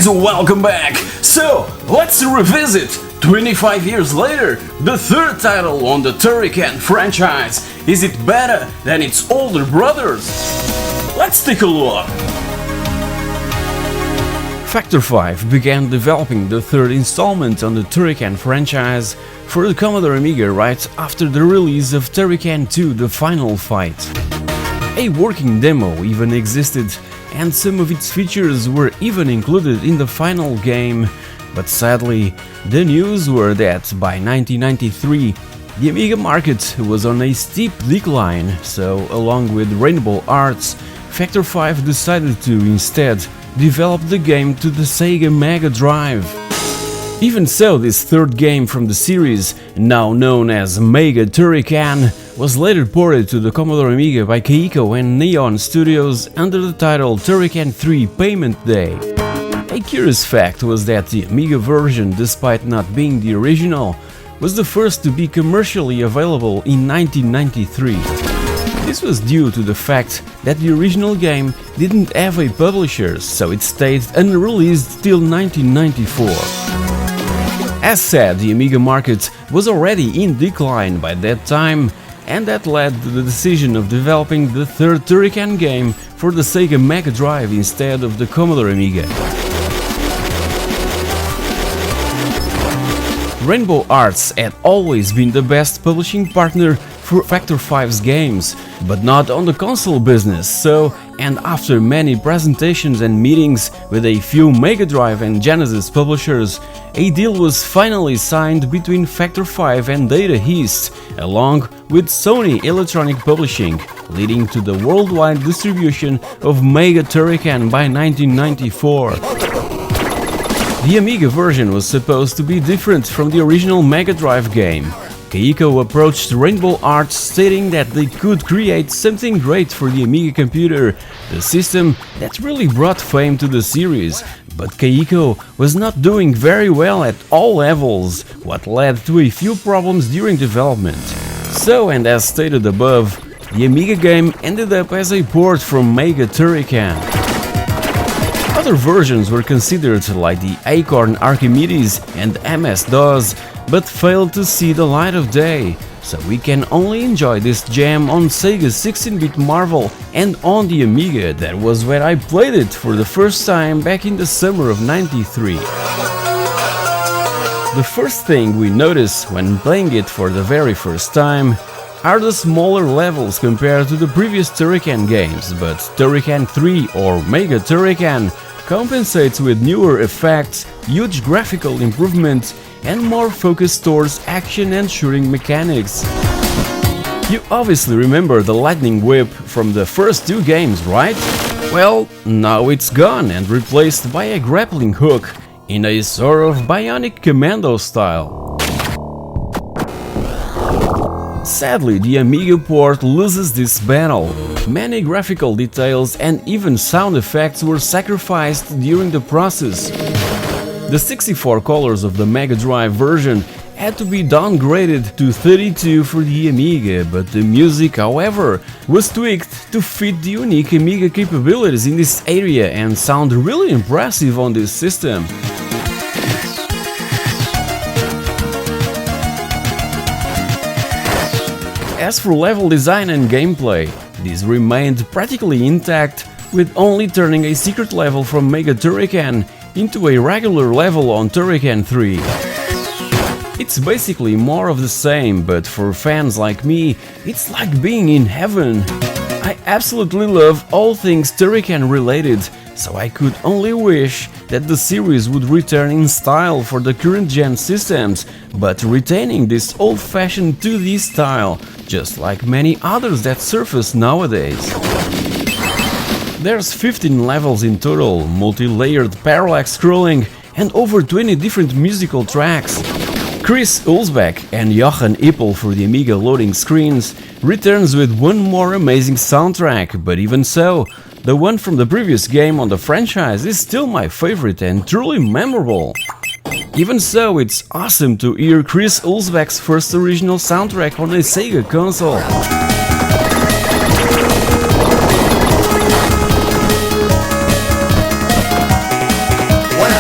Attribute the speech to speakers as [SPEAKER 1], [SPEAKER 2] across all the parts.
[SPEAKER 1] guys, welcome back! So, let's revisit, 25 years later, the third title on the Turrican franchise. Is it better than its older brothers? Let's take a look! Factor 5 began developing the third installment on the Turrican franchise for the Commodore Amiga right after the release of Turrican 2 The Final Fight. A working demo even existed, and some of its features were even included in the final game, but sadly, the news were that by 1993 the Amiga market was on a steep decline, so along with Rainbow Arts, Factor 5 decided to instead develop the game to the Sega Mega Drive. Even so, this third game from the series, now known as Mega Turrican, was later ported to the Commodore Amiga by Keiko and Neon Studios under the title Turrican 3 Payment Day. A curious fact was that the Amiga version, despite not being the original, was the first to be commercially available in 1993. This was due to the fact that the original game didn't have a publisher, so it stayed unreleased till 1994. As said, the Amiga market was already in decline by that time, and that led to the decision of developing the third Turrican game for the Sega Mega Drive instead of the Commodore Amiga. Rainbow Arts had always been the best publishing partner for Factor 5's games, but not on the console business, so, and after many presentations and meetings with a few Mega Drive and Genesis publishers, a deal was finally signed between Factor 5 and Data East, along with Sony Electronic Publishing, leading to the worldwide distribution of Mega Turrican by 1994. The Amiga version was supposed to be different from the original Mega Drive game. Keiko approached Rainbow Arts stating that they could create something great for the Amiga computer, the system that really brought fame to the series, but Keiko was not doing very well at all levels, what led to a few problems during development. So, and as stated above, the Amiga game ended up as a port from Mega Turrican. Other versions were considered like the Acorn Archimedes and MS-DOS, but failed to see the light of day, so we can only enjoy this gem on Sega's 16-bit Marvel and on the Amiga. That was where I played it for the first time back in the summer of '93. The first thing we notice when playing it for the very first time are the smaller levels compared to the previous Turrican games, but Turrican 3 or Mega Turrican compensates with newer effects, huge graphical improvements, and more focused towards action and shooting mechanics. You obviously remember the lightning whip from the first two games, right? Well, now it's gone and replaced by a grappling hook in a sort of bionic commando style. Sadly, the Amiga port loses this battle. Many graphical details and even sound effects were sacrificed during the process. The 64 colors of the Mega Drive version had to be downgraded to 32 for the Amiga, but the music, however, was tweaked to fit the unique Amiga capabilities in this area and sound really impressive on this system. As for level design and gameplay, these remained practically intact, with only turning a secret level from Mega Turrican into a regular level on Turrican 3. It's basically more of the same, but for fans like me, it's like being in heaven. I absolutely love all things Turrican related, so I could only wish that the series would return in style for the current gen systems, but retaining this old-fashioned 2D style, just like many others that surface nowadays. There's 15 levels in total, multi-layered parallax scrolling, and over 20 different musical tracks. Chris Ulsbeck and Jochen Ippel for the Amiga loading screens returns with one more amazing soundtrack, but even so, the one from the previous game on the franchise is still my favorite and truly memorable. Even so, it's awesome to hear Chris Ulsbeck's first original soundtrack on a Sega console.
[SPEAKER 2] When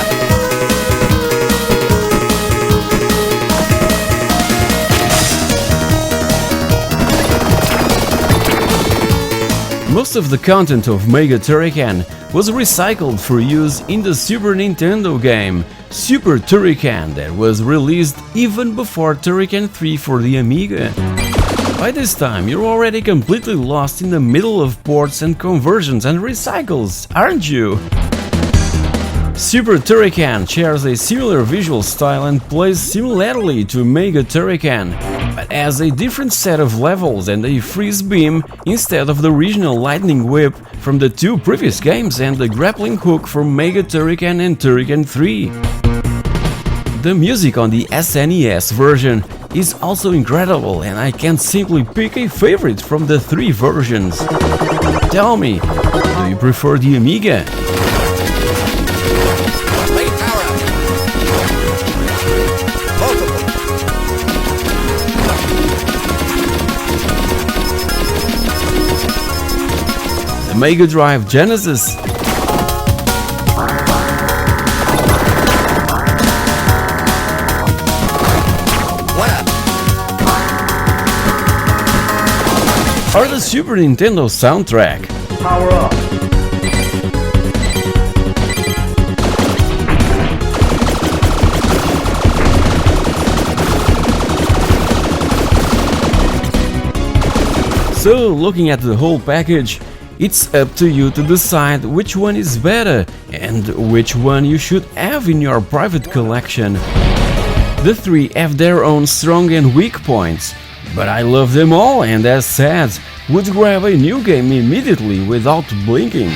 [SPEAKER 1] Most of the content of Mega Turrican was recycled for use in the Super Nintendo game Super Turrican that was released even before Turrican 3 for the Amiga. By this time, you're already completely lost in the middle of ports and conversions and recycles, aren't you? Super Turrican shares a similar visual style and plays similarly to Mega Turrican, but has a different set of levels and a freeze beam instead of the original lightning whip from the two previous games and the grappling hook from Mega Turrican and Turrican 3. The music on the SNES version is also incredible, and I can't simply pick a favorite from the three versions. Tell me, do you prefer the Amiga? The Mega Drive Genesis? Or the Super Nintendo soundtrack? Power up! So, looking at the whole package, it's up to you to decide which one is better and which one you should have in your private collection. The three have their own strong and weak points, but I love them all, and as said, would grab a new game immediately without blinking.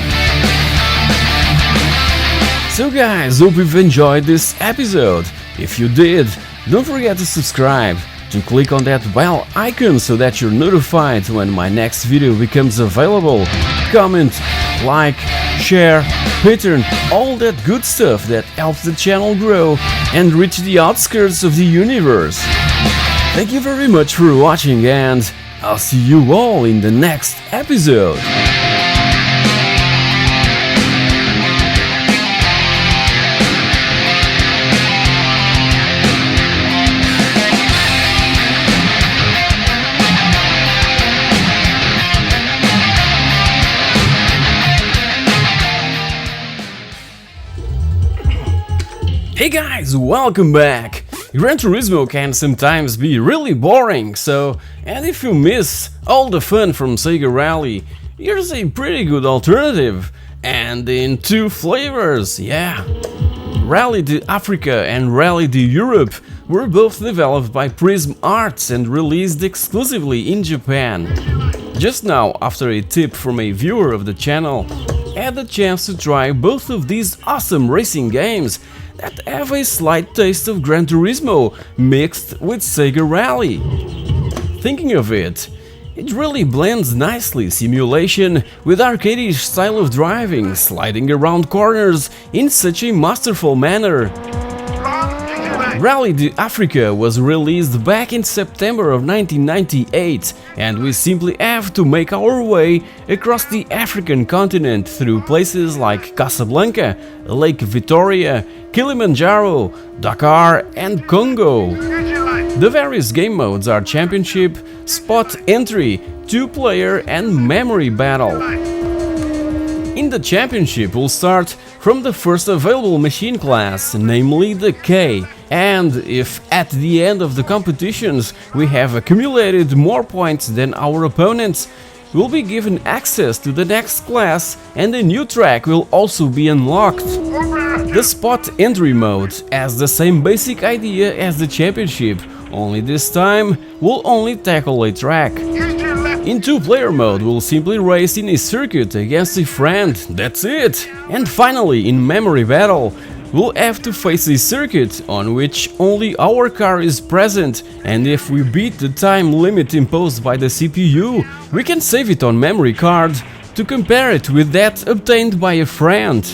[SPEAKER 1] So guys, hope you've enjoyed this episode. If you did, don't forget to subscribe, to click on that bell icon so that you're notified when my next video becomes available. Comment, like, share, pattern, all that good stuff that helps the channel grow and reach the outskirts of the universe. Thank you very much for watching, and I'll see you all in the next episode. Hey guys, welcome back! Gran Turismo can sometimes be really boring, and if you miss all the fun from Sega Rally, here's a pretty good alternative, and in two flavors, yeah! Rally de Africa and Rally de Europe were both developed by Prism Arts and released exclusively in Japan. Just now, after a tip from a viewer of the channel, I had the chance to try both of these awesome racing games that have a slight taste of Gran Turismo mixed with Sega Rally. Thinking of it, it really blends nicely simulation with arcade-ish style of driving, sliding around corners in such a masterful manner. Rally de Africa was released back in September of 1998, and we simply have to make our way across the African continent through places like Casablanca, Lake Victoria, Kilimanjaro, Dakar and Congo. The various game modes are Championship, Spot Entry, 2-player and Memory Battle. In the Championship we'll start from the first available machine class, namely the K, and if at the end of the competitions we have accumulated more points than our opponents, we'll be given access to the next class and a new track will also be unlocked. The Spot Entry mode has the same basic idea as the Championship, only this time we'll only tackle a track. In 2-player mode we'll simply race in a circuit against a friend, that's it! And finally, in Memory Battle, we'll have to face a circuit on which only our car is present, and if we beat the time limit imposed by the CPU, we can save it on memory card to compare it with that obtained by a friend.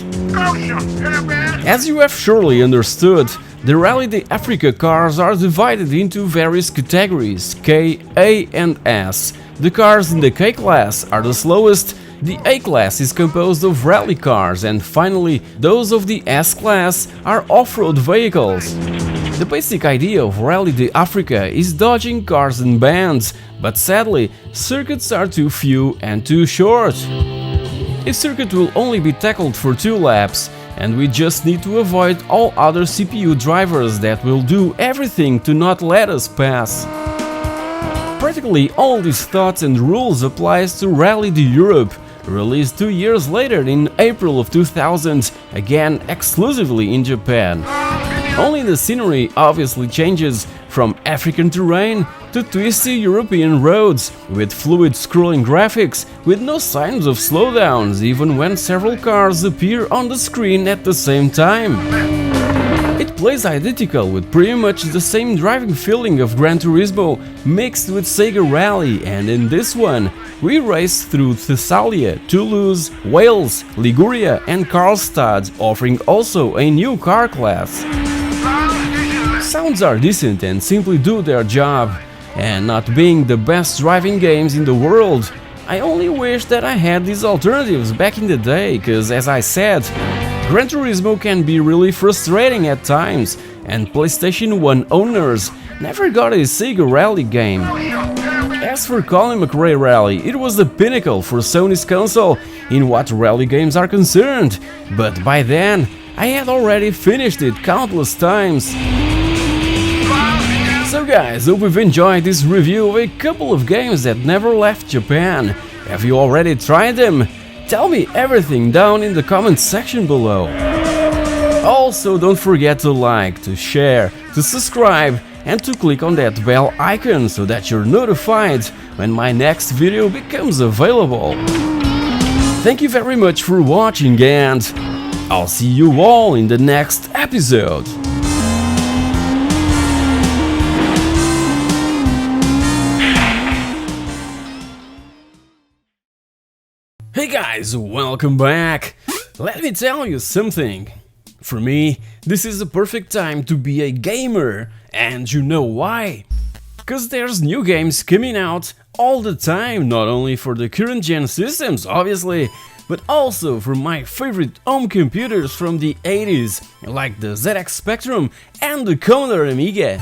[SPEAKER 1] As you have surely understood, the Rally de Africa cars are divided into various categories, K, A and S. The cars in the K class are the slowest, the A class is composed of rally cars, and finally those of the S class are off-road vehicles. The basic idea of Rally de Africa is dodging cars and bands, but sadly, circuits are too few and too short. A circuit will only be tackled for 2 laps, and we just need to avoid all other CPU drivers that will do everything to not let us pass. Practically all these thoughts and rules applies to Rally de Europe, released 2 years later in April of 2000, again exclusively in Japan. Only the scenery obviously changes from African terrain to twisty European roads, with fluid scrolling graphics with no signs of slowdowns even when several cars appear on the screen at the same time. It plays identical with pretty much the same driving feeling of Gran Turismo mixed with Sega Rally, and in this one we race through Thessalia, Toulouse, Wales, Liguria and Karlstad, offering also a new car class. Sounds are decent and simply do their job, and not being the best driving games in the world, I only wish that I had these alternatives back in the day, cause as I said, Gran Turismo can be really frustrating at times, and PlayStation 1 owners never got a Sega Rally game. As for Colin McRae Rally, it was the pinnacle for Sony's console in what rally games are concerned, but by then I had already finished it countless times. So guys, hope you've enjoyed this review of a couple of games that never left Japan. Have you already tried them? Tell me everything down in the comments section below. Also, don't forget to like, to share, to subscribe and to click on that bell icon so that you're notified when my next video becomes available. Thank you very much for watching, and I'll see you all in the next episode. Hey guys, welcome back! Let me tell you something. For me, this is a perfect time to be a gamer, and you know why? Cause there's new games coming out all the time, not only for the current gen systems obviously, but also for my favorite home computers from the 80s, like the ZX Spectrum and the Commodore Amiga.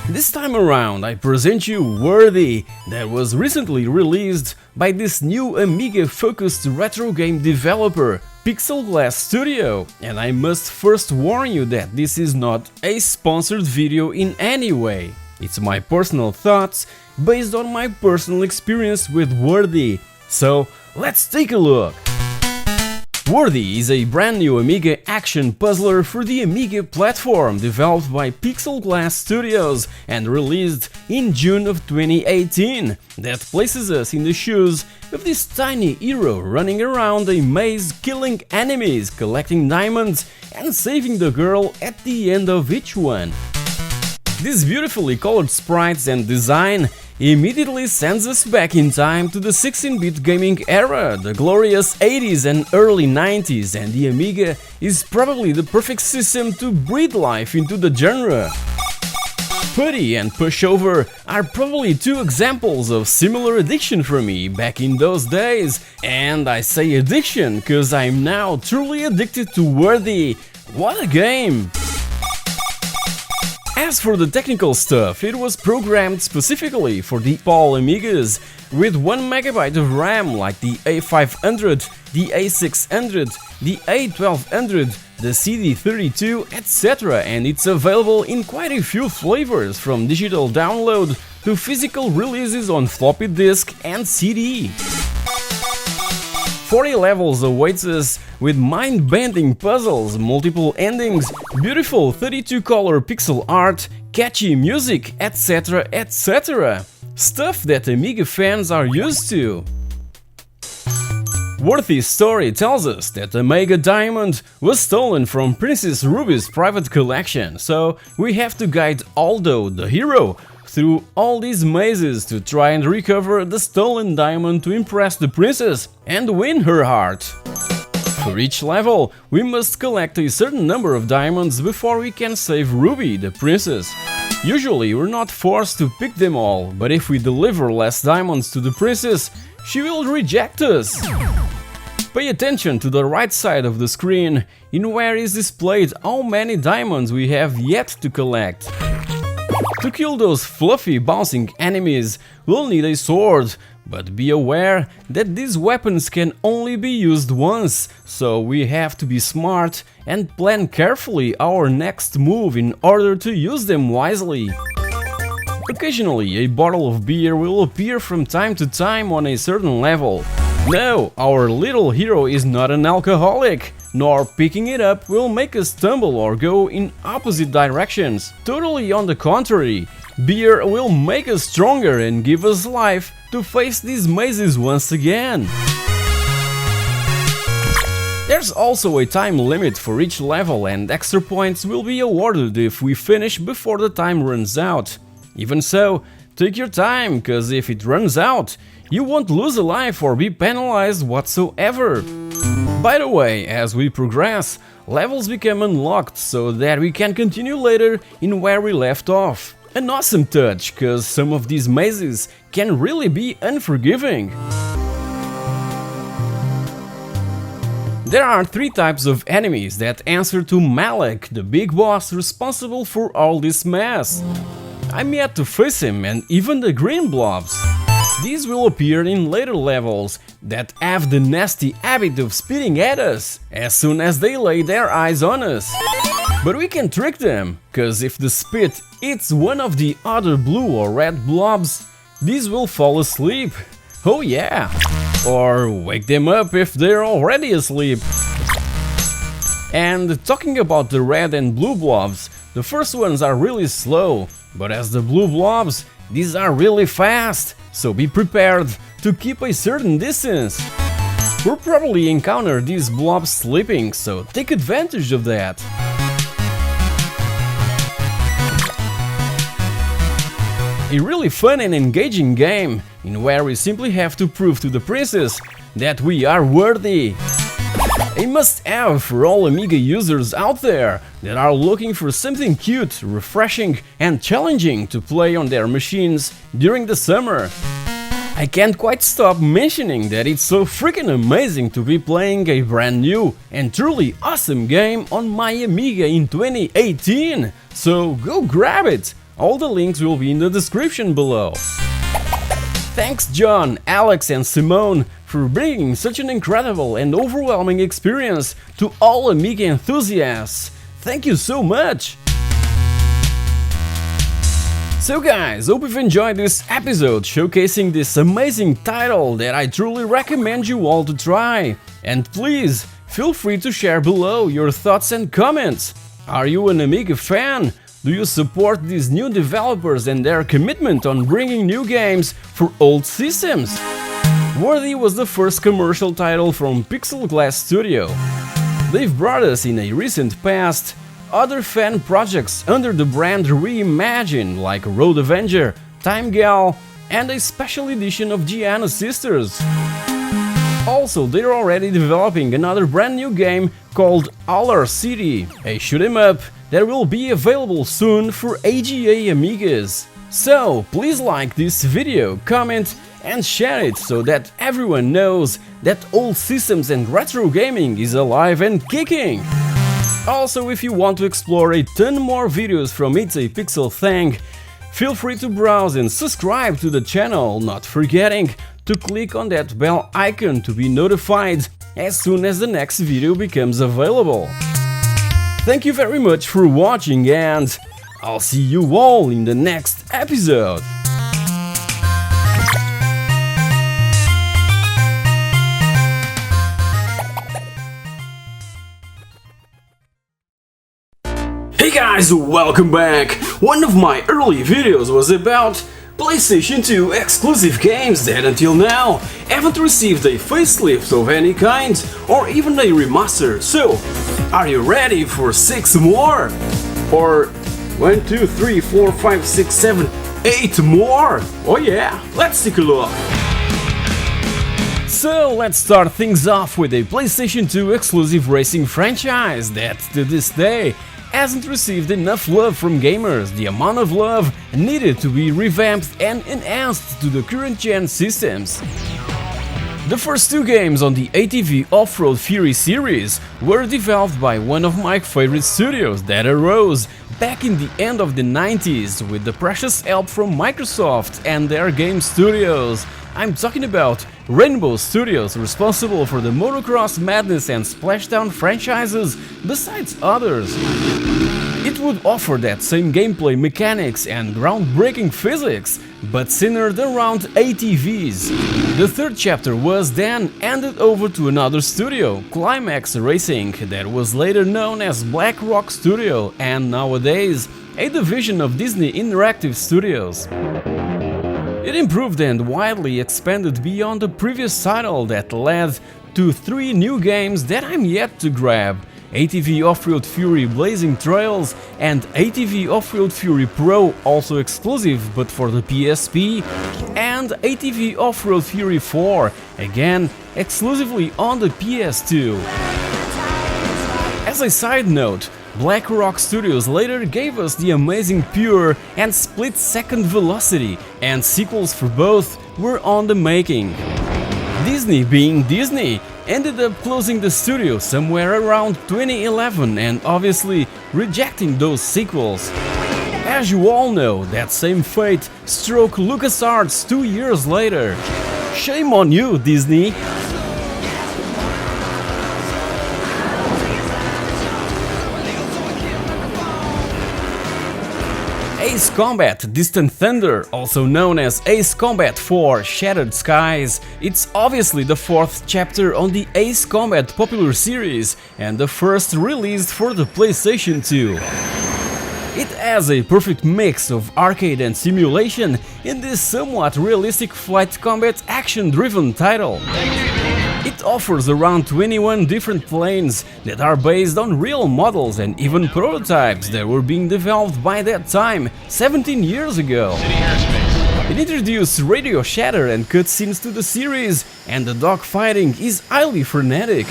[SPEAKER 1] This time around I present you Worthy, that was recently released by this new Amiga-focused retro game developer, Pixel Glass Studio, and I must first warn you that this is not a sponsored video in any way. It's my personal thoughts based on my personal experience with Worthy, so let's take a look. Worthy is a brand new Amiga action puzzler for the Amiga platform, developed by Pixel Glass Studios and released in June of 2018, that places us in the shoes of this tiny hero running around a maze, killing enemies, collecting diamonds and saving the girl at the end of each one. These beautifully colored sprites and design immediately sends us back in time to the 16-bit gaming era, the glorious 80s and early 90s, and the Amiga is probably the perfect system to breathe life into the genre. Putty and Pushover are probably two examples of similar addiction for me back in those days, and I say addiction cause I'm now truly addicted to Worthy. What a game! As for the technical stuff, it was programmed specifically for the Pinball Amigas, with 1 MB of RAM like the A500, the A600, the A1200, the CD32, etc., and it's available in quite a few flavors, from digital download to physical releases on floppy disk and CD. 40 levels awaits us, with mind-bending puzzles, multiple endings, beautiful 32-color pixel art, catchy music, etc., etc. Stuff that Amiga fans are used to. Worthy's story tells us that the Mega Diamond was stolen from Princess Ruby's private collection, so we have to guide Aldo, the hero, through all these mazes to try and recover the stolen diamond to impress the princess and win her heart. For each level, we must collect a certain number of diamonds before we can save Ruby, the princess. Usually we're not forced to pick them all, but if we deliver less diamonds to the princess, she will reject us. Pay attention to the right side of the screen, in where is displayed how many diamonds we have yet to collect. To kill those fluffy bouncing enemies, we'll need a sword, but be aware that these weapons can only be used once, so we have to be smart and plan carefully our next move in order to use them wisely. Occasionally, a bottle of beer will appear from time to time on a certain level. No, our little hero is not an alcoholic, nor picking it up will make us stumble or go in opposite directions. Totally on the contrary, beer will make us stronger and give us life to face these mazes once again. There's also a time limit for each level, and extra points will be awarded if we finish before the time runs out. Even so, take your time, cause if it runs out, you won't lose a life or be penalized whatsoever. By the way, as we progress, levels become unlocked so that we can continue later in where we left off. An awesome touch, cause some of these mazes can really be unforgiving. There are 3 types of enemies that answer to Malek, the big boss responsible for all this mess. I'm yet to face him, and even the green blobs. These will appear in later levels that have the nasty habit of spitting at us as soon as they lay their eyes on us. But we can trick them, cause if the spit eats one of the other blue or red blobs, these will fall asleep. Oh yeah! Or wake them up if they're already asleep. And talking about the red and blue blobs, the first ones are really slow, but as the blue blobs, these are really fast, so be prepared to keep a certain distance. We'll probably encounter these blobs sleeping, so take advantage of that. A really fun and engaging game, in where we simply have to prove to the princess that we are worthy. A must-have for all Amiga users out there that are looking for something cute, refreshing and challenging to play on their machines during the summer. I can't quite stop mentioning that it's so freaking amazing to be playing a brand new and truly awesome game on my Amiga in 2018, so go grab it! All the links will be in the description below. Thanks John, Alex and Simone for bringing such an incredible and overwhelming experience to all Amiga enthusiasts. Thank you so much! So guys, hope you've enjoyed this episode showcasing this amazing title that I truly recommend you all to try. And please, feel free to share below your thoughts and comments. Are you an Amiga fan? Do you support these new developers and their commitment on bringing new games for old systems? Worthy was the first commercial title from Pixel Glass Studio. They've brought us in a recent past other fan projects under the brand Reimagine, like Road Avenger, Time Gal, and a special edition of Gianna Sisters. Also, they're already developing another brand new game called Our City, a shoot 'em up that will be available soon for AGA Amigas. So, please like this video, comment and share it so that everyone knows that old systems and retro gaming is alive and kicking. Also, if you want to explore a ton more videos from It's a Pixel Thing, feel free to browse and subscribe to the channel, not forgetting to click on that bell icon to be notified as soon as the next video becomes available. Thank you very much for watching, and I'll see you all in the next episode. Hey guys, welcome back! One of my early videos was about PlayStation 2 exclusive games that until now haven't received a facelift of any kind or even a remaster, so are you ready for 6 more? Or 1, 2, 3, 4, 5, 6, 7, 8 more? Oh yeah, let's take a look! So let's start things off with a PlayStation 2 exclusive racing franchise that to this day hasn't received enough love from gamers, the amount of love needed to be revamped and enhanced to the current gen systems. The first two games on the ATV Off-Road Fury series were developed by one of my favorite studios that arose back in the end of the 90s with the precious help from Microsoft and their game studios. I'm talking about Rainbow Studios, responsible for the Motocross Madness and Splashdown franchises, besides others. It would offer that same gameplay mechanics and groundbreaking physics, but centered around ATVs. The third chapter was then handed over to another studio, TIMEX Racing, that was later known as Black Rock Studio and nowadays a division of Disney Interactive Studios. It improved and widely expanded beyond the previous title that led to 3 new games that I'm yet to grab: ATV Off-Road Fury Blazing Trails and ATV Off-Road Fury Pro, also exclusive but for the PSP, and ATV Off-Road Fury 4, again exclusively on the PS2. As a side note, Black Rock Studios later gave us the amazing Pure and Split Second Velocity, and sequels for both were on the making. Disney, being Disney, ended up closing the studio somewhere around 2011 and obviously rejecting those sequels. As you all know, that same fate struck LucasArts 2 years later. Shame on you, Disney! Ace Combat Distant Thunder, also known as Ace Combat 4 Shattered Skies, it's obviously the 4th chapter on the Ace Combat popular series and the first released for the PlayStation 2. It has a perfect mix of arcade and simulation in this somewhat realistic flight combat action-driven title. It offers around 21 different planes that are based on real models and even prototypes that were being developed by that time, 17 years ago. It introduced radio shatter and cutscenes to the series, and the dogfighting is highly frenetic.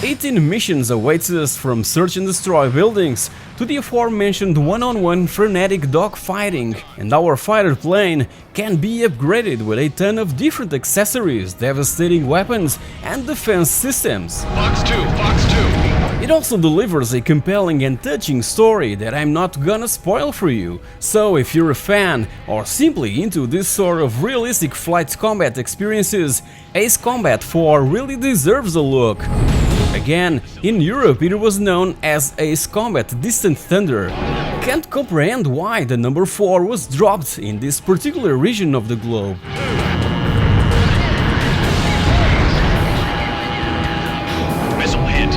[SPEAKER 1] 18 missions await us, from search and destroy buildings to the aforementioned one-on-one frenetic dogfighting, and our fighter plane can be upgraded with a ton of different accessories, devastating weapons and defense systems.
[SPEAKER 2] Fox 2, Fox 2.
[SPEAKER 1] It also delivers a compelling and touching story that I'm not gonna spoil for you, so if you're a fan or simply into this sort of realistic flight combat experiences, Ace Combat 4 really deserves a look. Again, in Europe it was known as Ace Combat Distant Thunder. Can't comprehend why the number 4 was dropped in this particular region of the globe.
[SPEAKER 2] Missile hit.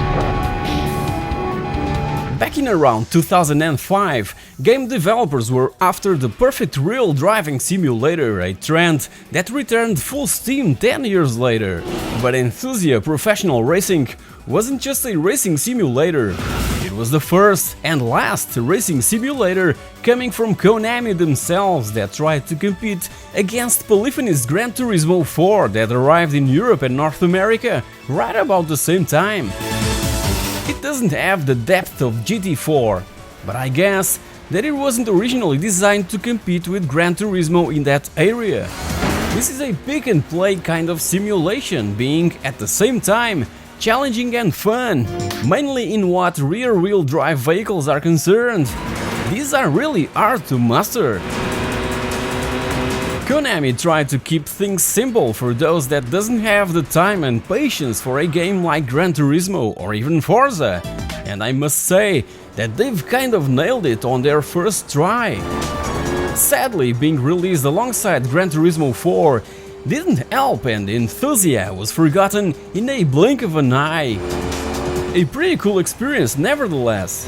[SPEAKER 1] Back in around 2005, game developers were after the perfect real driving simulator, a trend that returned full steam 10 years later. But Enthusia Professional Racing wasn't just a racing simulator, it was the first and last racing simulator coming from Konami themselves that tried to compete against Polyphony's Gran Turismo 4 that arrived in Europe and North America right about the same time. It doesn't have the depth of GT4, but I guess that it wasn't originally designed to compete with Gran Turismo in that area. This is a pick and play kind of simulation, being at the same time challenging and fun, mainly in what rear-wheel drive vehicles are concerned. These are really hard to master. Konami tried to keep things simple for those that doesn't have the time and patience for a game like Gran Turismo or even Forza, and I must say that they've kind of nailed it on their first try. Sadly, being released alongside Gran Turismo 4 didn't help, and Enthusia was forgotten in a blink of an eye. A pretty cool experience nevertheless.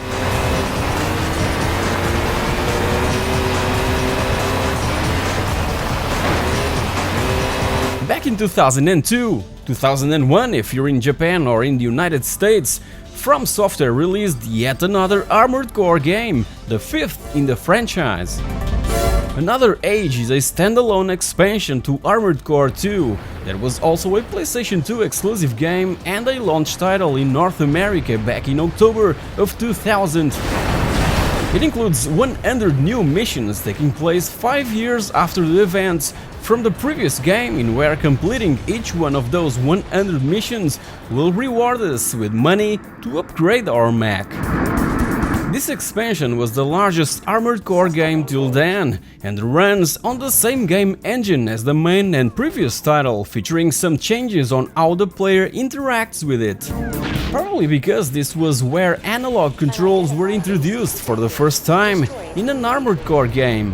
[SPEAKER 1] Back in 2002, 2001 if you're in Japan or in the United States, From Software released yet another Armored Core game, the 5th in the franchise. Another Age is a standalone expansion to Armored Core 2 that was also a PlayStation 2 exclusive game and a launch title in North America back in October of 2000. It includes 100 new missions taking place 5 years after the events from the previous game, in where completing each one of those 100 missions will reward us with money to upgrade our mech. This expansion was the largest Armored Core game till then, and runs on the same game engine as the main and previous title, featuring some changes on how the player interacts with it. Probably because this was where analog controls were introduced for the first time in an Armored Core game.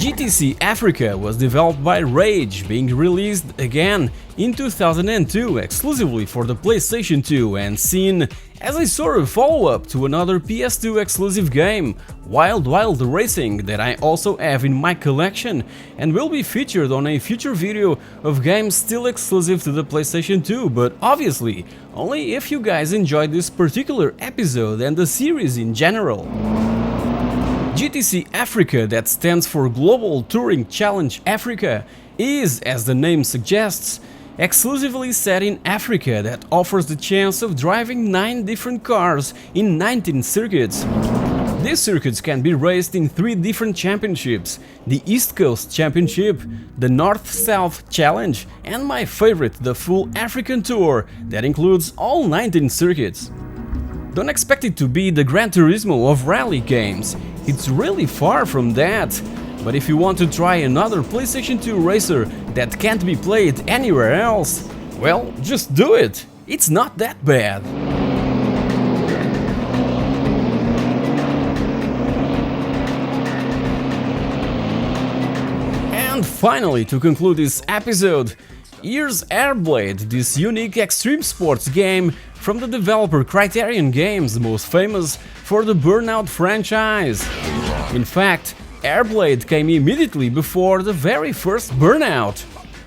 [SPEAKER 1] GTC Africa was developed by Rage, being released again in 2002 exclusively for the PlayStation 2 and seen as a sort of follow-up to another PS2 exclusive game, Wild Wild Racing, that I also have in my collection and will be featured on a future video of games still exclusive to the PlayStation 2, but obviously only if you guys enjoyed this particular episode and the series in general. GTC Africa, that stands for Global Touring Challenge Africa, is, as the name suggests, exclusively set in Africa that offers the chance of driving 9 different cars in 19 circuits. These circuits can be raced in 3 different championships: the East Coast Championship, the North-South Challenge, and my favorite, the full African Tour, that includes all 19 circuits. Don't expect it to be the Gran Turismo of rally games, it's really far from that. But if you want to try another PlayStation 2 racer that can't be played anywhere else, well, just do it, it's not that bad. And finally, to conclude this episode, here's Airblade, this unique extreme sports game from the developer Criterion Games, most famous for the Burnout franchise. In fact, Airblade came immediately before the very first Burnout,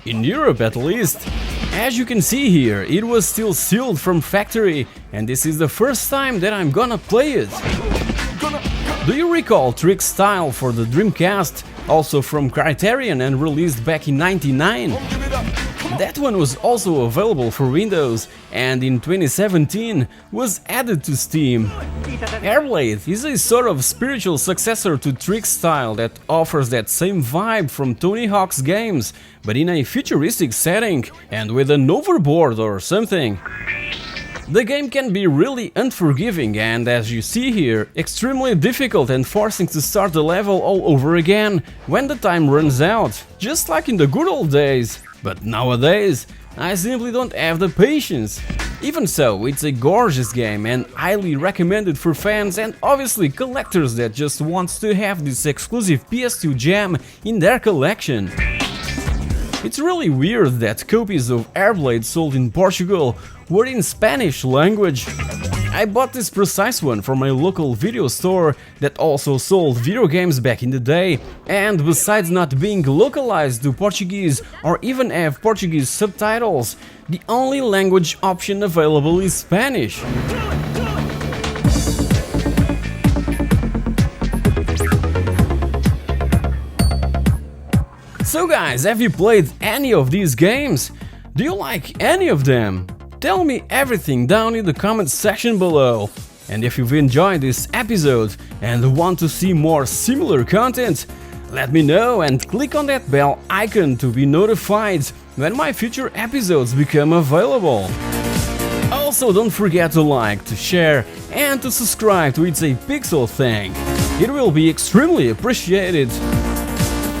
[SPEAKER 1] in Europe at least. As you can see here, it was still sealed from factory, and this is the first time that I'm gonna play it. Do you recall Trick Style for the Dreamcast, also from Criterion and released back in '99? That one was also available for Windows and in 2017 was added to Steam. Airblade is a sort of spiritual successor to Trick Style that offers that same vibe from Tony Hawk's games, but in a futuristic setting and with an overboard or something. The game can be really unforgiving and, as you see here, extremely difficult and forcing to start the level all over again when the time runs out, just like in the good old days. But nowadays, I simply don't have the patience. Even so, it's a gorgeous game and highly recommended for fans and obviously collectors that just want to have this exclusive PS2 gem in their collection. It's really weird that copies of Airblade sold in Portugal were in Spanish language. I bought this precise one from a local video store that also sold video games back in the day, and besides not being localized to Portuguese or even have Portuguese subtitles, the only language option available is Spanish. So guys, have you played any of these games? Do you like any of them? Tell me everything down in the comments section below. And if you've enjoyed this episode and want to see more similar content, let me know and click on that bell icon to be notified when my future episodes become available. Also, don't forget to like, to share and to subscribe to It's a Pixel Thing. It will be extremely appreciated.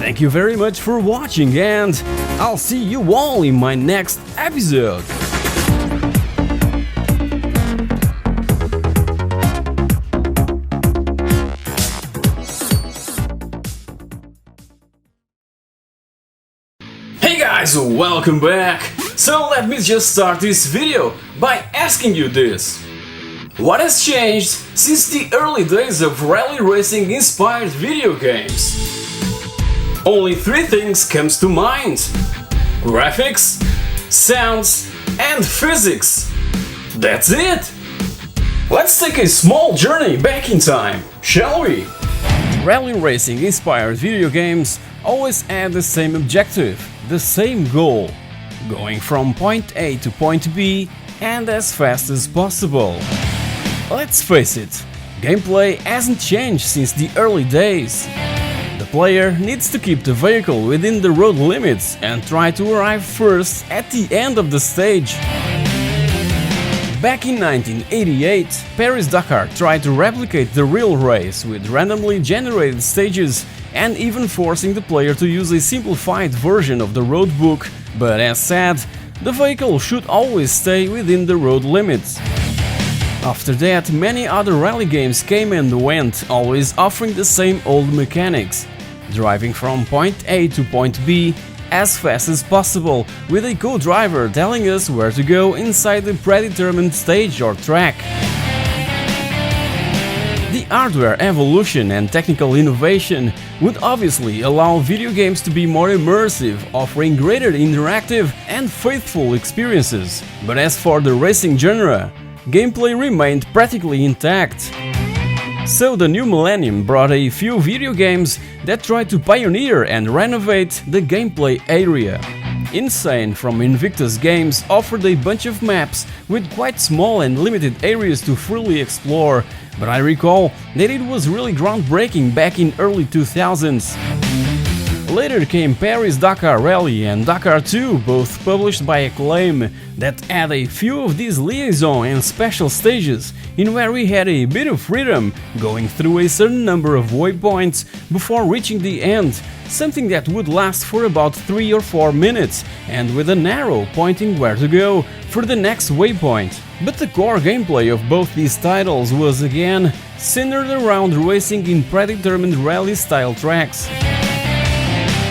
[SPEAKER 1] Thank you very much for watching and I'll see you all in my next episode. Hey guys, welcome back! So let me just start this video by asking you this. What has changed since the early days of rally racing inspired video games? Only 3 things comes to mind: graphics, sounds and physics. That's it! Let's take a small journey back in time, shall we? Rally racing inspired video games always had the same objective, the same goal: going from point A to point B and as fast as possible. Let's face it, gameplay hasn't changed since the early days. The player needs to keep the vehicle within the road limits and try to arrive first at the end of the stage. Back in 1988, Paris-Dakar tried to replicate the real race with randomly generated stages and even forcing the player to use a simplified version of the roadbook, but as said, the vehicle should always stay within the road limits. After that, many other rally games came and went, always offering the same old mechanics, driving from point A to point B as fast as possible, with a co-driver telling us where to go inside the predetermined stage or track. The hardware evolution and technical innovation would obviously allow video games to be more immersive, offering greater interactive and faithful experiences. But as for the racing genre, gameplay remained practically intact. So the new millennium brought a few video games that tried to pioneer and renovate the gameplay area. Insane from Invictus Games offered a bunch of maps with quite small and limited areas to freely explore, but I recall that it was really groundbreaking back in early 2000s. Later came Paris-Dakar Rally and Dakar 2, both published by Acclaim, that had a few of these liaison and special stages, in where we had a bit of freedom, going through a certain number of waypoints before reaching the end, something that would last for about 3 or 4 minutes, and with an arrow pointing where to go for the next waypoint. But the core gameplay of both these titles was again centered around racing in predetermined rally-style tracks.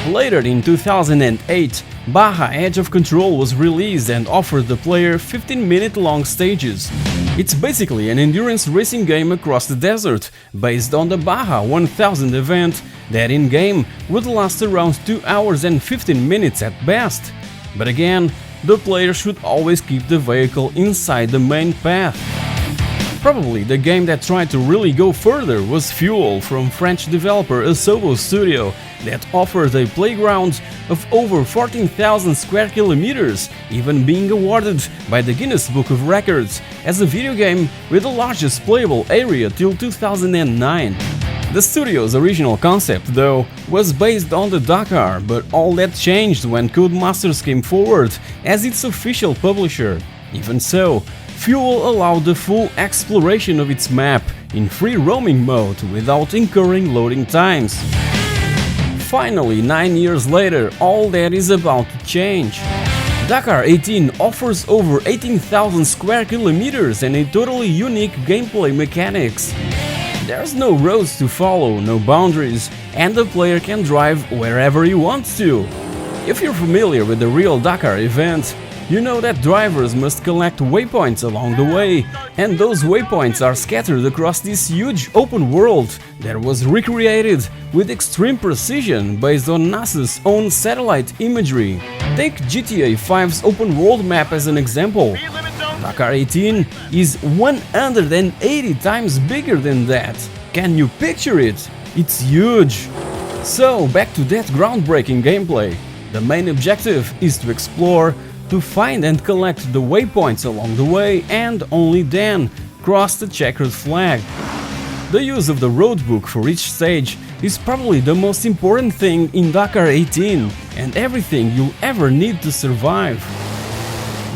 [SPEAKER 1] Later in 2008, Baja Edge of Control was released and offered the player 15-minute long stages. It's basically an endurance racing game across the desert, based on the Baja 1000 event that in-game would last around 2 hours and 15 minutes at best. But again, the player should always keep the vehicle inside the main path. Probably the game that tried to really go further was Fuel from French developer Asobo Studio, that offers a playground of over 14,000 square kilometers, even being awarded by the Guinness Book of Records as a video game with the largest playable area till 2009. The studio's original concept, though, was based on the Dakar, but all that changed when Codemasters came forward as its official publisher. Even so, Fuel allowed the full exploration of its map in free roaming mode without incurring loading times. Finally, 9 years later, all that is about to change. Dakar 18 offers over 18,000 square kilometers and a totally unique gameplay mechanics. There's no roads to follow, no boundaries, and the player can drive wherever he wants to. If you're familiar with the real Dakar event, you know that drivers must collect waypoints along the way, and those waypoints are scattered across this huge open world that was recreated with extreme precision based on NASA's own satellite imagery. Take GTA 5's open world map as an example. Dakar 18 is 180 times bigger than that. Can you picture it? It's huge. So, back to that groundbreaking gameplay. The main objective is to explore, to find and collect the waypoints along the way, and only then cross the checkered flag. The use of the roadbook for each stage is probably the most important thing in Dakar 18 and everything you'll ever need to survive.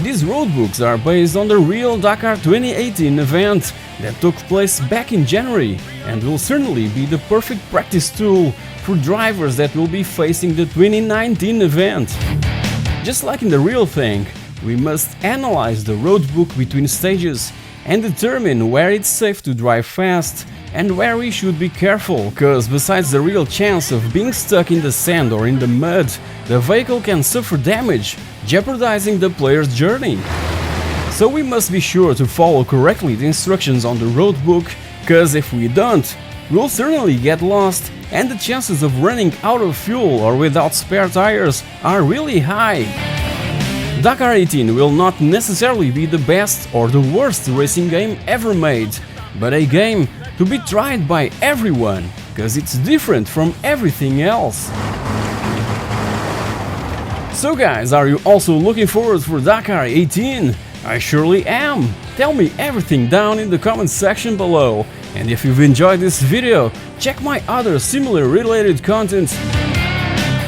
[SPEAKER 1] These roadbooks are based on the real Dakar 2018 event that took place back in January and will certainly be the perfect practice tool for drivers that will be facing the 2019 event. Just like in the real thing, we must analyze the roadbook between stages and determine where it's safe to drive fast and where we should be careful, cause besides the real chance of being stuck in the sand or in the mud, the vehicle can suffer damage, jeopardizing the player's journey. So we must be sure to follow correctly the instructions on the roadbook, cause if we don't, we'll certainly get lost and the chances of running out of fuel or without spare tires are really high. Dakar 18 will not necessarily be the best or the worst racing game ever made, but a game to be tried by everyone, cause it's different from everything else. So guys, are you also looking forward for Dakar 18? I surely am! Tell me everything down in the comment section below, and if you've enjoyed this video, check my other similar related content.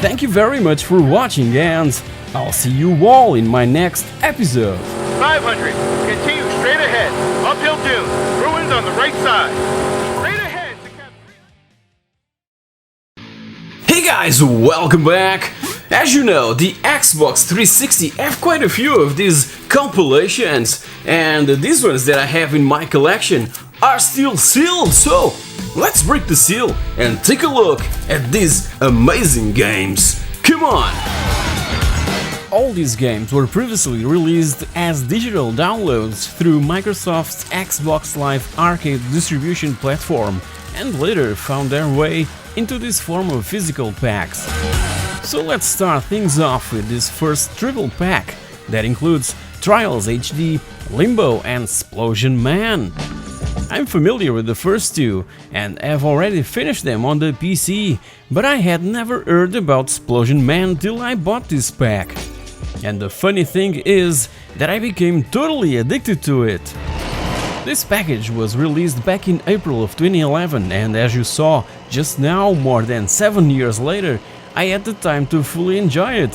[SPEAKER 1] Thank you very much for watching, and I'll see you all in my next episode.
[SPEAKER 3] 500, continue straight ahead, uphill dune, ruins on the right side. Straight ahead to
[SPEAKER 1] Hey guys, welcome back! As you know, the Xbox 360 have quite a few of these compilations, and these ones that I have in my collection are still sealed, so let's break the seal and take a look at these amazing games. Come on! All these games were previously released as digital downloads through Microsoft's Xbox Live Arcade distribution platform and later found their way into this form of physical packs. So let's start things off with this first triple pack that includes Trials HD, Limbo and Splosion Man. I'm familiar with the first two and have already finished them on the PC, but I had never heard about Splosion Man till I bought this pack. And the funny thing is that I became totally addicted to it. This package was released back in April of 2011, and as you saw just now, more than 7 years later, I had the time to fully enjoy it.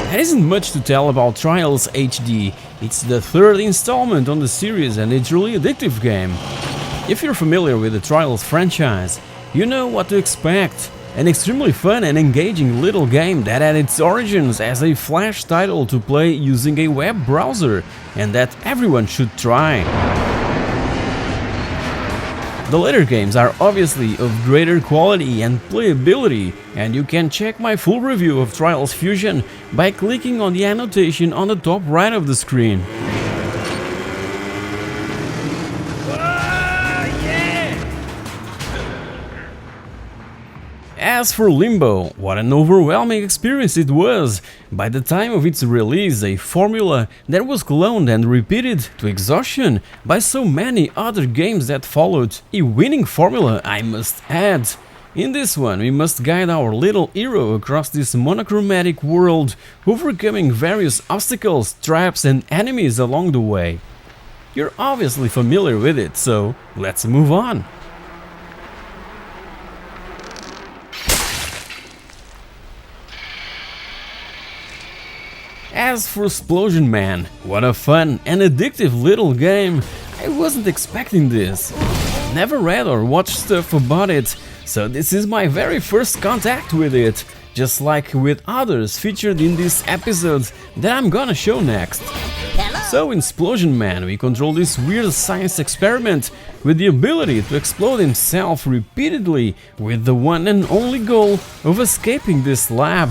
[SPEAKER 1] There isn't much to tell about Trials HD. It's the third installment on the series and it's a really addictive game. If you're familiar with the Trials franchise, you know what to expect. An extremely fun and engaging little game that had its origins as a Flash title to play using a web browser, and that everyone should try. The later games are obviously of greater quality and playability, and you can check my full review of Trials Fusion by clicking on the annotation on the top right of the screen. As for Limbo, what an overwhelming experience it was! By the time of its release, a formula that was cloned and repeated to exhaustion by so many other games that followed, a winning formula, I must add. In this one, we must guide our little hero across this monochromatic world, overcoming various obstacles, traps and enemies along the way. You're obviously familiar with it, so let's move on. As for Splosion Man, what a fun and addictive little game. I wasn't expecting this. Never read or watched stuff about it, so this is my very first contact with it, just like with others featured in this episode that I'm gonna show next. So in Splosion Man we control this weird science experiment with the ability to explode himself repeatedly with the one and only goal of escaping this lab.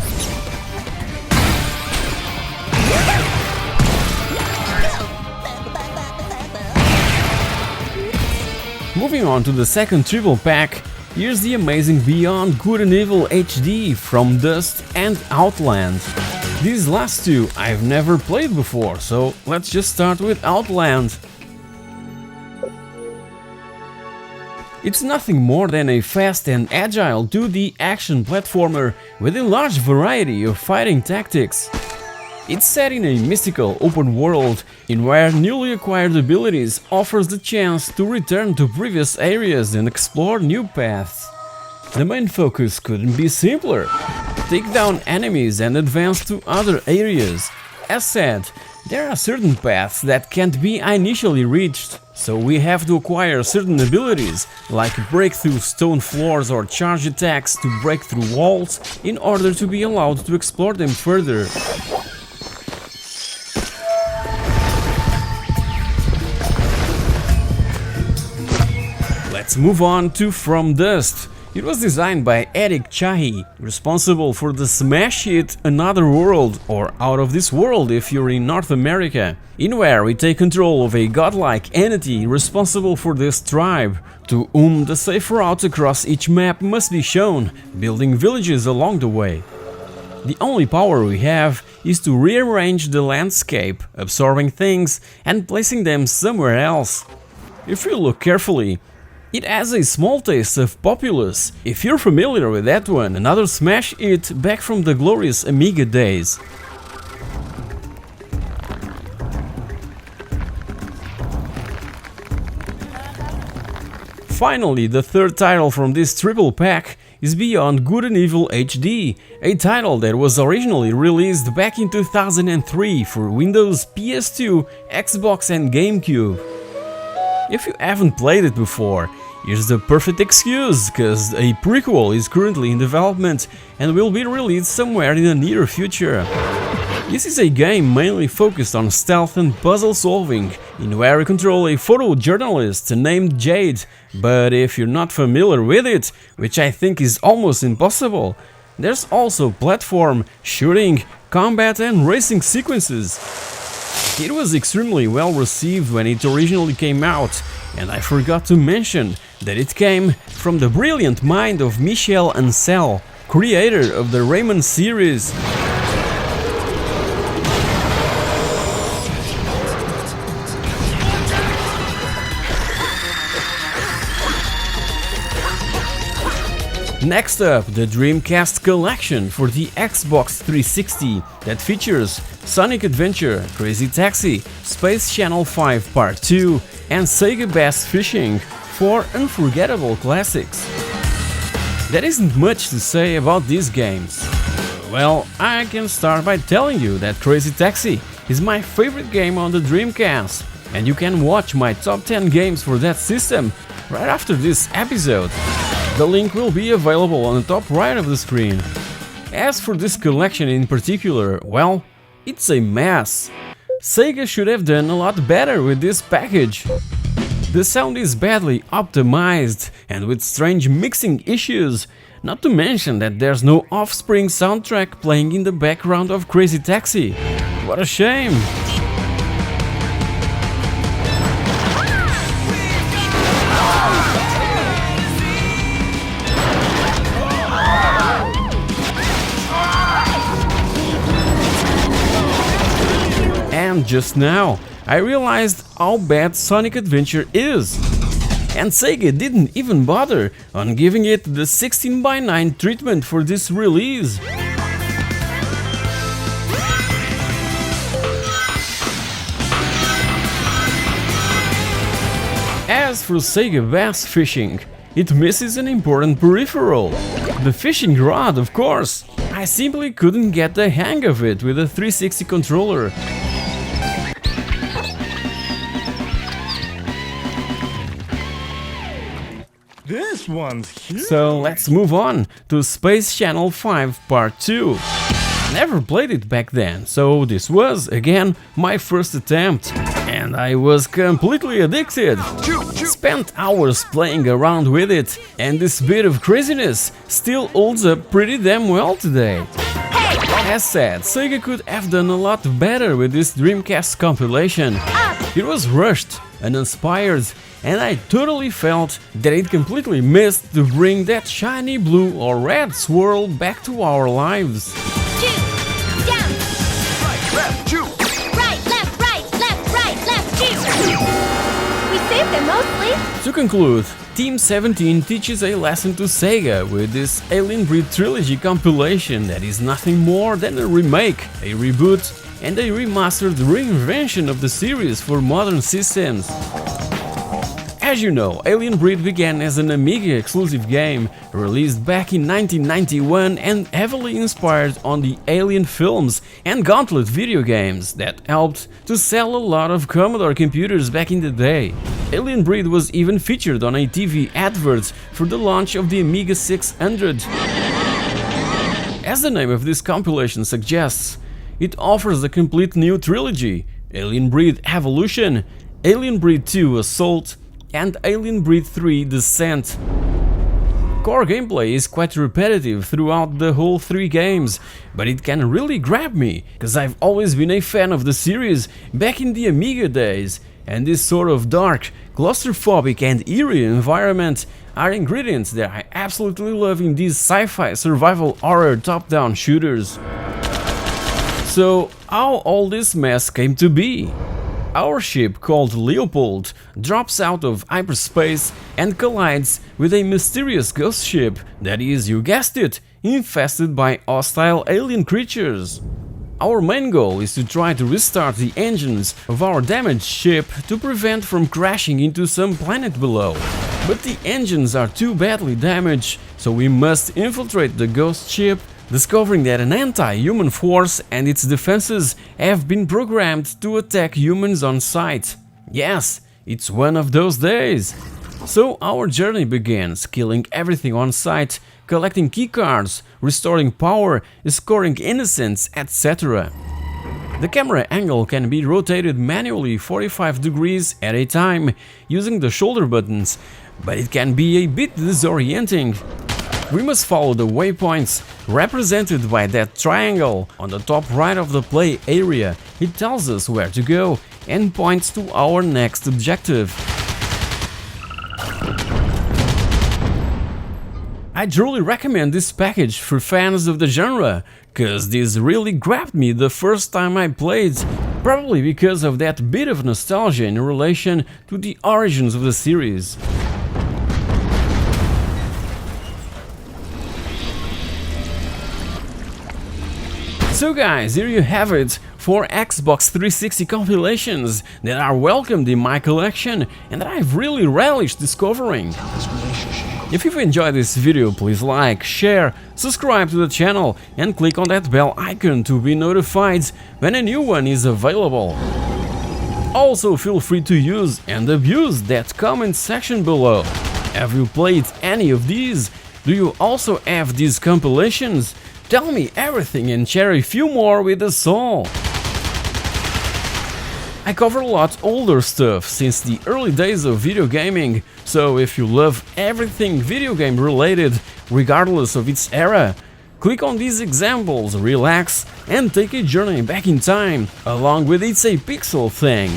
[SPEAKER 1] Moving on to the second triple pack, here's the amazing Beyond Good and Evil HD from Dust and Outland. These last two I've never played before, so let's just start with Outland. It's nothing more than a fast and agile 2D action platformer with a large variety of fighting tactics. It's set in a mystical open world in where newly acquired abilities offers the chance to return to previous areas and explore new paths. The main focus couldn't be simpler. Take down enemies and advance to other areas. As said, there are certain paths that can't be initially reached, so we have to acquire certain abilities, like break through stone floors or charge attacks to break through walls, in order to be allowed to explore them further. Let's move on to From Dust. It was designed by Eric Chahi, responsible for the smash hit Another World, or Out of This World if you're in North America, in where we take control of a godlike entity responsible for this tribe, to whom the safe route across each map must be shown, building villages along the way. The only power we have is to rearrange the landscape, absorbing things and placing them somewhere else. If you look carefully, it has a small taste of Populous, if you're familiar with that one, another smash hit back from the glorious Amiga days. Finally, the third title from this triple pack is Beyond Good and Evil HD, a title that was originally released back in 2003 for Windows, PS2, Xbox and GameCube. If you haven't played it before, here's the perfect excuse, cause a prequel is currently in development and will be released somewhere in the near future. This is a game mainly focused on stealth and puzzle solving, in where you control a photojournalist named Jade, but if you're not familiar with it, which I think is almost impossible, there's also platform, shooting, combat and racing sequences. It was extremely well received when it originally came out, and I forgot to mention that it came from the brilliant mind of Michel Ancel, creator of the Rayman series. Next up, the Dreamcast collection for the Xbox 360 that features Sonic Adventure, Crazy Taxi, Space Channel 5 Part 2 and Sega Bass Fishing, 4 unforgettable classics. There isn't much to say about these games. Well, I can start by telling you that Crazy Taxi is my favorite game on the Dreamcast, and you can watch my top 10 games for that system right after this episode. The link will be available on the top right of the screen. As for this collection in particular, well, it's a mess. Sega should have done a lot better with this package. The sound is badly optimized and with strange mixing issues, not to mention that there's no Offspring soundtrack playing in the background of Crazy Taxi. What a shame! And just now, I realized how bad Sonic Adventure is. And Sega didn't even bother on giving it the 16:9 treatment for this release. As for Sega Bass Fishing, it misses an important peripheral. The fishing rod, of course. I simply couldn't get the hang of it with a 360 controller.
[SPEAKER 4] This one's huge.
[SPEAKER 1] So let's move on to Space Channel 5 Part 2. Never played it back then, so this was, again, my first attempt. And I was completely addicted. Spent hours playing around with it, and this bit of craziness still holds up pretty damn well today. As said, Sega could have done a lot better with this Dreamcast compilation. It was rushed, uninspired, and I totally felt that it completely missed to bring that shiny blue or red swirl back to our lives.
[SPEAKER 5] Down.
[SPEAKER 3] Right, left, two.
[SPEAKER 5] Right, left, two. We saved them mostly.
[SPEAKER 1] To conclude, Team 17 teaches a lesson to Sega with this Alien Breed Trilogy compilation that is nothing more than a remake, a reboot, and a remastered reinvention of the series for modern systems. As you know, Alien Breed began as an Amiga exclusive game, released back in 1991 and heavily inspired on the Alien films and Gauntlet video games that helped to sell a lot of Commodore computers back in the day. Alien Breed was even featured on a TV advert for the launch of the Amiga 600. As the name of this compilation suggests, it offers a complete new trilogy: Alien Breed Evolution, Alien Breed 2 Assault, and Alien Breed 3 Descent. Core gameplay is quite repetitive throughout the whole 3 games, but it can really grab me, cause I've always been a fan of the series back in the Amiga days, and this sort of dark, claustrophobic and eerie environment are ingredients that I absolutely love in these sci-fi survival horror top-down shooters. So how all this mess came to be? Our ship, called Leopold, drops out of hyperspace and collides with a mysterious ghost ship that is, you guessed it, infested by hostile alien creatures. Our main goal is to try to restart the engines of our damaged ship to prevent from crashing into some planet below. But the engines are too badly damaged, so we must infiltrate the ghost ship, discovering that an anti-human force and its defenses have been programmed to attack humans on sight. Yes, it's one of those days. So our journey begins, killing everything on sight, collecting keycards, restoring power, scoring innocents, etc. The camera angle can be rotated manually 45 degrees at a time using the shoulder buttons, but it can be a bit disorienting. We must follow the waypoints, represented by that triangle on the top right of the play area. It tells us where to go and points to our next objective. I truly recommend this package for fans of the genre, cause this really grabbed me the first time I played, probably because of that bit of nostalgia in relation to the origins of the series. So guys, here you have it, 4 Xbox 360 compilations that are welcomed in my collection and that I've really relished discovering. If you've enjoyed this video, please like, share, subscribe to the channel and click on that bell icon to be notified when a new one is available. Also feel free to use and abuse that comment section below. Have you played any of these? Do you also have these compilations? Tell me everything and share a few more with us all. I cover a lot older stuff since the early days of video gaming, so if you love everything video game related, regardless of its era, click on these examples, relax and take a journey back in time, along with It's a Pixel Thing.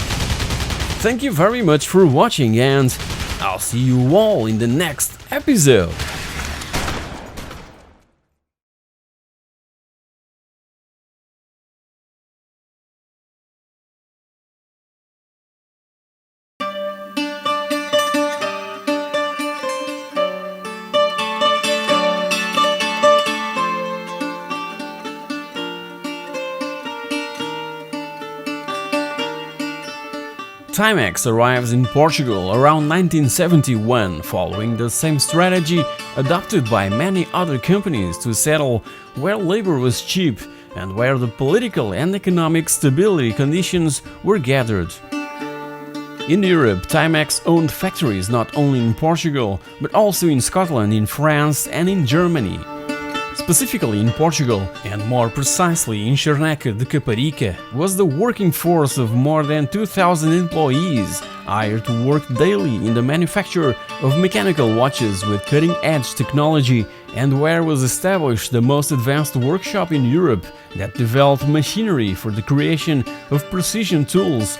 [SPEAKER 1] Thank you very much for watching and I'll see you all in the next episode. TIMEX arrives in Portugal around 1971, following the same strategy adopted by many other companies to settle where labor was cheap and where the political and economic stability conditions were gathered. In Europe, TIMEX owned factories not only in Portugal, but also in Scotland, in France and in Germany. Specifically in Portugal, and more precisely in Charneca de Caparica, was the working force of more than 2,000 employees hired to work daily in the manufacture of mechanical watches with cutting-edge technology, and where was established the most advanced workshop in Europe that developed machinery for the creation of precision tools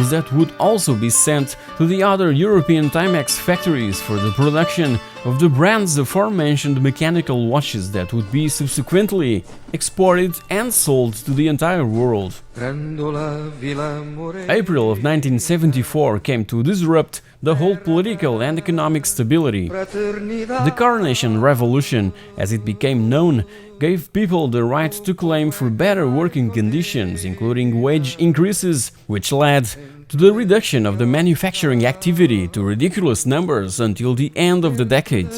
[SPEAKER 1] that would also be sent to the other European TIMEX factories for the production of the brand's aforementioned mechanical watches that would be subsequently exported and sold to the entire world. April of 1974 came to disrupt the whole political and economic stability. The Coronation Revolution, as it became known, gave people the right to claim for better working conditions, including wage increases, which led to the reduction of the manufacturing activity to ridiculous numbers until the end of the decade.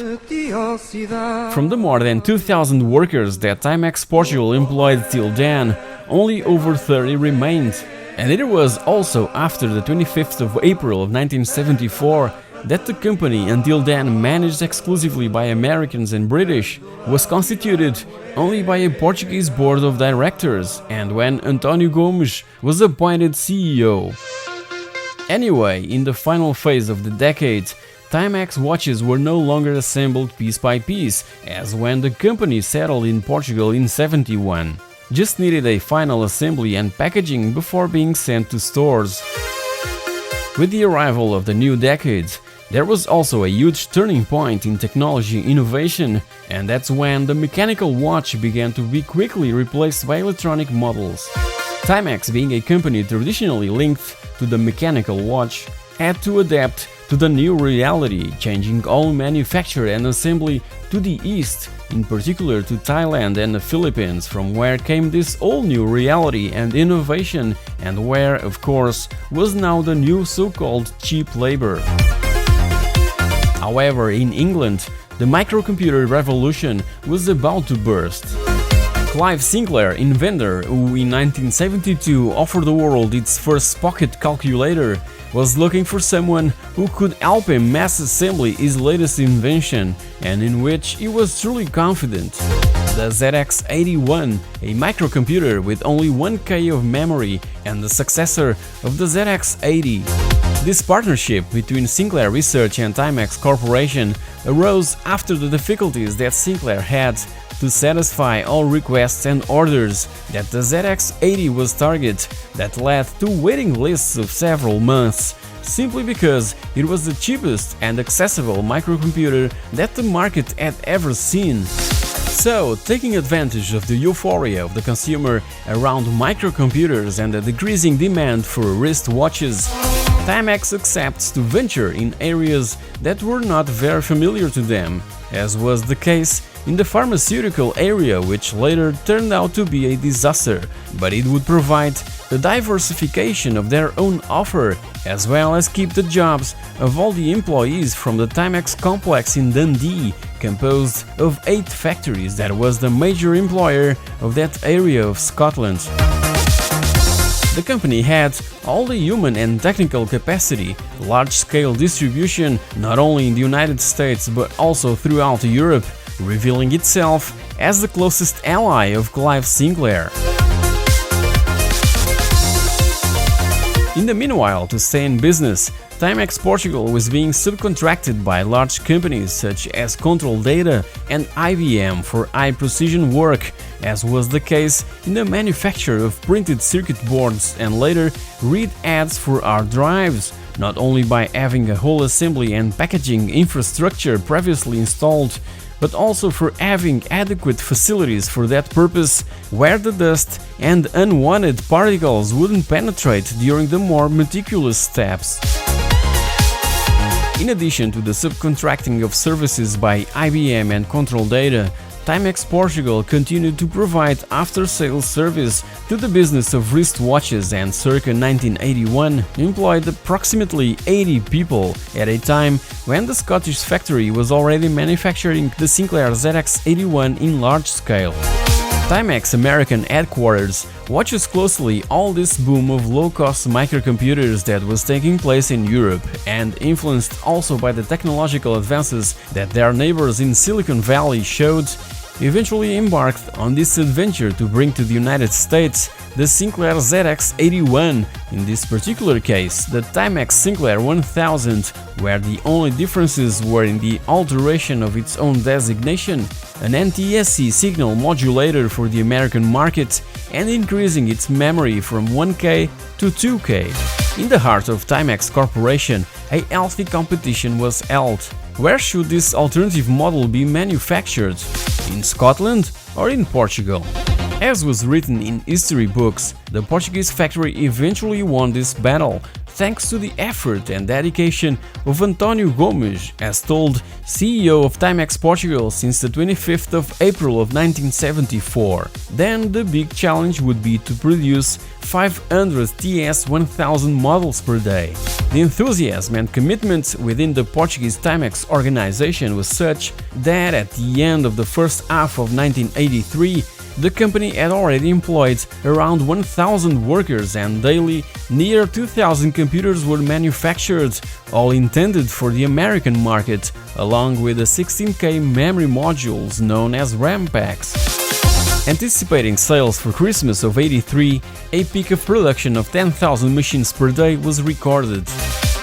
[SPEAKER 1] From the more than 2,000 workers that TIMEX Portugal employed till then, only over 30 remained. And it was also after the 25th of April of 1974 that the company, until then managed exclusively by Americans and British, was constituted only by a Portuguese board of directors, and when António Gomes was appointed CEO. Anyway, in the final phase of the decade, TIMEX watches were no longer assembled piece by piece, as when the company settled in Portugal in '71. Just needed a final assembly and packaging before being sent to stores. With the arrival of the new decade, there was also a huge turning point in technology innovation, and that's when the mechanical watch began to be quickly replaced by electronic models. TIMEX, being a company traditionally linked to the mechanical watch, had to adapt to the new reality, changing all manufacture and assembly to the east, in particular to Thailand and the Philippines, from where came this all new reality and innovation, and where, of course, was now the new so-called cheap labor. However, in England, the microcomputer revolution was about to burst. Clive Sinclair, inventor who in 1972 offered the world its first pocket calculator, was looking for someone who could help him mass assembly his latest invention, and in which he was truly confident. The ZX81, a microcomputer with only 1K of memory and the successor of the ZX80. This partnership between Sinclair Research and TIMEX Corporation arose after the difficulties that Sinclair had to satisfy all requests and orders that the ZX80 was target, that led to waiting lists of several months, simply because it was the cheapest and accessible microcomputer that the market had ever seen. So, taking advantage of the euphoria of the consumer around microcomputers and the decreasing demand for wristwatches, TIMEX accepts to venture in areas that were not very familiar to them, as was the case in the pharmaceutical area, which later turned out to be a disaster, but it would provide a diversification of their own offer, as well as keep the jobs of all the employees from the TIMEX complex in Dundee, composed of 8 factories that was the major employer of that area of Scotland. The company had all the human and technical capacity, large-scale distribution not only in the United States but also throughout Europe, revealing itself as the closest ally of Clive Sinclair. In the meanwhile, to stay in business, TIMEX Portugal was being subcontracted by large companies such as Control Data and IBM for high-precision work, as was the case in the manufacture of printed circuit boards and later read ads for hard drives, not only by having a whole assembly and packaging infrastructure previously installed, but also for having adequate facilities for that purpose, where the dust and unwanted particles wouldn't penetrate during the more meticulous steps. In addition to the subcontracting of services by IBM and Control Data, TIMEX Portugal continued to provide after-sales service to the business of wristwatches and circa 1981 employed approximately 80 people at a time when the Scottish factory was already manufacturing the Sinclair ZX81 in large scale. TIMEX American headquarters watches closely all this boom of low-cost microcomputers that was taking place in Europe, and influenced also by the technological advances that their neighbors in Silicon Valley showed, eventually embarked on this adventure to bring to the United States the Sinclair ZX81, in this particular case the TIMEX Sinclair 1000, where the only differences were in the alteration of its own designation, an NTSC signal modulator for the American market, and increasing its memory from 1K to 2K. In the heart of TIMEX Corporation, a healthy competition was held. Where should this alternative model be manufactured? In Scotland or in Portugal? As was written in history books, the Portuguese factory eventually won this battle, thanks to the effort and dedication of António Gomes, as told, CEO of TIMEX Portugal since the 25th of April of 1974. Then the big challenge would be to produce 500 TS1000 models per day. The enthusiasm and commitment within the Portuguese TIMEX organization was such that at the end of the first half of 1983, the company had already employed around 1,000 workers, and daily near 2,000 computers were manufactured, all intended for the American market, along with the 16K memory modules known as RAM packs. Anticipating sales for Christmas of '83, a peak of production of 10,000 machines per day was recorded.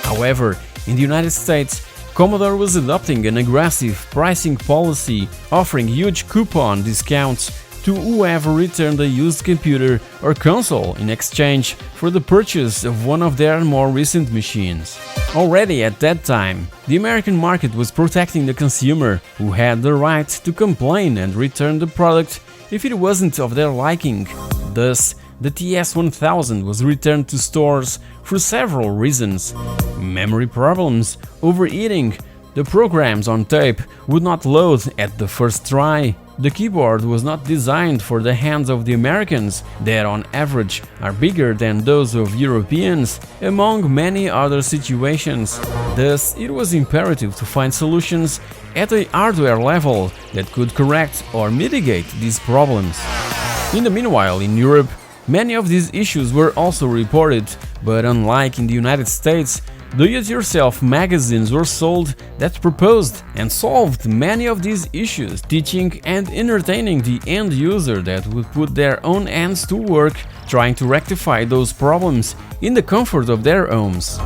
[SPEAKER 1] However, in the United States, Commodore was adopting an aggressive pricing policy, offering huge coupon discounts to whoever returned a used computer or console in exchange for the purchase of one of their more recent machines. Already at that time, the American market was protecting the consumer, who had the right to complain and return the product if it wasn't of their liking. Thus, the TS1000 was returned to stores for several reasons: memory problems, overheating, the programs on tape would not load at the first try, The keyboard was not designed for the hands of the Americans, that on average are bigger than those of Europeans, among many other situations. Thus, it was imperative to find solutions at a hardware level that could correct or mitigate these problems. In the meanwhile, in Europe, many of these issues were also reported, but unlike in the United States, do-it-yourself magazines were sold that proposed and solved many of these issues, teaching and entertaining the end user that would put their own hands to work trying to rectify those problems in the comfort of their homes.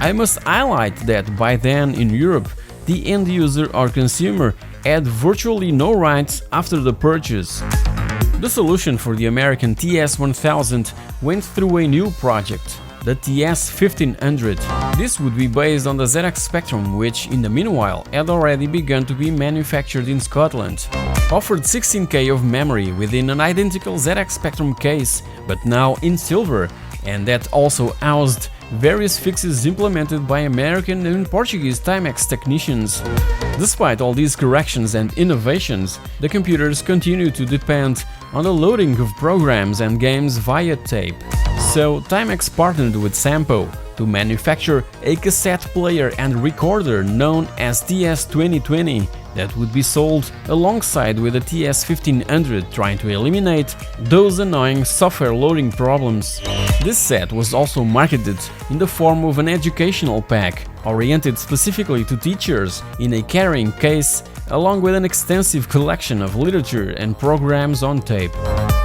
[SPEAKER 1] I must highlight that by then in Europe, the end user or consumer had virtually no rights after the purchase. The solution for the American TS-1000 went through a new project, the TS-1500. This would be based on the ZX Spectrum, which in the meanwhile had already begun to be manufactured in Scotland. Offered 16K of memory within an identical ZX Spectrum case, but now in silver, and that also housed various fixes implemented by American and Portuguese TIMEX technicians. Despite all these corrections and innovations, the computers continue to depend on the loading of programs and games via tape. So TIMEX partnered with Sampo to manufacture a cassette player and recorder known as TS-2020 that would be sold alongside with the TS-1500, trying to eliminate those annoying software loading problems. This set was also marketed in the form of an educational pack, oriented specifically to teachers, in a carrying case, along with an extensive collection of literature and programs on tape.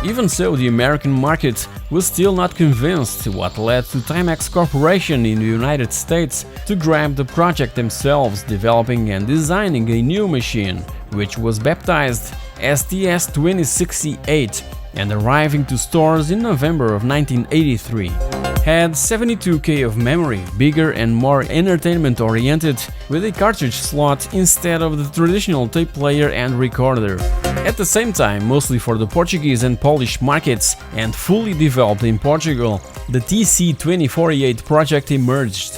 [SPEAKER 1] Even so, the American market was still not convinced, what led to TIMEX Corporation in the United States to grab the project themselves, developing and designing a new machine, which was baptized as TS-2068 and arriving to stores in November of 1983. Had 72K of memory, bigger and more entertainment-oriented, with a cartridge slot instead of the traditional tape player and recorder. At the same time, mostly for the Portuguese and Polish markets and fully developed in Portugal, the TC-2048 project emerged.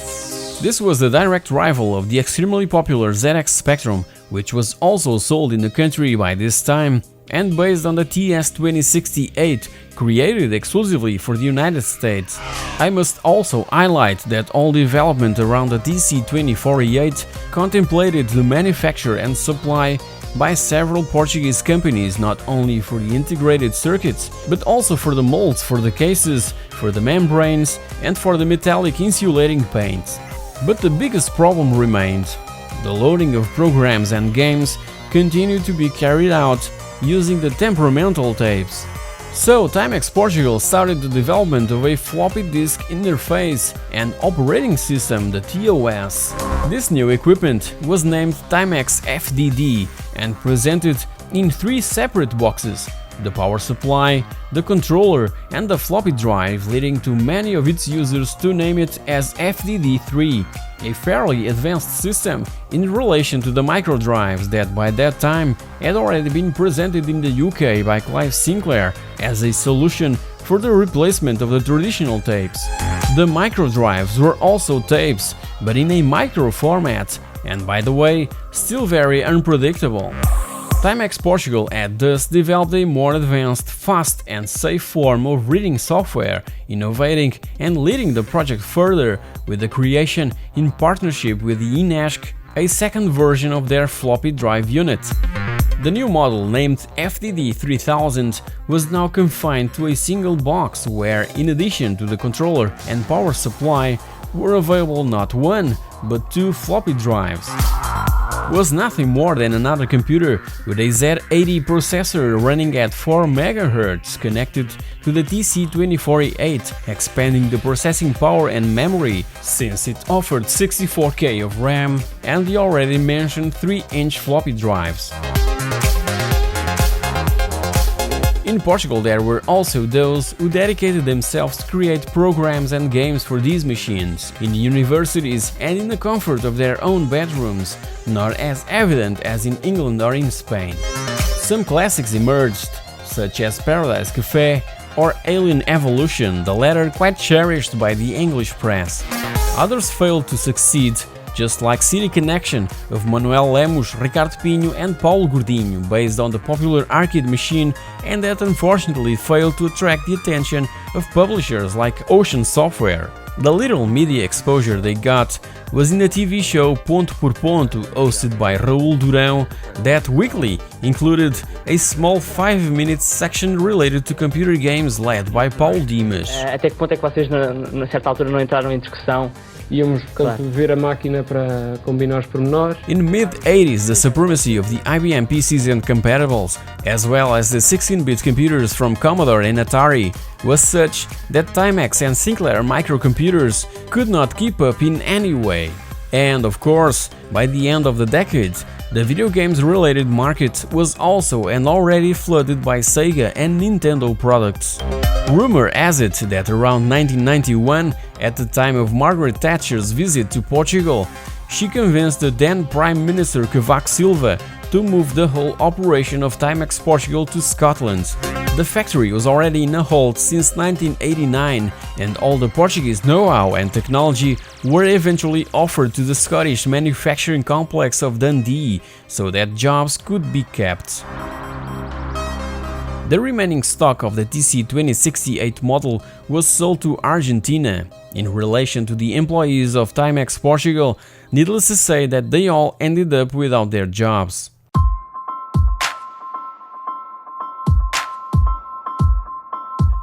[SPEAKER 1] This was the direct rival of the extremely popular ZX Spectrum, which was also sold in the country by this time, and based on the TS-2068, created exclusively for the United States. I must also highlight that all development around the TC-2048 contemplated the manufacture and supply by several Portuguese companies, not only for the integrated circuits, but also for the molds for the cases, for the membranes, and for the metallic insulating paint. But the biggest problem remained. The loading of programs and games continued to be carried out using the temperamental tapes. So TIMEX Portugal started the development of a floppy disk interface and operating system, the TOS. This new equipment was named TIMEX FDD and presented in 3 separate boxes: the power supply, the controller and the floppy drive, leading to many of its users to name it as FDD3, a fairly advanced system in relation to the micro drives that by that time had already been presented in the UK by Clive Sinclair as a solution for the replacement of the traditional tapes. The micro drives were also tapes, but in a micro format, and by the way, still very unpredictable. TIMEX Portugal had thus developed a more advanced, fast and safe form of reading software, innovating and leading the project further with the creation, in partnership with the INESC, a second version of their floppy drive unit. The new model, named FDD3000, was now confined to a single box where, in addition to the controller and power supply, were available not 1, but 2 floppy drives. Was nothing more than another computer with a Z80 processor running at 4 MHz connected to the TC-2048, expanding the processing power and memory since it offered 64K of RAM and the already mentioned 3-inch floppy drives. In Portugal, there were also those who dedicated themselves to create programs and games for these machines, in universities and in the comfort of their own bedrooms, not as evident as in England or in Spain. Some classics emerged, such as Paradise Café or Alien Evolution, the latter quite cherished by the English press. Others failed to succeed, just like City Connection of Manuel Lemos, Ricardo Pinho and Paulo Gordinho, based on the popular arcade machine, and that unfortunately failed to attract the attention of publishers like Ocean Software. The little media exposure they got was in the TV show Ponto por Ponto, hosted by Raul Durão, that weekly included a small 5-minute section related to computer games led by Paulo Dimas.
[SPEAKER 6] Até que ponto é que vocês, na certa altura, não entraram em discussão?
[SPEAKER 7] Íamos, portanto, ver a máquina para combinar os pormenores.
[SPEAKER 1] In mid-80s, the supremacy of the IBM PCs and compatibles, as well as the 16-bit computers from Commodore and Atari, was such that TIMEX and Sinclair microcomputers could not keep up in any way. And of course, by the end of the decade, the video games related market was also and already flooded by Sega and Nintendo products. Rumor has it that around 1991, at the time of Margaret Thatcher's visit to Portugal, she convinced the then Prime Minister Cavaco Silva to move the whole operation of TIMEX Portugal to Scotland. The factory was already in a hold since 1989, and all the Portuguese know-how and technology were eventually offered to the Scottish manufacturing complex of Dundee, so that jobs could be kept. The remaining stock of the TC2068 model was sold to Argentina. In relation to the employees of TIMEX Portugal, needless to say that they all ended up without their jobs.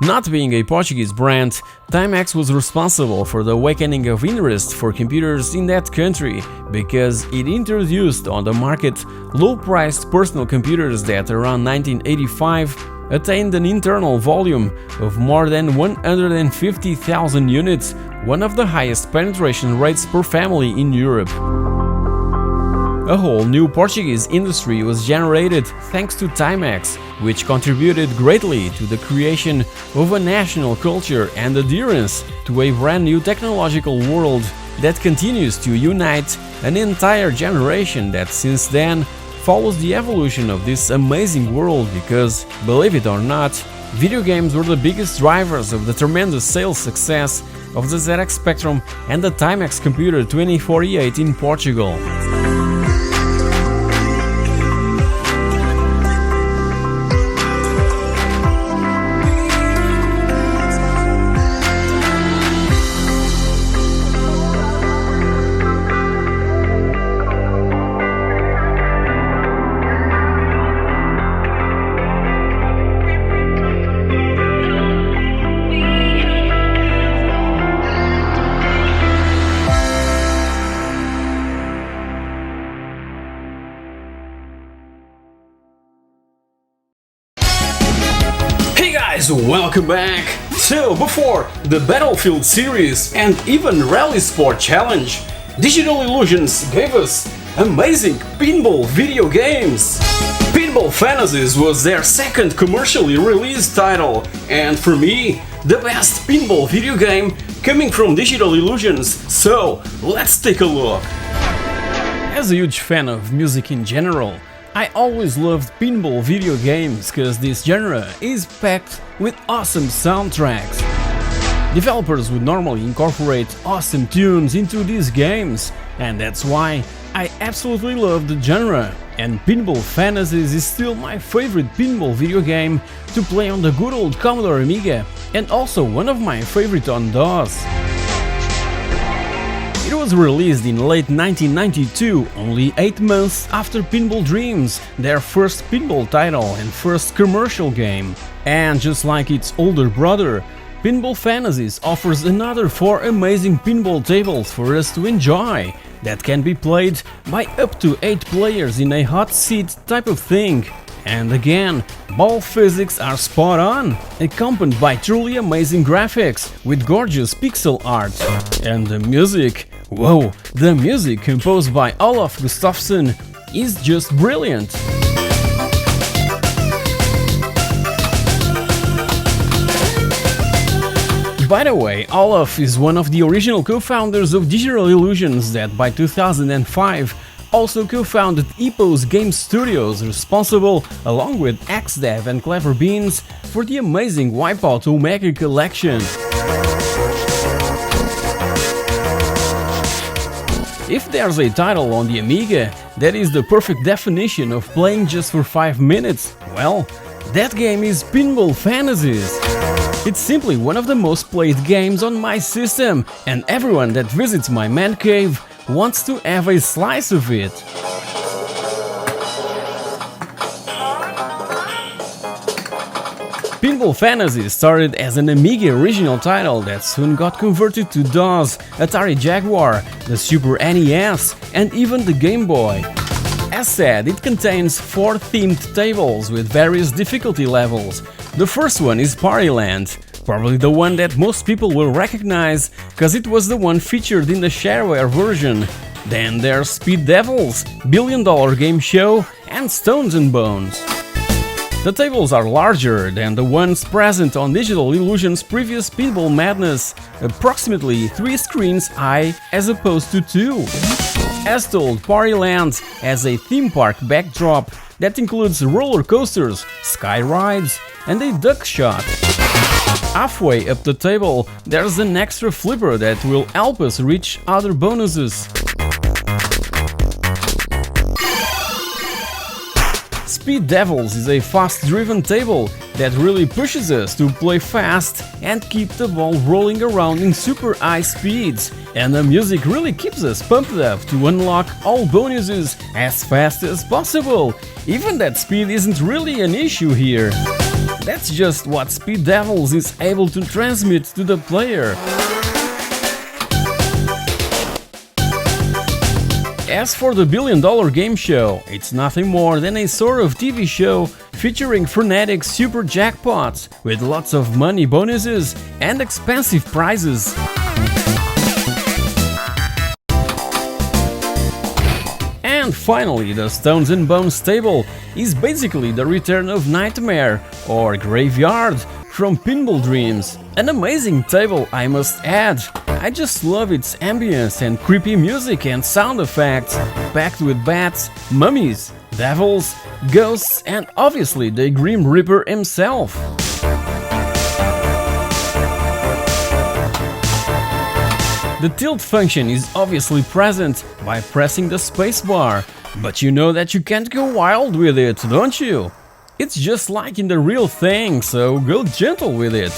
[SPEAKER 1] Not being a Portuguese brand, TIMEX was responsible for the awakening of interest for computers in that country, because it introduced on the market low-priced personal computers that around 1985 attained an internal volume of more than 150,000 units, one of the highest penetration rates per family in Europe. A whole new Portuguese industry was generated thanks to TIMEX, which contributed greatly to the creation of a national culture and adherence to a brand new technological world that continues to unite an entire generation that since then follows the evolution of this amazing world, because, believe it or not, video games were the biggest drivers of the tremendous sales success of the ZX Spectrum and the TIMEX Computer 2048 in Portugal. Welcome back! So, before the Battlefield series and even Rally Sport Challenge, Digital Illusions gave us amazing pinball video games! Pinball Fantasies was their second commercially released title, and for me, the best pinball video game coming from Digital Illusions, so let's take a look! As a huge fan of music in general, I always loved pinball video games cause this genre is packed with awesome soundtracks. Developers would normally incorporate awesome tunes into these games, and that's why I absolutely love the genre, and Pinball Fantasies is still my favorite pinball video game to play on the good old Commodore Amiga, and also one of my favorite on DOS. It was released in late 1992, only 8 months after Pinball Dreams, their first pinball title and first commercial game. And just like its older brother, Pinball Fantasies offers another 4 amazing pinball tables for us to enjoy, that can be played by up to 8 players in a hot seat type of thing. And again, ball physics are spot on, accompanied by truly amazing graphics with gorgeous pixel art. And the music, whoa, the music composed by Olaf Gustafsson is just brilliant. By the way, Olaf is one of the original co-founders of Digital Illusions that by 2005 also co-founded Epos Game Studios, responsible, along with XDev and Clever Beans, for the amazing Wipeout Omega collection. If there's a title on the Amiga that is the perfect definition of playing just for 5 minutes, well, that game is Pinball Fantasies. It's simply one of the most played games on my system, and everyone that visits my man cave wants to have a slice of it. Pinball Fantasies started as an Amiga original title that soon got converted to DOS, Atari Jaguar, the Super NES, and even the Game Boy. As said, it contains 4 themed tables with various difficulty levels. The first one is Partyland, probably the one that most people will recognize, cause it was the one featured in the shareware version. Then there's Speed Devils, Billion Dollar Game Show, and Stones and Bones. The tables are larger than the ones present on Digital Illusion's previous Pinball Madness, approximately 3 screens high as opposed to 2. As told, Partyland has a theme park backdrop that includes roller coasters, sky rides, and a duck shot. Halfway up the table, there's an extra flipper that will help us reach other bonuses. Speed Devils is a fast-driven table that really pushes us to play fast and keep the ball rolling around in super high speeds, and the music really keeps us pumped up to unlock all bonuses as fast as possible. Even that speed isn't really an issue here. That's just what Speed Devils is able to transmit to the player. As for the Billion Dollar Game Show, it's nothing more than a sort of TV show featuring frenetic super jackpots with lots of money bonuses and expensive prizes. And finally, the Stones and Bones table is basically the return of Nightmare or Graveyard from Pinball Dreams. An amazing table, I must add. I just love its ambience and creepy music and sound effects, packed with bats, mummies, devils, ghosts, and obviously the Grim Reaper himself. The tilt function is obviously present by pressing the spacebar, but you know that you can't go wild with it, don't you? It's just like in the real thing, so go gentle with it.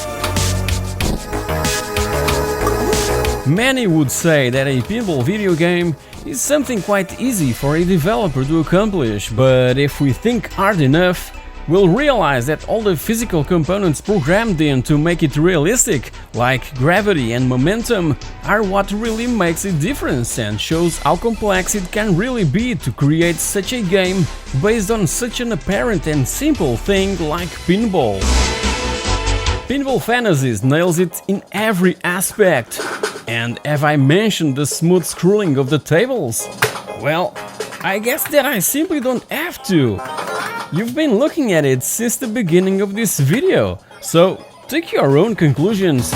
[SPEAKER 1] Many would say that a pinball video game is something quite easy for a developer to accomplish, but if we think hard enough, we'll realize that all the physical components programmed in to make it realistic, like gravity and momentum, are what really makes a difference and shows how complex it can really be to create such a game based on such an apparent and simple thing like pinball. Pinball Fantasies nails it in every aspect. And have I mentioned the smooth scrolling of the tables? Well, I guess that I simply don't have to. You've been looking at it since the beginning of this video, so take your own conclusions.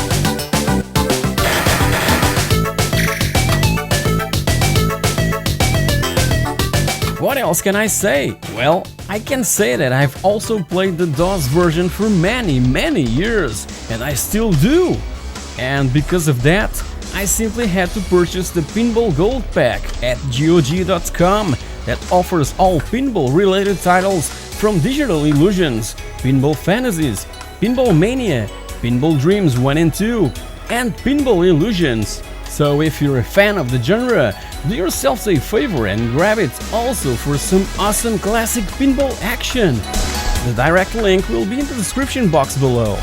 [SPEAKER 1] What else can I say? Well, I can say that I've also played the DOS version for many years, and I still do. And because of that, I simply had to purchase the Pinball Gold Pack at GOG.com that offers all pinball related titles from Digital Illusions, Pinball Fantasies, Pinball Mania, Pinball Dreams 1 and 2, and Pinball Illusions. So if you're a fan of the genre, do yourselves a favor and grab it also for some awesome classic pinball action. The direct link will be in the description box below.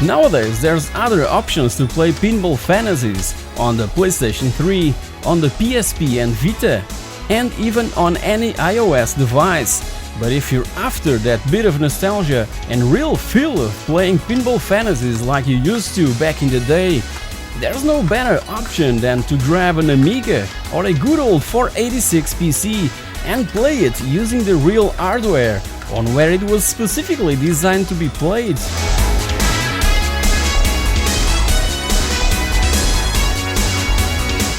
[SPEAKER 1] Nowadays, there's other options to play Pinball Fantasies on the PlayStation 3, on the PSP and Vita, and even on any iOS device. But if you're after that bit of nostalgia and real feel of playing Pinball Fantasies like you used to back in the day, there's no better option than to grab an Amiga or a good old 486 PC and play it using the real hardware, on where it was specifically designed to be played.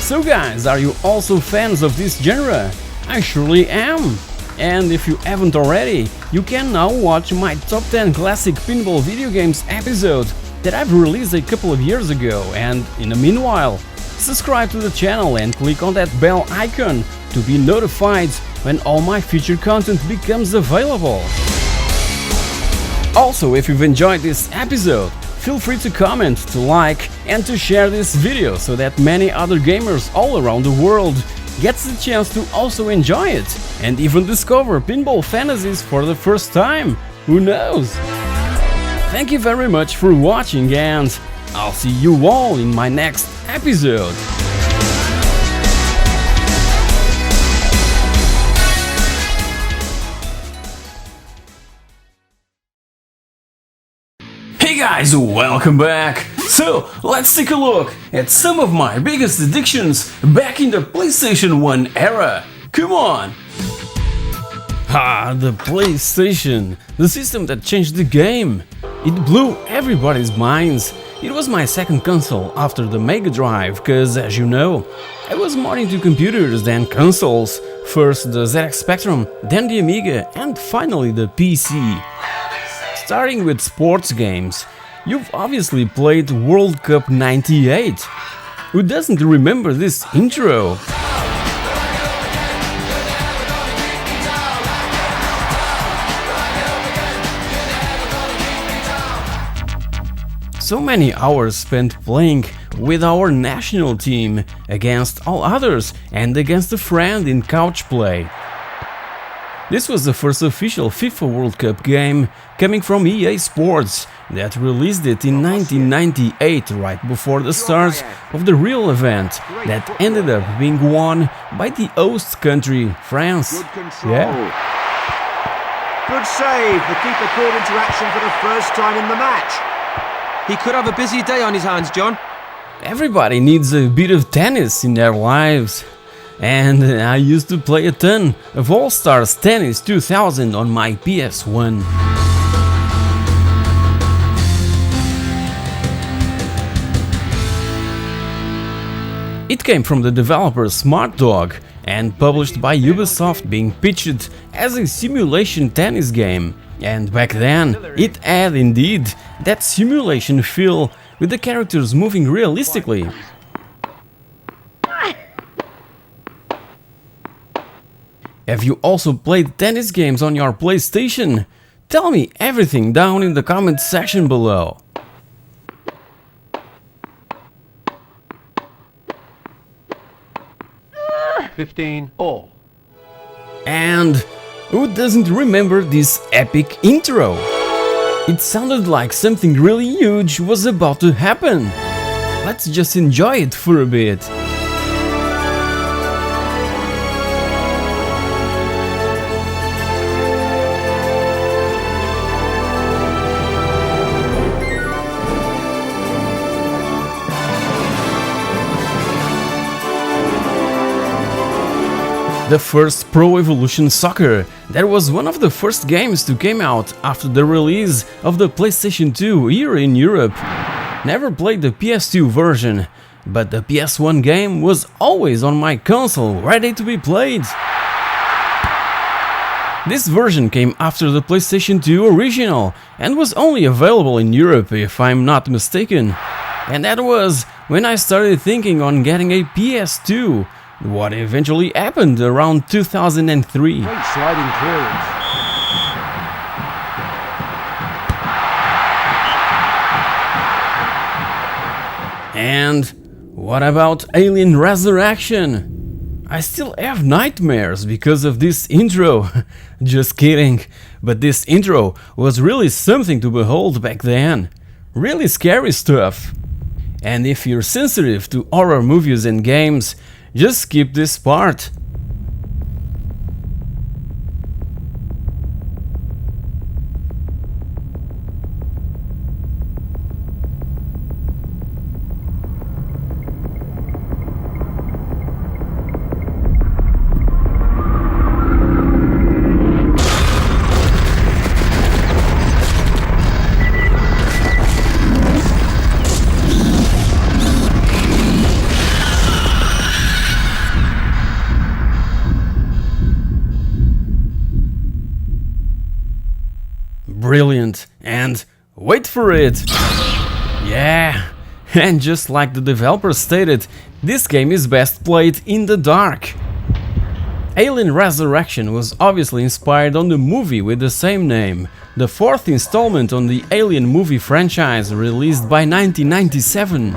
[SPEAKER 1] So guys, are you also fans of this genre? I surely am! And if you haven't already, you can now watch my top 10 classic pinball video games episode, that I've released a couple of years ago, and in the meanwhile, subscribe to the channel and click on that bell icon to be notified when all my future content becomes available. Also, if you've enjoyed this episode, feel free to comment, to like and to share this video so that many other gamers all around the world gets the chance to also enjoy it and even discover Pinball Fantasies for the first time. Who knows? Thank you very much for watching, and I'll see you all in my next episode. Hey guys, welcome back! So, let's take a look at some of my biggest addictions back in the PlayStation 1 era. Come on! The PlayStation, the system that changed the game. It blew everybody's minds. It was my second console after the Mega Drive, cause as you know, I was more into computers than consoles. First the ZX Spectrum, then the Amiga, and finally the PC. Starting with sports games, you've obviously played World Cup 98. Who doesn't remember this intro? So many hours spent playing with our national team against all others and against a friend in couch play. This was the first official FIFA World Cup game coming from EA Sports that released it in 1998, right before the start of the real event that ended up being won by the host country, France. Yeah.
[SPEAKER 8] Good save, the keeper caught interaction for the first time in the match.
[SPEAKER 9] He could have a busy day on his hands, John.
[SPEAKER 1] Everybody needs a bit of tennis in their lives. And I used to play a ton of All Stars Tennis 2000 on my PS1. It came from the developer Smart Dog and published by Ubisoft, being pitched as a simulation tennis game. And back then, it had indeed that simulation feel with the characters moving realistically. Have you also played tennis games on your PlayStation? Tell me everything down in the comment section below.
[SPEAKER 9] All.
[SPEAKER 1] And who doesn't remember this epic intro? It sounded like something really huge was about to happen. Let's just enjoy it for a bit. The first Pro Evolution Soccer, that was one of the first games to come out after the release of the PlayStation 2 here in Europe. Never played the PS2 version, but the PS1 game was always on my console, ready to be played. This version came after the PlayStation 2 original and was only available in Europe, if I'm not mistaken. And that was when I started thinking on getting a PS2. What eventually happened around 2003.
[SPEAKER 8] Great sliding clearance.
[SPEAKER 1] And what about Alien Resurrection? I still have nightmares because of this intro. Just kidding, but this intro was really something to behold back then. Really scary stuff. And if you're sensitive to horror movies and games, just skip this part. Brilliant, and wait for it! Yeah, and just like the developers stated, this game is best played in the dark. Alien Resurrection was obviously inspired on the movie with the same name, the fourth installment on the Alien movie franchise released by 1997.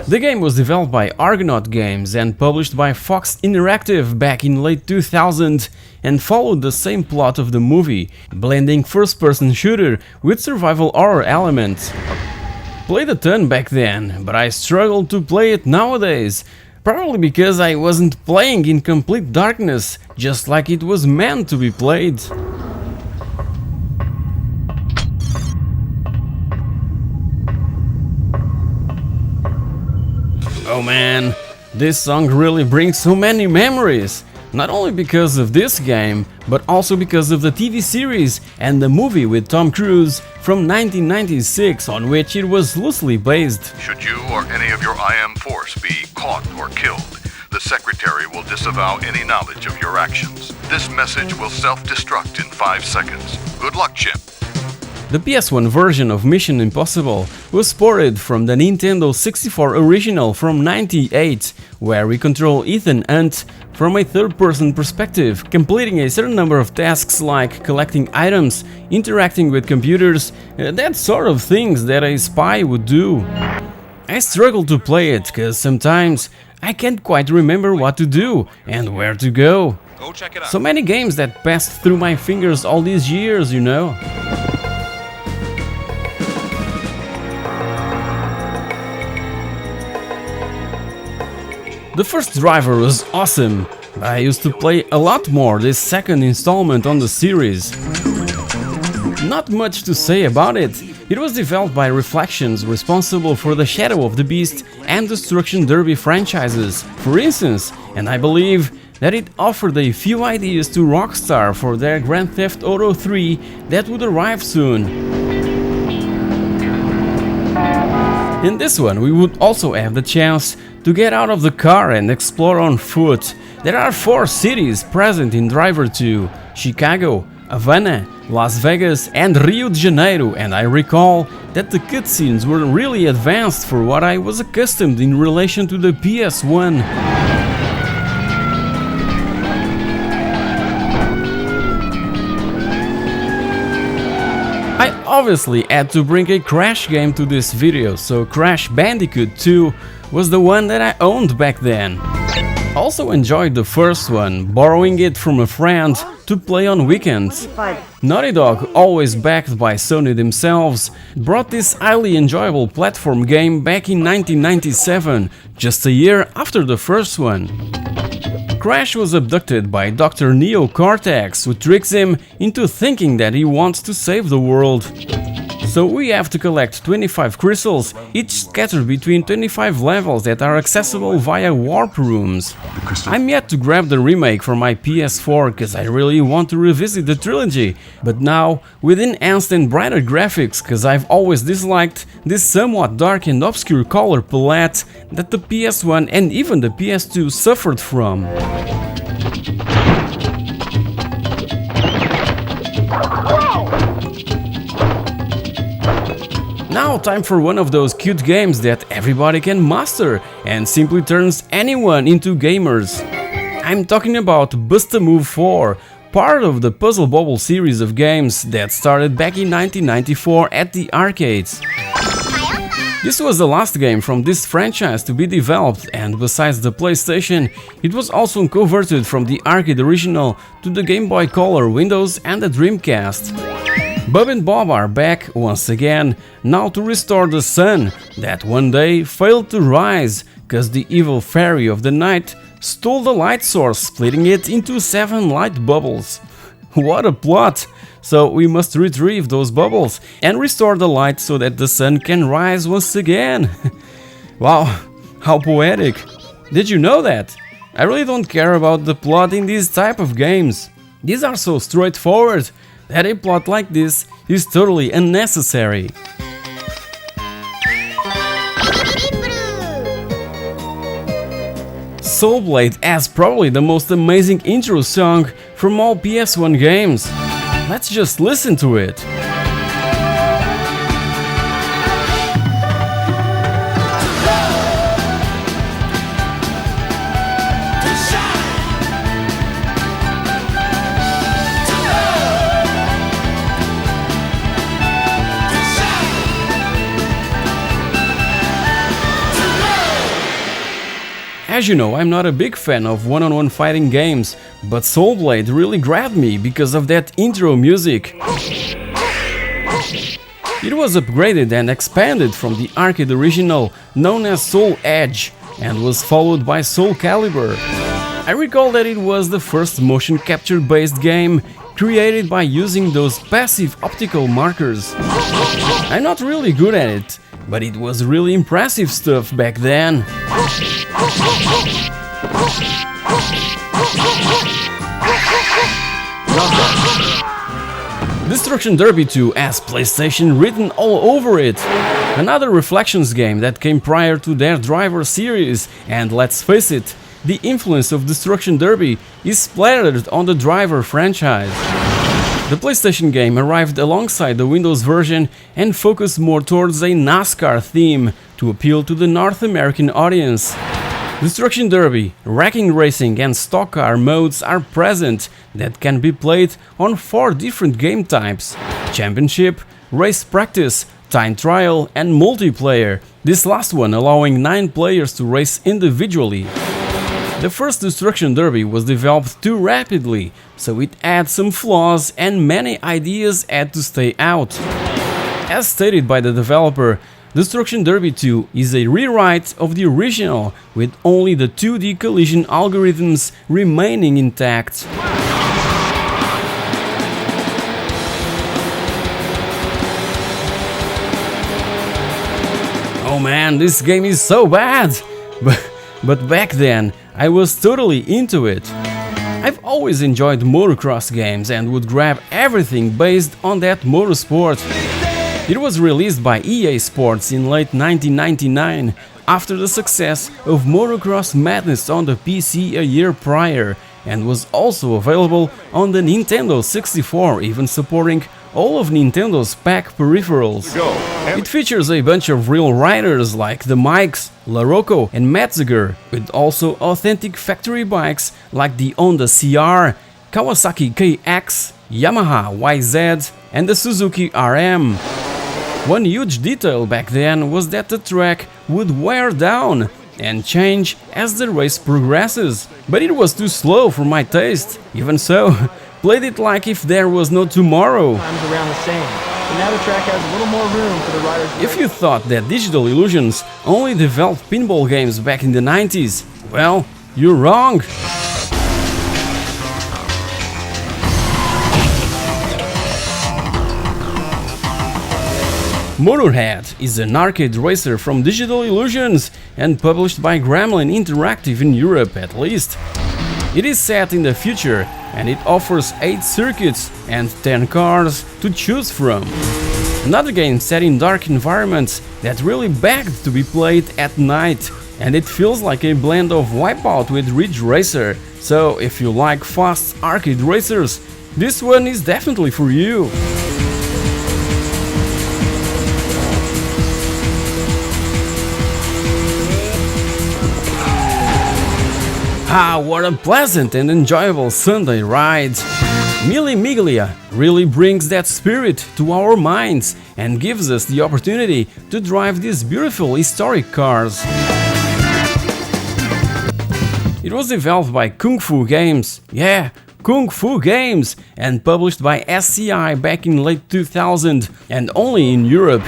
[SPEAKER 1] The game was developed by Argonaut Games and published by Fox Interactive back in late 2000 and followed the same plot of the movie, blending first-person shooter with survival horror elements. Played a ton back then, but I struggled to play it nowadays. Probably because I wasn't playing in complete darkness, just like it was meant to be played. Oh man, this song really brings so many memories. Not only because of this game, but also because of the TV series and the movie with Tom Cruise from 1996 on which it was loosely based.
[SPEAKER 10] Should you or any of your IM force be caught or killed, the Secretary will disavow any knowledge of your actions. This message will self-destruct in 5 seconds. Good luck, Chip.
[SPEAKER 1] The PS1 version of Mission Impossible was ported from the Nintendo 64 original from '98, where we control Ethan Hunt from a third-person perspective, completing a certain number of tasks like collecting items, interacting with computers, that sort of things that a spy would do. I struggle to play it, cause sometimes I can't quite remember what to do and where to go.
[SPEAKER 2] Go check it out.
[SPEAKER 1] So many games that passed through my fingers all these years, you know. The first driver was awesome, but I used to play a lot more this second installment on the series. Not much to say about it. It was developed by Reflections, responsible for the Shadow of the Beast and Destruction Derby franchises, for instance, and I believe that it offered a few ideas to Rockstar for their Grand Theft Auto 3 that would arrive soon. In this one, we would also have the chance to get out of the car and explore on foot. There are 4 cities present in Driver 2: Chicago, Havana, Las Vegas and Rio de Janeiro, and I recall that the cutscenes were really advanced for what I was accustomed in relation to the PS1. I obviously had to bring a Crash game to this video, so Crash Bandicoot 2 was the one that I owned back then. Also enjoyed the first one, borrowing it from a friend to play on weekends. Naughty Dog, always backed by Sony themselves, brought this highly enjoyable platform game back in 1997, just a year after the first one. Crash was abducted by Dr. Neo Cortex, who tricks him into thinking that he wants to save the world. So we have to collect 25 crystals, each scattered between 25 levels that are accessible via warp rooms. I'm yet to grab the remake for my PS4 cause I really want to revisit the trilogy, but now with enhanced and brighter graphics cause I've always disliked this somewhat dark and obscure color palette that the PS1 and even the PS2 suffered from. Now time for one of those cute games that everybody can master and simply turns anyone into gamers. I'm talking about Bust-A-Move 4, part of the Puzzle Bobble series of games that started back in 1994 at the arcades. This was the last game from this franchise to be developed, and besides the PlayStation, it was also converted from the arcade original to the Game Boy Color, Windows and the Dreamcast. Bob and Bob are back once again, now to restore the sun that one day failed to rise cause the evil fairy of the night stole the light source, splitting it into 7 light bubbles. What a plot! So we must retrieve those bubbles and restore the light so that the sun can rise once again. Wow, how poetic! Did you know that? I really don't care about the plot in these type of games. These are so straightforward that a plot like this is totally unnecessary. Soul Blade has probably the most amazing intro song from all PS1 games. Let's just listen to it. As you know, I'm not a big fan of one-on-one fighting games, but Soul Blade really grabbed me because of that intro music. It was upgraded and expanded from the arcade original, known as Soul Edge, and was followed by Soul Calibur. I recall that it was the first motion capture based game created by using those passive optical markers. I'm not really good at it, but it was really impressive stuff back then. Destruction Derby 2 has PlayStation written all over it. Another Reflections game that came prior to their Driver series, and let's face it, the influence of Destruction Derby is splattered on the Driver franchise. The PlayStation game arrived alongside the Windows version and focused more towards a NASCAR theme to appeal to the North American audience. Destruction Derby, Wrecking Racing and Stock Car modes are present that can be played on 4 different game types: Championship, Race Practice, Time Trial and Multiplayer, this last one allowing 9 players to race individually. The first Destruction Derby was developed too rapidly, so it had some flaws and many ideas had to stay out. As stated by the developer, Destruction Derby 2 is a rewrite of the original, with only the 2D collision algorithms remaining intact. Oh man, this game is so bad! But back then, I was totally into it. I've always enjoyed motocross games and would grab everything based on that motorsport. It was released by EA Sports in late 1999, after the success of Motocross Madness on the PC a year prior, and was also available on the Nintendo 64, even supporting all of Nintendo's pack peripherals. It features a bunch of real riders like the Mikes, LaRocco and Metziger, with also authentic factory bikes like the Honda CR, Kawasaki KX, Yamaha YZ and the Suzuki RM. One huge detail back then was that the track would wear down and change as the race progresses, but it was too slow for my taste. Even so, played it like if there was no tomorrow.
[SPEAKER 6] Around the same. But now the track has a little more room for the riders.
[SPEAKER 1] If you thought that Digital Illusions only developed pinball games back in the 90s, well, you're wrong. Motorhead is an arcade racer from Digital Illusions and published by Gremlin Interactive in Europe at least. It is set in the future and it offers 8 circuits and 10 cars to choose from. Another game set in dark environments that really begged to be played at night, and it feels like a blend of Wipeout with Ridge Racer, so if you like fast arcade racers, this one is definitely for you. Ah, what a pleasant and enjoyable Sunday ride! Mille Miglia really brings that spirit to our minds and gives us the opportunity to drive these beautiful historic cars. It was developed by Kung Fu Games, yeah, Kung Fu Games, and published by SCI back in late 2000 and only in Europe.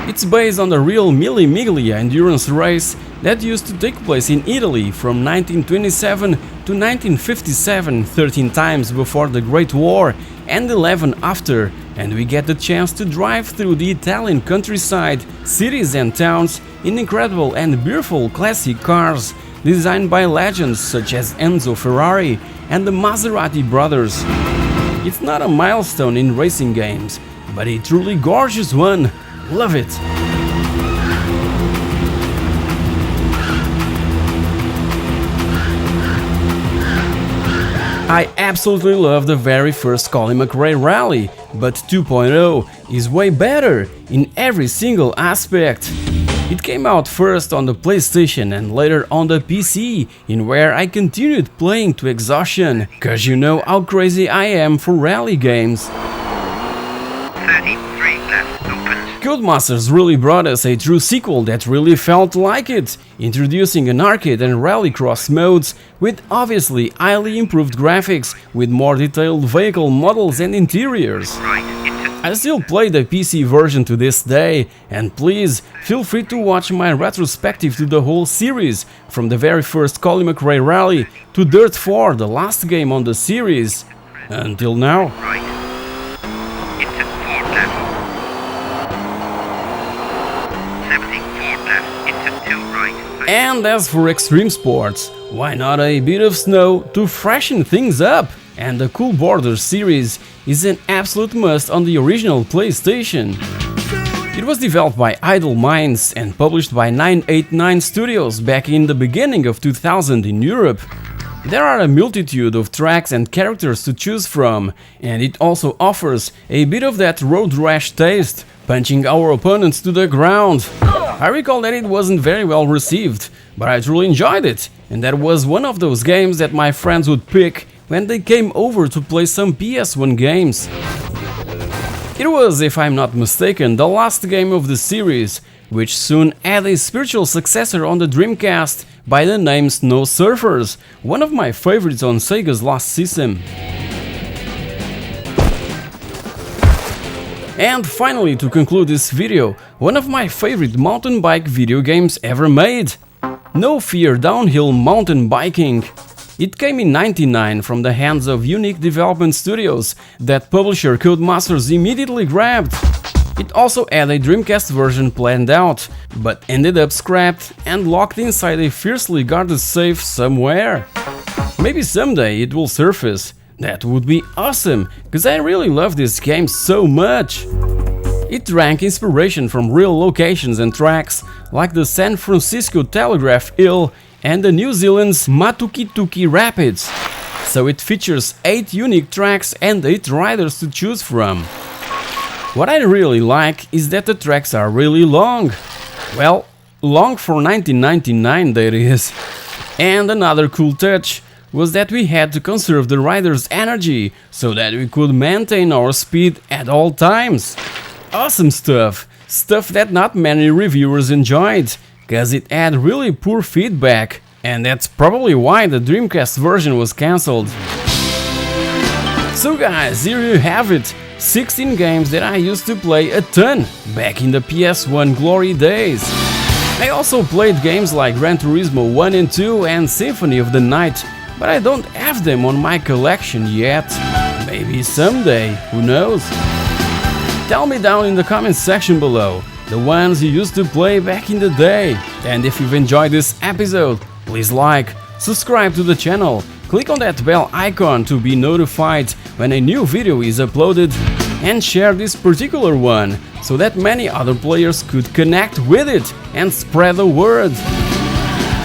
[SPEAKER 1] It's based on the real Mille Miglia endurance race that used to take place in Italy from 1927 to 1957, 13 times before the Great War and 11 after, and we get the chance to drive through the Italian countryside, cities and towns in incredible and beautiful classic cars designed by legends such as Enzo Ferrari and the Maserati brothers. It's not a milestone in racing games, but a truly gorgeous one. Love it! I absolutely love the very first Colin McRae Rally, but 2.0 is way better in every single aspect. It came out first on the PlayStation and later on the PC, in where I continued playing to exhaustion, cause you know how crazy I am for rally games.
[SPEAKER 11] 33 left opens.
[SPEAKER 1] Codemasters really brought us a true sequel that really felt like it, introducing an arcade and rallycross modes with obviously highly improved graphics with more detailed vehicle models and interiors. I still play the PC version to this day, and please feel free to watch my retrospective to the whole series, from the very first Colin McRae Rally to Dirt 4, the last game on the series, until now. And as for extreme sports, why not a bit of snow to freshen things up? And the Cool Borders series is an absolute must on the original PlayStation. It was developed by Idle Minds and published by 989 Studios back in the beginning of 2000 in Europe. There are a multitude of tracks and characters to choose from, and it also offers a bit of that road rash taste, punching our opponents to the ground. I recall that it wasn't very well received, but I truly enjoyed it, and that was one of those games that my friends would pick when they came over to play some PS1 games. It was, if I'm not mistaken, the last game of the series, which soon had a spiritual successor on the Dreamcast by the name Snow Surfers, one of my favorites on Sega's last system. And finally, to conclude this video, one of my favorite mountain bike video games ever made. No Fear Downhill Mountain Biking. It came in '99 from the hands of Unique Development Studios that publisher Codemasters immediately grabbed. It also had a Dreamcast version planned out, but ended up scrapped and locked inside a fiercely guarded safe somewhere. Maybe someday it will surface. That would be awesome, cause I really love this game so much. It drank inspiration from real locations and tracks, like the San Francisco Telegraph Hill and the New Zealand's Matukituki Rapids. So it features 8 unique tracks and 8 riders to choose from. What I really like is that the tracks are really long. Well, long for 1999 that is. And another cool touch was that we had to conserve the rider's energy so that we could maintain our speed at all times. Awesome stuff, stuff that not many reviewers enjoyed, cause it had really poor feedback, and that's probably why the Dreamcast version was cancelled. So guys, here you have it, 16 games that I used to play a ton back in the PS1 glory days. I also played games like Gran Turismo 1 and 2 and Symphony of the Night, but I don't have them on my collection yet. Maybe someday, who knows? Tell me down in the comments section below the ones you used to play back in the day. And if you've enjoyed this episode, please like, subscribe to the channel, click on that bell icon to be notified when a new video is uploaded, and share this particular one so that many other players could connect with it and spread the word.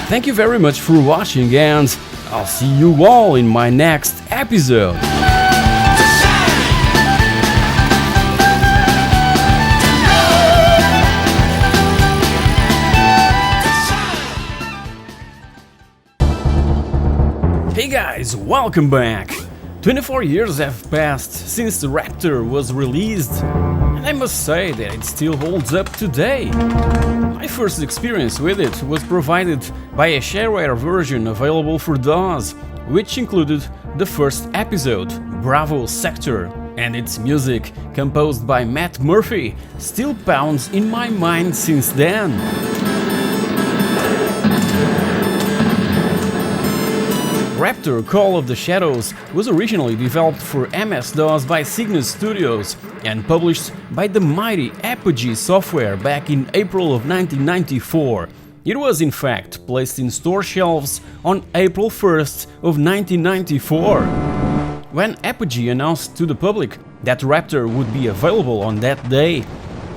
[SPEAKER 1] Thank you very much for watching, and I'll see you all in my next episode. Hey guys, welcome back! 24 years have passed since the Raptor was released, and I must say that it still holds up today. My first experience with it was provided by a shareware version available for DOS, which included the first episode, Bravo Sector, and its music, composed by Matt Murphy, still pounds in my mind since then. Raptor Call of the Shadows was originally developed for MS-DOS by Cygnus Studios and published by the mighty Apogee Software back in April of 1994. It was in fact placed in store shelves on April 1st of 1994. When Apogee announced to the public that Raptor would be available on that day,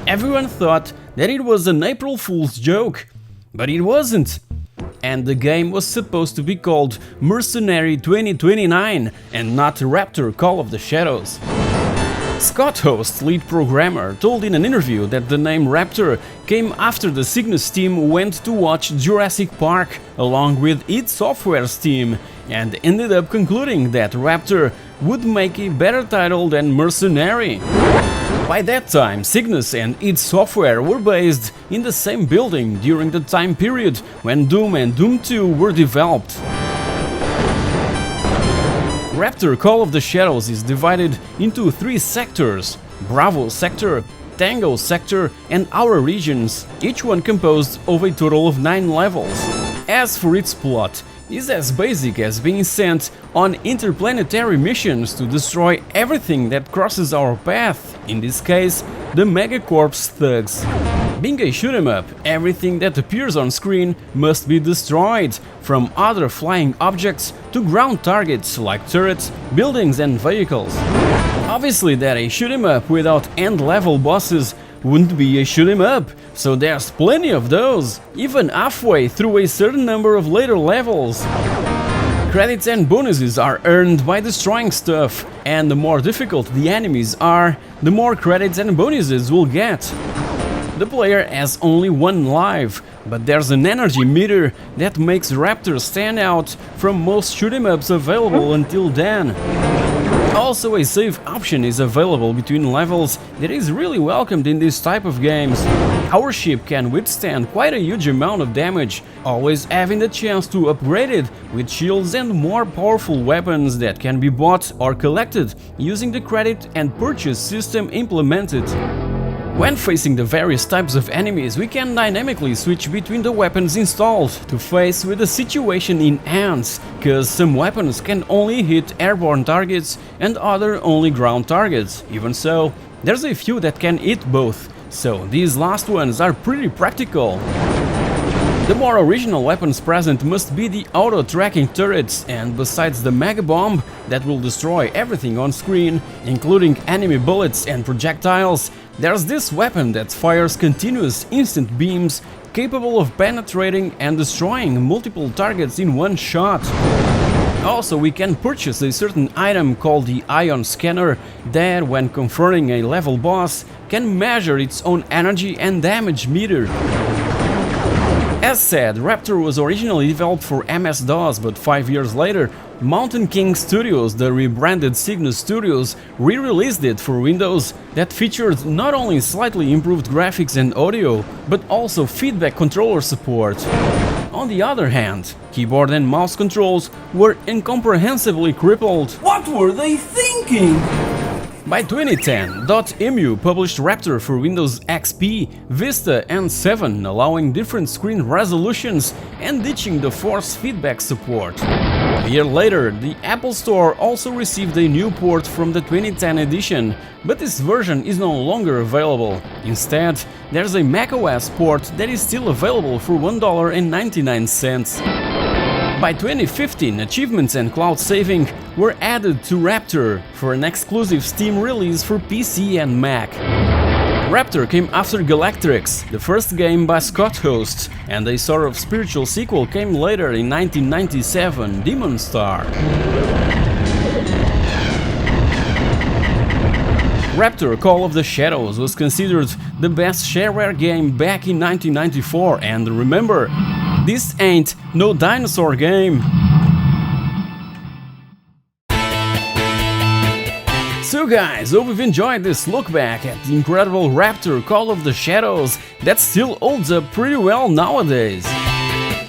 [SPEAKER 1] everyone thought that it was an April Fool's joke, but it wasn't. And the game was supposed to be called Mercenary 2029 and not Raptor Call of the Shadows. Scott Host, lead programmer, told in an interview that the name Raptor came after the Cygnus team went to watch Jurassic Park along with id Software's team, and ended up concluding that Raptor would make a better title than Mercenary. By that time, Cygnus and its software were based in the same building during the time period when Doom and Doom 2 were developed. Raptor Call of the Shadows is divided into 3 sectors: Bravo Sector, Tango Sector and Our Regions, each one composed of a total of 9 levels. As for its plot, is as basic as being sent on interplanetary missions to destroy everything that crosses our path, in this case, the Megacorp's thugs. Being a shoot-'em-up, everything that appears on screen must be destroyed, from other flying objects to ground targets like turrets, buildings and vehicles. Obviously that a shoot-'em-up without end-level bosses wouldn't be a shoot-'em-up, so there's plenty of those, even halfway through a certain number of later levels. Credits and bonuses are earned by destroying stuff, and the more difficult the enemies are, the more credits and bonuses we'll get. The player has only 1 life, but there's an energy meter that makes Raptor stand out from most shoot-'em-ups available until then. Also, a save option is available between levels that is really welcomed in this type of games. Our ship can withstand quite a huge amount of damage, always having the chance to upgrade it with shields and more powerful weapons that can be bought or collected using the credit and purchase system implemented. When facing the various types of enemies, we can dynamically switch between the weapons installed to face with the situation in hand, cause some weapons can only hit airborne targets and other only ground targets. Even so, there's a few that can hit both, so these last ones are pretty practical. The more original weapons present must be the auto-tracking turrets, and besides the Mega Bomb that will destroy everything on screen, including enemy bullets and projectiles, there's this weapon that fires continuous instant beams capable of penetrating and destroying multiple targets in one shot. Also, we can purchase a certain item called the Ion Scanner that, when confronting a level boss, can measure its own energy and damage meter. As said, Raptor was originally developed for MS-DOS, but 5 years later, Mountain King Studios, the rebranded Cygnus Studios, re-released it for Windows that featured not only slightly improved graphics and audio, but also feedback controller support. On the other hand, keyboard and mouse controls were incomprehensibly crippled. What were they thinking? By 2010, .emu published Raptor for Windows XP, Vista and 7, allowing different screen resolutions and ditching the force feedback support. A year later, the Apple Store also received a new port from the 2010 edition, but this version is no longer available. Instead, there's a macOS port that is still available for $1.99. By 2015, achievements and cloud saving were added to Raptor for an exclusive Steam release for PC and Mac. Raptor came after Galactrix, the first game by Scott Host, and a sort of spiritual sequel came later in 1997, Demon Star. Raptor Call of the Shadows was considered the best shareware game back in 1994, and remember, this ain't no dinosaur game. So guys, hope you've enjoyed this look back at the incredible Raptor Call of the Shadows that still holds up pretty well nowadays.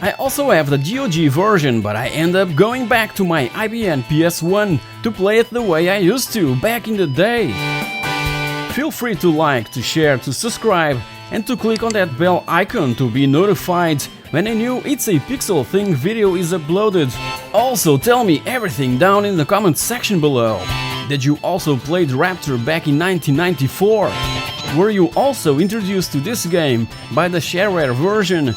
[SPEAKER 1] I also have the GOG version, but I end up going back to my IBM PS1 to play it the way I used to back in the day. Feel free to like, to share, to subscribe, and to click on that bell icon to be notified when a new It's a Pixel Thing video is uploaded. Also, tell me everything down in the comments section below. Did you also play Raptor back in 1994? Were you also introduced to this game by the shareware version?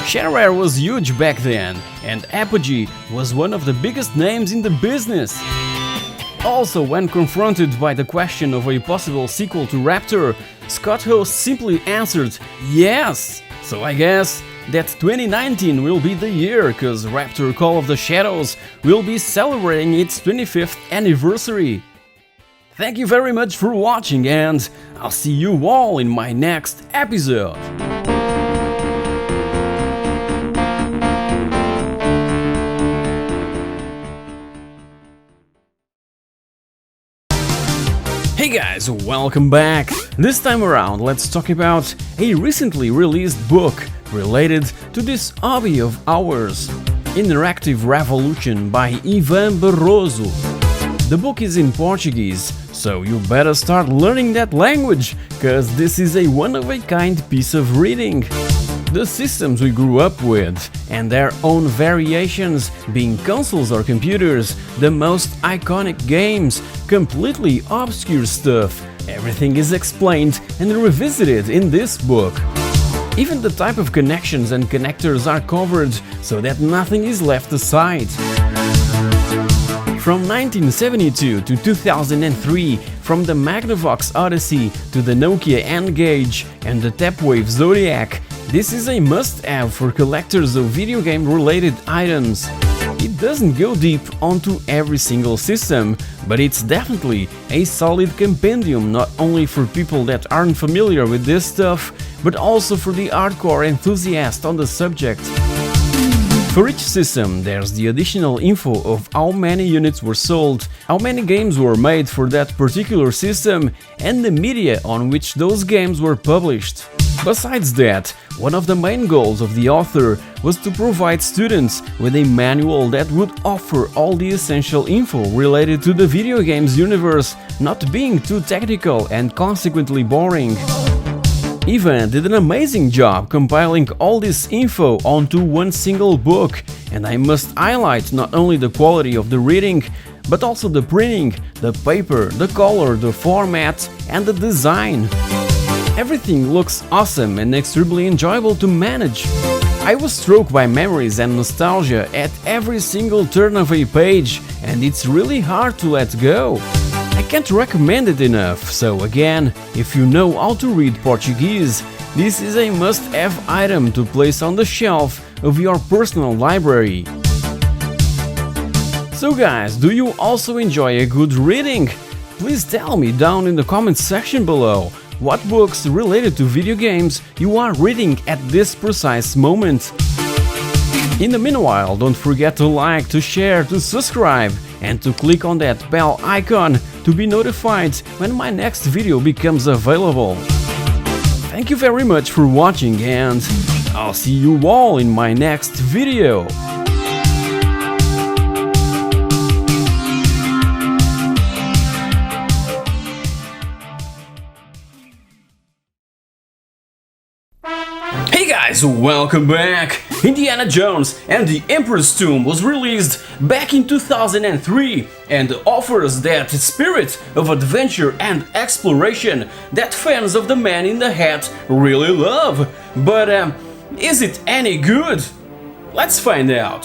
[SPEAKER 1] Shareware was huge back then, and Apogee was one of the biggest names in the business. Also, when confronted by the question of a possible sequel to Raptor, Scott Host simply answered yes. So I guess that 2019 will be the year, cause Raptor Call of the Shadows will be celebrating its 25th anniversary. Thank you very much for watching, and I'll see you all in my next episode. Hey guys, welcome back! This time around let's talk about a recently released book related to this hobby of ours, Interactive Revolution by Ivan Barroso. The book is in Portuguese, so you better start learning that language, cause this is a one-of-a-kind piece of reading. The systems we grew up with, and their own variations, being consoles or computers, the most iconic games, completely obscure stuff, everything is explained and revisited in this book. Even the type of connections and connectors are covered, so that nothing is left aside. From 1972 to 2003, from the Magnavox Odyssey to the Nokia N-Gage and the Tapwave Zodiac, this is a must-have for collectors of video game-related items. It doesn't go deep onto every single system, but it's definitely a solid compendium not only for people that aren't familiar with this stuff, but also for the hardcore enthusiast on the subject. For each system, there's the additional info of how many units were sold, how many games were made for that particular system, and the media on which those games were published. Besides that, one of the main goals of the author was to provide students with a manual that would offer all the essential info related to the video games universe, not being too technical and consequently boring. Ivan did an amazing job compiling all this info onto one single book, and I must highlight not only the quality of the reading, but also the printing, the paper, the color, the format, and the design. Everything looks awesome and extremely enjoyable to manage. I was struck by memories and nostalgia at every single turn of a page, and it's really hard to let go. I can't recommend it enough, so again, if you know how to read Portuguese, this is a must-have item to place on the shelf of your personal library. So guys, do you also enjoy a good reading? Please tell me down in the comments section below what books related to video games you are reading at this precise moment. In the meanwhile, don't forget to like, to share, to subscribe, and to click on that bell icon to be notified when my next video becomes available. Thank you very much for watching, and I'll see you all in my next video. Hey guys, welcome back! Indiana Jones and the Emperor's Tomb was released back in 2003 and offers that spirit of adventure and exploration that fans of the Man in the Hat really love. But is it any good? Let's find out!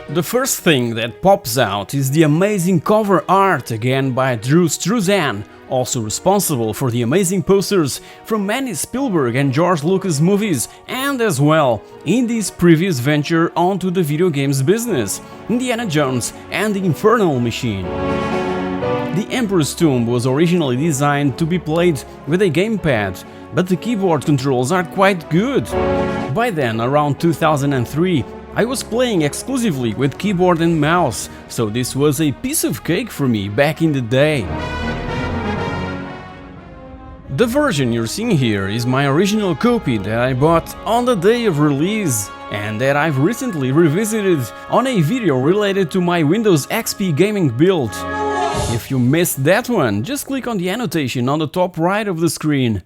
[SPEAKER 1] The first thing that pops out is the amazing cover art, again by Drew Struzan, also responsible for the amazing posters from many Spielberg and George Lucas movies, and as well in this previous venture onto the video games business, Indiana Jones and the Infernal Machine. The Emperor's Tomb was originally designed to be played with a gamepad, but the keyboard controls are quite good. By then, around 2003, I was playing exclusively with keyboard and mouse, so this was a piece of cake for me back in the day. The version you're seeing here is my original copy that I bought on the day of release and that I've recently revisited on a video related to my Windows XP gaming build. If you missed that one, just click on the annotation on the top right of the screen.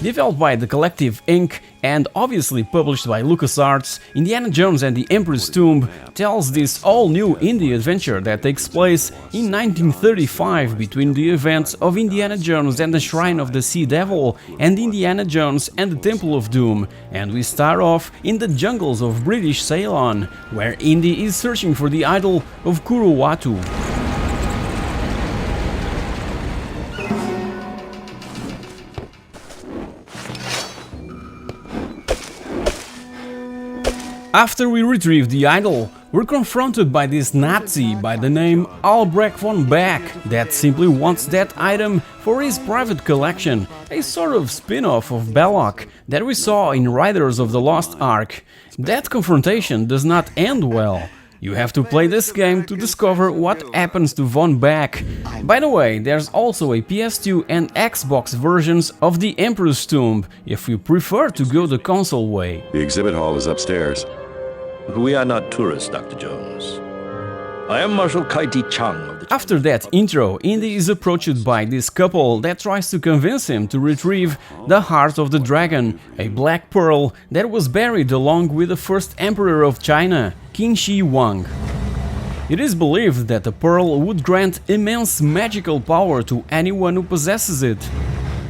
[SPEAKER 1] Developed by The Collective Inc. and obviously published by LucasArts, Indiana Jones and the Emperor's Tomb tells this all-new indie adventure that takes place in 1935 between the events of Indiana Jones and the Shrine of the Sea Devil and Indiana Jones and the Temple of Doom, and we start off in the jungles of British Ceylon, where Indy is searching for the idol of Kuruwatu. After we retrieve the idol, we're confronted by this Nazi by the name Albrecht von Beck that simply wants that item for his private collection, a sort of spin-off of Belloc that we saw in Riders of the Lost Ark. That confrontation does not end well. You have to play this game to discover what happens to Von Beck. By the way, there's also a PS2 and Xbox versions of the Emperor's Tomb, if you prefer to go the console way.
[SPEAKER 11] The exhibit hall is upstairs.
[SPEAKER 12] We are not tourists, Dr. Jones. I am Marshal Kaiti Chang of the...
[SPEAKER 1] After that intro, Indy is approached by this couple that tries to convince him to retrieve the heart of the dragon, a black pearl that was buried along with the first emperor of China, Qin Shi Huang. It is believed that the pearl would grant immense magical power to anyone who possesses it.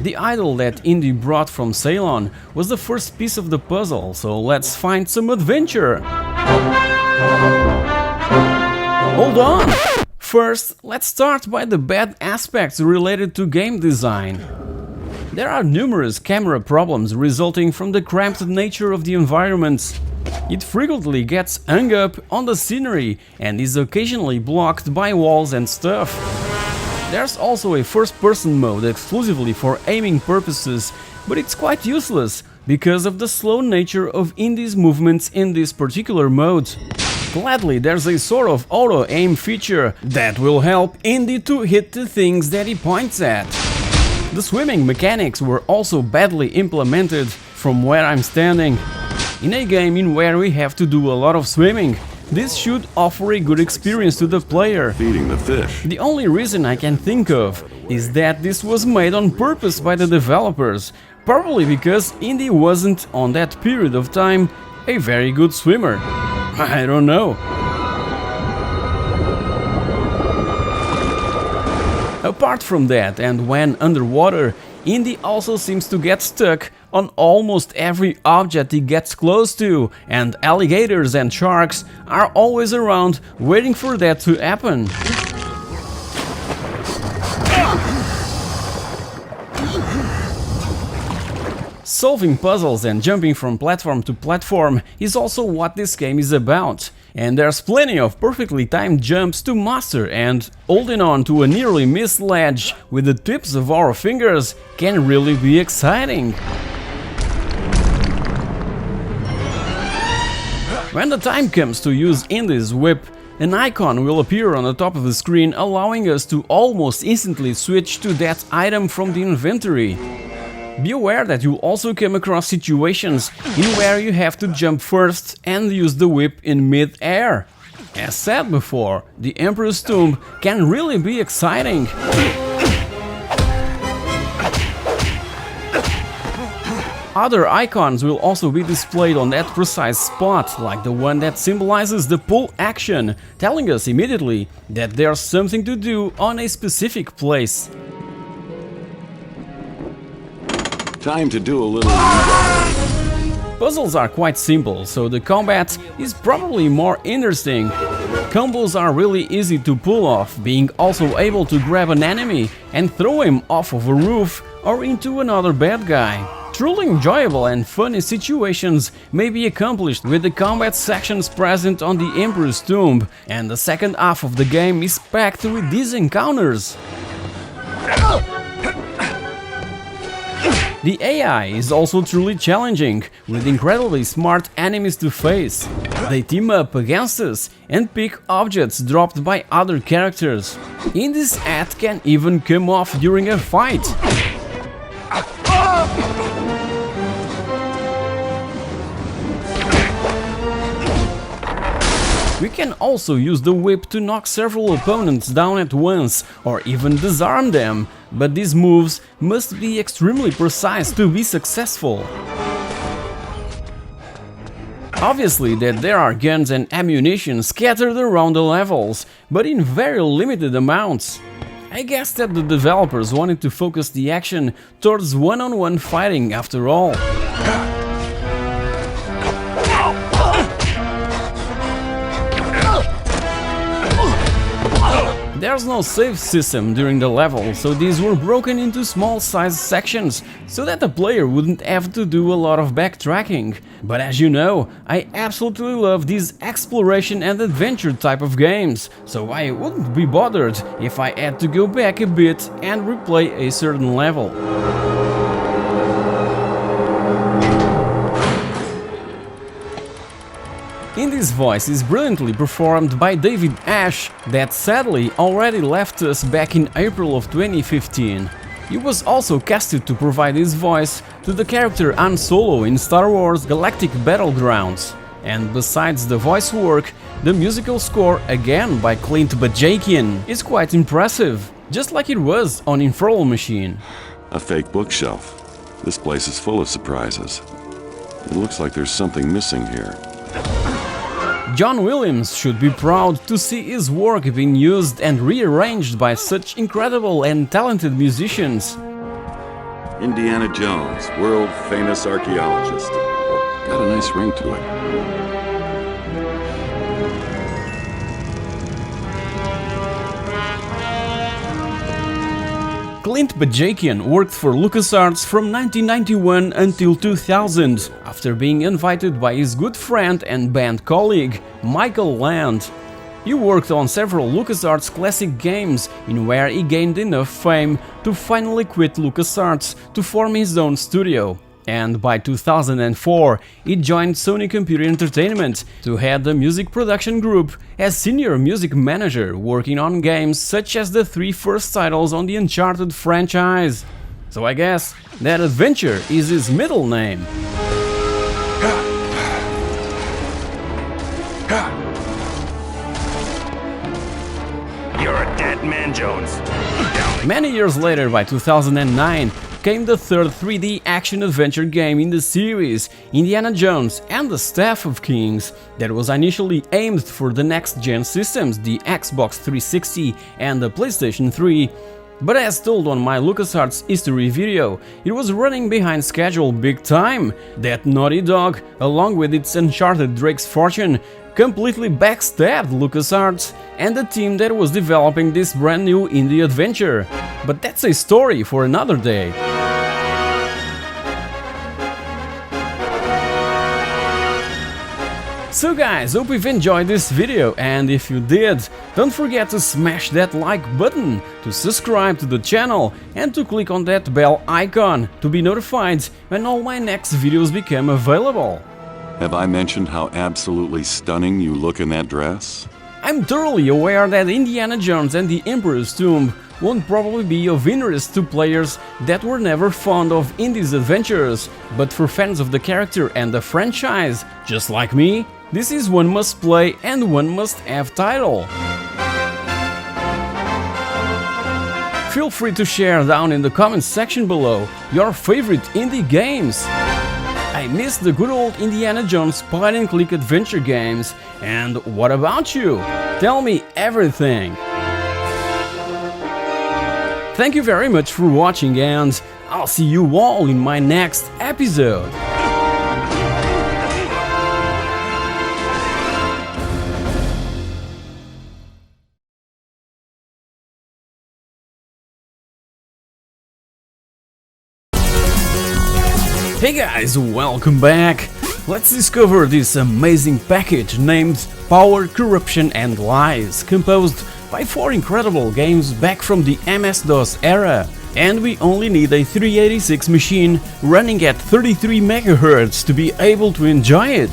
[SPEAKER 1] The idol that Indy brought from Ceylon was the first piece of the puzzle, so let's find some adventure! Hold on! First, let's start by the bad aspects related to game design. There are numerous camera problems resulting from the cramped nature of the environments. It frequently gets hung up on the scenery and is occasionally blocked by walls and stuff. There's also a first-person mode exclusively for aiming purposes, but it's quite useless because of the slow nature of Indy's movements in this particular mode. Gladly, there's a sort of auto-aim feature that will help Indy to hit the things that he points at. The swimming mechanics were also badly implemented from where I'm standing. In a game in where we have to do a lot of swimming, this should offer a good experience to the player.
[SPEAKER 11] Feeding the fish.
[SPEAKER 1] The only reason I can think of is that this was made on purpose by the developers, probably because Indy wasn't, on that period of time, a very good swimmer. I don't know. Apart from that, and when underwater, Indy also seems to get stuck on almost every object he gets close to, and alligators and sharks are always around waiting for that to happen. Solving puzzles and jumping from platform to platform is also what this game is about. And there's plenty of perfectly timed jumps to master, and holding on to a nearly missed ledge with the tips of our fingers can really be exciting. When the time comes to use Indy's whip, an icon will appear on the top of the screen, allowing us to almost instantly switch to that item from the inventory. Be aware that you'll also come across situations in where you have to jump first and use the whip in mid-air. As said before, the Emperor's Tomb can really be exciting. Other icons will also be displayed on that precise spot, like the one that symbolizes the pull action, telling us immediately that there's something to do on a specific place.
[SPEAKER 11] Time to do a little...
[SPEAKER 1] Puzzles are quite simple, so the combat is probably more interesting. Combos are really easy to pull off, being also able to grab an enemy and throw him off of a roof or into another bad guy. Truly enjoyable and funny situations may be accomplished with the combat sections present on the Emperor's Tomb, and the second half of the game is packed with these encounters. The AI is also truly challenging, with incredibly smart enemies to face. They team up against us and pick objects dropped by other characters. Indy's hat can even come off during a fight. We can also use the whip to knock several opponents down at once, or even disarm them, but these moves must be extremely precise to be successful. Obviously that there are guns and ammunition scattered around the levels, but in very limited amounts. I guess that the developers wanted to focus the action towards one-on-one fighting after all. There's no save system during the level, so these were broken into small-sized sections, so that the player wouldn't have to do a lot of backtracking. But as you know, I absolutely love these exploration and adventure type of games, so I wouldn't be bothered if I had to go back a bit and replay a certain level. In this voice is brilliantly performed by David Ash, that sadly already left us back in April of 2015. He was also casted to provide his voice to the character Han Solo in Star Wars Galactic Battlegrounds. And besides the voice work, the musical score, again by Clint Bajakian, is quite impressive, just like it was on Infernal Machine.
[SPEAKER 11] A fake bookshelf. This place is full of surprises. It looks like there's something missing here.
[SPEAKER 1] John Williams should be proud to see his work being used and rearranged by such incredible and talented musicians.
[SPEAKER 11] Indiana Jones, world-famous archaeologist. Got a nice ring to it.
[SPEAKER 1] Clint Bajakian worked for LucasArts from 1991 until 2000, after being invited by his good friend and band colleague, Michael Land. He worked on several LucasArts classic games, in where he gained enough fame to finally quit LucasArts to form his own studio. And by 2004, he joined Sony Computer Entertainment to head the music production group as senior music manager, working on games such as the 3 first titles on the Uncharted franchise. So I guess that Adventure is his middle name.
[SPEAKER 3] You're a dead man, Jones.
[SPEAKER 1] Many years later, by 2009, came the third 3D action-adventure game in the series, Indiana Jones and the Staff of Kings, that was initially aimed for the next-gen systems, the Xbox 360 and the PlayStation 3. But as told on my LucasArts history video, it was running behind schedule big time. That Naughty Dog, along with its Uncharted Drake's Fortune, completely backstabbed LucasArts and the team that was developing this brand new indie adventure. But that's a story for another day. So guys, hope you've enjoyed this video, and if you did, don't forget to smash that like button, to subscribe to the channel and to click on that bell icon to be notified when all my next videos become available.
[SPEAKER 11] Have I mentioned how absolutely stunning you look in that dress?
[SPEAKER 1] I'm thoroughly aware that Indiana Jones and the Emperor's Tomb won't probably be of interest to players that were never fond of Indy's adventures, but for fans of the character and the franchise, just like me, this is one must-play and one must-have title. Feel free to share down in the comments section below your favorite indie games. I miss the good old Indiana Jones point-and-click adventure games, and what about you? Tell me everything! Thank you very much for watching, and I'll see you all in my next episode! Hey guys, welcome back! Let's discover this amazing package named Power, Corruption and Lies, composed by 4 incredible games back from the MS-DOS era. And we only need a 386 machine running at 33 MHz to be able to enjoy it.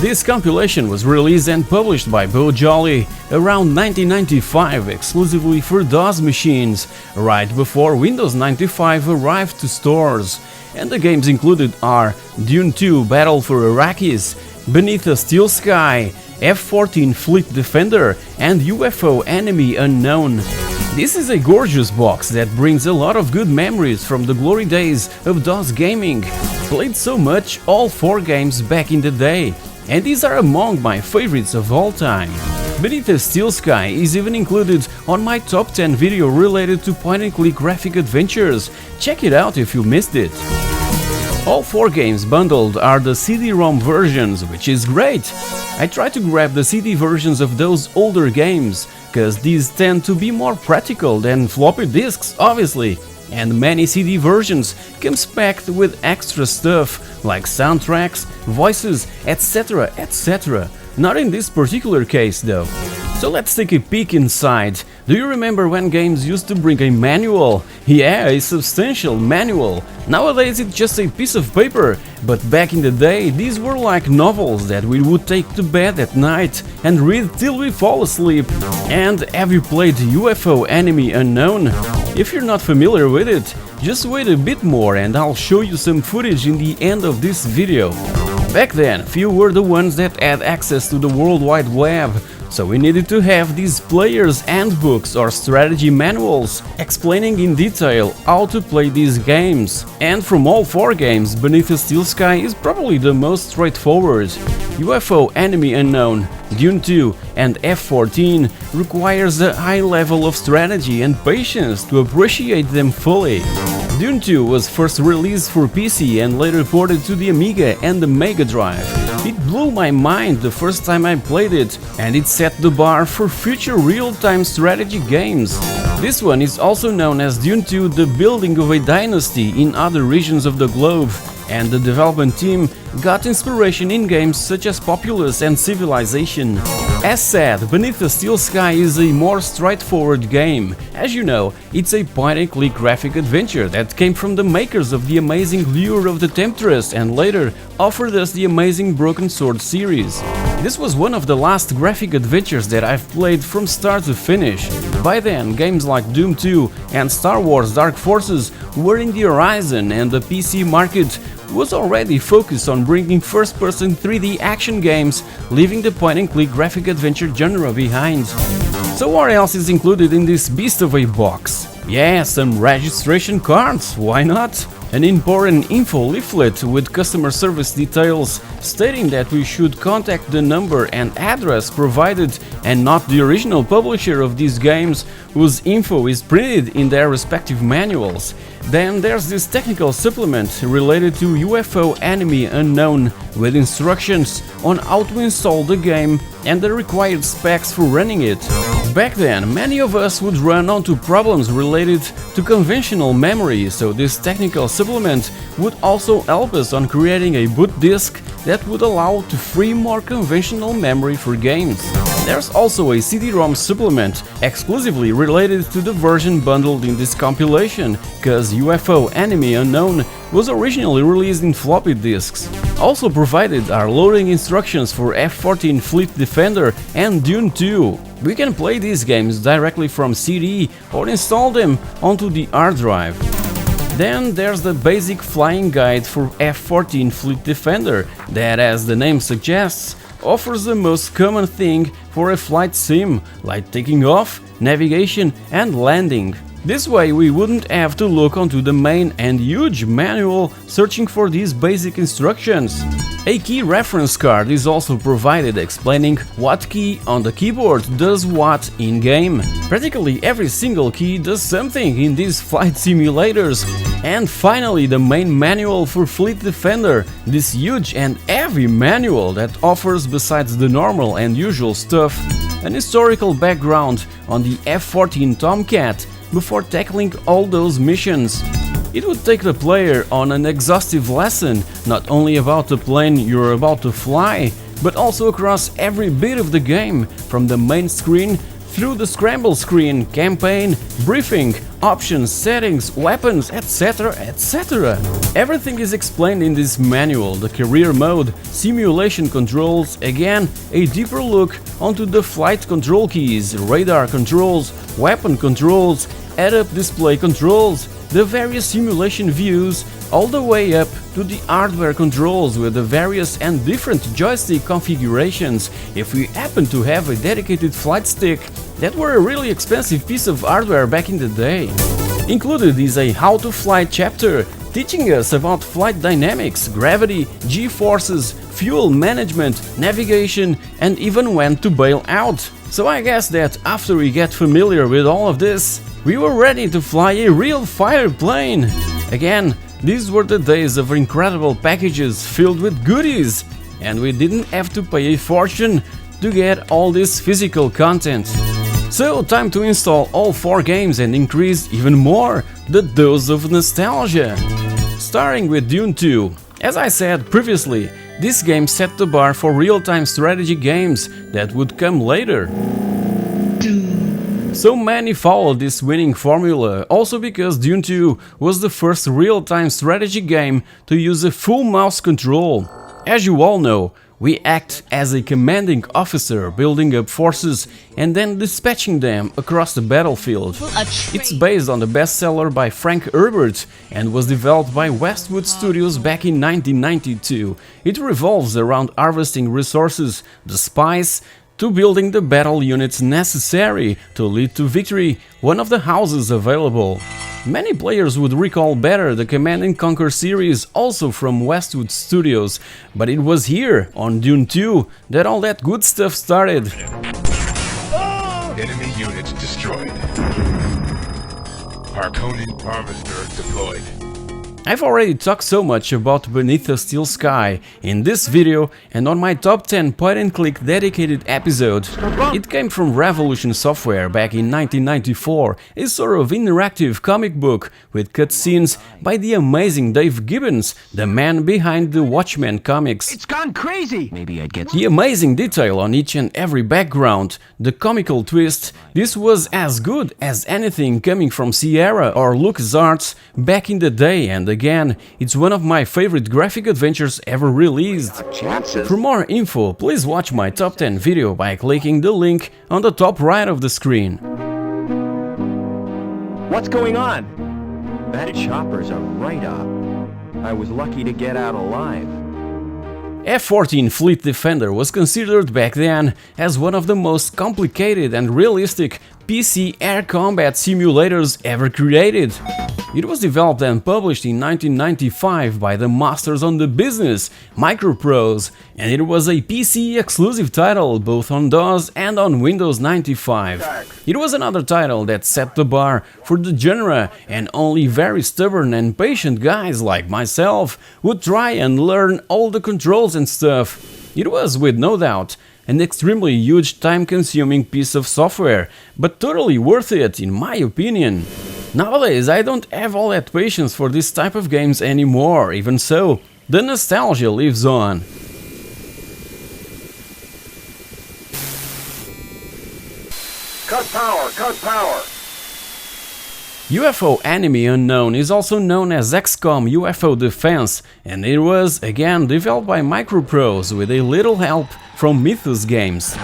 [SPEAKER 1] This compilation was released and published by Bo Jolly around 1995 exclusively for DOS machines, right before Windows 95 arrived to stores. And the games included are Dune 2 Battle for Arrakis, Beneath a Steel Sky, F-14 Fleet Defender and UFO Enemy Unknown. This is a gorgeous box that brings a lot of good memories from the glory days of DOS gaming. Played so much all 4 games back in the day, and these are among my favorites of all time. Beneath a Steel Sky is even included on my top 10 video related to point-and-click graphic adventures. Check it out if you missed it. All 4 games bundled are the CD-ROM versions, which is great. I try to grab the CD versions of those older games, cause these tend to be more practical than floppy disks, obviously, and many CD versions come packed with extra stuff like soundtracks, voices, etc, etc. Not in this particular case though. So let's take a peek inside. Do you remember when games used to bring a manual? Yeah, a substantial manual. Nowadays it's just a piece of paper, but back in the day these were like novels that we would take to bed at night and read till we fall asleep. And have you played UFO Enemy Unknown? If you're not familiar with it, just wait a bit more and I'll show you some footage in the end of this video. Back then, few were the ones that had access to the World Wide Web, so we needed to have these players' handbooks or strategy manuals explaining in detail how to play these games. And from all 4 games, Beneath the Steel Sky is probably the most straightforward. UFO Enemy Unknown, Dune 2 and F-14 requires a high level of strategy and patience to appreciate them fully. Dune 2 was first released for PC and later ported to the Amiga and the Mega Drive. It blew my mind the first time I played it, and it set the bar for future real-time strategy games. This one is also known as Dune 2: The Building of a Dynasty in other regions of the globe, and the development team got inspiration in games such as Populous and Civilization. As said, Beneath the Steel Sky is a more straightforward game. As you know, it's a point-and-click graphic adventure that came from the makers of the amazing Lure of the Temptress and later offered us the amazing Broken Sword series. This was one of the last graphic adventures that I've played from start to finish. By then, games like Doom 2 and Star Wars Dark Forces were in the horizon and the PC market was already focused on bringing first-person 3D action games, leaving the point-and-click graphic adventure genre behind. So what else is included in this beast of a box? Yeah, some registration cards, why not? An important info leaflet with customer service details stating that we should contact the number and address provided and not the original publisher of these games whose info is printed in their respective manuals. Then there's this technical supplement related to UFO Enemy Unknown with instructions on how to install the game and the required specs for running it. Back then, many of us would run onto problems related to conventional memory, so this technical supplement would also help us on creating a boot disk that would allow to free more conventional memory for games. There's also a CD-ROM supplement exclusively related to the version bundled in this compilation, cause UFO Enemy Unknown was originally released in floppy disks. Also provided are loading instructions for F-14 Fleet Defender and Dune 2. We can play these games directly from CD or install them onto the hard drive. Then there's the basic flying guide for F-14 Fleet Defender that, as the name suggests, offers the most common thing for a flight sim, like taking off, navigation and landing. This way we wouldn't have to look onto the main and huge manual searching for these basic instructions. A key reference card is also provided explaining what key on the keyboard does what in-game. Practically every single key does something in these flight simulators. And finally the main manual for Fleet Defender, this huge and heavy manual that offers, besides the normal and usual stuff, an historical background on the F-14 Tomcat before tackling all those missions. It would take the player on an exhaustive lesson, not only about the plane you're about to fly, but also across every bit of the game, from the main screen through the scramble screen, campaign, briefing, options, settings, weapons, etc, etc. Everything is explained in this manual: the career mode, simulation controls, again a deeper look onto the flight control keys, radar controls, weapon controls, head-up display controls, the various simulation views, all the way up to the hardware controls with the various and different joystick configurations if we happen to have a dedicated flight stick that were a really expensive piece of hardware back in the day. Included is a how to fly chapter teaching us about flight dynamics, gravity, g-forces, fuel management, navigation and even when to bail out. So I guess that after we get familiar with all of this, we were ready to fly a real fighter plane. Again, these were the days of incredible packages filled with goodies, and we didn't have to pay a fortune to get all this physical content. So time to install all 4 games and increase even more the dose of nostalgia. Starting with Dune 2. As I said previously, this game set the bar for real-time strategy games that would come later. So many followed this winning formula, also because Dune 2 was the first real-time strategy game to use a full mouse control. As you all know, we act as a commanding officer, building up forces and then dispatching them across the battlefield. It's based on the bestseller by Frank Herbert and was developed by Westwood Studios back in 1992. It revolves around harvesting resources, the spice, to building the battle units necessary to lead to victory, one of the houses available. Many players would recall better the Command & Conquer series, also from Westwood Studios, but it was here, on Dune 2, that all that good stuff started.
[SPEAKER 13] Enemy units destroyed. Harkonnen harvester deployed.
[SPEAKER 1] I've already talked so much about Beneath a Steel Sky in this video and on my top 10 point-and-click dedicated episode. It came from Revolution Software back in 1994, a sort of interactive comic book with cutscenes by the amazing Dave Gibbons, the man behind the Watchmen comics.
[SPEAKER 9] It's gone crazy! Maybe I'd get
[SPEAKER 1] The amazing detail on each and every background, the comical twist, this was as good as anything coming from Sierra or LucasArts back in the day, and again, it's one of my favorite graphic adventures ever released. For more info, please watch my top 10 video by clicking the link on the top right of the screen.
[SPEAKER 14] What's going on? That chopper's a write-up. I was lucky to get out alive.
[SPEAKER 1] F-14 Fleet Defender was considered back then as one of the most complicated and realistic PC air combat simulators ever created. It was developed and published in 1995 by the masters on the business, Microprose, and it was a PC exclusive title both on DOS and on Windows 95. It was another title that set the bar for the genre, and only very stubborn and patient guys like myself would try and learn all the controls and stuff. It was, with no doubt, an extremely huge time-consuming piece of software, but totally worth it in my opinion. Nowadays I don't have all that patience for this type of games anymore, even so, the nostalgia lives on.
[SPEAKER 8] Cut power, cut power!
[SPEAKER 1] UFO Enemy Unknown is also known as XCOM UFO Defense, and it was, again, developed by Microprose with a little help from Mythos Games.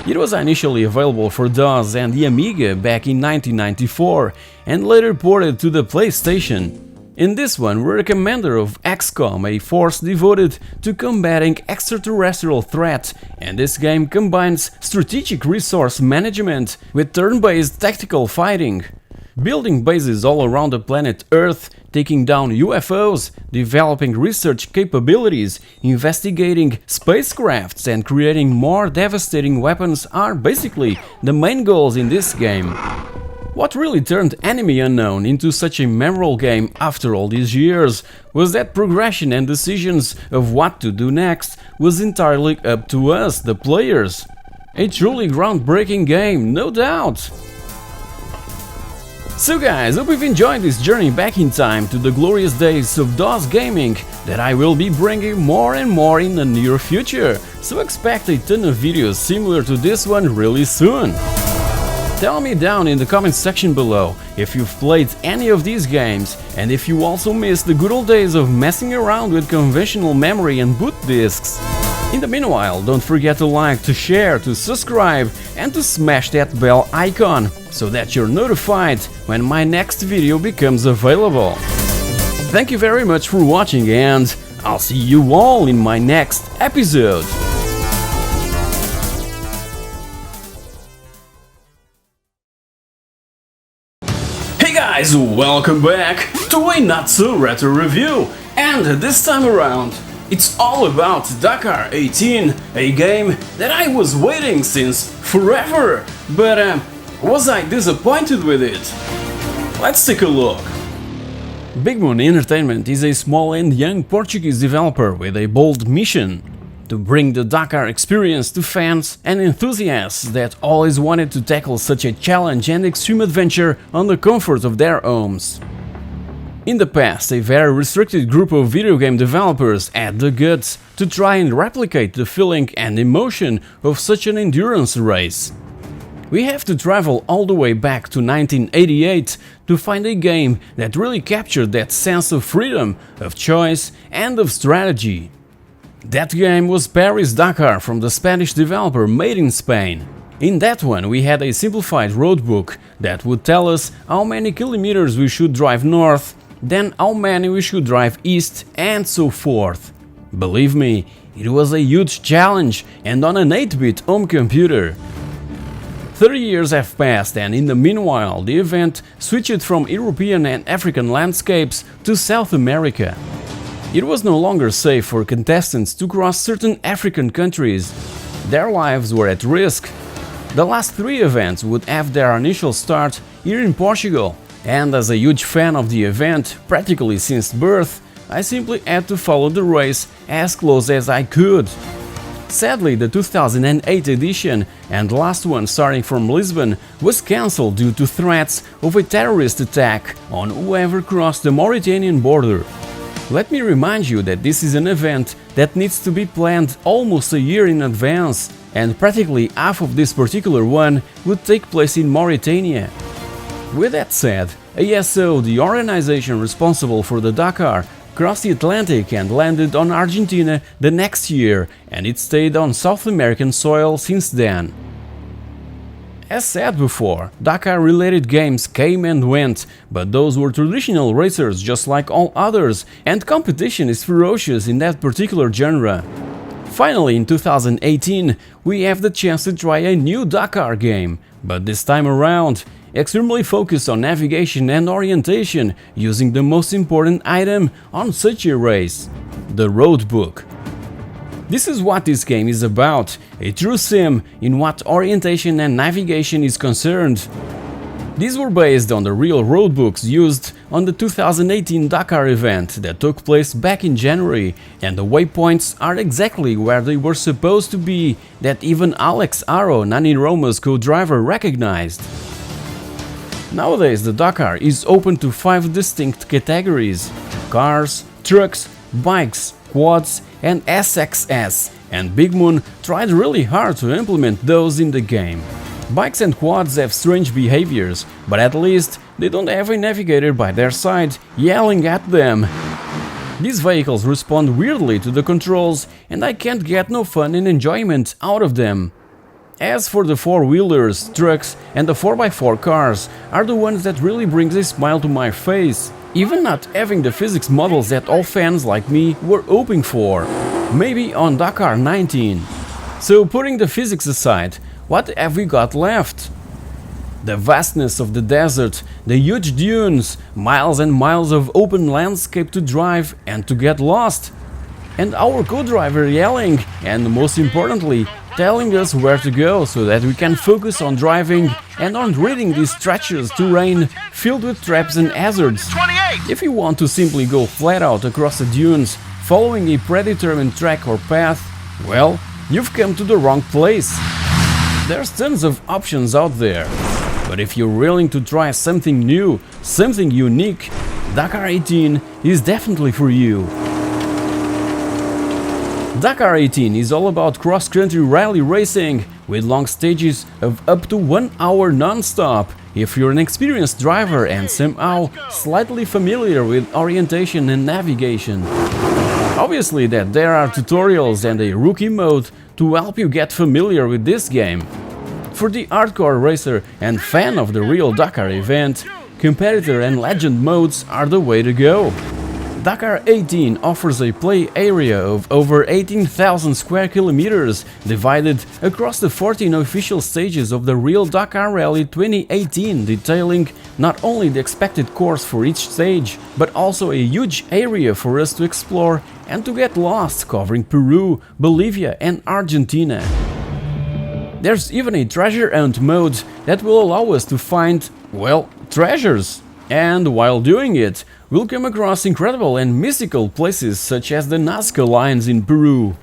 [SPEAKER 1] It was initially available for DOS and the Amiga back in 1994, and later ported to the PlayStation. In this one, we're a commander of XCOM, a force devoted to combating extraterrestrial threats, and this game combines strategic resource management with turn-based tactical fighting. Building bases all around the planet Earth, taking down UFOs, developing research capabilities, investigating spacecrafts and creating more devastating weapons are basically the main goals in this game. What really turned Enemy Unknown into such a memorable game after all these years was that progression and decisions of what to do next was entirely up to us, the players. A truly groundbreaking game, no doubt! So guys, hope you've enjoyed this journey back in time to the glorious days of DOS gaming that I will be bringing more and more in the near future, so expect a ton of videos similar to this one really soon. Tell me down in the comments section below if you've played any of these games and if you also miss the good old days of messing around with conventional memory and boot discs. In the meanwhile, don't forget to like, to share, to subscribe and to smash that bell icon so that you're notified when my next video becomes available. Thank you very much for watching and I'll see you all in my next episode. Hey guys, welcome back to a not so retro review, and this time around it's all about Dakar 18, a game that I was waiting since forever, but was I disappointed with it? Let's take a look. Big Moon Entertainment is a small and young Portuguese developer with a bold mission: to bring the Dakar experience to fans and enthusiasts that always wanted to tackle such a challenge and extreme adventure on the comfort of their homes. In the past, a very restricted group of video game developers had the guts to try and replicate the feeling and emotion of such an endurance race. We have to travel all the way back to 1988 to find a game that really captured that sense of freedom, of choice and of strategy. That game was Paris-Dakar from the Spanish developer Made in Spain. In that one we had a simplified roadbook that would tell us how many kilometers we should drive north, then how many we should drive east and so forth. Believe me, it was a huge challenge and on an 8-bit home computer. 30 years have passed and in the meanwhile the event switched from European and African landscapes to South America. It was no longer safe for contestants to cross certain African countries. Their lives were at risk. The last 3 events would have their initial start here in Portugal, and as a huge fan of the event, practically since birth, I simply had to follow the race as close as I could. Sadly, the 2008 edition and last one starting from Lisbon was cancelled due to threats of a terrorist attack on whoever crossed the Mauritanian border. Let me remind you that this is an event that needs to be planned almost a year in advance, and practically half of this particular one would take place in Mauritania. With that said, ASO, the organization responsible for the Dakar, crossed the Atlantic and landed on Argentina the next year, and it stayed on South American soil since then. As said before, Dakar-related games came and went, but those were traditional racers just like all others, and competition is ferocious in that particular genre. Finally, in 2018, we have the chance to try a new Dakar game, but this time around, extremely focused on navigation and orientation, using the most important item on such a race, the roadbook. This is what this game is about, a true sim in what orientation and navigation is concerned. These were based on the real roadbooks used on the 2018 Dakar event that took place back in January, and the waypoints are exactly where they were supposed to be, that even Alex Aro, Nani Roma's co-driver, recognized. Nowadays the Dakar is open to 5 distinct categories: cars, trucks, bikes, quads and SXS, and Big Moon tried really hard to implement those in the game. Bikes and quads have strange behaviors, but at least they don't have a navigator by their side yelling at them. These vehicles respond weirdly to the controls, and I can't get no fun and enjoyment out of them. As for the 4-wheelers, trucks and the 4x4 cars are the ones that really brings a smile to my face, even not having the physics models that all fans like me were hoping for, maybe on Dakar 19. So putting the physics aside, what have we got left? The vastness of the desert, the huge dunes, miles and miles of open landscape to drive and to get lost, and our co-driver yelling and, most importantly, telling us where to go so that we can focus on driving and on reading these treacherous terrain filled with traps and hazards.
[SPEAKER 3] 28!
[SPEAKER 1] If you want to simply go flat out across the dunes, following a predetermined track or path, well, you've come to the wrong place. There's tons of options out there, but if you're willing to try something new, something unique, Dakar 18 is definitely for you. Dakar 18 is all about cross-country rally racing, with long stages of up to 1 hour non-stop, if you're an experienced driver and somehow slightly familiar with orientation and navigation. Obviously that there are tutorials and a rookie mode to help you get familiar with this game. For the hardcore racer and fan of the real Dakar event, competitor and legend modes are the way to go. Dakar 18 offers a play area of over 18,000 square kilometers, divided across the 14 official stages of the real Dakar Rally 2018, detailing not only the expected course for each stage, but also a huge area for us to explore and to get lost, covering Peru, Bolivia and Argentina. There's even a treasure hunt mode that will allow us to find, well, treasures. And while doing it, we'll come across incredible and mystical places such as the Nazca lines in Peru.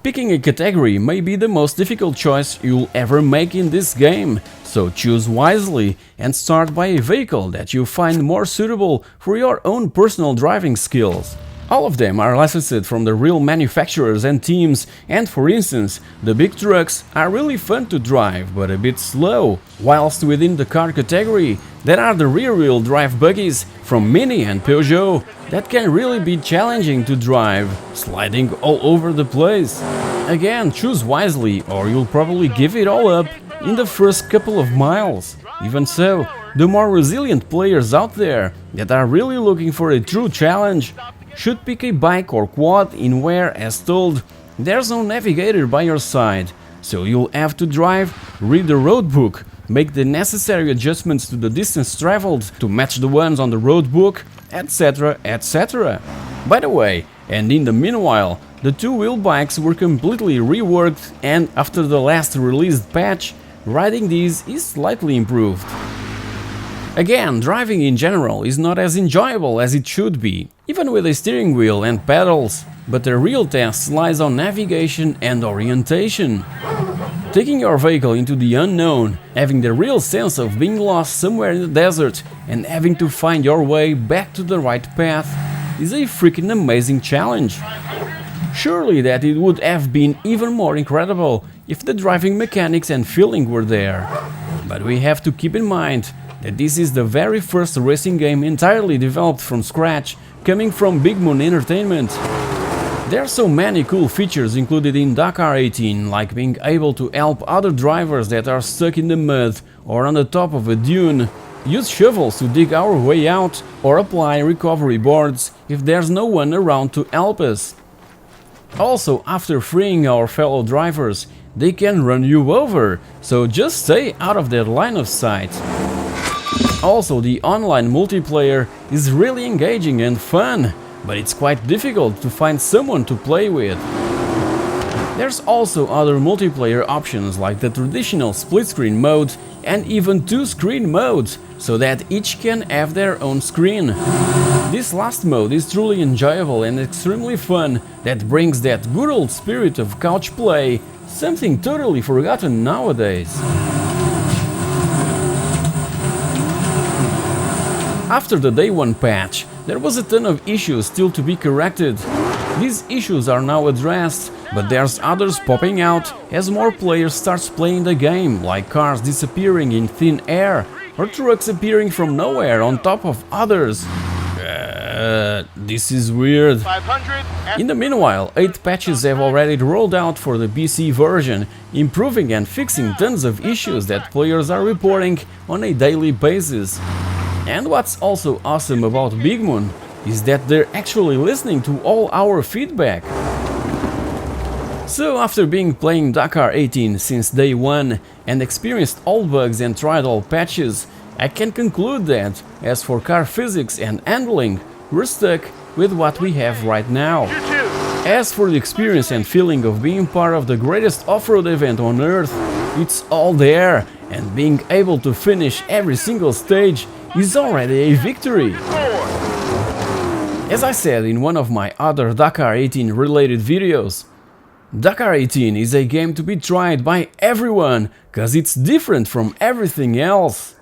[SPEAKER 1] Picking a category may be the most difficult choice you'll ever make in this game, so choose wisely and start by a vehicle that you find more suitable for your own personal driving skills. All of them are licensed from the real manufacturers and teams, and for instance, the big trucks are really fun to drive, but a bit slow, whilst within the car category there are the rear-wheel drive buggies from Mini and Peugeot that can really be challenging to drive, sliding all over the place. Again, choose wisely or you'll probably give it all up in the first couple of miles. Even so, the more resilient players out there that are really looking for a true challenge should pick a bike or quad in where, as told, there's no navigator by your side, so you'll have to drive, read the roadbook, make the necessary adjustments to the distance traveled to match the ones on the roadbook, etc, etc. By the way, and in the meanwhile, the two-wheel bikes were completely reworked, and after the last released patch, riding these is slightly improved. Again, driving in general is not as enjoyable as it should be, even with a steering wheel and pedals, but the real test lies on navigation and orientation. Taking your vehicle into the unknown, having the real sense of being lost somewhere in the desert and having to find your way back to the right path is a freaking amazing challenge. Surely that it would have been even more incredible if the driving mechanics and feeling were there. But we have to keep in mind that this is the very first racing game entirely developed from scratch, coming from Big Moon Entertainment. There are so many cool features included in Dakar 18, like being able to help other drivers that are stuck in the mud or on the top of a dune, use shovels to dig our way out, or apply recovery boards if there's no one around to help us. Also, after freeing our fellow drivers, they can run you over, so just stay out of their line of sight. Also, the online multiplayer is really engaging and fun, but it's quite difficult to find someone to play with. There's also other multiplayer options like the traditional split-screen mode and even two-screen modes, so that each can have their own screen. This last mode is truly enjoyable and extremely fun, that brings that good old spirit of couch play, something totally forgotten nowadays. After the Day 1 patch, there was a ton of issues still to be corrected. These issues are now addressed, but there's others popping out as more players start playing the game, like cars disappearing in thin air or trucks appearing from nowhere on top of others. This is weird. In the meanwhile, 8 patches have already rolled out for the PC version, improving and fixing tons of issues that players are reporting on a daily basis. And what's also awesome about Big Moon is that they're actually listening to all our feedback. So after being playing Dakar 18 since day 1 and experienced all bugs and tried all patches, I can conclude that, as for car physics and handling, we're stuck with what we have right now. As for the experience and feeling of being part of the greatest off-road event on Earth, it's all there, and being able to finish every single stage is already a victory. As I said in one of my other Dakar 18 related videos, Dakar 18 is a game to be tried by everyone, cause it's different from everything else.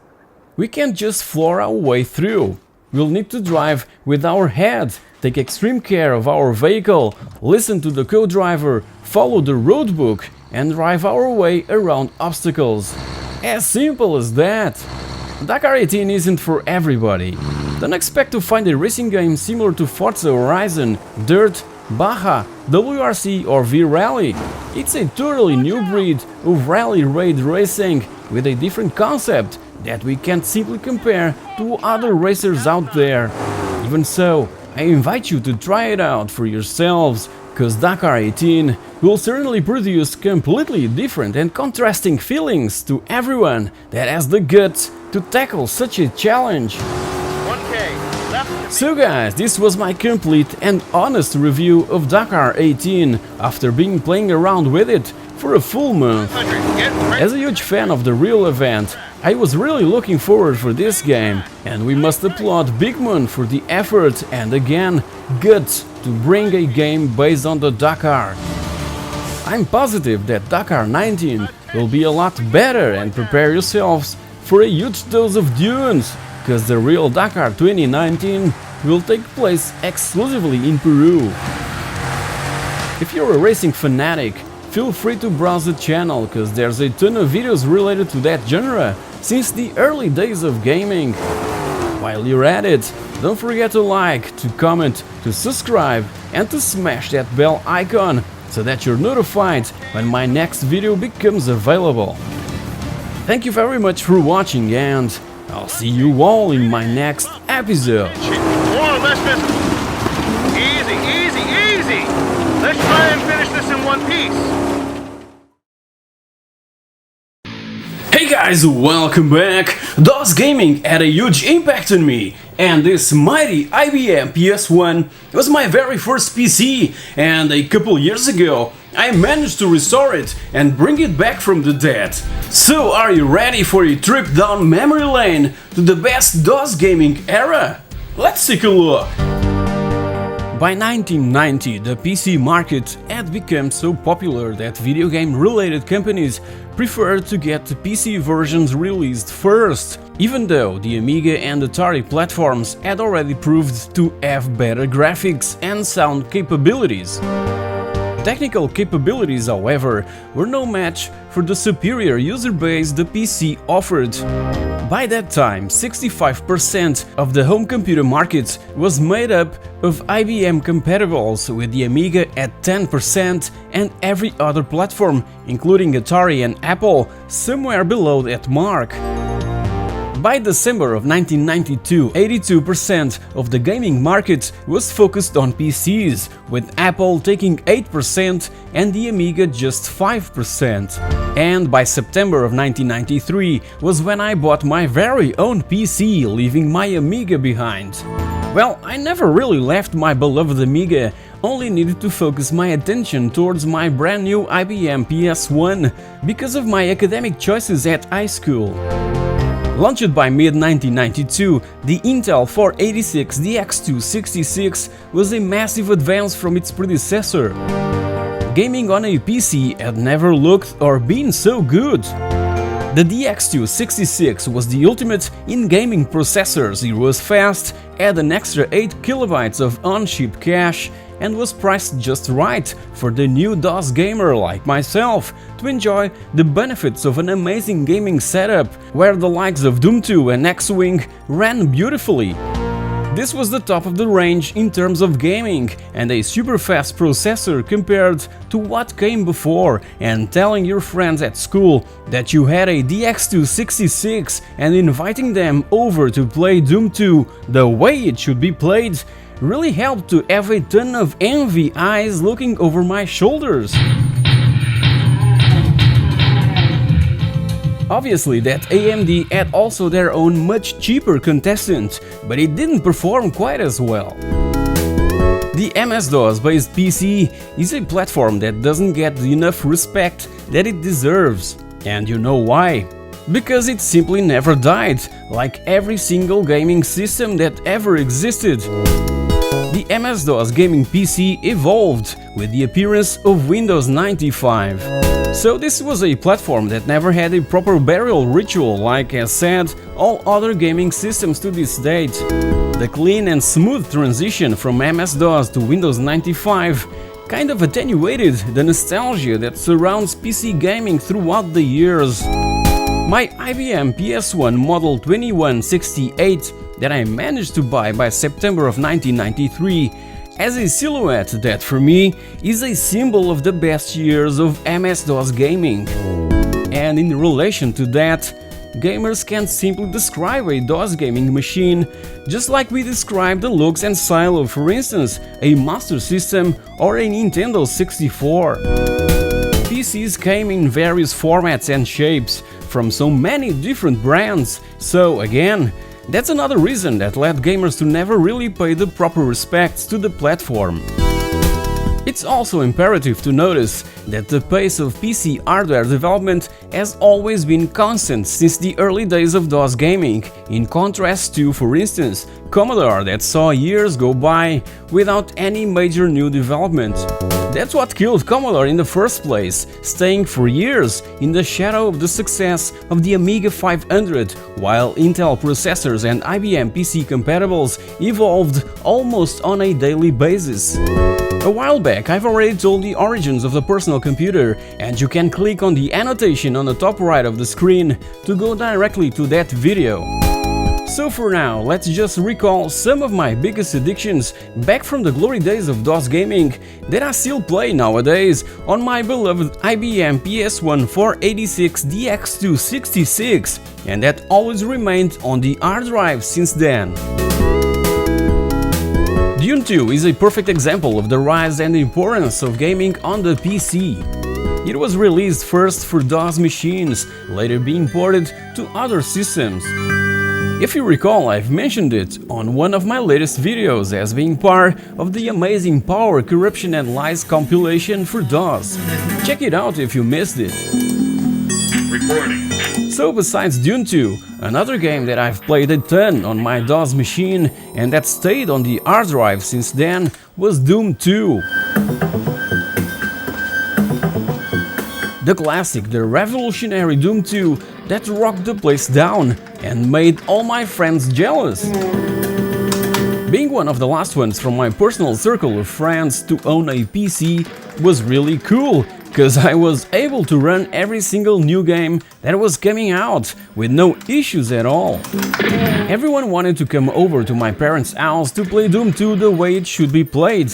[SPEAKER 1] We can't just floor our way through. We'll need to drive with our head, take extreme care of our vehicle, listen to the co-driver, follow the roadbook, and drive our way around obstacles. As simple as that. Dakar 18 isn't for everybody. Don't expect to find a racing game similar to Forza Horizon, Dirt, Baja, WRC or V-Rally. It's a totally new breed of rally raid racing with a different concept that we can't simply compare to other racers out there. Even so, I invite you to try it out for yourselves, cause Dakar 18 will certainly produce completely different and contrasting feelings to everyone that has the guts to tackle such a challenge. So guys, this was my complete and honest review of Dakar 18 after being playing around with it for a full month. As a huge fan of the real event, I was really looking forward for this game, and we must applaud Big Moon for the effort and again, guts to bring a game based on the Dakar. I'm positive that Dakar 19 will be a lot better, and prepare yourselves for a huge dose of dunes. cause the real Dakar 2019 will take place exclusively in Peru. If you're a racing fanatic, feel free to browse the channel, cause there's a ton of videos related to that genre since the early days of gaming. While you're at it, don't forget to like, to comment, to subscribe and to smash that bell icon so that you're notified when my next video becomes available. Thank you very much for watching and I'll see you all in my next episode.
[SPEAKER 3] More or less visible. Easy, easy, easy! Let's try and finish this in one piece.
[SPEAKER 1] Hey guys, welcome back! DOS gaming had a huge impact on me, and this mighty IBM PS1 was my very first PC, and a couple years ago I managed to restore it and bring it back from the dead. So are you ready for a trip down memory lane to the best DOS gaming era? Let's take a look! By 1990, the PC market had become so popular that video game related companies preferred to get the PC versions released first, even though the Amiga and Atari platforms had already proved to have better graphics and sound capabilities. Technical capabilities, however, were no match for the superior user base the PC offered. By that time, 65% of the home computer market was made up of IBM compatibles, with the Amiga at 10% and every other platform, including Atari and Apple, somewhere below that mark. By December of 1992, 82% of the gaming market was focused on PCs, with Apple taking 8% and the Amiga just 5%. And by September of 1993 was when I bought my very own PC, leaving my Amiga behind. Well, I never really left my beloved Amiga, only needed to focus my attention towards my brand new IBM PS1 because of my academic choices at high school. Launched by mid-1992, the Intel 486 DX266 was a massive advance from its predecessor. Gaming on a PC had never looked or been so good. The DX266 was the ultimate in gaming processors. It was fast, had an extra 8 KB of on-chip cache, and was priced just right for the new DOS gamer like myself to enjoy the benefits of an amazing gaming setup where the likes of Doom 2 and X-Wing ran beautifully. This was the top of the range in terms of gaming and a super fast processor compared to what came before, and telling your friends at school that you had a DX266 and inviting them over to play Doom 2 the way it should be played really helped to have a ton of envy eyes looking over my shoulders. Obviously, that AMD had also their own much cheaper contestant, but it didn't perform quite as well. The MS-DOS based PC is a platform that doesn't get enough respect that it deserves. And you know why? Because it simply never died, like every single gaming system that ever existed. The MS-DOS gaming PC evolved with the appearance of Windows 95. So this was a platform that never had a proper burial ritual, like as said all other gaming systems to this date. The clean and smooth transition from MS-DOS to Windows 95 kind of attenuated the nostalgia that surrounds PC gaming throughout the years. My IBM PS1 Model 2168 that I managed to buy by September of 1993 has a silhouette that for me is a symbol of the best years of MS-DOS gaming. And in relation to that, gamers can simply describe a DOS gaming machine just like we describe the looks and style of, for instance, a Master System or a Nintendo 64. PCs came in various formats and shapes from so many different brands, so again, that's another reason that led gamers to never really pay the proper respects to the platform. It's also imperative to notice that the pace of PC hardware development has always been constant since the early days of DOS gaming, in contrast to, for instance, Commodore that saw years go by without any major new development. That's what killed Commodore in the first place, staying for years in the shadow of the success of the Amiga 500, while Intel processors and IBM PC compatibles evolved almost on a daily basis. A while back I've already told the origins of the personal computer, and you can click on the annotation on the top right of the screen to go directly to that video. So for now, let's just recall some of my biggest addictions back from the glory days of DOS gaming that I still play nowadays on my beloved IBM PS1 486 DX266, and that always remained on the hard drive since then. Dune 2 is a perfect example of the rise and importance of gaming on the PC. It was released first for DOS machines, later being ported to other systems. If you recall, I've mentioned it on one of my latest videos as being part of the amazing Power, Corruption and Lies compilation for DOS. Check it out if you missed it.
[SPEAKER 2] Reporting.
[SPEAKER 1] So besides Dune 2, another game that I've played a ton on my DOS machine and that stayed on the hard drive since then was Doom 2. The classic, the revolutionary Doom 2 that rocked the place down and made all my friends jealous. Being one of the last ones from my personal circle of friends to own a PC was really cool, because I was able to run every single new game that was coming out with no issues at all. Everyone wanted to come over to my parents' house to play Doom 2 the way it should be played.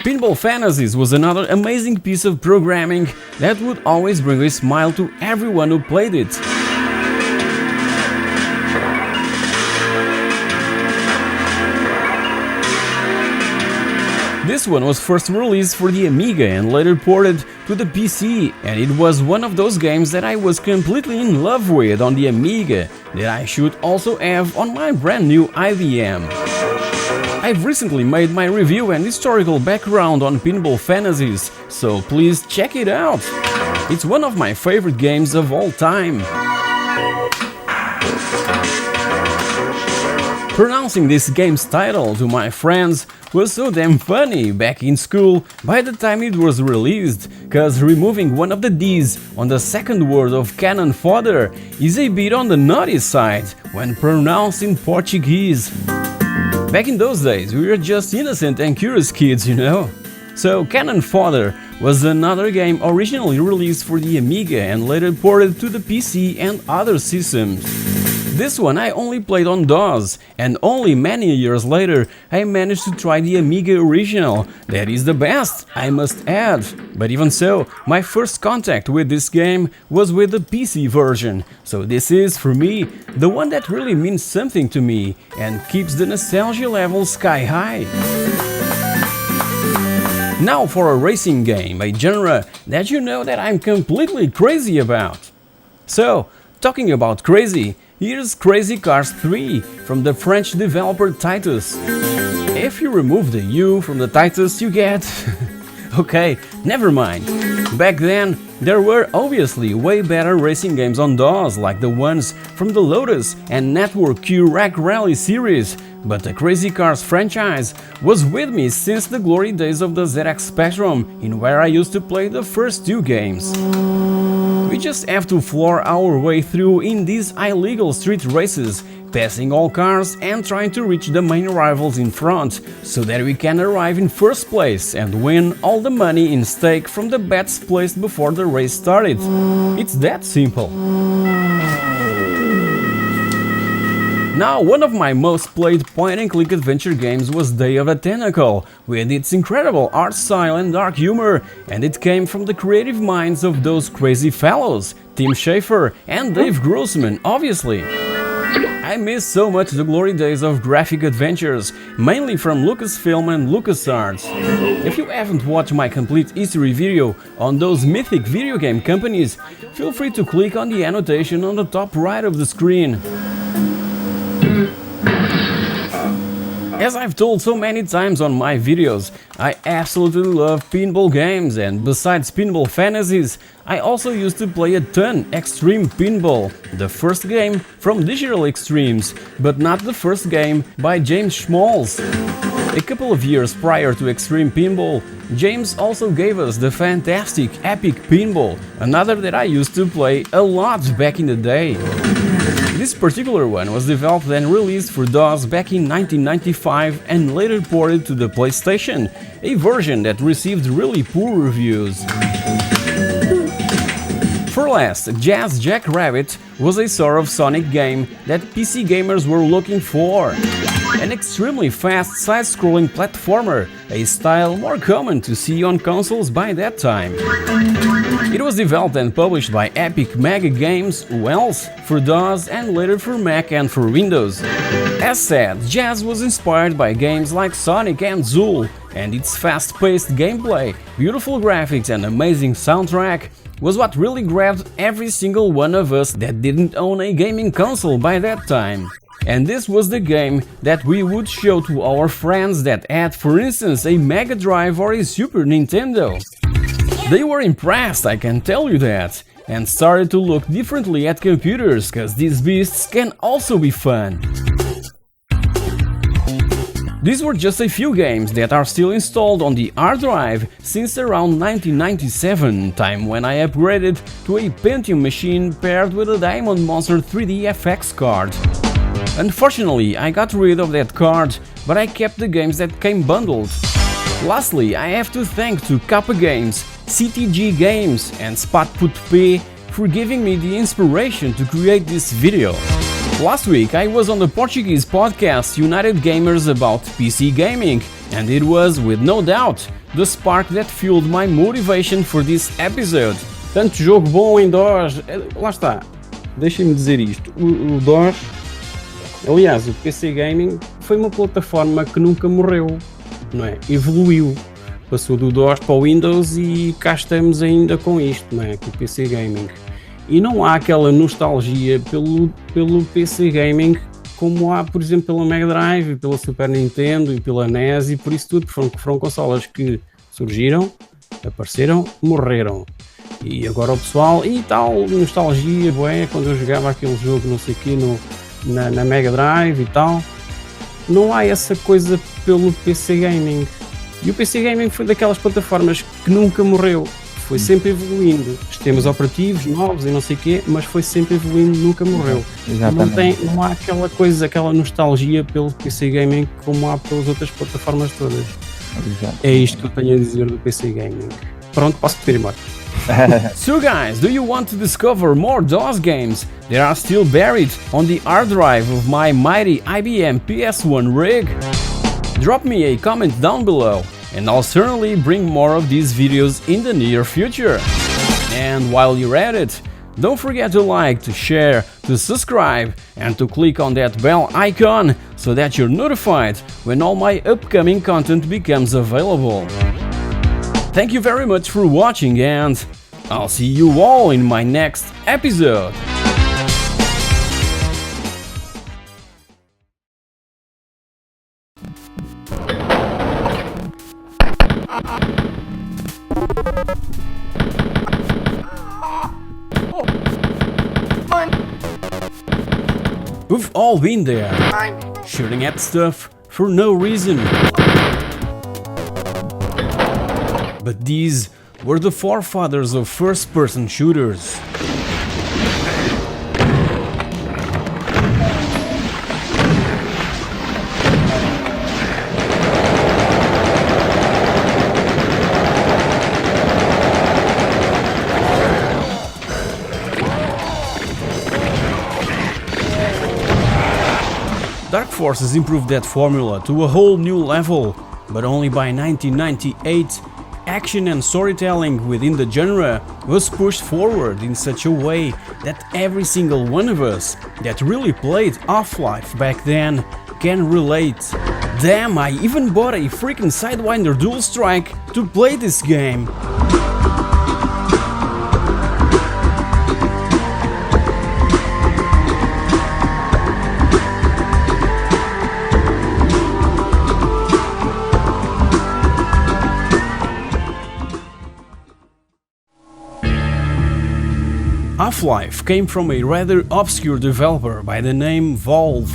[SPEAKER 1] Pinball Fantasies was another amazing piece of programming that would always bring a smile to everyone who played it. This one was first released for the Amiga and later ported to the PC, and it was one of those games that I was completely in love with on the Amiga that I should also have on my brand new IBM. I've recently made my review and historical background on Pinball Fantasies, so please check it out. It's one of my favorite games of all time. Pronouncing this game's title to my friends was so damn funny back in school by the time it was released, cause removing one of the D's on the second word of cannon fodder is a bit on the naughty side when pronounced in Portuguese. Back in those days we were just innocent and curious kids, you know? So Cannon Fodder was another game originally released for the Amiga and later ported to the PC and other systems. This one I only played on DOS, and only many years later I managed to try the Amiga original. That is the best, I must add. But even so, my first contact with this game was with the PC version, so this is, for me, the one that really means something to me and keeps the nostalgia level sky high. Now for a racing game, a genre that you know that I'm completely crazy about. So, talking about crazy, here's Crazy Cars 3 from the French developer Titus. If you remove the U from the Titus you get... okay, never mind. Back then, there were obviously way better racing games on DOS, like the ones from the Lotus and Network Q Rack Rally series, but the Crazy Cars franchise was with me since the glory days of the ZX Spectrum, in where I used to play the first two games. We just have to floor our way through in these illegal street races, passing all cars and trying to reach the main rivals in front, so that we can arrive in first place and win all the money in stake from the bets placed before the race started. It's that simple. Now, one of my most played point-and-click adventure games was Day of the Tentacle, with its incredible art style and dark humor, and it came from the creative minds of those crazy fellows, Tim Schafer and Dave Grossman, obviously. I miss so much the glory days of graphic adventures, mainly from Lucasfilm and LucasArts. If you haven't watched my complete history video on those mythic video game companies, feel free to click on the annotation on the top right of the screen. As I've told so many times on my videos, I absolutely love pinball games, and besides Pinball Fantasies, I also used to play a ton Extreme Pinball, the first game from Digital Extremes, but not the first game by James Schmalz. A couple of years prior to Extreme Pinball, James also gave us the fantastic Epic Pinball, another that I used to play a lot back in the day. This particular one was developed and released for DOS back in 1995 and later ported to the PlayStation, a version that received really poor reviews. For last, Jazz Jackrabbit was a sort of Sonic game that PC gamers were looking for. An extremely fast side-scrolling platformer, a style more common to see on consoles by that time. It was developed and published by Epic Mega Games, Wells, for DOS and later for Mac and for Windows. As said, Jazz was inspired by games like Sonic and Zool, and its fast-paced gameplay, beautiful graphics and amazing soundtrack was what really grabbed every single one of us that didn't own a gaming console by that time. And this was the game that we would show to our friends that had, for instance, a Mega Drive or a Super Nintendo. They were impressed, I can tell you that, and started to look differently at computers, cause these beasts can also be fun. These were just a few games that are still installed on the hard drive since around 1997, time when I upgraded to a Pentium machine paired with a Diamond Monster 3D FX card. Unfortunately, I got rid of that card, but I kept the games that came bundled. Lastly, I have to thank to Kappa Games, CTG Games and Spot.p for giving me the inspiration to create this video. Last week I was on the Portuguese podcast United Gamers about PC gaming, and it was, with no doubt, the spark that fueled my motivation for this episode.
[SPEAKER 7] Tanto jogo bom em DOS, lá está, deixem-me dizer isto, o DOS, aliás o PC Gaming foi uma plataforma que nunca morreu, não é? Evoluiu, passou do DOS para o Windows e cá estamos ainda com isto, não é? Com o PC Gaming. E não há aquela nostalgia pelo PC Gaming como há, por exemplo, pela Mega Drive, pela Super Nintendo e pela NES e por isso tudo, foram consolas que surgiram, apareceram, morreram. E agora o pessoal, e tal, nostalgia, bué, quando eu jogava aquele jogo, não sei o quê, na Mega Drive e tal, não há essa coisa pelo PC Gaming. E o PC Gaming foi daquelas plataformas que nunca morreu. Foi sempre evoluindo, sistemas operativos novos e não sei o quê, mas foi sempre evoluindo, nunca morreu. Não há aquela coisa, aquela nostalgia pelo PC Gaming como há pelas outras plataformas todas. É isto que eu tenho a dizer do PC Gaming. Pronto, posso ir embora.
[SPEAKER 1] So guys, do you want to discover more DOS games that are still buried on the hard drive of my mighty IBM PS1 rig? Drop me a comment down below, and I'll certainly bring more of these videos in the near future. And while you're at it, don't forget to like, to share, to subscribe and to click on that bell icon so that you're notified when all my upcoming content becomes available. Thank you very much for watching, and I'll see you all in my next episode. We've all been there, shooting at stuff for no reason. But these were the forefathers of first-person shooters. Dark Forces improved that formula to a whole new level, but only by 1998, action and storytelling within the genre was pushed forward in such a way that every single one of us that really played Half-Life back then can relate. Damn, I even bought a freaking Sidewinder Dual Strike to play this game. Half-Life came from a rather obscure developer by the name Valve.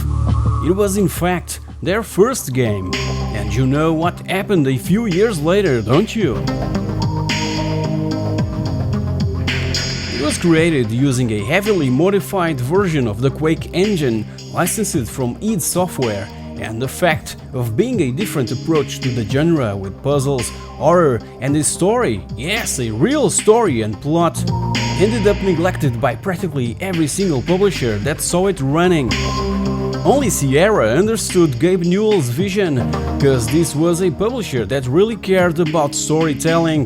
[SPEAKER 1] It was in fact their first game, and you know what happened a few years later, don't you? It was created using a heavily modified version of the Quake engine licensed from id Software, and the fact of being a different approach to the genre with puzzles, horror and a story, yes, a real story and plot, ended up neglected by practically every single publisher that saw it running. Only Sierra understood Gabe Newell's vision, cause this was a publisher that really cared about storytelling.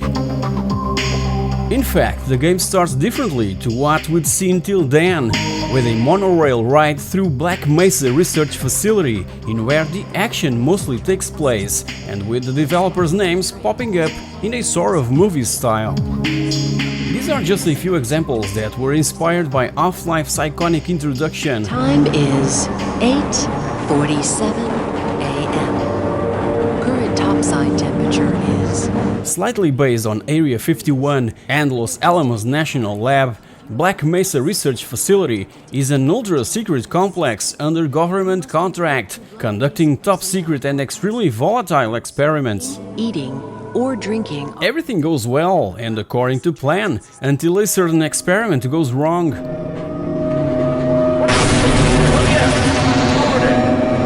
[SPEAKER 1] In fact, the game starts differently to what we'd seen till then, with a monorail ride through Black Mesa Research Facility, in where the action mostly takes place, and with the developers' names popping up in a sort of movie style. These are just a few examples that were inspired by Half-Life's iconic introduction.
[SPEAKER 15] Time is 8:47 a.m. Current topside temperature is...
[SPEAKER 1] Slightly based on Area 51 and Los Alamos National Lab, Black Mesa Research Facility is an ultra-secret complex under government contract, conducting top-secret and extremely volatile experiments.
[SPEAKER 15] Eating or drinking.
[SPEAKER 1] Everything goes well and according to plan, until a certain experiment goes wrong.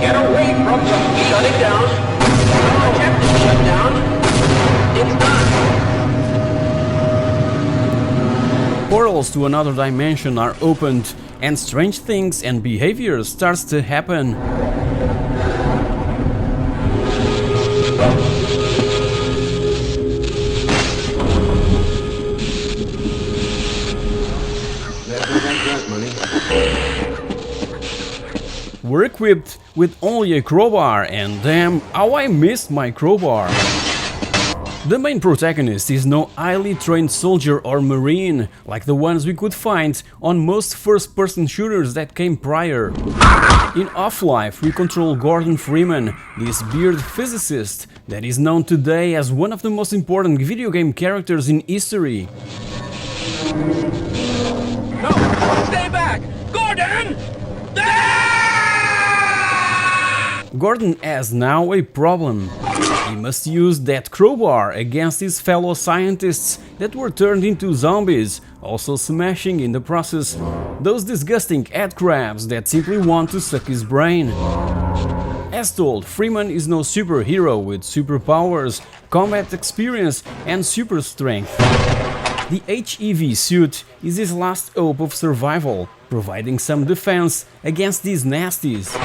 [SPEAKER 16] Get away from them! Shut it down! Objective shut down! It's done!
[SPEAKER 1] Portals to another dimension are opened, and strange things and behavior starts to happen. We're equipped with only a crowbar, and damn, how I missed my crowbar. The main protagonist is no highly trained soldier or marine, like the ones we could find on most first-person shooters that came prior. In Half-Life, we control Gordon Freeman, this bearded physicist that is known today as one of the most important video game characters in history.
[SPEAKER 16] No! Stay back! Gordon!
[SPEAKER 1] Gordon has now a problem. He must use that crowbar against his fellow scientists that were turned into zombies, also smashing in the process those disgusting headcrabs that simply want to suck his brain. As told, Freeman is no superhero with superpowers, combat experience and super strength. The HEV suit is his last hope of survival, providing some defense against these nasties.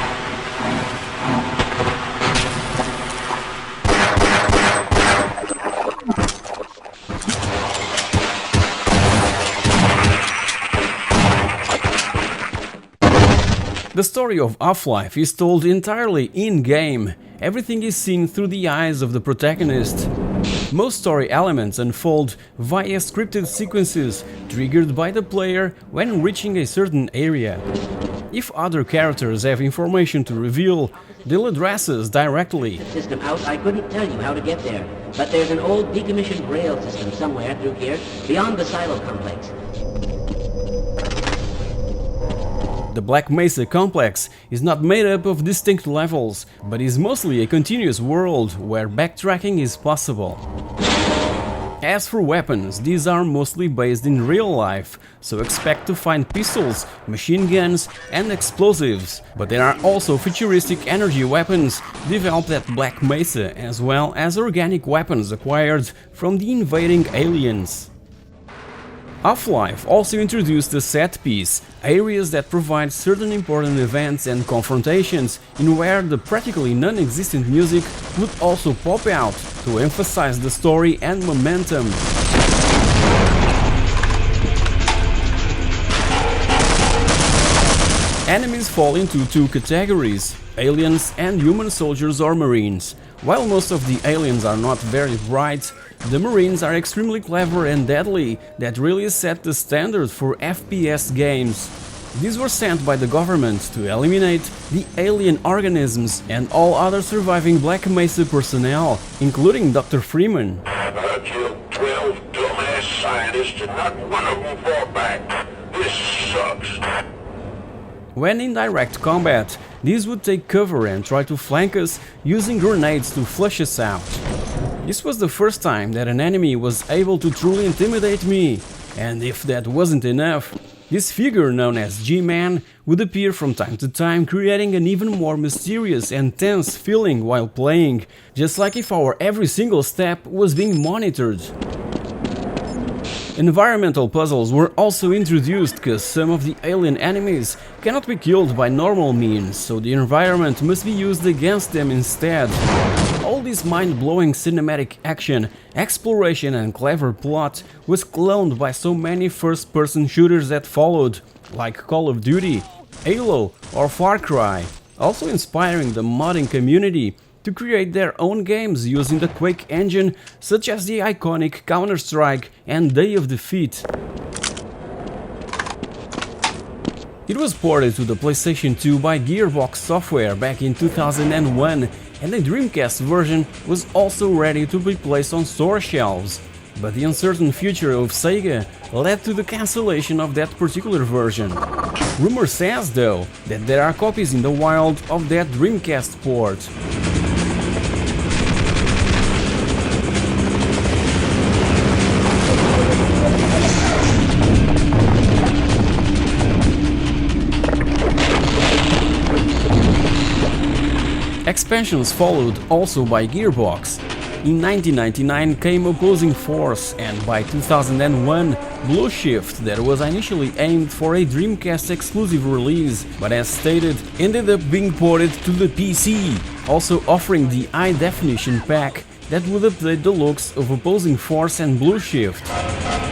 [SPEAKER 1] The story of Half-Life is told entirely in-game. Everything is seen through the eyes of the protagonist. Most story elements unfold via scripted sequences triggered by the player when reaching a certain area. If other characters have information to reveal, they'll address us directly.
[SPEAKER 17] System out, I couldn't tell you how to get there, but there's an old decommissioned rail system somewhere through here, beyond the silo complex.
[SPEAKER 1] The Black Mesa complex is not made up of distinct levels, but is mostly a continuous world where backtracking is possible. As for weapons, these are mostly based in real life, so expect to find pistols, machine guns and explosives, but there are also futuristic energy weapons developed at Black Mesa, as well as organic weapons acquired from the invading aliens. Half-Life also introduced a set piece, areas that provide certain important events and confrontations, in where the practically non-existent music would also pop out to emphasize the story and momentum. Enemies fall into two categories, aliens and human soldiers or marines. While most of the aliens are not very bright, the Marines are extremely clever and deadly that really set the standard for FPS games. These were sent by the government to eliminate the alien organisms and all other surviving Black Mesa personnel, including Dr. Freeman.
[SPEAKER 2] I killed 12 dumbass scientists and not one of them fought back. This sucks.
[SPEAKER 1] When in direct combat, these would take cover and try to flank us using grenades to flush us out. This was the first time that an enemy was able to truly intimidate me, and if that wasn't enough, this figure known as G-Man would appear from time to time, creating an even more mysterious and tense feeling while playing, just like if our every single step was being monitored. Environmental puzzles were also introduced, cause some of the alien enemies cannot be killed by normal means, so the environment must be used against them instead. All this mind-blowing cinematic action, exploration and clever plot was cloned by so many first-person shooters that followed, like Call of Duty, Halo or Far Cry, also inspiring the modding community to create their own games using the Quake engine, such as the iconic Counter-Strike and Day of Defeat. It was ported to the PlayStation 2 by Gearbox Software back in 2001, and the Dreamcast version was also ready to be placed on store shelves. But the uncertain future of Sega led to the cancellation of that particular version. Rumor says, though, that there are copies in the wild of that Dreamcast port. Expansions followed also by Gearbox. In 1999 came Opposing Force, and by 2001 Blue Shift, that was initially aimed for a Dreamcast exclusive release, but as stated, ended up being ported to the PC, also offering the high definition pack that would update the looks of Opposing Force and Blue Shift.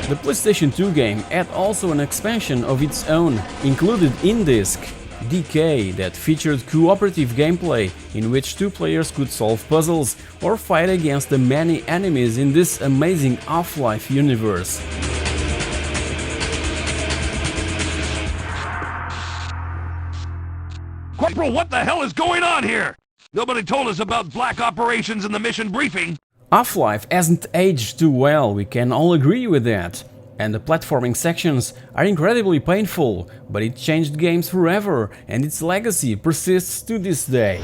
[SPEAKER 1] The PlayStation 2 game had also an expansion of its own, included in disc, Decay, that featured cooperative gameplay in which two players could solve puzzles or fight against the many enemies in this amazing Half-Life universe.
[SPEAKER 18] Corporal, what the hell is going on here? Nobody told us about black operations in the mission briefing.
[SPEAKER 1] Half-Life hasn't aged too well, we can all agree with that. And the platforming sections are incredibly painful, but it changed games forever, and its legacy persists to this day.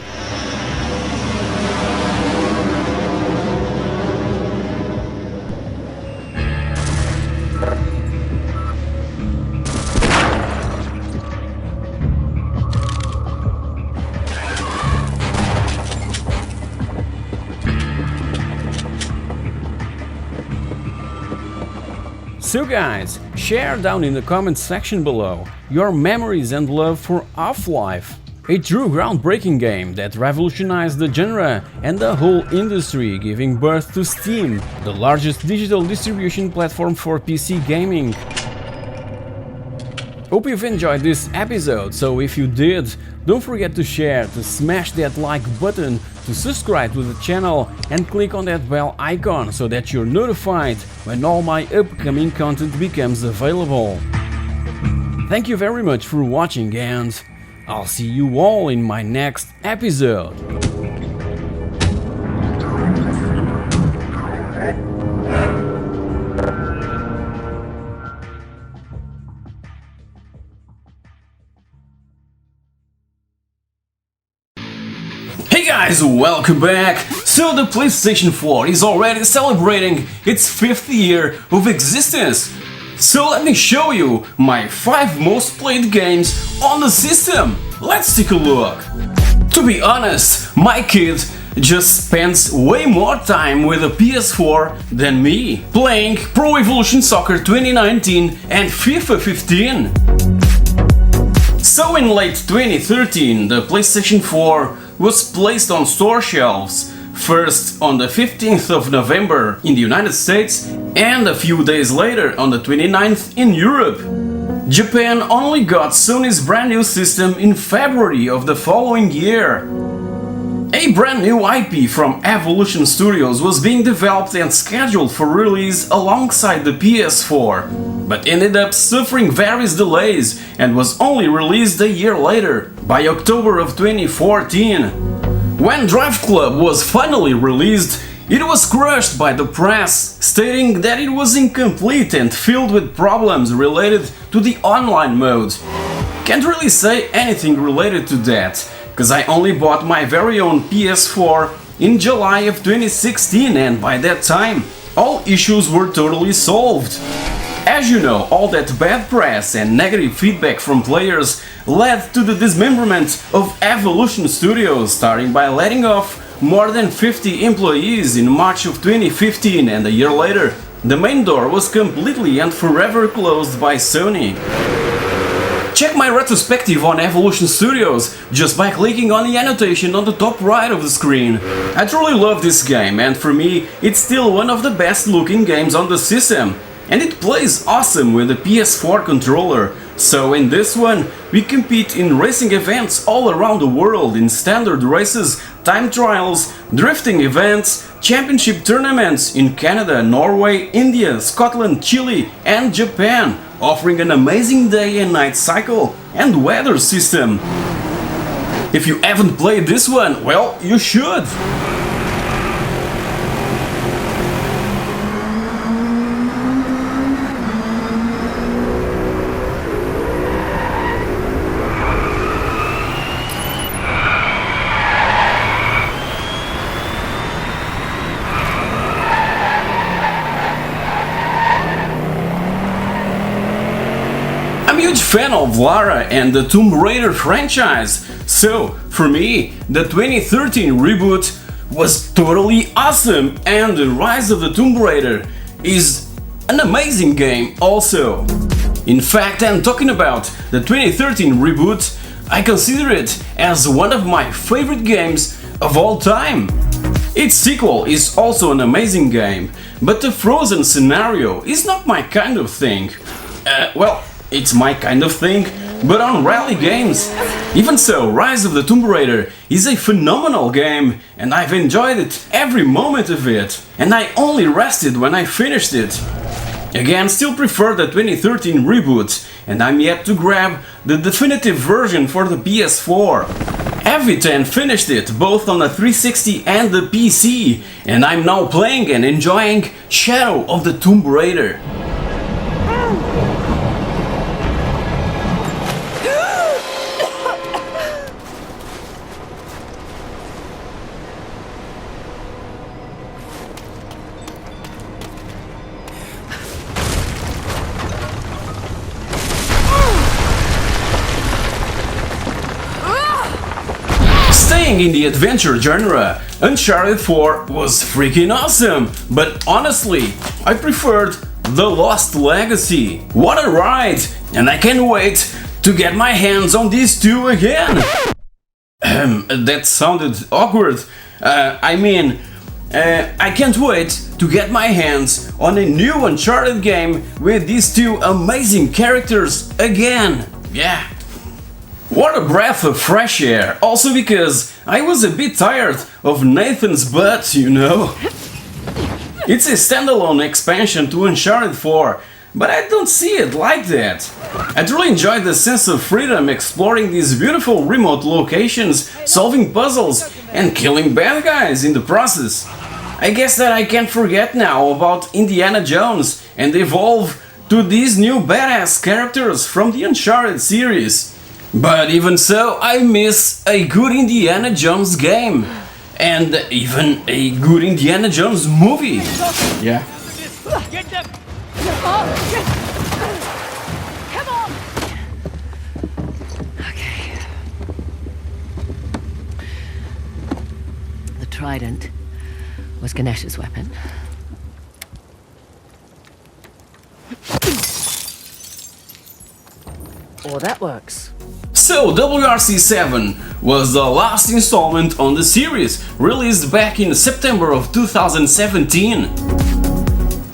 [SPEAKER 1] So guys, share down in the comments section below your memories and love for Half-Life, a true groundbreaking game that revolutionized the genre and the whole industry, giving birth to Steam, the largest digital distribution platform for PC gaming. Hope you've enjoyed this episode, so if you did, don't forget to share, to smash that like button, to subscribe to the channel and click on that bell icon so that you're notified when all my upcoming content becomes available. Thank you very much for watching, and I'll see you all in my next episode. Hey guys, welcome back! So the PlayStation 4 is already celebrating its 5th year of existence. So let me show you my 5 most played games on the system. Let's take a look. To be honest, my kid just spends way more time with a PS4 than me, playing Pro Evolution Soccer 2019 and FIFA 15. So in late 2013, the PlayStation 4 was placed on store shelves, first on the 15th of November in the United States and a few days later on the 29th in Europe. Japan only got Sony's brand new system in February of the following year. A brand new IP from Evolution Studios was being developed and scheduled for release alongside the PS4, but ended up suffering various delays and was only released a year later, by October of 2014. When Drive Club was finally released, It was crushed by the press, stating that it was incomplete and filled with problems related to the online mode. Can't really say anything related to that, cause I only bought my very own PS4 in July of 2016 and by that time all issues were totally solved. As you know, all that bad press and negative feedback from players led to the dismemberment of Evolution Studios, starting by letting off more than 50 employees in March of 2015, and a year later, the main door was completely and forever closed by Sony. Check my retrospective on Evolution Studios just by clicking on the annotation on the top right of the screen. I truly love this game, and for me, it's still one of the best looking games on the system. And it plays awesome with the PS4 controller. So in this one, we compete in racing events all around the world, in standard races, time trials, drifting events, championship tournaments in Canada, Norway, India, Scotland, Chile and Japan, offering an amazing day and night cycle and weather system. If you haven't played this one, well, you should! Huge fan of Lara and the Tomb Raider franchise, so for me the 2013 reboot was totally awesome, and the Rise of the Tomb Raider is an amazing game also. In fact, I'm talking about the 2013 reboot, I consider it as one of my favorite games of all time. Its sequel is also an amazing game, but the Frozen scenario is not my kind of thing. Well, it's my kind of thing, but on rally games. Even so, Rise of the Tomb Raider is a phenomenal game, and I've enjoyed it every moment of it, and I only rested when I finished it. Again, still prefer the 2013 reboot, and I'm yet to grab the definitive version for the PS4. Evitan finished it both on the 360 and the PC, and I'm now playing and enjoying Shadow of the Tomb Raider. Staying in the adventure genre, Uncharted 4 was freaking awesome, but honestly, I preferred The Lost Legacy. What a ride, and I can't wait to get my hands on these two again. That sounded awkward. I can't wait to get my hands on a new Uncharted game with these two amazing characters again. Yeah. What a breath of fresh air, also because I was a bit tired of Nathan's butt, you know. It's a standalone expansion to Uncharted 4, but I don't see it like that. I truly enjoyed the sense of freedom exploring these beautiful remote locations, solving puzzles and killing bad guys in the process. I guess that I can't forget now about Indiana Jones and evolve to these new badass characters from the Uncharted series. But even so, I miss a good Indiana Jones game, and even a good Indiana Jones movie. Yeah.
[SPEAKER 5] Get them! Come on!
[SPEAKER 15] Okay. The trident was Ganesh's weapon. Or that works.
[SPEAKER 1] So, WRC7 was the last installment on the series, released back in September of 2017.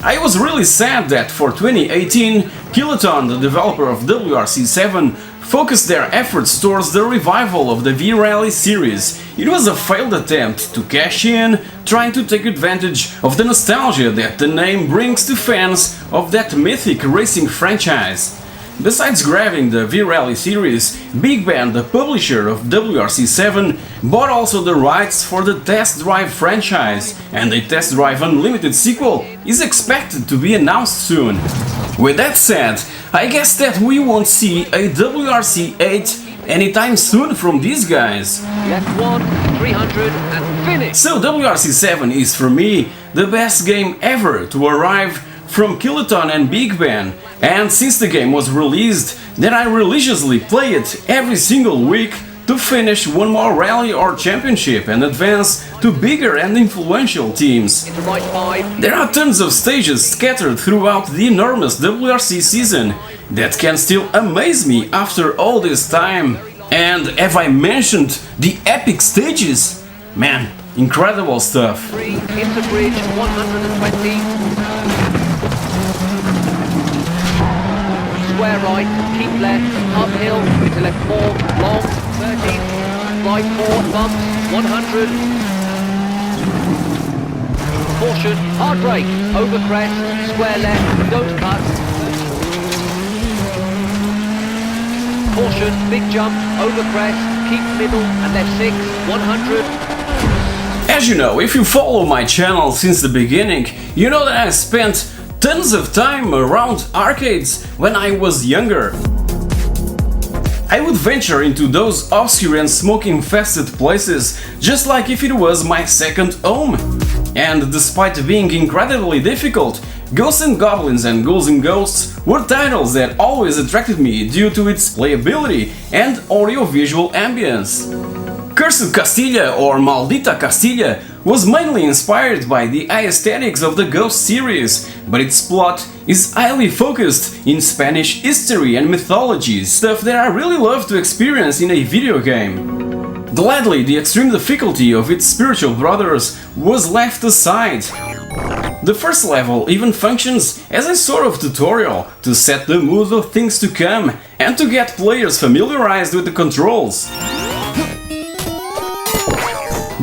[SPEAKER 1] I was really sad that for 2018, Kiloton, the developer of WRC7, focused their efforts towards the revival of the V-Rally series. It was a failed attempt to cash in, trying to take advantage of the nostalgia that the name brings to fans of that mythic racing franchise. Besides grabbing the V-Rally series, Big Ben, the publisher of WRC7, bought also the rights for the Test Drive franchise, and a Test Drive Unlimited sequel is expected to be announced soon. With that said, I guess that we won't see a WRC8 anytime soon from these guys.
[SPEAKER 16] Left 1, 300 and finish!
[SPEAKER 1] So WRC7 is for me the best game ever to arrive from Kiloton and Big Ben, and since the game was released, then I religiously play it every single week to finish one more rally or championship and advance to bigger and influential teams. There are tons of stages scattered throughout the enormous WRC season that can still amaze me after all this time. And have I mentioned the epic stages? Man, incredible stuff.
[SPEAKER 16] Into bridge, 120. Square right, keep left, uphill, into left 4, long, 30, right 4, bumps, 100. Caution, hard brake, over crest, square left, don't cut. Caution, big jump, over crest, keep middle, and left 6, 100.
[SPEAKER 1] As you know, if you follow my channel since the beginning, you know that I spent tons of time around arcades when I was younger. I would venture into those obscure and smoke-infested places just like if it was my second home. And despite being incredibly difficult, Ghosts and Goblins and Ghouls and Ghosts were titles that always attracted me due to its playability and audiovisual ambience. Cursed Castilla or Maldita Castilla was mainly inspired by the aesthetics of the Ghost series, but its plot is highly focused in Spanish history and mythology, stuff that I really love to experience in a video game. Gladly, the extreme difficulty of its spiritual brothers was left aside. The first level even functions as a sort of tutorial to set the mood of things to come and to get players familiarized with the controls.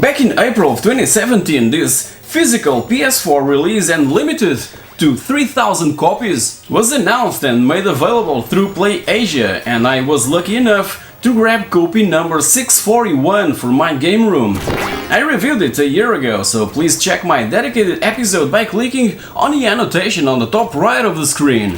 [SPEAKER 1] Back in April of 2017, this physical PS4 release and limited to 3,000 copies was announced and made available through Play Asia, and I was lucky enough to grab copy number 641 for my game room. I reviewed it a year ago, so please check my dedicated episode by clicking on the annotation on the top right of the screen.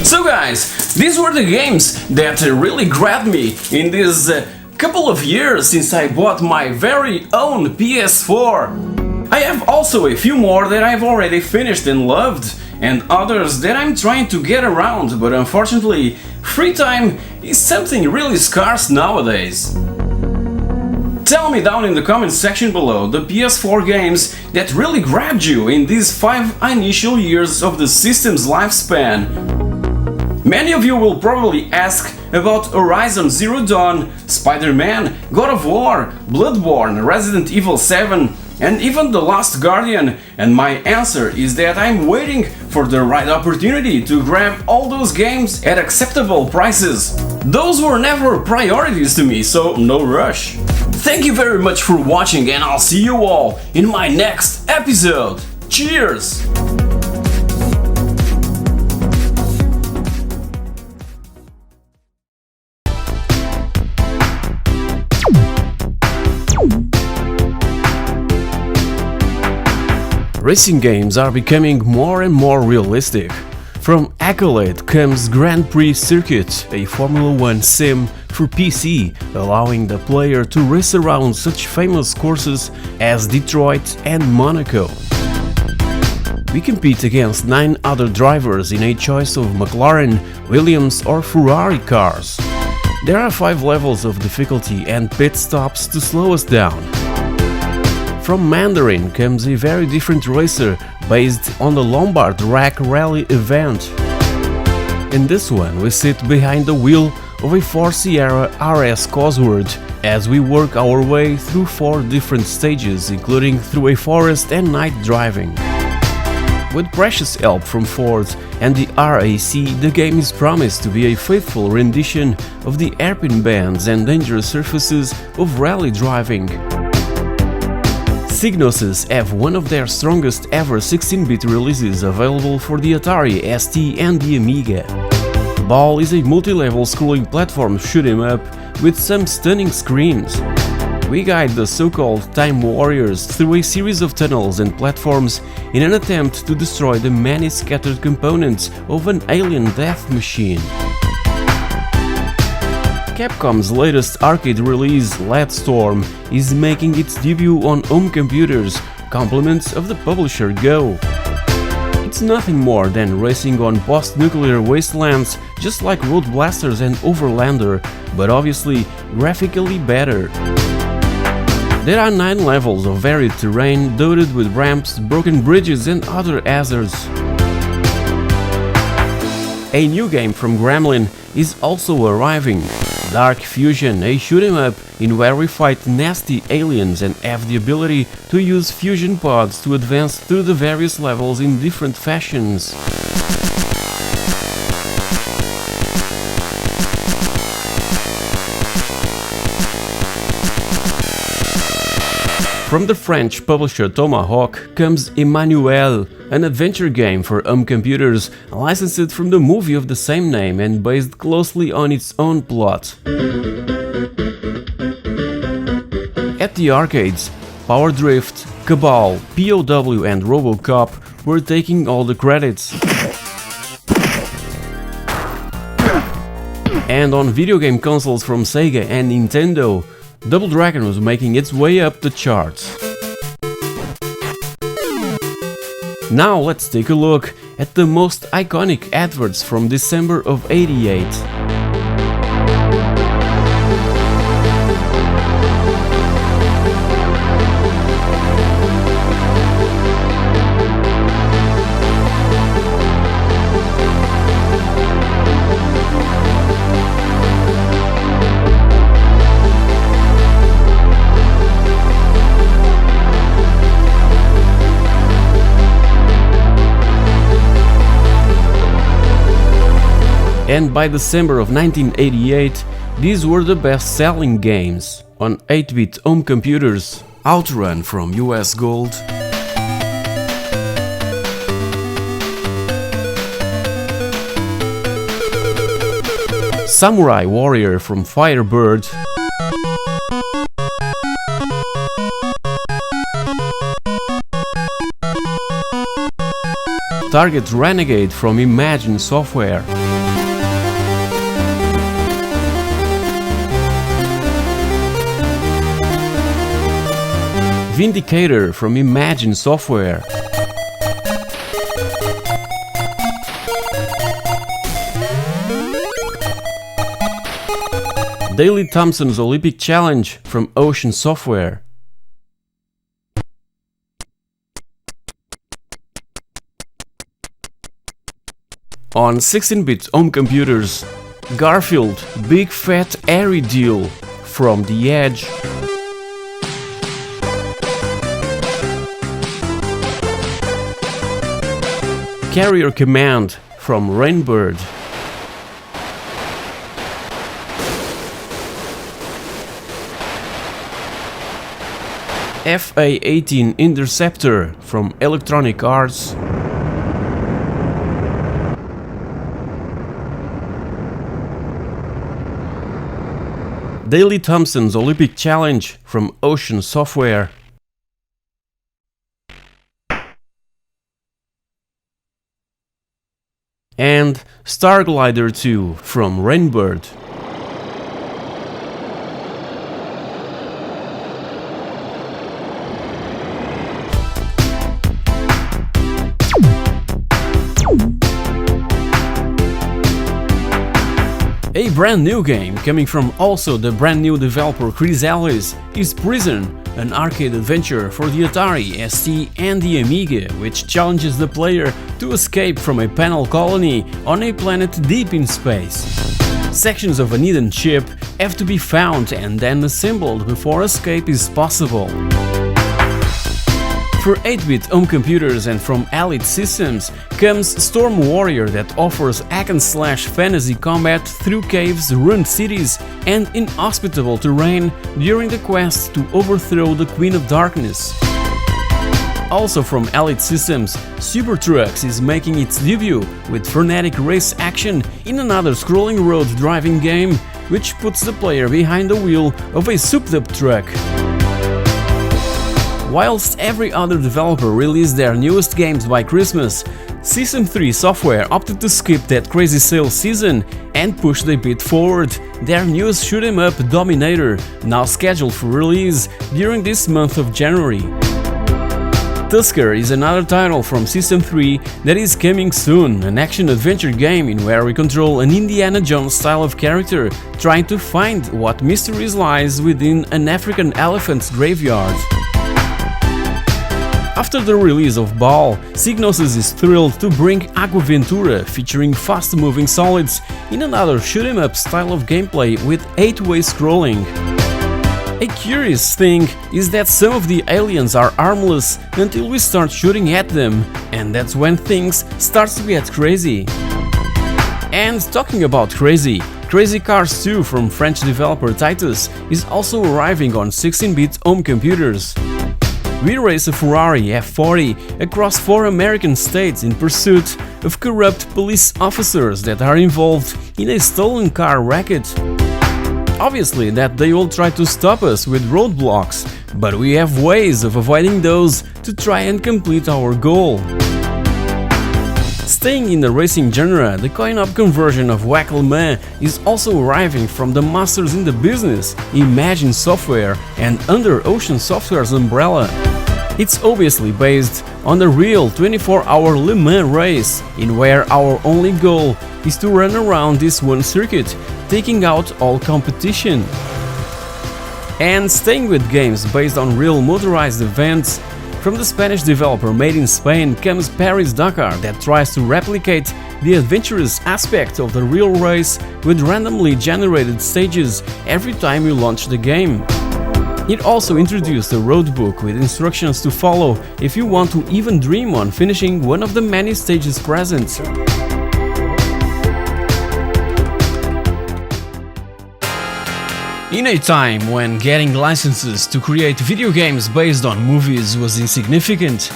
[SPEAKER 1] So guys, these were the games that really grabbed me in these couple of years since I bought my very own PS4. I have also a few more that I've already finished and loved, and others that I'm trying to get around, but unfortunately, free time is something really scarce nowadays. Tell me down in the comment section below the PS4 games that really grabbed you in these 5 initial years of the system's lifespan. Many of you will probably ask about Horizon Zero Dawn, Spider-Man, God of War, Bloodborne, Resident Evil 7, and even The Last Guardian, and my answer is that I'm waiting for the right opportunity to grab all those games at acceptable prices. Those were never priorities to me, so no rush. Thank you very much for watching, and I'll see you all in my next episode. Cheers! Racing games are becoming more and more realistic. From Accolade comes Grand Prix Circuit, a Formula 1 sim for PC, allowing the player to race around such famous courses as Detroit and Monaco. We compete against 9 other drivers in a choice of McLaren, Williams or Ferrari cars. There are 5 levels of difficulty and pit stops to slow us down. From Mandarin comes a very different racer based on the Lombard Rack Rally event. In this one we sit behind the wheel of a 4 Sierra RS Cosworth as we work our way through 4 different stages, including through a forest and night driving. With precious help from Ford and the RAC, the game is promised to be a faithful rendition of the hairpin bends and dangerous surfaces of rally driving. Psygnosis have one of their strongest ever 16-bit releases available for the Atari ST and the Amiga. Ball is a multi-level scrolling platform shoot 'em up with some stunning screens. We guide the so-called Time Warriors through a series of tunnels and platforms in an attempt to destroy the many scattered components of an alien death machine. Capcom's latest arcade release, Let Storm, is making its debut on home computers, compliments of the publisher Go. It's nothing more than racing on post-nuclear wastelands, just like Road Blasters and Overlander, but obviously graphically better. There are 9 levels of varied terrain dotted with ramps, broken bridges and other hazards. A new game from Gremlin is also arriving, Dark Fusion, a shoot-'em-up in where we fight nasty aliens and have the ability to use fusion pods to advance through the various levels in different fashions. From the French publisher Tomahawk comes Emmanuel, an adventure game for home computers, licensed from the movie of the same name and based closely on its own plot. At the arcades, Power Drift, Cabal, POW and RoboCop were taking all the credits. And on video game consoles from Sega and Nintendo, Double Dragon was making its way up the charts. Now let's take a look at the most iconic adverts from December of '88. And by December of 1988, these were the best-selling games. On 8-bit home computers, Outrun from US Gold, Samurai Warrior from Firebird, Target Renegade from Imagine Software, Vindicator from Imagine Software, Daley Thompson's Olympic Challenge from Ocean Software, on 16-bit home computers, Garfield Big Fat Hairy Deal from The Edge, Carrier Command from Rainbird, FA-18 Interceptor from Electronic Arts, Daley Thompson's Olympic Challenge from Ocean Software, and Starglider 2 from Rainbird. A brand new game coming from also the brand new developer Chris Ellis is Prison, an arcade adventure for the Atari ST and the Amiga, which challenges the player to escape from a penal colony on a planet deep in space. Sections of an hidden chip have to be found and then assembled before escape is possible. For 8-bit home computers and from Elite Systems comes Storm Warrior that offers hack-and-slash fantasy combat through caves, ruined cities and inhospitable terrain during the quest to overthrow the Queen of Darkness. Also from Elite Systems, Super Trucks is making its debut with frenetic race action in another scrolling road driving game, which puts the player behind the wheel of a souped-up truck. Whilst every other developer released their newest games by Christmas, System 3 Software opted to skip that crazy sales season and pushed a bit forward their newest shoot-'em-up Dominator, now scheduled for release during this month of January. Tusker is another title from System 3 that is coming soon, an action-adventure game in where we control an Indiana Jones style of character trying to find what mysteries lies within an African elephant's graveyard. After the release of Ball, Psygnosis is thrilled to bring Aquaventura featuring fast-moving solids in another shoot-'em-up style of gameplay with 8-way scrolling. A curious thing is that some of the aliens are harmless until we start shooting at them, and that's when things start to get crazy. And talking about crazy, Crazy Cars 2 from French developer Titus is also arriving on 16-bit home computers. We race a Ferrari F40 across 4 American states in pursuit of corrupt police officers that are involved in a stolen car racket. Obviously that they will try to stop us with roadblocks, but we have ways of avoiding those to try and complete our goal. Staying in the racing genre, the coin-op conversion of WAC Le Mans is also arriving from the masters in the business, Imagine Software, and under Ocean Software's umbrella. It's obviously based on the real 24-hour Le Mans race, in where our only goal is to run around this one circuit, taking out all competition. And staying with games based on real motorized events, from the Spanish developer Made in Spain comes Paris Dakar that tries to replicate the adventurous aspect of the real race with randomly generated stages every time you launch the game. It also introduced a roadbook with instructions to follow if you want to even dream on finishing one of the many stages present. In a time when getting licenses to create video games based on movies was insignificant,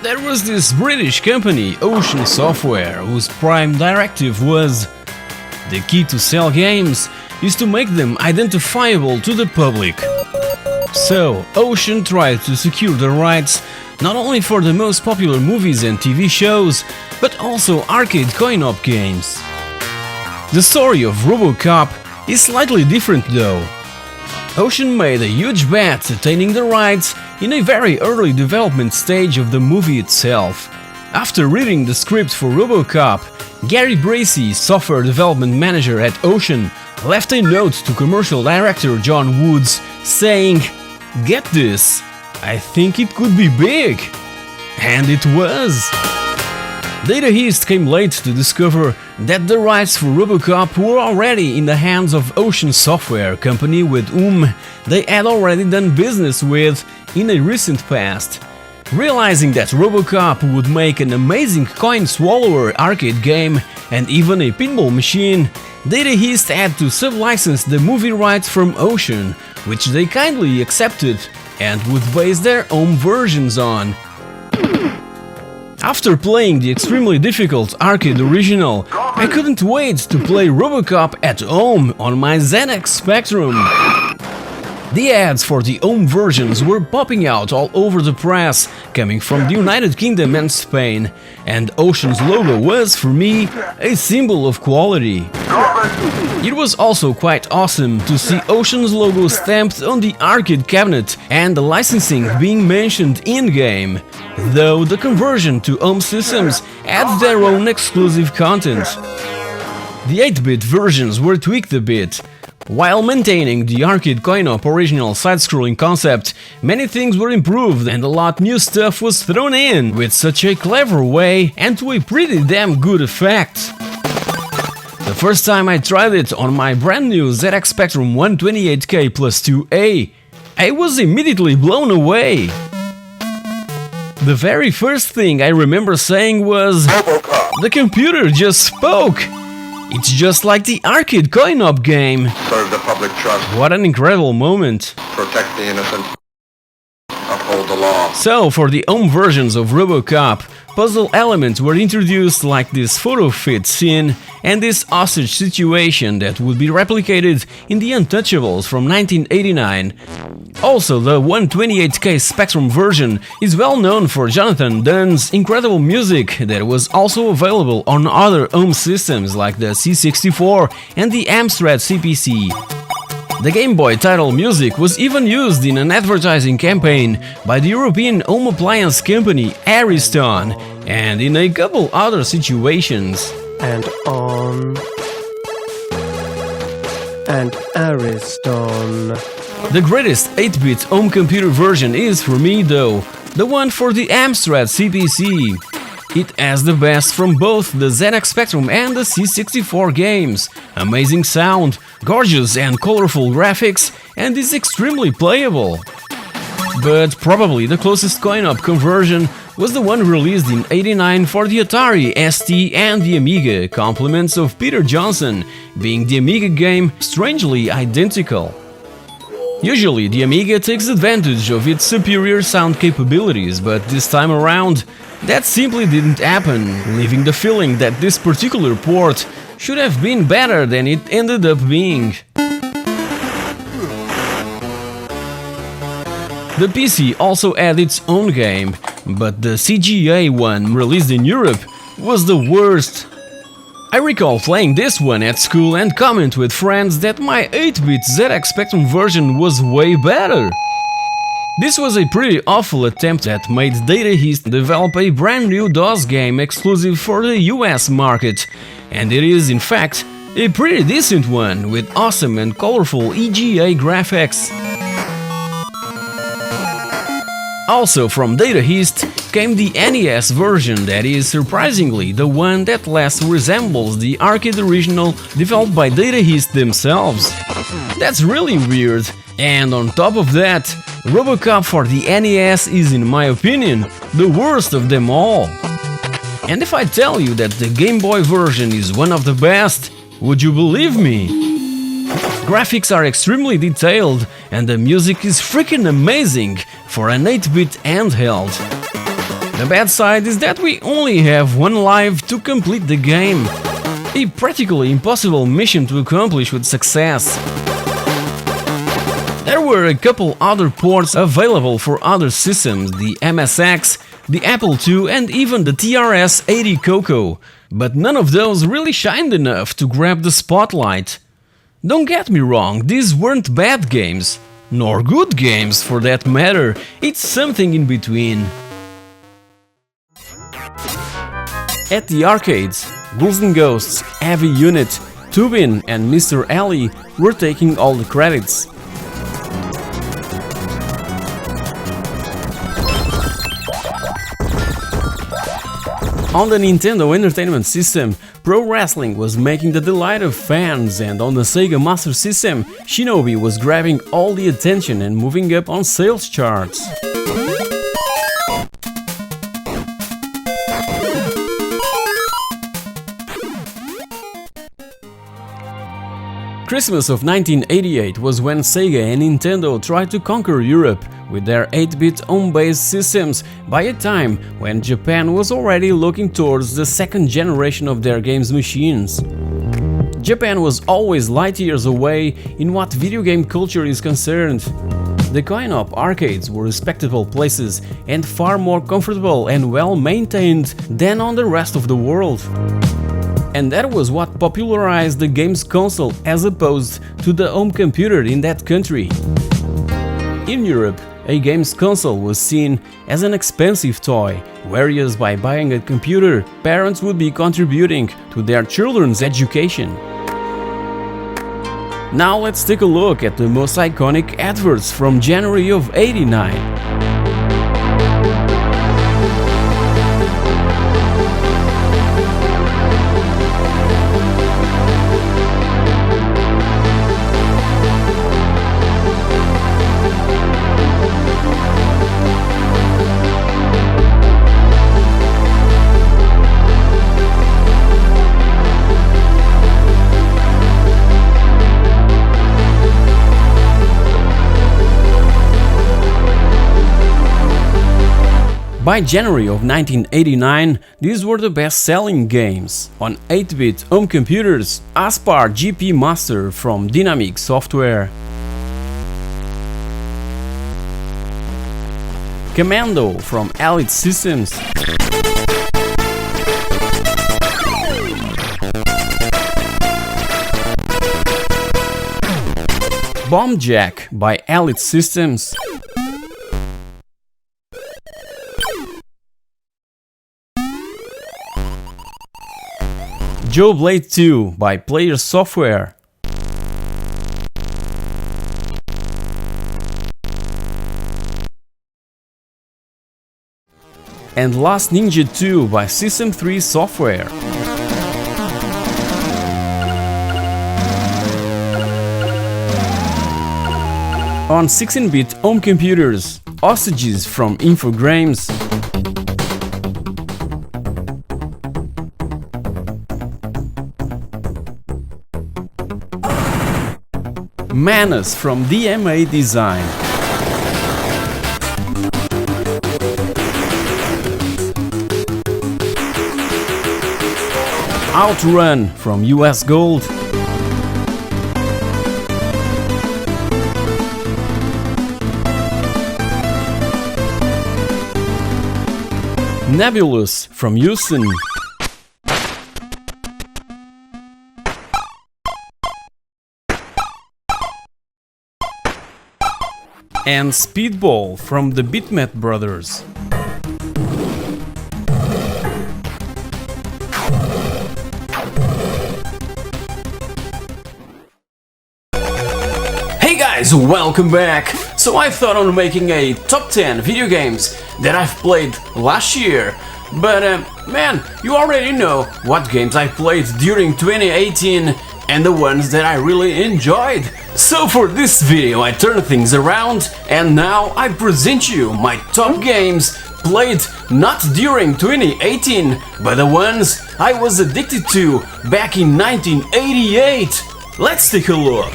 [SPEAKER 1] there was this British company, Ocean Software, whose prime directive was: the key to sell games is to make them identifiable to the public. So, Ocean tried to secure the rights not only for the most popular movies and TV shows, but also arcade coin-op games. The story of RoboCop is slightly different though. Ocean made a huge bet attaining the rights in a very early development stage of the movie itself. After reading the script for RoboCop, Gary Bracey, software development manager at Ocean, left a note to commercial director John Woods saying, "Get this, I think it could be big." And it was. Data East came late to discover that the rights for RoboCop were already in the hands of Ocean Software, company with whom they had already done business with in a recent past. Realizing that RoboCop would make an amazing coin swallower arcade game and even a pinball machine, Data East had to sublicense the movie rights from Ocean, which they kindly accepted and would base their own versions on. After playing the extremely difficult arcade original, I couldn't wait to play RoboCop at home on my ZX Spectrum. The ads for the home versions were popping out all over the press, coming from the United Kingdom and Spain, and Ocean's logo was, for me, a symbol of quality. It was also quite awesome to see Ocean's logo stamped on the arcade cabinet and the licensing being mentioned in-game, though the conversion to home systems adds their own exclusive content. The 8-bit versions were tweaked a bit. While maintaining the arcade coin-op original side-scrolling concept, many things were improved and a lot new stuff was thrown in with such a clever way and to a pretty damn good effect. The first time I tried it on my brand new ZX Spectrum 128K plus 2A, I was immediately blown away. The very first thing I remember saying was, "The computer just spoke! It's just like the arcade coin-op game."
[SPEAKER 19] Serve the public trust.
[SPEAKER 1] What an incredible moment.
[SPEAKER 19] Protect the innocent. Uphold the law.
[SPEAKER 1] So, for the home versions of RoboCop, puzzle elements were introduced like this photo fit scene and this hostage situation that would be replicated in the Untouchables from 1989. Also, the 128K Spectrum version is well known for Jonathan Dunn's incredible music that was also available on other home systems like the C64 and the Amstrad CPC. The Game Boy title music was even used in an advertising campaign by the European home appliance company Ariston, and in a couple other situations.
[SPEAKER 20] And on... and Ariston.
[SPEAKER 1] The greatest 8-bit home computer version is, for me though, the one for the Amstrad CPC. It has the best from both the ZX Spectrum and the C64 games, amazing sound, gorgeous and colorful graphics, and is extremely playable. But probably the closest coin-op conversion was the one released in '89 for the Atari ST and the Amiga, compliments of Peter Johnson, being the Amiga game strangely identical. Usually the Amiga takes advantage of its superior sound capabilities, but this time around that simply didn't happen, leaving the feeling that this particular port should have been better than it ended up being. The PC also had its own game, but the CGA one released in Europe was the worst. I recall playing this one at school and comment with friends that my 8-bit ZX Spectrum version was way better. This was a pretty awful attempt that made Data East develop a brand new DOS game exclusive for the US market, and it is in fact a pretty decent one with awesome and colorful EGA graphics. Also from Data East came the NES version that is surprisingly the one that less resembles the arcade original developed by Data East themselves. That's really weird, and on top of that, RoboCop for the NES is, in my opinion, the worst of them all. And if I tell you that the Game Boy version is one of the best, would you believe me? Graphics are extremely detailed and the music is freaking amazing for an 8-bit handheld. The bad side is that we only have one life to complete the game, a practically impossible mission to accomplish with success. There were a couple other ports available for other systems, the MSX, the Apple II and even the TRS-80 Coco, but none of those really shined enough to grab the spotlight. Don't get me wrong, these weren't bad games, nor good games for that matter, it's something in between. At the arcades, Ghouls and Ghosts, Heavy Unit, Tubin and Mr. Alley were taking all the credits. On the Nintendo Entertainment System, Pro Wrestling was making the delight of fans, and on the Sega Master System, Shinobi was grabbing all the attention and moving up on sales charts. Christmas of 1988 was when Sega and Nintendo tried to conquer Europe with their 8-bit home-based systems by a time when Japan was already looking towards the second generation of their games machines. Japan was always light years away in what video game culture is concerned. The coin-op arcades were respectable places and far more comfortable and well-maintained than on the rest of the world. And that was what popularized the games console as opposed to the home computer in that country. In Europe, a games console was seen as an expensive toy, whereas by buying a computer, parents would be contributing to their children's education. Now let's take a look at the most iconic adverts from January of '89. By January of 1989, these were the best-selling games. On 8-bit home computers, Aspar GP Master from TIMEX Software, Commando from Elite Systems, Bomb Jack by Elite Systems, Joe Blade 2 by Player Software, and Last Ninja 2 by System 3 Software. On 16-bit home computers, Hostages from Infogrames, Manus from DMA Design, Outrun from US Gold, Nebulous from Houston, and Speedball from the Bitmap Brothers. Hey guys, welcome back! So I thought on making a top 10 video games that I've played last year, but man, you already know what games I played during 2018 and the ones that I really enjoyed. So for this video I turn things around and now I present you my top games played not during 2018, but the ones I was addicted to back in 1988. Let's take a look.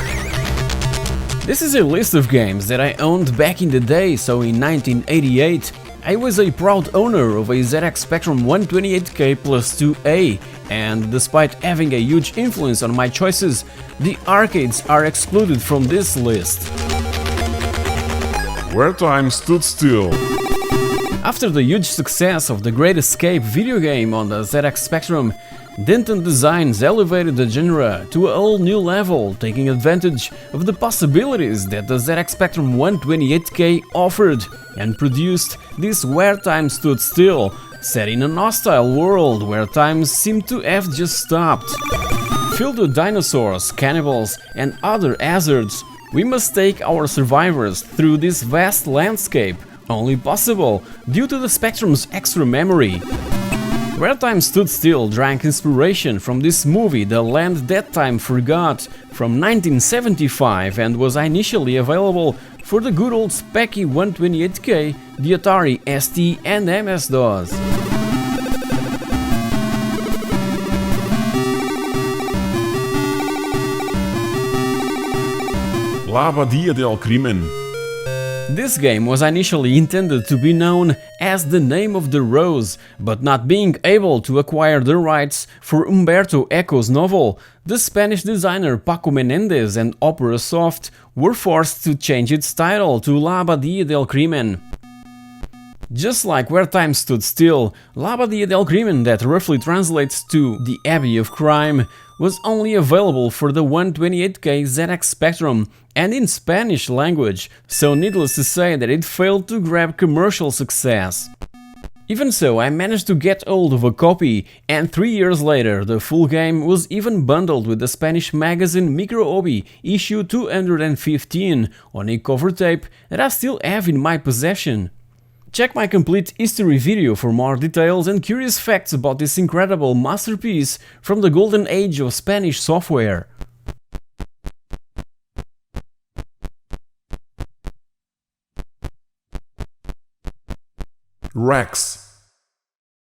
[SPEAKER 1] This is a list of games that I owned back in the day, so in 1988 I was a proud owner of a ZX Spectrum 128K plus 2A, and despite having a huge influence on my choices, the arcades are excluded from this list.
[SPEAKER 11] Where time stood still.
[SPEAKER 1] After the huge success of the Great Escape video game on the ZX Spectrum, Denton Designs elevated the genre to a whole new level, taking advantage of the possibilities that the ZX Spectrum 128K offered, and produced this Where Time Stood Still, set in an hostile world where time seemed to have just stopped. Filled with dinosaurs, cannibals and other hazards, we must take our survivors through this vast landscape, only possible due to the Spectrum's extra memory. Where Time Stood Still drank inspiration from this movie The Land That Time Forgot from 1975 and was initially available for the good old specky 128K, the Atari ST and MS-DOS.
[SPEAKER 11] Labadia del Crimen.
[SPEAKER 1] This game was initially intended to be known as The Name of the Rose, but not being able to acquire the rights for Umberto Eco's novel, the Spanish designer Paco Menendez and Opera Soft were forced to change its title to La Abadia del Crimen. Just like Where Time Stood Still, La Abadia del Crimen, that roughly translates to The Abbey of Crime, was only available for the 128K ZX Spectrum and in Spanish language, so needless to say that it failed to grab commercial success. Even so, I managed to get hold of a copy, and 3 years later the full game was even bundled with the Spanish magazine Micro Hobby issue 215 on a cover tape that I still have in my possession. Check my complete history video for more details and curious facts about this incredible masterpiece from the golden age of Spanish software.
[SPEAKER 11] Rex.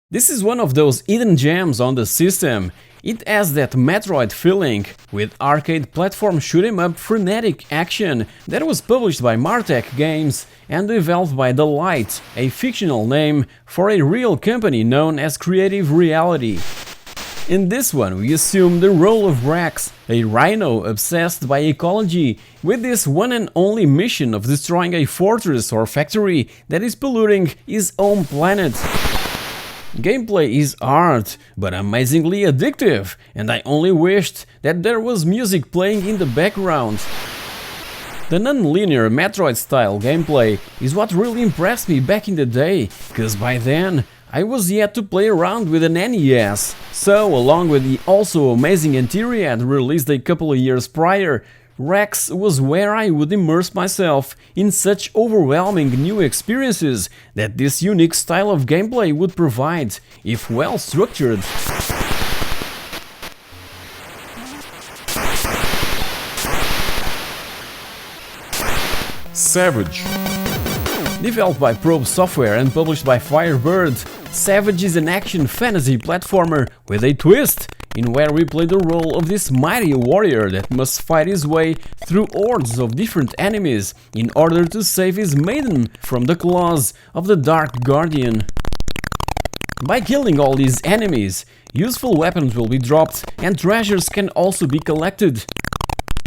[SPEAKER 1] This is one of those hidden gems on the system. It has that Metroid feeling, with arcade platform shoot-'em-up frenetic action that was published by Martech Games and developed by The Light, a fictional name for a real company known as Creative Reality. In this one, we assume the role of Rex, a rhino obsessed by ecology, with this one and only mission of destroying a fortress or factory that is polluting his home planet. Gameplay is hard, but amazingly addictive, and I only wished that there was music playing in the background. The non-linear Metroid-style gameplay is what really impressed me back in the day, cause by then I was yet to play around with an NES, so along with the also amazing Antiread released a couple of years prior, Rex was where I would immerse myself in such overwhelming new experiences that this unique style of gameplay would provide, if well structured.
[SPEAKER 4] Savage.
[SPEAKER 1] Developed by Probe Software and published by Firebird, Savage is an action fantasy platformer with a twist, in where we play the role of this mighty warrior that must fight his way through hordes of different enemies in order to save his maiden from the claws of the Dark Guardian. By killing all these enemies, useful weapons will be dropped and treasures can also be collected.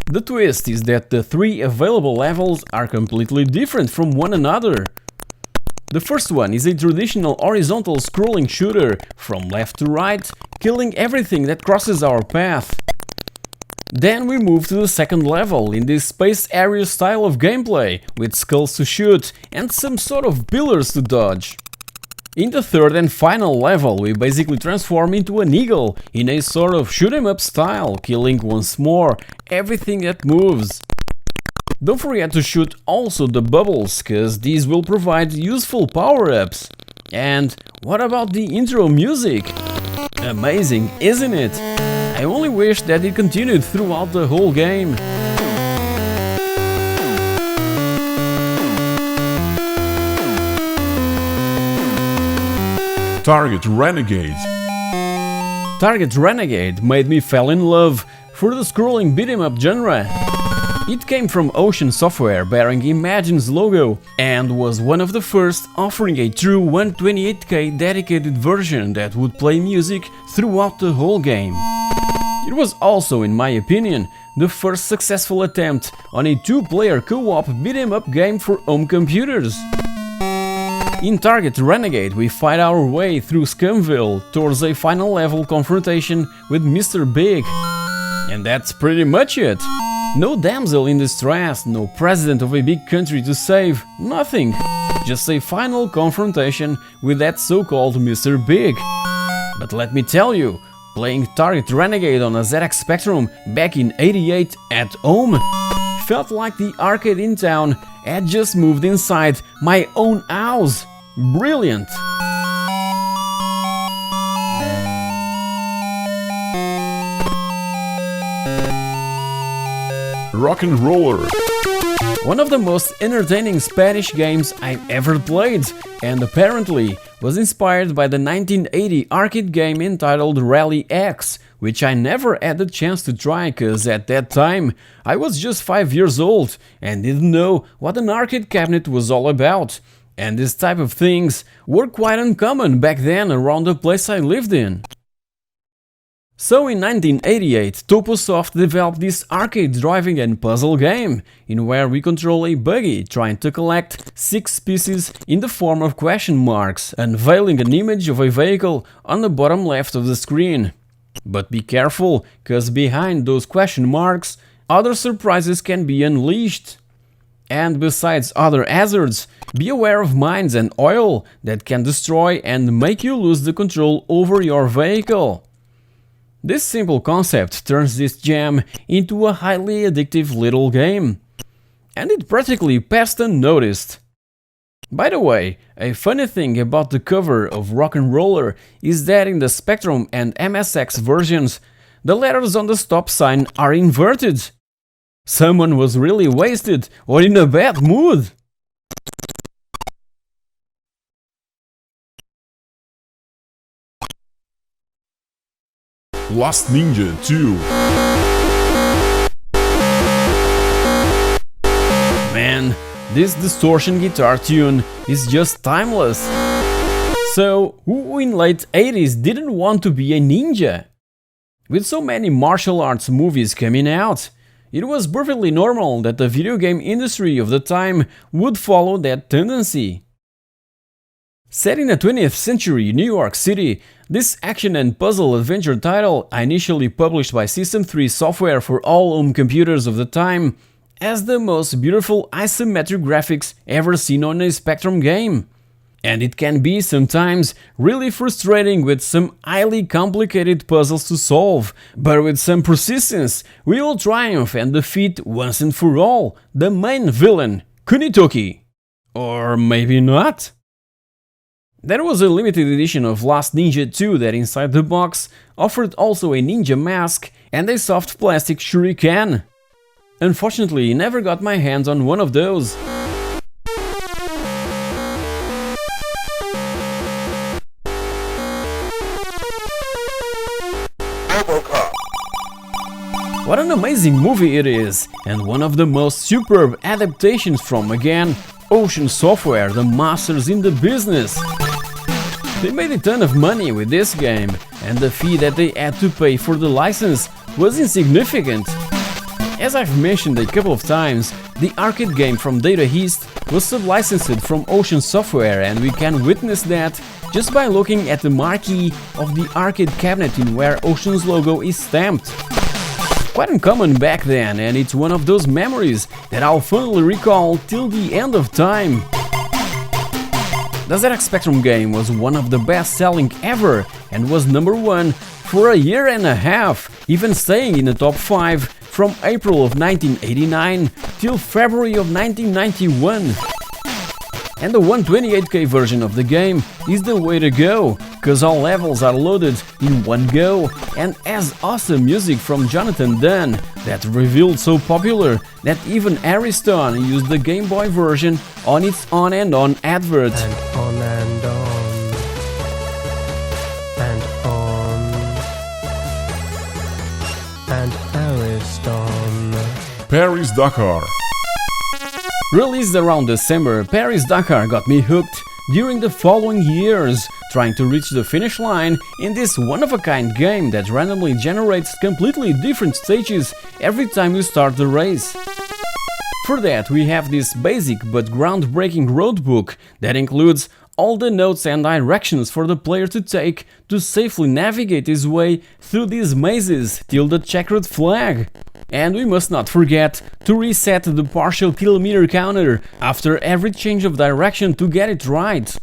[SPEAKER 1] The twist is that the 3 available levels are completely different from one another. The first one is a traditional horizontal scrolling shooter, from left to right, killing everything that crosses our path. Then we move to the second level in this space area style of gameplay, with skulls to shoot and some sort of pillars to dodge. In the third and final level, we basically transform into an eagle in a sort of shoot-'em-up style, killing once more everything that moves. Don't forget to shoot also the bubbles, cause these will provide useful power-ups. And what about the intro music? Amazing, isn't it? I only wish that it continued throughout the whole game.
[SPEAKER 4] Target Renegade.
[SPEAKER 1] Target Renegade made me fall in love for the scrolling beat-'em-up genre. It came from Ocean Software bearing Imagine's logo and was one of the first offering a true 128K dedicated version that would play music throughout the whole game. It was also, in my opinion, the first successful attempt on a 2-player co-op beat-'em-up game for home computers. In Target Renegade, we fight our way through Scumville towards a final level confrontation with Mr. Big. And that's pretty much it. No damsel in distress, no president of a big country to save, nothing. Just a final confrontation with that so-called Mr. Big. But let me tell you, playing Target Renegade on a ZX Spectrum back in '88 at home felt like the arcade in town had just moved inside my own house. Brilliant!
[SPEAKER 4] Rock and Roller.
[SPEAKER 1] One of the most entertaining Spanish games I've ever played, and apparently was inspired by the 1980 arcade game entitled Rally X, which I never had the chance to try cause at that time I was just 5 years old and didn't know what an arcade cabinet was all about, and this type of things were quite uncommon back then around the place I lived in. So in 1988, Toposoft developed this arcade driving and puzzle game, in where we control a buggy trying to collect 6 pieces in the form of question marks, unveiling an image of a vehicle on the bottom left of the screen. But be careful, cause behind those question marks, other surprises can be unleashed. And besides other hazards, be aware of mines and oil that can destroy and make you lose the control over your vehicle. This simple concept turns this gem into a highly addictive little game, and it practically passed unnoticed. By the way, a funny thing about the cover of Rock and Roller is that in the Spectrum and MSX versions, the letters on the stop sign are inverted. Someone was really wasted or in a bad mood.
[SPEAKER 4] Last Ninja 2.
[SPEAKER 1] Man, this distortion guitar tune is just timeless. So, who in late 80s didn't want to be a ninja? With so many martial arts movies coming out, it was perfectly normal that the video game industry of the time would follow that tendency. Set in the 20th century New York City, this action and puzzle adventure title, initially published by System 3 software for all home computers of the time, has the most beautiful isometric graphics ever seen on a Spectrum game. And it can be sometimes really frustrating with some highly complicated puzzles to solve, but with some persistence we will triumph and defeat once and for all the main villain, Kunitoki. Or maybe not? There was a limited edition of Last Ninja 2 that inside the box offered also a ninja mask and a soft plastic shuriken. Unfortunately, I never got my hands on one of those. What an amazing movie it is, and one of the most superb adaptations from, again, Ocean Software, the masters in the business. They made a ton of money with this game, and the fee that they had to pay for the license was insignificant. As I've mentioned a couple of times, the arcade game from Data East was sub-licensed from Ocean Software, and we can witness that just by looking at the marquee of the arcade cabinet in where Ocean's logo is stamped. Quite uncommon back then, and it's one of those memories that I'll fondly recall till the end of time. The ZX Spectrum game was one of the best-selling ever and was #1 for a year and a half, even staying in the top 5 from April of 1989 till February of 1991. And the 128K version of the game is the way to go, cause all levels are loaded in one go and has awesome music from Jonathan Dunn that revealed so popular that even Ariston used the Game Boy version on its On and On advert.
[SPEAKER 20] And on and on. And on. And Ariston.
[SPEAKER 4] Paris-Dakar.
[SPEAKER 1] Released around December, Paris-Dakar got me hooked during the following years, trying to reach the finish line in this one-of-a-kind game that randomly generates completely different stages every time you start the race. For that, we have this basic but groundbreaking roadbook that includes all the notes and directions for the player to take to safely navigate his way through these mazes till the checkered flag. And we must not forget to reset the partial kilometer counter after every change of direction to get it right.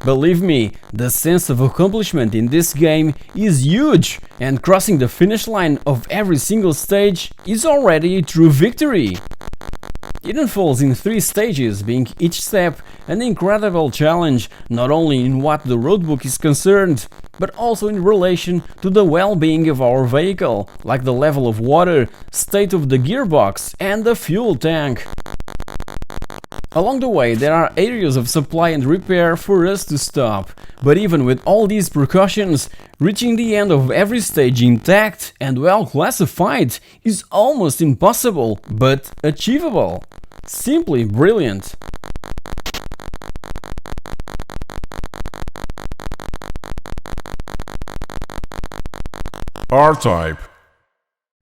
[SPEAKER 1] Believe me, the sense of accomplishment in this game is huge, and crossing the finish line of every single stage is already a true victory. It unfolds in 3 stages, being each step an incredible challenge, not only in what the roadbook is concerned, but also in relation to the well-being of our vehicle, like the level of water, state of the gearbox and the fuel tank. Along the way, there are areas of supply and repair for us to stop, but even with all these precautions, reaching the end of every stage intact and well classified is almost impossible, but achievable. Simply brilliant.
[SPEAKER 4] R-Type.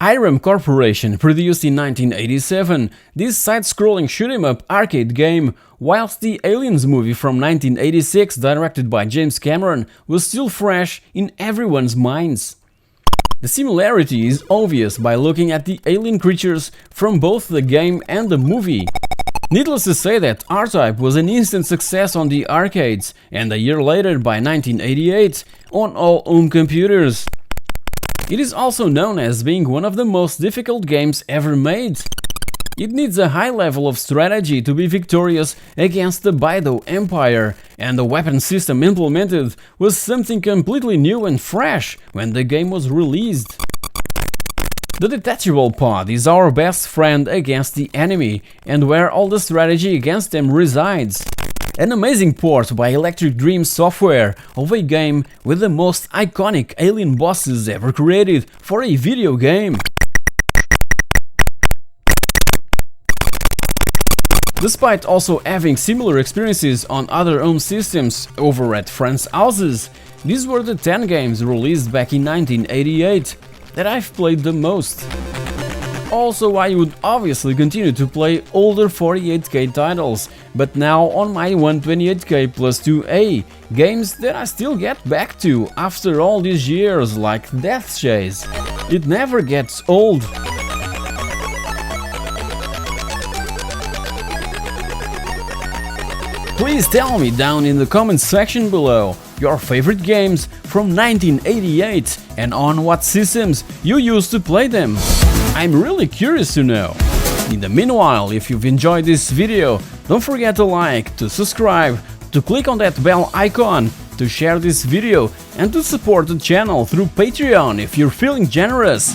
[SPEAKER 1] Irem Corporation produced in 1987 this side-scrolling shoot-'em-up arcade game, whilst the Aliens movie from 1986, directed by James Cameron, was still fresh in everyone's minds. The similarity is obvious by looking at the alien creatures from both the game and the movie. Needless to say that R-Type was an instant success on the arcades, and a year later, by 1988, on all home computers. It is also known as being one of the most difficult games ever made. It needs a high level of strategy to be victorious against the Baido Empire, and the weapon system implemented was something completely new and fresh when the game was released. The detachable pod is our best friend against the enemy, and where all the strategy against them resides. An amazing port by Electric Dream Software of a game with the most iconic alien bosses ever created for a video game. Despite also having similar experiences on other home systems over at friends' houses, these were the 10 games released back in 1988 that I've played the most. Also, I would obviously continue to play older 48K titles, but now on my 128K plus 2A, games that I still get back to after all these years, like Death Chase. It never gets old. Please tell me down in the comments section below your favorite games from 1988 and on what systems you used to play them. I'm really curious to know. In the meanwhile, if you've enjoyed this video, don't forget to like, to subscribe, to click on that bell icon, to share this video and to support the channel through Patreon if you're feeling generous.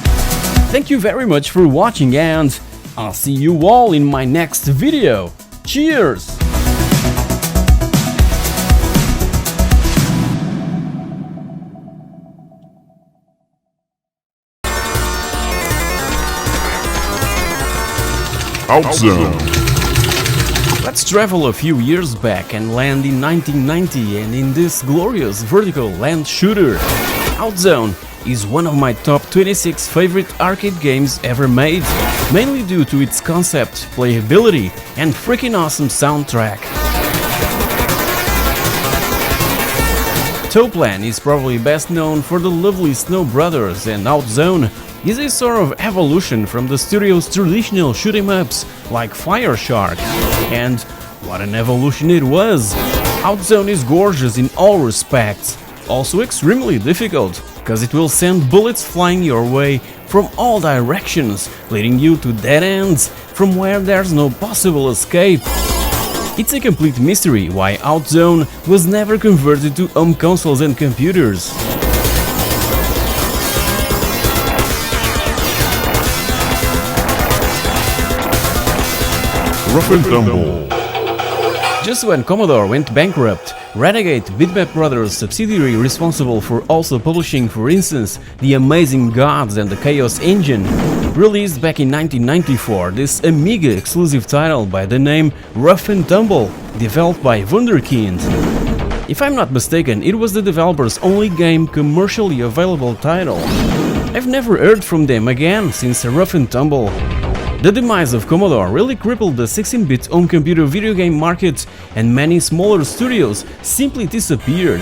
[SPEAKER 1] Thank you very much for watching and I'll see you all in my next video. Cheers!
[SPEAKER 4] Outzone.
[SPEAKER 1] Let's travel a few years back and land in 1990 and in this glorious vertical land shooter. Outzone is one of my top 26 favorite arcade games ever made, mainly due to its concept, playability and freaking awesome soundtrack. Toplan is probably best known for the lovely Snow Brothers, and Outzone is a sort of evolution from the studio's traditional shoot-em-ups like Fire Shark. And what an evolution it was! Outzone is gorgeous in all respects, also extremely difficult, cause it will send bullets flying your way from all directions, leading you to dead ends from where there's no possible escape. It's a complete mystery why Outzone was never converted to home consoles and computers.
[SPEAKER 4] Rough and Tumble.
[SPEAKER 1] Just when Commodore went bankrupt, Renegade, Bitmap Brothers' subsidiary responsible for also publishing, for instance, The Amazing Gods and the Chaos Engine, released back in 1994 this Amiga exclusive title by the name Rough and Tumble, developed by Wunderkind. If I'm not mistaken, it was the developer's only game commercially available title. I've never heard from them again since Rough and Tumble. The demise of Commodore really crippled the 16-bit home computer video game market, and many smaller studios simply disappeared.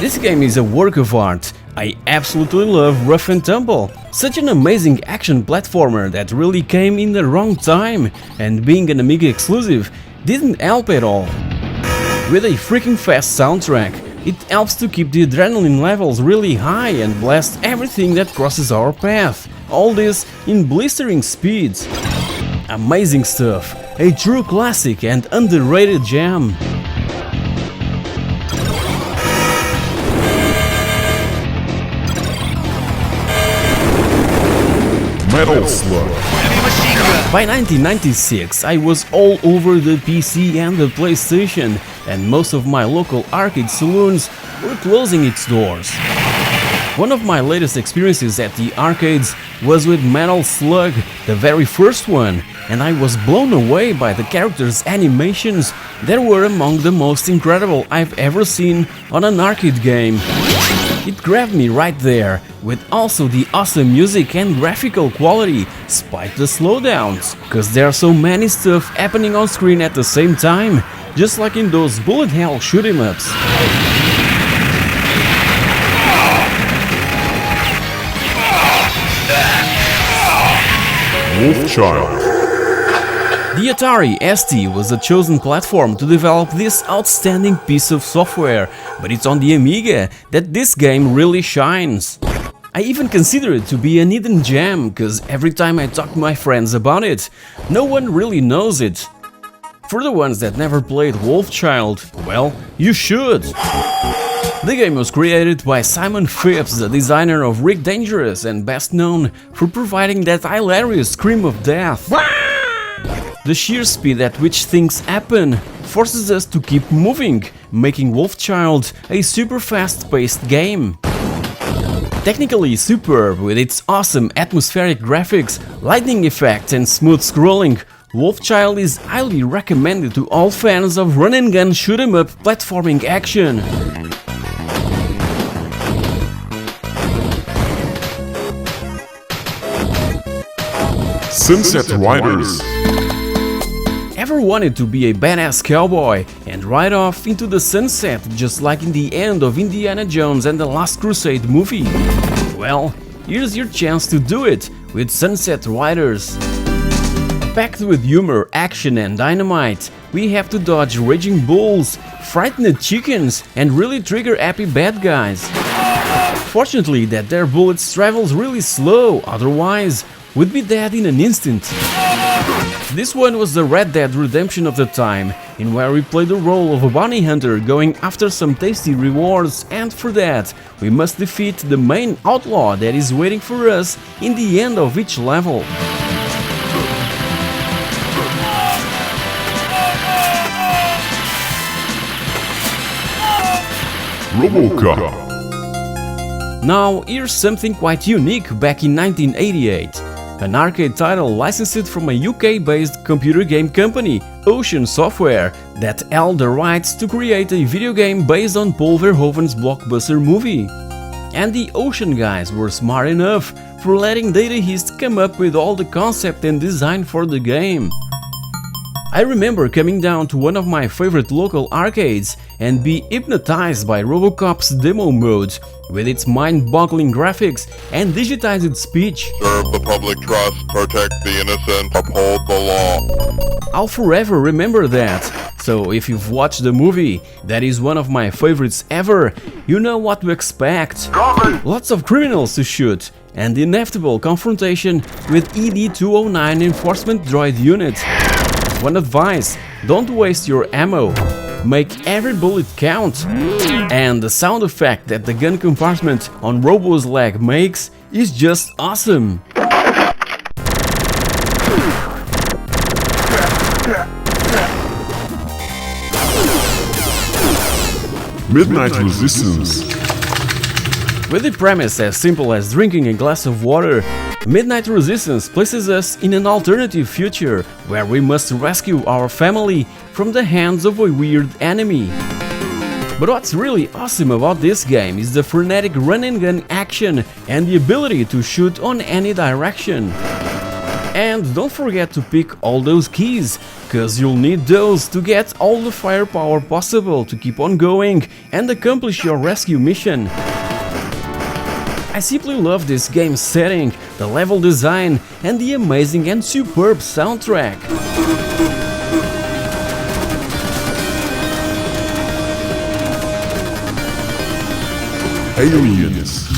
[SPEAKER 1] This game is a work of art. I absolutely love Rough and Tumble, such an amazing action platformer that really came in the wrong time, and being an Amiga exclusive didn't help at all. With a freaking fast soundtrack, it helps to keep the adrenaline levels really high and blast everything that crosses our path. All this in blistering speeds. Amazing stuff, a true classic and underrated gem.
[SPEAKER 4] Metal Slug.
[SPEAKER 1] By 1996, I was all over the PC and the PlayStation, and most of my local arcade saloons were closing its doors. One of my latest experiences at the arcades was with Metal Slug, the very first one, and I was blown away by the characters' animations that were among the most incredible I've ever seen on an arcade game. It grabbed me right there, with also the awesome music and graphical quality, despite the slowdowns, cause there's so many stuff happening on screen at the same time, just like in those bullet hell shoot-em-ups.
[SPEAKER 4] Wolfchild.
[SPEAKER 1] The Atari ST was the chosen platform to develop this outstanding piece of software, but it's on the Amiga that this game really shines. I even consider it to be an hidden gem, cause every time I talk to my friends about it, no one really knows it. For the ones that never played Wolfchild, well, you should! The game was created by Simon Phipps, the designer of Rick Dangerous and best known for providing that hilarious scream of death. The sheer speed at which things happen forces us to keep moving, making Wolfchild a super fast-paced game. Technically superb, with its awesome atmospheric graphics, lightning effects and smooth scrolling, Wolfchild is highly recommended to all fans of run-and-gun shoot-'em-up platforming action.
[SPEAKER 4] Sunset Riders.
[SPEAKER 1] Ever wanted to be a badass cowboy and ride off into the sunset just like in the end of Indiana Jones and the Last Crusade movie? Well, here's your chance to do it with Sunset Riders. Packed with humor, action and dynamite, we have to dodge raging bulls, frightened chickens and really trigger-happy bad guys. Fortunately that their bullets travels really slow, otherwise would be dead in an instant. This one was the Red Dead Redemption of the time, in where we play the role of a bounty hunter going after some tasty rewards, and for that we must defeat the main outlaw that is waiting for us in the end of each level.
[SPEAKER 4] RoboCop.
[SPEAKER 1] Now here's something quite unique back in 1988. An arcade title licensed from a UK-based computer game company, Ocean Software, that held the rights to create a video game based on Paul Verhoeven's blockbuster movie. And the Ocean guys were smart enough for letting Data East come up with all the concept and design for the game. I remember coming down to one of my favorite local arcades and be hypnotized by RoboCop's demo mode, with its mind-boggling graphics and digitized speech.
[SPEAKER 10] Serve the public trust, protect the innocent, uphold the law.
[SPEAKER 1] I'll forever remember that. So if you've watched the movie, that is one of my favorites ever, you know what to expect. Lots of criminals to shoot, and the inevitable confrontation with ED-209 enforcement droid unit. One advice, don't waste your ammo, make every bullet count, and the sound effect that the gun compartment on Robo's leg makes is just awesome.
[SPEAKER 4] Midnight Resistance.
[SPEAKER 1] With the premise as simple as drinking a glass of water, Midnight Resistance places us in an alternative future where we must rescue our family from the hands of a weird enemy. But what's really awesome about this game is the frenetic run-and-gun action and the ability to shoot on any direction. And don't forget to pick all those keys, cause you'll need those to get all the firepower possible to keep on going and accomplish your rescue mission. I simply love this game's setting, the level design and the amazing and superb soundtrack.
[SPEAKER 4] Aliens.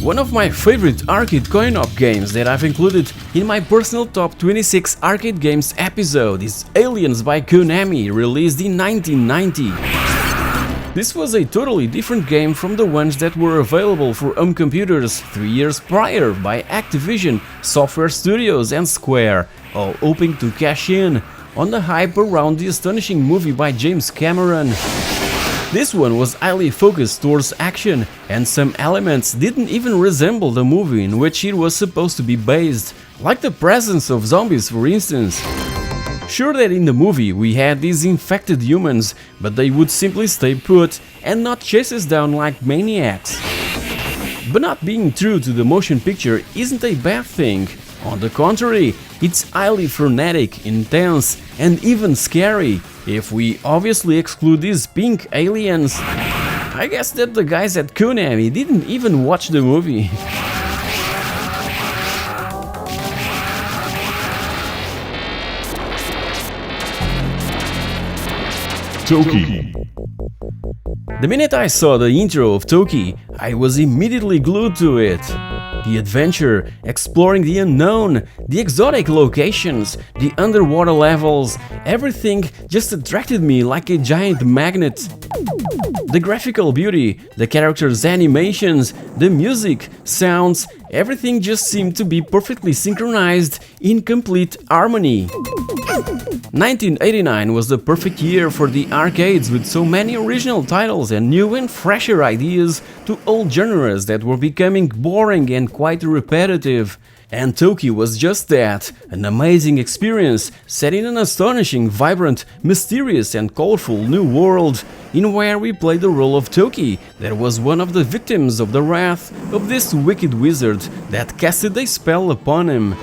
[SPEAKER 1] One of my favorite arcade coin-op games that I've included in my personal top 26 arcade games episode is Aliens by Konami, released in 1990. This was a totally different game from the ones that were available for home computers 3 years prior by Activision, Software Studios and Square, all hoping to cash in on the hype around the astonishing movie by James Cameron. This one was highly focused towards action, and some elements didn't even resemble the movie in which it was supposed to be based, like the presence of zombies for instance. Sure that in the movie we had these infected humans, but they would simply stay put and not chase us down like maniacs. But not being true to the motion picture isn't a bad thing. On the contrary, it's highly frenetic, intense and even scary, if we obviously exclude these pink aliens. I guess that the guys at Konami didn't even watch the movie.
[SPEAKER 4] Toki.
[SPEAKER 1] The minute I saw the intro of Toki, I was immediately glued to it. The adventure, exploring the unknown, the exotic locations, the underwater levels, everything just attracted me like a giant magnet. The graphical beauty, the characters' animations, the music, sounds, everything just seemed to be perfectly synchronized in complete harmony. 1989 was the perfect year for the arcades, with so many original titles and new and fresher ideas to old genres that were becoming boring and quite repetitive. And Toki was just that, an amazing experience set in an astonishing, vibrant, mysterious and colorful new world, in where we played the role of Toki, that was one of the victims of the wrath of this wicked wizard that casted a spell upon him.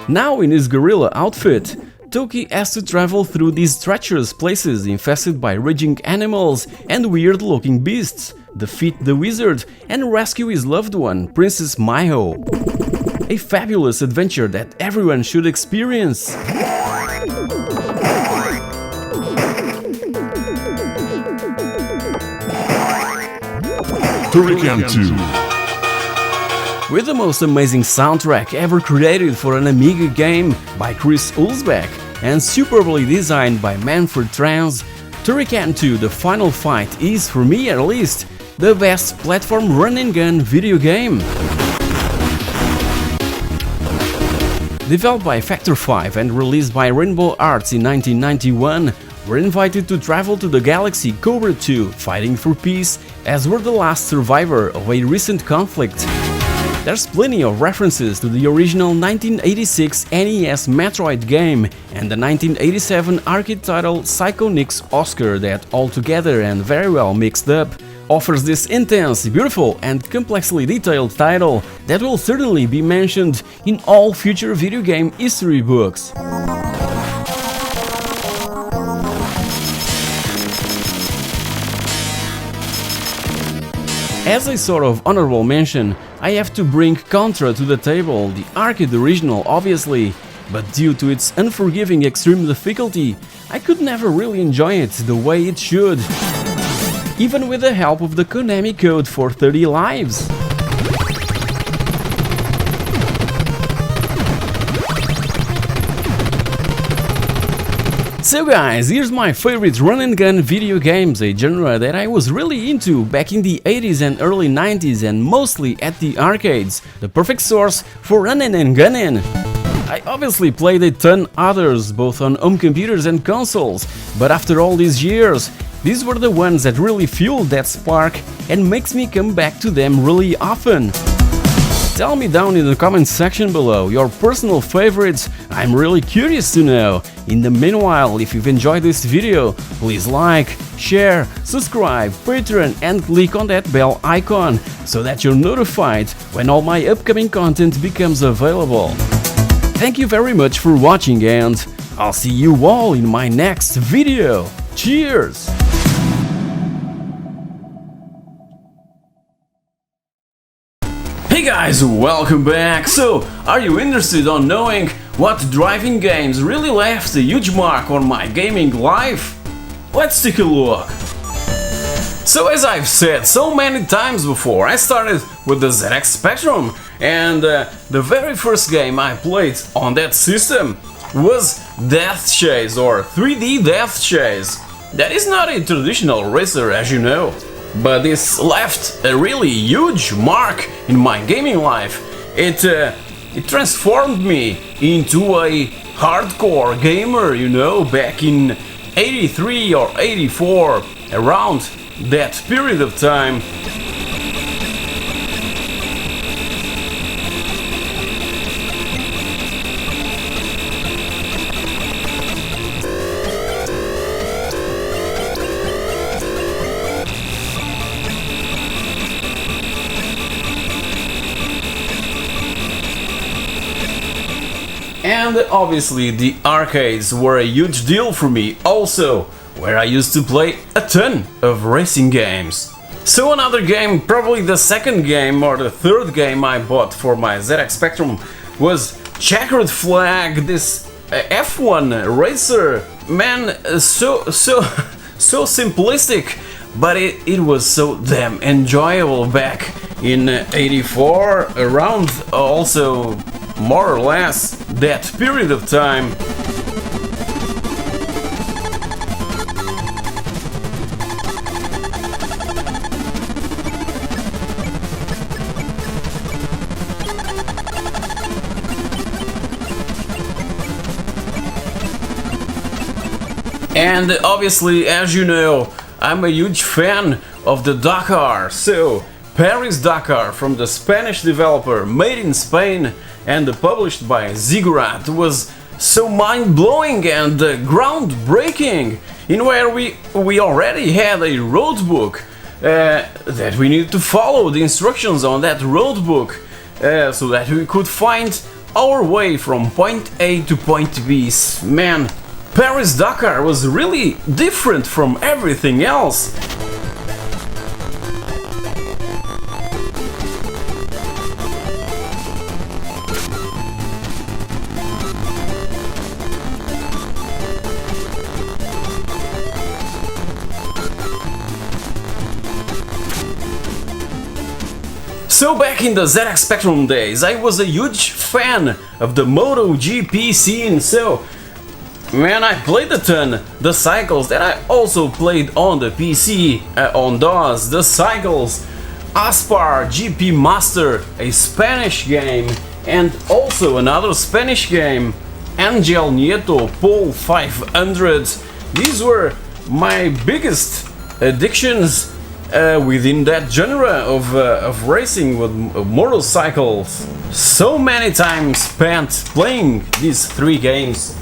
[SPEAKER 1] Now in his gorilla outfit, Toki has to travel through these treacherous places infested by raging animals and weird-looking beasts, defeat the wizard and rescue his loved one, Princess Maiho. A fabulous adventure that everyone should experience.
[SPEAKER 4] Turrican 2.
[SPEAKER 1] With the most amazing soundtrack ever created for an Amiga game by Chris Ulzbeck and superbly designed by Manfred Trans, Turrican 2 The Final Fight is, for me at least, the best platform run-and-gun video game. Developed by Factor 5 and released by Rainbow Arts in 1991, we're invited to travel to the galaxy Cobra 2, fighting for peace, as we're the last survivor of a recent conflict. There's plenty of references to the original 1986 NES Metroid game and the 1987 arcade title Psychonix Oscar that, all together and very well mixed up, offers this intense, beautiful and complexly detailed title that will certainly be mentioned in all future video game history books. As a sort of honorable mention, I have to bring Contra to the table, the arcade original obviously, but due to its unforgiving extreme difficulty, I could never really enjoy it the way it should, even with the help of the Konami code for 30 lives. So guys, here's my favorite run-and-gun video games, a genre that I was really into back in the 80s and early 90s and mostly at the arcades, the perfect source for running and gunning. I obviously played a ton others, both on home computers and consoles, but after all these years, these were the ones that really fueled that spark and makes me come back to them really often. Tell me down in the comment section below your personal favorites, I'm really curious to know. In the meanwhile, if you've enjoyed this video, please like, share, subscribe, Patreon and click on that bell icon so that you're notified when all my upcoming content becomes available. Thank you very much for watching and I'll see you all in my next video. Cheers! Hey guys, welcome back! So, are you interested on knowing what driving games really left a huge mark on my gaming life? Let's take a look! So, as I've said so many times before, I started with the ZX Spectrum, and the very first game I played on that system was Death Chase, or 3D Death Chase. That is not a traditional racer, as you know. But this left a really huge mark in my gaming life. It transformed me into a hardcore gamer, you know, back in 83 or 84, around that period of time. And obviously the arcades were a huge deal for me also, where I used to play a ton of racing games. So another game, probably the second game or the third game I bought for my ZX Spectrum was Checkered Flag, this F1 racer. Man, so simplistic, but it was so damn enjoyable back in 84, around also more or less that period of time. And obviously, as you know, I'm a huge fan of the Dakar. So, Paris Dakar from the Spanish developer, made in Spain and published by Ziggurat, was so mind-blowing and groundbreaking, in where we already had a roadbook that we needed to follow the instructions on that roadbook so that we could find our way from point A to point B. Man, Paris Dakar was really different from everything else. So back in the ZX Spectrum days, I was a huge fan of the MotoGP scene, so man, I played a ton. The cycles that I also played on the PC, on DOS, the cycles, Aspar GP Master, a Spanish game, and also another Spanish game, Angel Nieto Pole 500. These were my biggest addictions within that genre of racing with motorcycles. So many times spent playing these three games.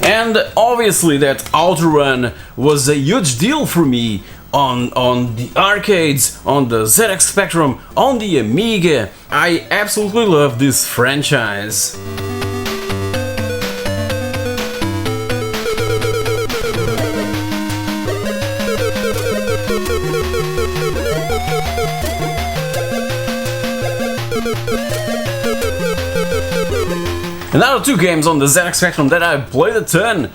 [SPEAKER 1] And obviously that outrun was a huge deal for me on the arcades, on the ZX Spectrum, on the Amiga. I absolutely love this franchise. Another two games on the ZX Spectrum that I played a ton,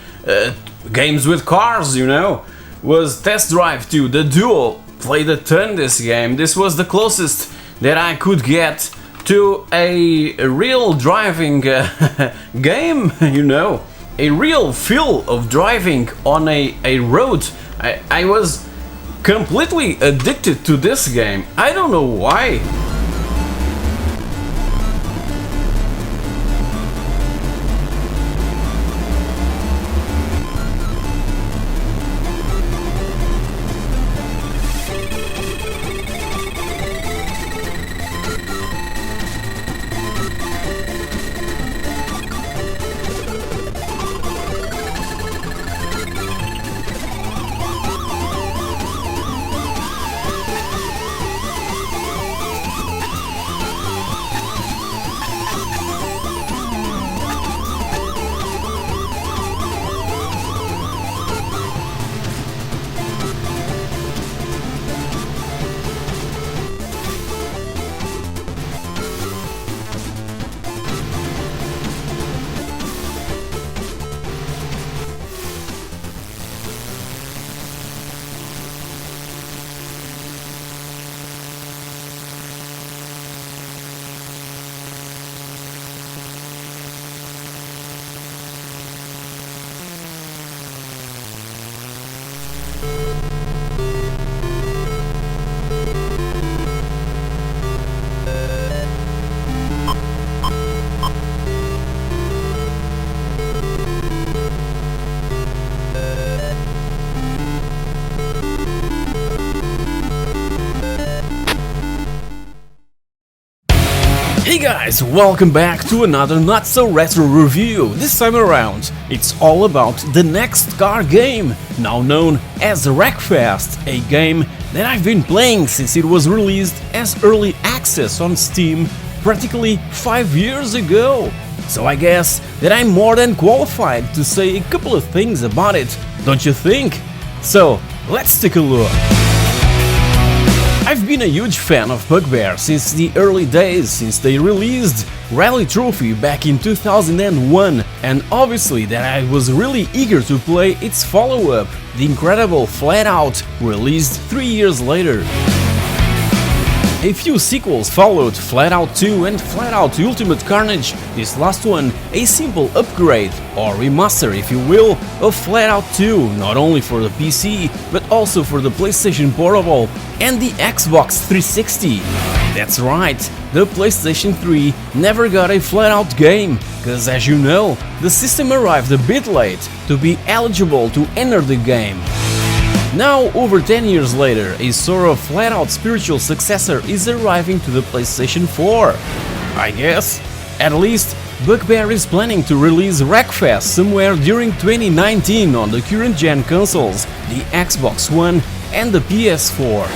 [SPEAKER 1] games with cars, you know, was Test Drive 2, the Duel. Played a ton this game. This was the closest that I could get to a real driving game, you know, a real feel of driving on a road. I was completely addicted to this game. I don't know why. Hey guys, welcome back to another not so retro review. This time around, it's all about the next car game, now known as Wreckfest, a game that I've been playing since it was released as early access on Steam practically 5 years ago. So I guess that I'm more than qualified to say a couple of things about it, don't you think? So, let's take a look. I've been a huge fan of Bugbear since the early days, since they released Rally Trophy back in 2001, and obviously that I was really eager to play its follow-up, the incredible Flat Out, released 3 years later. A few sequels followed, Flatout 2 and Flatout Ultimate Carnage, this last one a simple upgrade, or remaster if you will, of Flatout 2, not only for the PC, but also for the PlayStation Portable and the Xbox 360. That's right, the PlayStation 3 never got a Flatout game, cause as you know, the system arrived a bit late to be eligible to enter the game. Now, over 10 years later, a sort of flat-out spiritual successor is arriving to the PlayStation 4. I guess. At least, Bugbear is planning to release Wreckfest somewhere during 2019 on the current-gen consoles, the Xbox One and the PS4.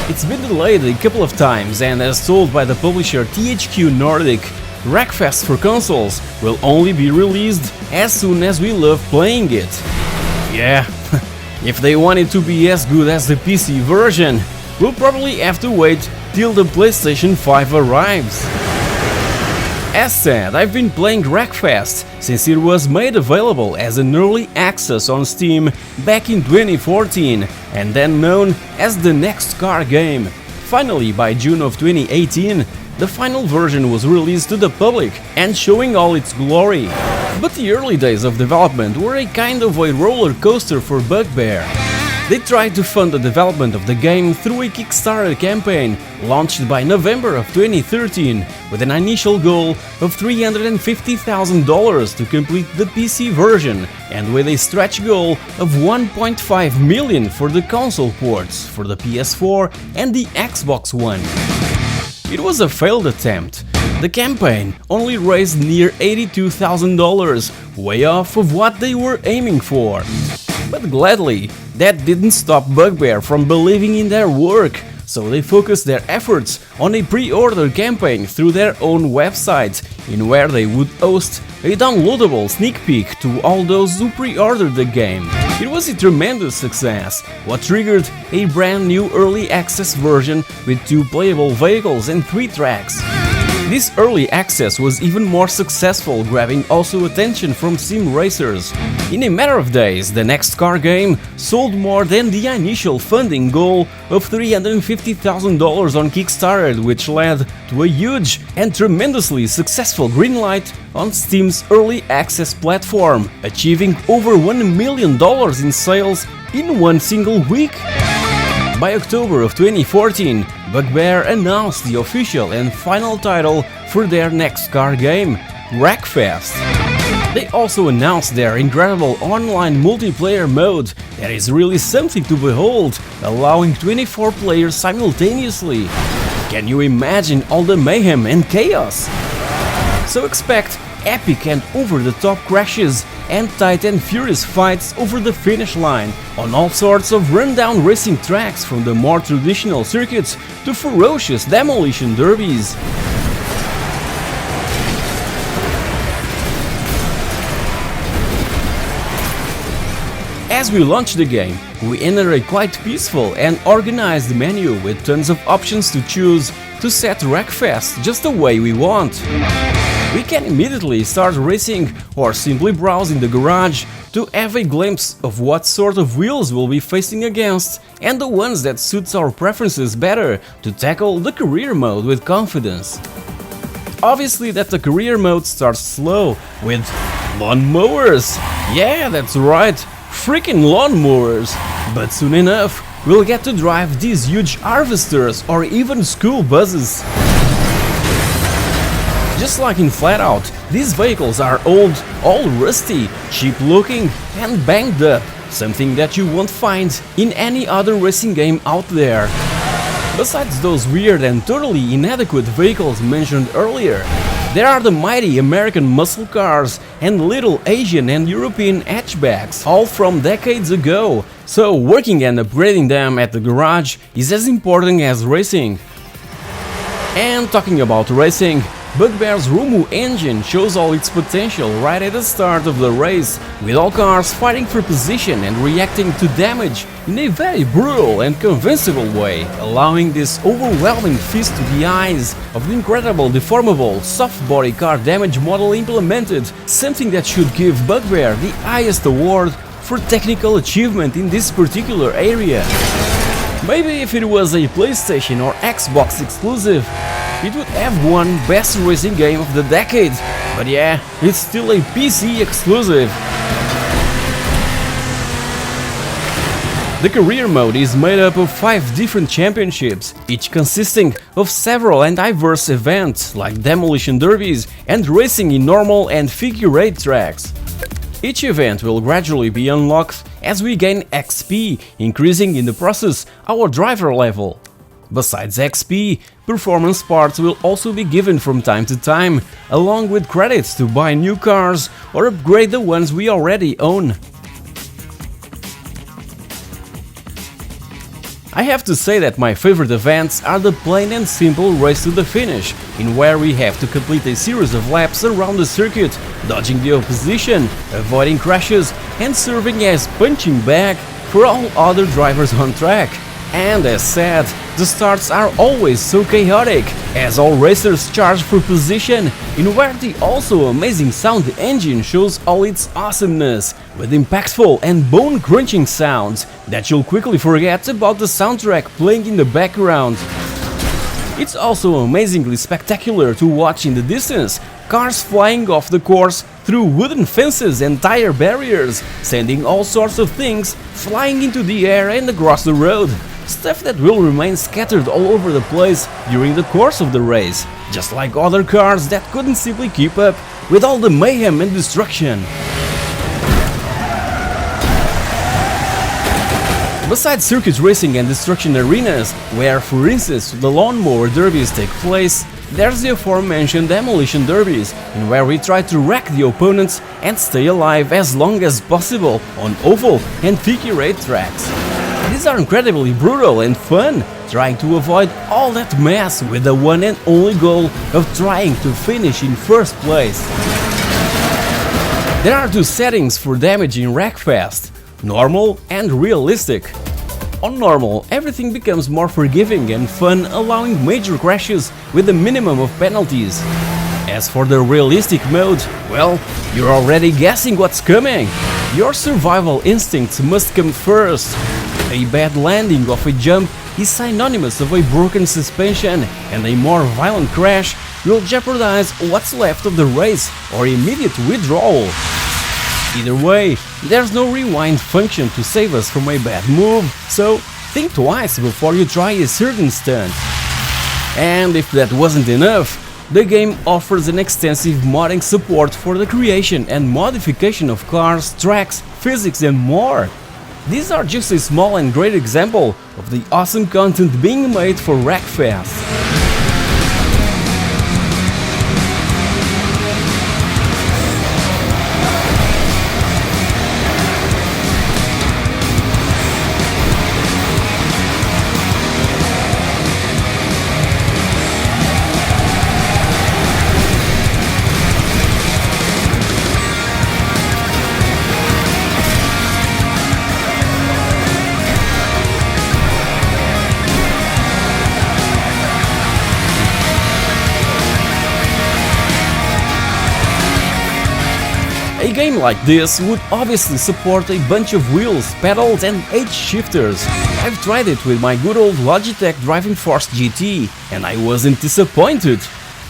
[SPEAKER 1] It's been delayed a couple of times, and as told by the publisher THQ Nordic, Wreckfest for consoles will only be released as soon as we love playing it. Yeah. If they want it to be as good as the PC version, we'll probably have to wait till the PlayStation 5 arrives. As said, I've been playing Wreckfest since it was made available as an early access on Steam back in 2014 and then known as the Next Car game. Finally, by June of 2018, the final version was released to the public and showing all its glory. But the early days of development were a kind of a roller coaster for Bugbear. They tried to fund the development of the game through a Kickstarter campaign launched by November of 2013 with an initial goal of $350,000 to complete the PC version and with a stretch goal of $1.5 million for the console ports for the PS4 and the Xbox One. It was a failed attempt. The campaign only raised near $82,000, way off of what they were aiming for. But gladly, that didn't stop Bugbear from believing in their work, so they focused their efforts on a pre-order campaign through their own website, in where they would host a downloadable sneak peek to all those who pre-ordered the game. It was a tremendous success, what triggered a brand new early access version with 2 playable vehicles and 3 tracks. This early access was even more successful, grabbing also attention from sim racers. In a matter of days, the Next Car game sold more than the initial funding goal of $350,000 on Kickstarter, which led to a huge and tremendously successful greenlight on Steam's early access platform, achieving over $1 million in sales in one single week. By October of 2014, Bugbear announced the official and final title for their Next Car game, Wreckfest. They also announced their incredible online multiplayer mode that is really something to behold, allowing 24 players simultaneously. Can you imagine all the mayhem and chaos? So expect epic and over-the-top crashes and tight and furious fights over the finish line on all sorts of rundown racing tracks, from the more traditional circuits to ferocious demolition derbies. As we launch the game, we enter a quite peaceful and organized menu with tons of options to choose to set Wreckfest just the way we want. We can immediately start racing or simply browse in the garage to have a glimpse of what sort of wheels we'll be facing against and the ones that suits our preferences better to tackle the career mode with confidence. Obviously that the career mode starts slow with lawnmowers. Yeah, that's right, freaking lawnmowers. But soon enough, we'll get to drive these huge harvesters or even school buses. Just like in Flatout, these vehicles are old, all rusty, cheap looking and banged up, something that you won't find in any other racing game out there. Besides those weird and totally inadequate vehicles mentioned earlier, there are the mighty American muscle cars and little Asian and European hatchbacks, all from decades ago, so working and upgrading them at the garage is as important as racing. And talking about racing, Bugbear's Rumu engine shows all its potential right at the start of the race, with all cars fighting for position and reacting to damage in a very brutal and convincing way, allowing this overwhelming feast to the eyes of the incredible deformable soft body car damage model implemented, something that should give Bugbear the highest award for technical achievement in this particular area. Maybe if it was a PlayStation or Xbox exclusive, it would have won Best Racing Game of the Decade, but yeah, it's still a PC exclusive. The career mode is made up of 5 different championships, each consisting of several and diverse events like demolition derbies and racing in normal and figure 8 tracks. Each event will gradually be unlocked as we gain XP, increasing in the process our driver level. Besides XP, performance parts will also be given from time to time, along with credits to buy new cars or upgrade the ones we already own. I have to say that my favorite events are the plain and simple race to the finish, in where we have to complete a series of laps around the circuit, dodging the opposition, avoiding crashes and serving as punching bag for all other drivers on track. And as said, the starts are always so chaotic, as all racers charge for position, in where the also amazing sound engine shows all its awesomeness, with impactful and bone-crunching sounds that you'll quickly forget about the soundtrack playing in the background. It's also amazingly spectacular to watch in the distance, cars flying off the course through wooden fences and tire barriers, sending all sorts of things flying into the air and across the road. Stuff that will remain scattered all over the place during the course of the race, just like other cars that couldn't simply keep up with all the mayhem and destruction. Besides circuit racing and destruction arenas, where for instance the lawnmower derbies take place, there's the aforementioned demolition derbies, in where we try to wreck the opponents and stay alive as long as possible on oval and figure 8 tracks. These are incredibly brutal and fun, trying to avoid all that mess with the one and only goal of trying to finish in first place. There are 2 settings for damage in Wreckfest: normal and realistic. On normal, everything becomes more forgiving and fun, allowing major crashes with a minimum of penalties. As for the realistic mode, well, you're already guessing what's coming. Your survival instincts must come first. A bad landing of a jump is synonymous of a broken suspension, and a more violent crash will jeopardize what's left of the race or immediate withdrawal. Either way, there's no rewind function to save us from a bad move, so think twice before you try a certain stunt. And if that wasn't enough, the game offers an extensive modding support for the creation and modification of cars, tracks, physics and more. These are just a small and great example of the awesome content being made for Wreckfest. A game like this would obviously support a bunch of wheels, pedals and 8 shifters. I've tried it with my good old Logitech Driving Force GT and I wasn't disappointed.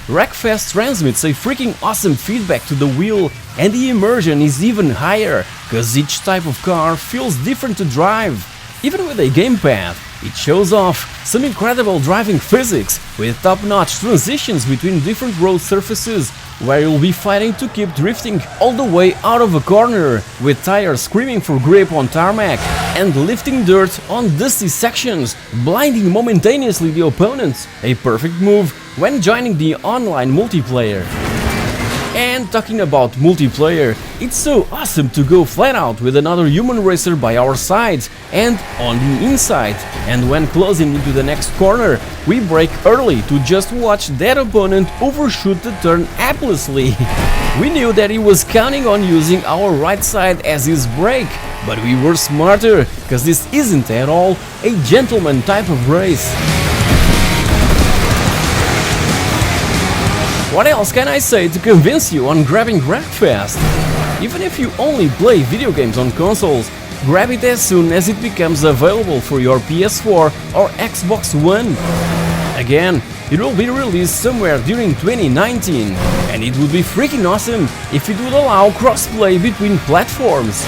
[SPEAKER 1] Wreckfest transmits a freaking awesome feedback to the wheel, and the immersion is even higher, cause each type of car feels different to drive. Even with a gamepad, it shows off some incredible driving physics with top-notch transitions between different road surfaces, where you'll be fighting to keep drifting all the way out of a corner, with tires screaming for grip on tarmac, and lifting dirt on dusty sections, blinding momentaneously the opponents, a perfect move when joining the online multiplayer. And talking about multiplayer, it's so awesome to go flat out with another human racer by our side and on the inside, and when closing into the next corner, we brake early to just watch that opponent overshoot the turn aimlessly. We knew that he was counting on using our right side as his brake, but we were smarter, cause this isn't at all a gentleman type of race. What else can I say to convince you on grabbing Wreckfest? Even if you only play video games on consoles, grab it as soon as it becomes available for your PS4 or Xbox One. Again, it will be released somewhere during 2019, and it would be freaking awesome if it would allow crossplay between platforms.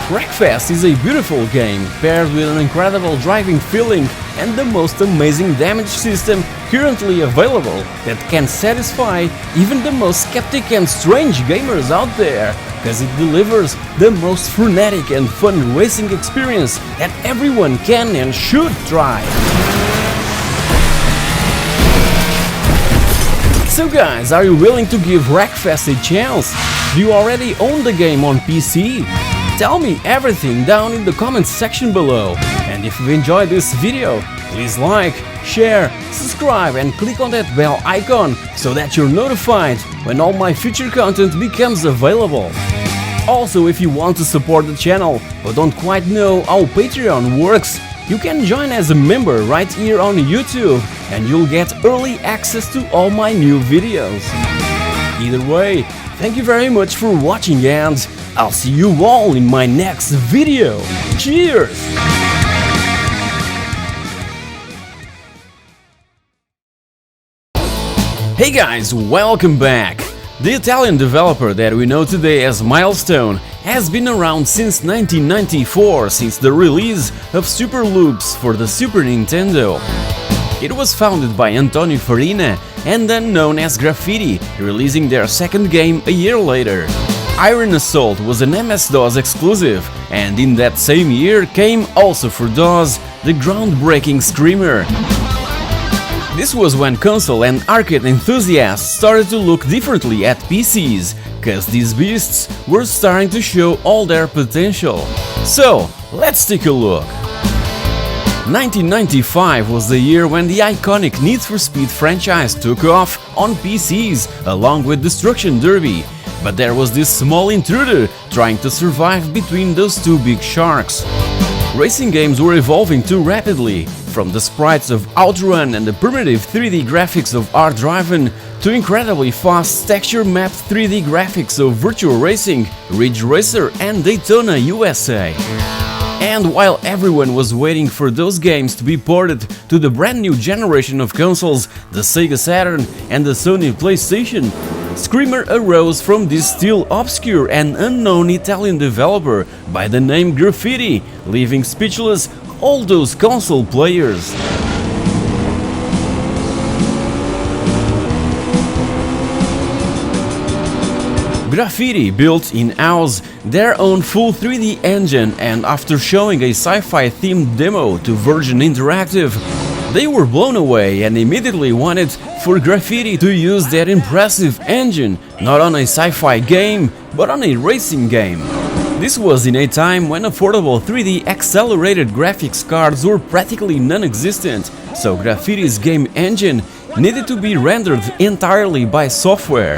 [SPEAKER 1] Wreckfest is a beautiful game, paired with an incredible driving feeling and the most amazing damage system currently available that can satisfy even the most skeptic and strange gamers out there, because it delivers the most frenetic and fun racing experience that everyone can and should try. So guys, are you willing to give Wreckfest a chance? Do you already own the game on PC? Tell me everything down in the comments section below. And if you enjoyed this video, please like, share, subscribe and click on that bell icon so that you're notified when all my future content becomes available. Also, if you want to support the channel but don't quite know how Patreon works, you can join as a member right here on YouTube and you'll get early access to all my new videos. Either way, thank you very much for watching and I'll see you all in my next video. Cheers! Hey guys, welcome back! The Italian developer that we know today as Milestone has been around since 1994, since the release of Super Loops for the Super Nintendo. It was founded by Antonio Farina and then known as Graffiti, releasing their second game a year later. Iron Assault was an MS-DOS exclusive, and in that same year came also for DOS the groundbreaking Screamer. This was when console and arcade enthusiasts started to look differently at PCs, cause these beasts were starting to show all their potential. So, let's take a look. 1995 was the year when the iconic Need for Speed franchise took off on PCs along with Destruction Derby, but there was this small intruder trying to survive between those two big sharks. Racing games were evolving too rapidly, from the sprites of Outrun and the primitive 3D graphics of Hard-Driven to incredibly fast texture-mapped 3D graphics of Virtua Racing, Ridge Racer and Daytona USA. And while everyone was waiting for those games to be ported to the brand new generation of consoles, the Sega Saturn and the Sony PlayStation, Screamer arose from this still obscure and unknown Italian developer by the name Graffiti, leaving speechless all those console players. Graffiti built in-house their own full 3D engine, and after showing a sci-fi themed demo to Virgin Interactive, they were blown away and immediately wanted for Graffiti to use that impressive engine not on a sci-fi game, but on a racing game. This was in a time when affordable 3D accelerated graphics cards were practically non-existent, so Graffiti's game engine needed to be rendered entirely by software.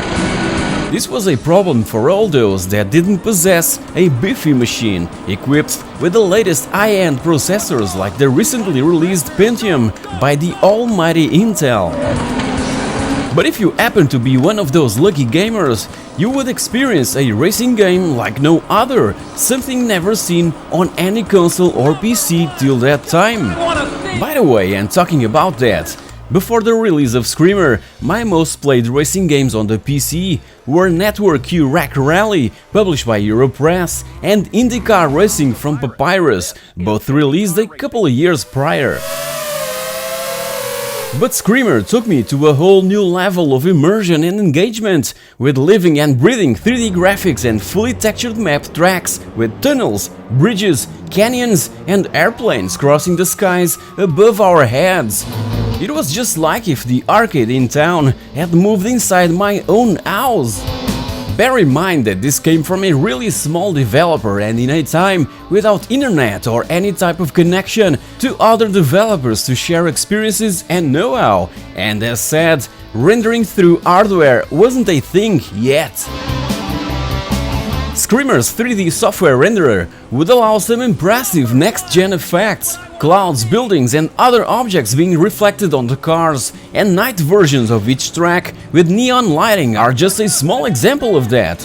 [SPEAKER 1] This was a problem for all those that didn't possess a beefy machine equipped with the latest high-end processors like the recently released Pentium by the almighty Intel. But if you happen to be one of those lucky gamers, you would experience a racing game like no other, something never seen on any console or PC till that time. By the way, and talking about that, before the release of Screamer, my most played racing games on the PC were Network Q Rack Rally, published by Europress, and IndyCar Racing from Papyrus, both released a couple of years prior. But Screamer took me to a whole new level of immersion and engagement, with living and breathing 3D graphics and fully textured map tracks, with tunnels, bridges, canyons, and airplanes crossing the skies above our heads. It was just like if the arcade in town had moved inside my own house. Bear in mind that this came from a really small developer and in a time without internet or any type of connection to other developers to share experiences and know-how, and as said, rendering through hardware wasn't a thing yet. Screamer's 3D software renderer would allow some impressive next-gen effects, clouds, buildings and other objects being reflected on the cars, and night versions of each track with neon lighting are just a small example of that.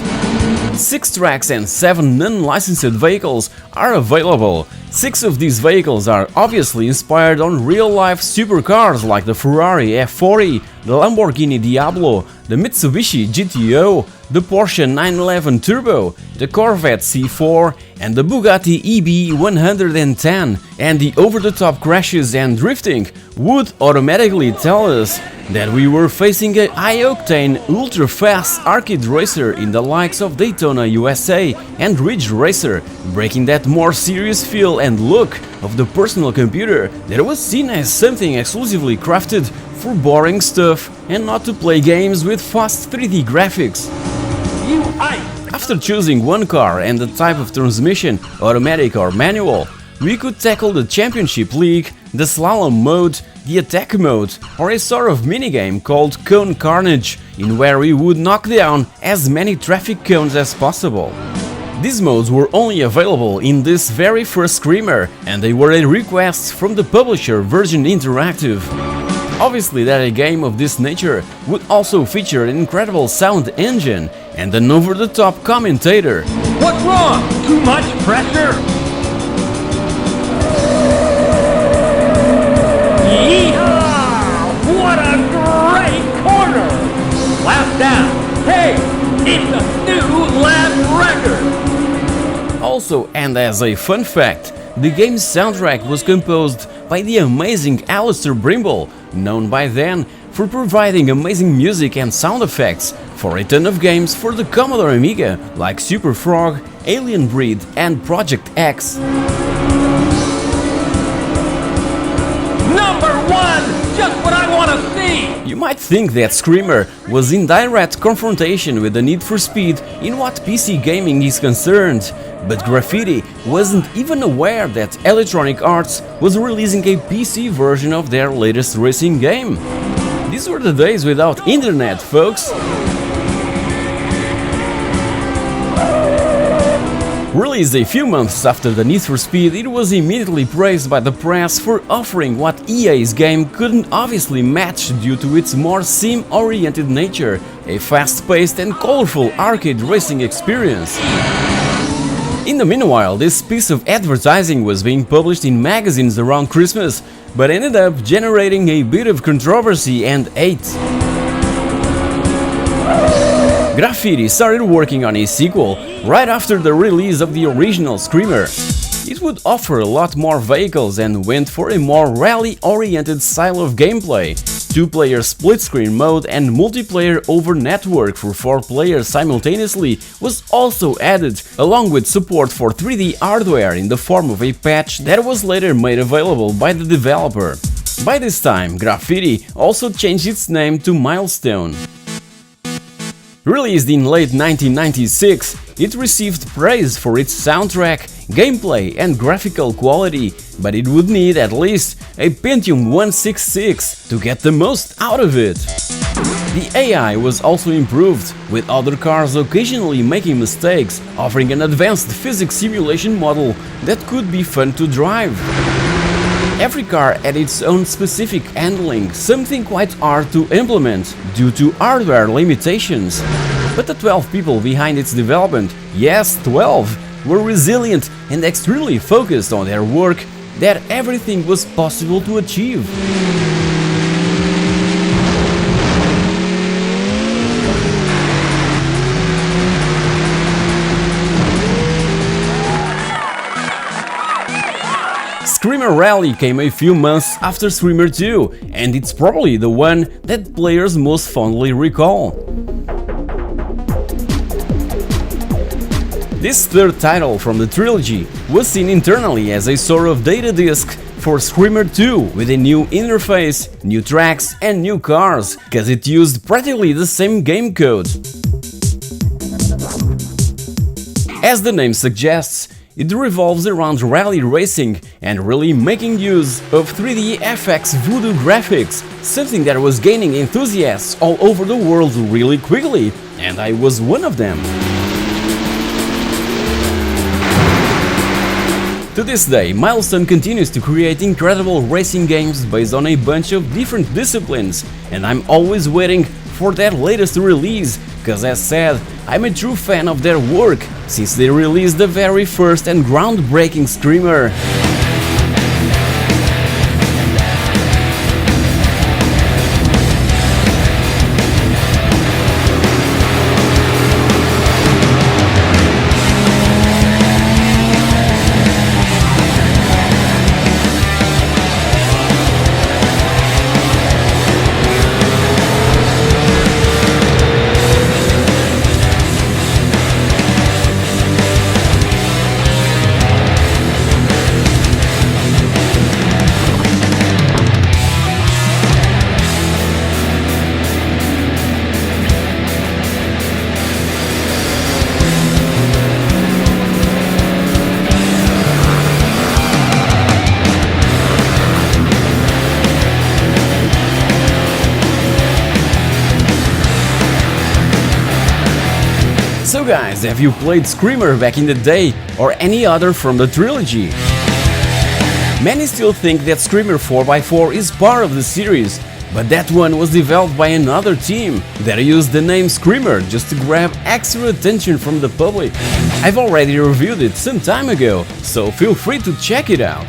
[SPEAKER 1] 6 tracks and 7 non-licensed vehicles are available. 6 of these vehicles are obviously inspired on real-life supercars like the Ferrari F40, the Lamborghini Diablo, the Mitsubishi GTO, the Porsche 911 Turbo, the Corvette C4 and the Bugatti EB110, and the over-the-top crashes and drifting would automatically tell us that we were facing a high-octane, ultra-fast arcade racer in the likes of Daytona USA and Ridge Racer, breaking that more serious feel and look of the personal computer that was seen as something exclusively crafted for boring stuff and not to play games with fast 3D graphics. After choosing one car and the type of transmission, automatic or manual, we could tackle the Championship League, the Slalom mode, the Attack mode, or a sort of minigame called Cone Carnage, in where we would knock down as many traffic cones as possible. These modes were only available in this very first Screamer, and they were a request from the publisher Virgin Interactive. Obviously that a game of this nature would also feature an incredible sound engine and an over-the-top commentator.
[SPEAKER 5] What's wrong? Too much pressure? Yeehaw! What a great corner! Lap down. Hey, it's a new lap record!
[SPEAKER 1] Also, and as a fun fact, the game's soundtrack was composed by the amazing Alistair Brimble, known by then for providing amazing music and sound effects for a ton of games for the Commodore Amiga like Super Frog, Alien Breed and Project X.
[SPEAKER 5] Number 1! Just what I want to see!
[SPEAKER 1] You might think that Screamer was in direct confrontation with the Need for Speed in what PC gaming is concerned, but Graffiti wasn't even aware that Electronic Arts was releasing a PC version of their latest racing game. These were the days without internet, folks! Released a few months after the Need for Speed, it was immediately praised by the press for offering what EA's game couldn't obviously match due to its more sim-oriented nature, a fast-paced and colorful arcade racing experience. In the meanwhile, this piece of advertising was being published in magazines around Christmas, but ended up generating a bit of controversy and hate. Graffiti started working on a sequel right after the release of the original Screamer. It would offer a lot more vehicles and went for a more rally-oriented style of gameplay. 2-player split-screen mode and multiplayer over network for 4 players simultaneously was also added, along with support for 3D hardware in the form of a patch that was later made available by the developer. By this time, Graffiti also changed its name to Milestone. Released in late 1996, it received praise for its soundtrack, gameplay and graphical quality, but it would need at least a Pentium 166 to get the most out of it. The AI was also improved, with other cars occasionally making mistakes, offering an advanced physics simulation model that could be fun to drive. Every car had its own specific handling, something quite hard to implement due to hardware limitations. But the 12 people behind its development, yes 12, were resilient and extremely focused on their work that everything was possible to achieve. Screamer Rally came a few months after Screamer 2, and it's probably the one that players most fondly recall. This third title from the trilogy was seen internally as a sort of data disk for Screamer 2, with a new interface, new tracks and new cars, cause it used practically the same game code. As the name suggests, it revolves around rally racing and really making use of 3D FX voodoo graphics, something that was gaining enthusiasts all over the world really quickly, and I was one of them. To this day, Milestone continues to create incredible racing games based on a bunch of different disciplines, and I'm always waiting for that latest release, cause as said, I'm a true fan of their work, since they released the very first and groundbreaking Screamer. So guys, have you played Screamer back in the day, or any other from the trilogy? Many still think that Screamer 4x4 is part of the series, but that one was developed by another team that used the name Screamer just to grab extra attention from the public. I've already reviewed it some time ago, so feel free to check it out.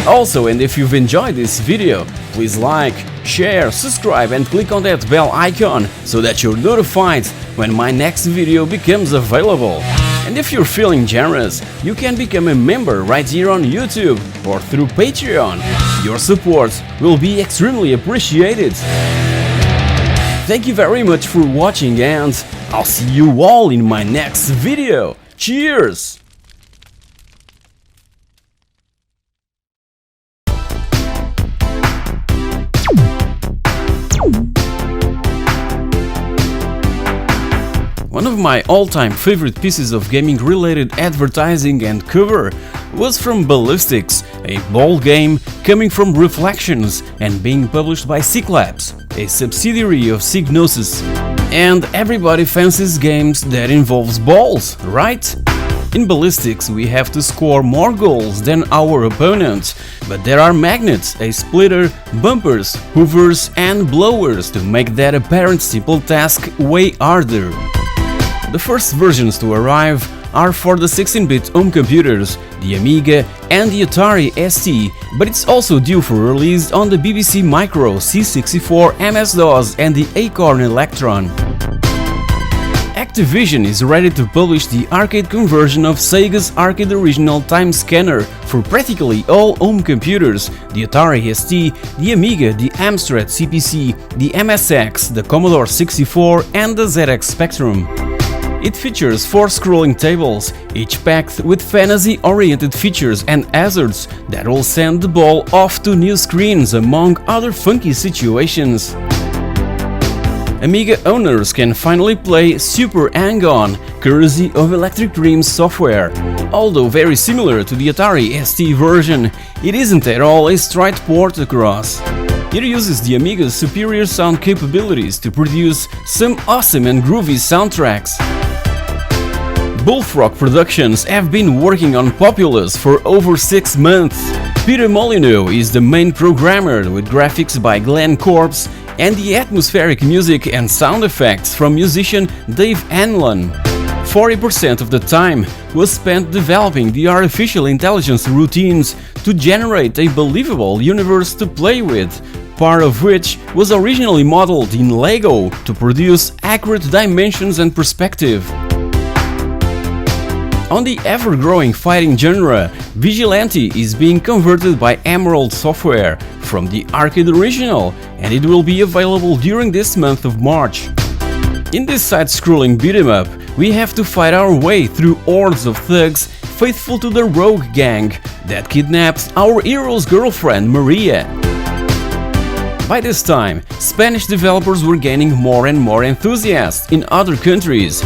[SPEAKER 1] Also, and if you've enjoyed this video, please like, share, subscribe and click on that bell icon so that you're notified when my next video becomes available. And if you're feeling generous, you can become a member right here on YouTube or through Patreon. Your support will be extremely appreciated. Thank you very much for watching, and I'll see you all in my next video. Cheers! One of my all-time favorite pieces of gaming-related advertising and cover was from Ballistics, a ball game coming from Reflections and being published by Cyclops, a subsidiary of Psygnosis. And everybody fancies games that involves balls, right? In Ballistics we have to score more goals than our opponent, but there are magnets, a splitter, bumpers, hoovers and blowers to make that apparent simple task way harder. The first versions to arrive are for the 16-bit home computers, the Amiga and the Atari ST, but it's also due for release on the BBC Micro, C64, MS-DOS and the Acorn Electron. Activision is ready to publish the arcade conversion of Sega's arcade original Time Scanner for practically all home computers, the Atari ST, the Amiga, the Amstrad CPC, the MSX, the Commodore 64 and the ZX Spectrum. It features 4 scrolling tables, each packed with fantasy-oriented features and hazards that will send the ball off to new screens, among other funky situations. Amiga owners can finally play Super Hang-On, courtesy of Electric Dreams software. Although very similar to the Atari ST version, it isn't at all a straight port across. It uses the Amiga's superior sound capabilities to produce some awesome and groovy soundtracks. Bullfrog Productions have been working on Populous for over 6 months. Peter Molyneux is the main programmer, with graphics by Glenn Corpse and the atmospheric music and sound effects from musician Dave Hanlon. 40% of the time was spent developing the artificial intelligence routines to generate a believable universe to play with, part of which was originally modeled in Lego to produce accurate dimensions and perspective. On the ever-growing fighting genre, Vigilante is being converted by Emerald Software from the arcade original, and it will be available during this month of March. In this side-scrolling beat-em-up, we have to fight our way through hordes of thugs faithful to the rogue gang that kidnaps our hero's girlfriend Maria. By this time, Spanish developers were gaining more and more enthusiasts in other countries.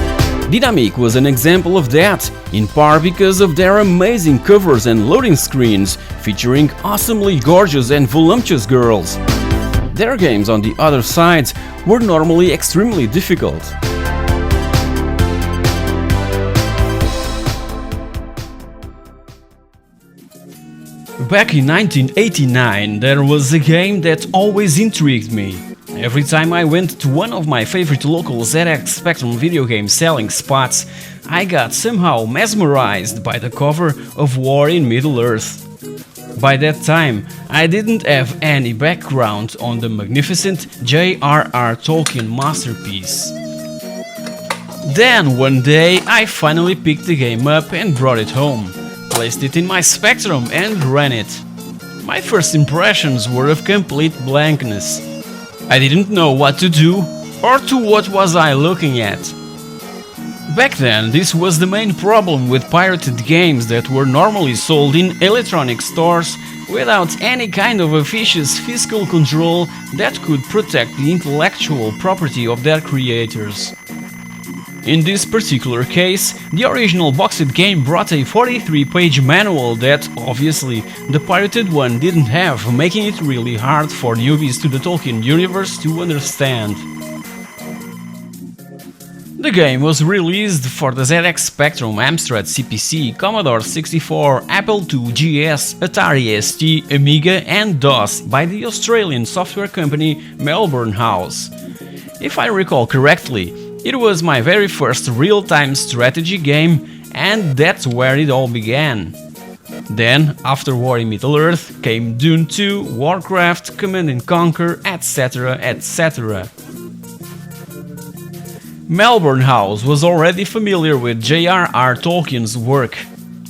[SPEAKER 1] Dynamic was an example of that, in part because of their amazing covers and loading screens featuring awesomely gorgeous and voluptuous girls. Their games, on the other side, were normally extremely difficult. Back in 1989, there was a game that always intrigued me. Every time I went to one of my favorite local ZX Spectrum video game selling spots, I got somehow mesmerized by the cover of War in Middle-earth. By that time, I didn't have any background on the magnificent J.R.R. Tolkien masterpiece. Then one day I finally picked the game up and brought it home, placed it in my Spectrum and ran it. My first impressions were of complete blankness. I didn't know what to do, or to what was I looking at. Back then, this was the main problem with pirated games that were normally sold in electronic stores without any kind of officious fiscal control that could protect the intellectual property of their creators. In this particular case, the original boxed game brought a 43-page manual that, obviously, the pirated one didn't have, making it really hard for newbies to the Tolkien universe to understand. The game was released for the ZX Spectrum, Amstrad CPC, Commodore 64, Apple II GS, Atari ST, Amiga and DOS by the Australian software company Melbourne House. If I recall correctly, it was my very first real-time strategy game, and that's where it all began. Then, after War in Middle-earth, came Dune 2, Warcraft, Command & Conquer, etc, etc. Melbourne House was already familiar with J.R.R. Tolkien's work.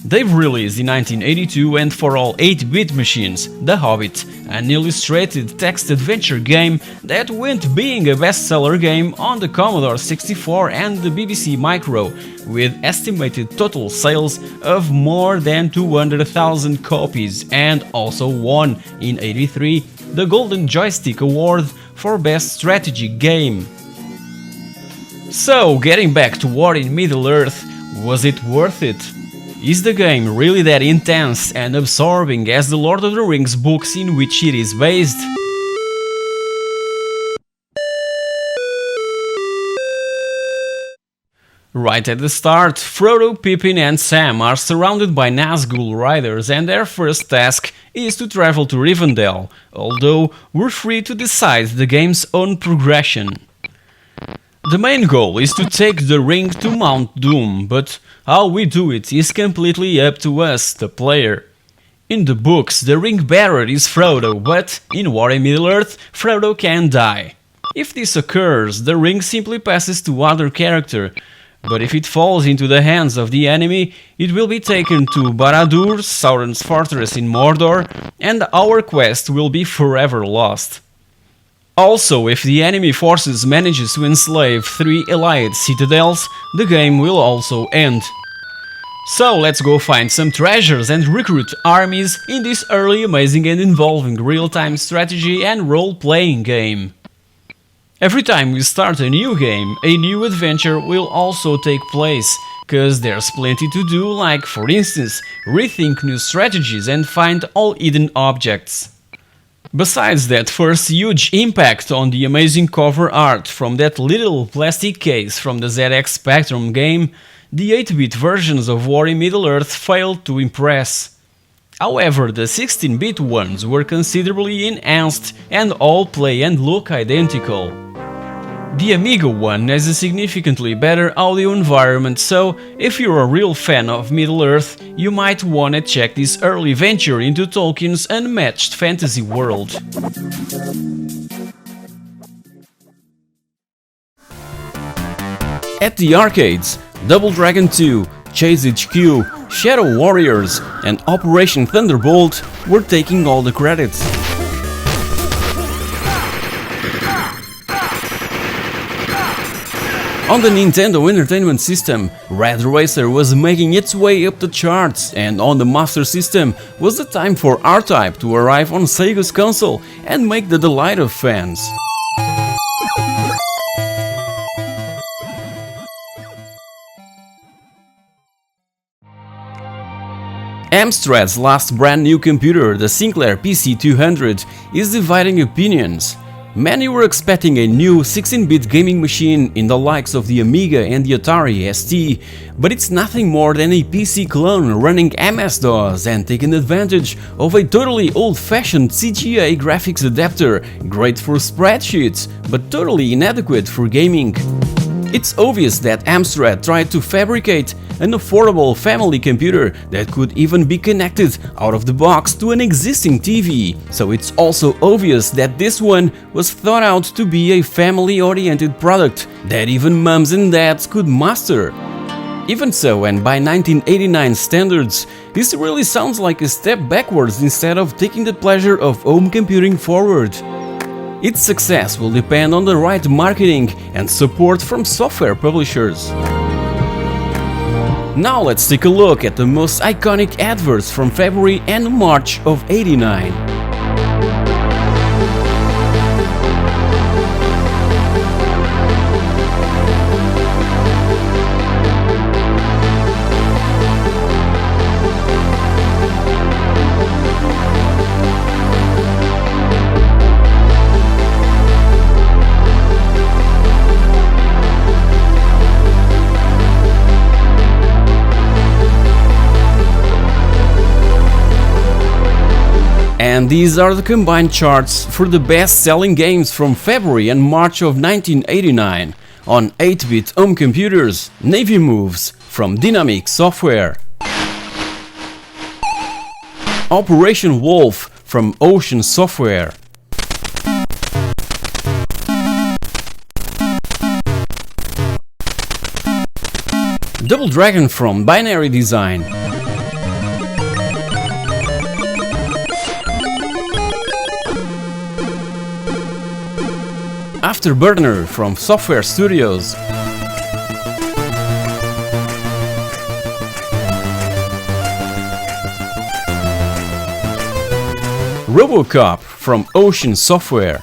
[SPEAKER 1] They've released in 1982 and for all 8-bit machines, The Hobbit, an illustrated text adventure game that went being a bestseller game on the Commodore 64 and the BBC Micro, with estimated total sales of more than 200,000 copies, and also won in '83 the Golden Joystick Award for Best Strategy Game. So, getting back to War in Middle-earth, was it worth it? Is the game really that intense and absorbing as the Lord of the Rings books in which it is based? Right at the start, Frodo, Pippin and Sam are surrounded by Nazgul riders and their first task is to travel to Rivendell, although we're free to decide the game's own progression. The main goal is to take the ring to Mount Doom, but how we do it is completely up to us, the player. In the books, the ring bearer is Frodo, but in War in Middle-earth, Frodo can die. If this occurs, the ring simply passes to other character, but if it falls into the hands of the enemy, it will be taken to Barad-dûr, Sauron's fortress in Mordor, and our quest will be forever lost. Also, if the enemy forces manages to enslave 3 allied citadels, the game will also end. So let's go find some treasures and recruit armies in this early, amazing and involving real-time strategy and role-playing game. Every time we start a new game, a new adventure will also take place, cause there's plenty to do, like for instance, rethink new strategies and find all hidden objects. Besides that first huge impact on the amazing cover art from that little plastic case from the ZX Spectrum game, the 8-bit versions of War in Middle-earth failed to impress. However, the 16-bit ones were considerably enhanced and all play and look identical. The Amiga one has a significantly better audio environment, so if you're a real fan of Middle-earth, you might wanna check this early venture into Tolkien's unmatched fantasy world. At the arcades, Double Dragon 2, Chase HQ, Shadow Warriors and Operation Thunderbolt were taking all the credits. On the Nintendo Entertainment System, Red Racer was making its way up the charts, and on the Master System was the time for R-Type to arrive on Sega's console and make the delight of fans. Amstrad's last brand new computer, the Sinclair PC200, is dividing opinions. Many were expecting a new 16-bit gaming machine in the likes of the Amiga and the Atari ST, but it's nothing more than a PC clone running MS-DOS and taking advantage of a totally old-fashioned CGA graphics adapter, great for spreadsheets, but totally inadequate for gaming. It's obvious that Amstrad tried to fabricate an affordable family computer that could even be connected out of the box to an existing TV, so it's also obvious that this one was thought out to be a family-oriented product that even mums and dads could master. Even so, and by 1989 standards, this really sounds like a step backwards instead of taking the pleasure of home computing forward. Its success will depend on the right marketing and support from software publishers. Now let's take a look at the most iconic adverts from February and March of '89. And these are the combined charts for the best-selling games from February and March of 1989. On 8-bit home computers, Navy Moves from Dynamic Software, Operation Wolf from Ocean Software, Double Dragon from Binary Design, Afterburner from Software Studios, RoboCop from Ocean Software,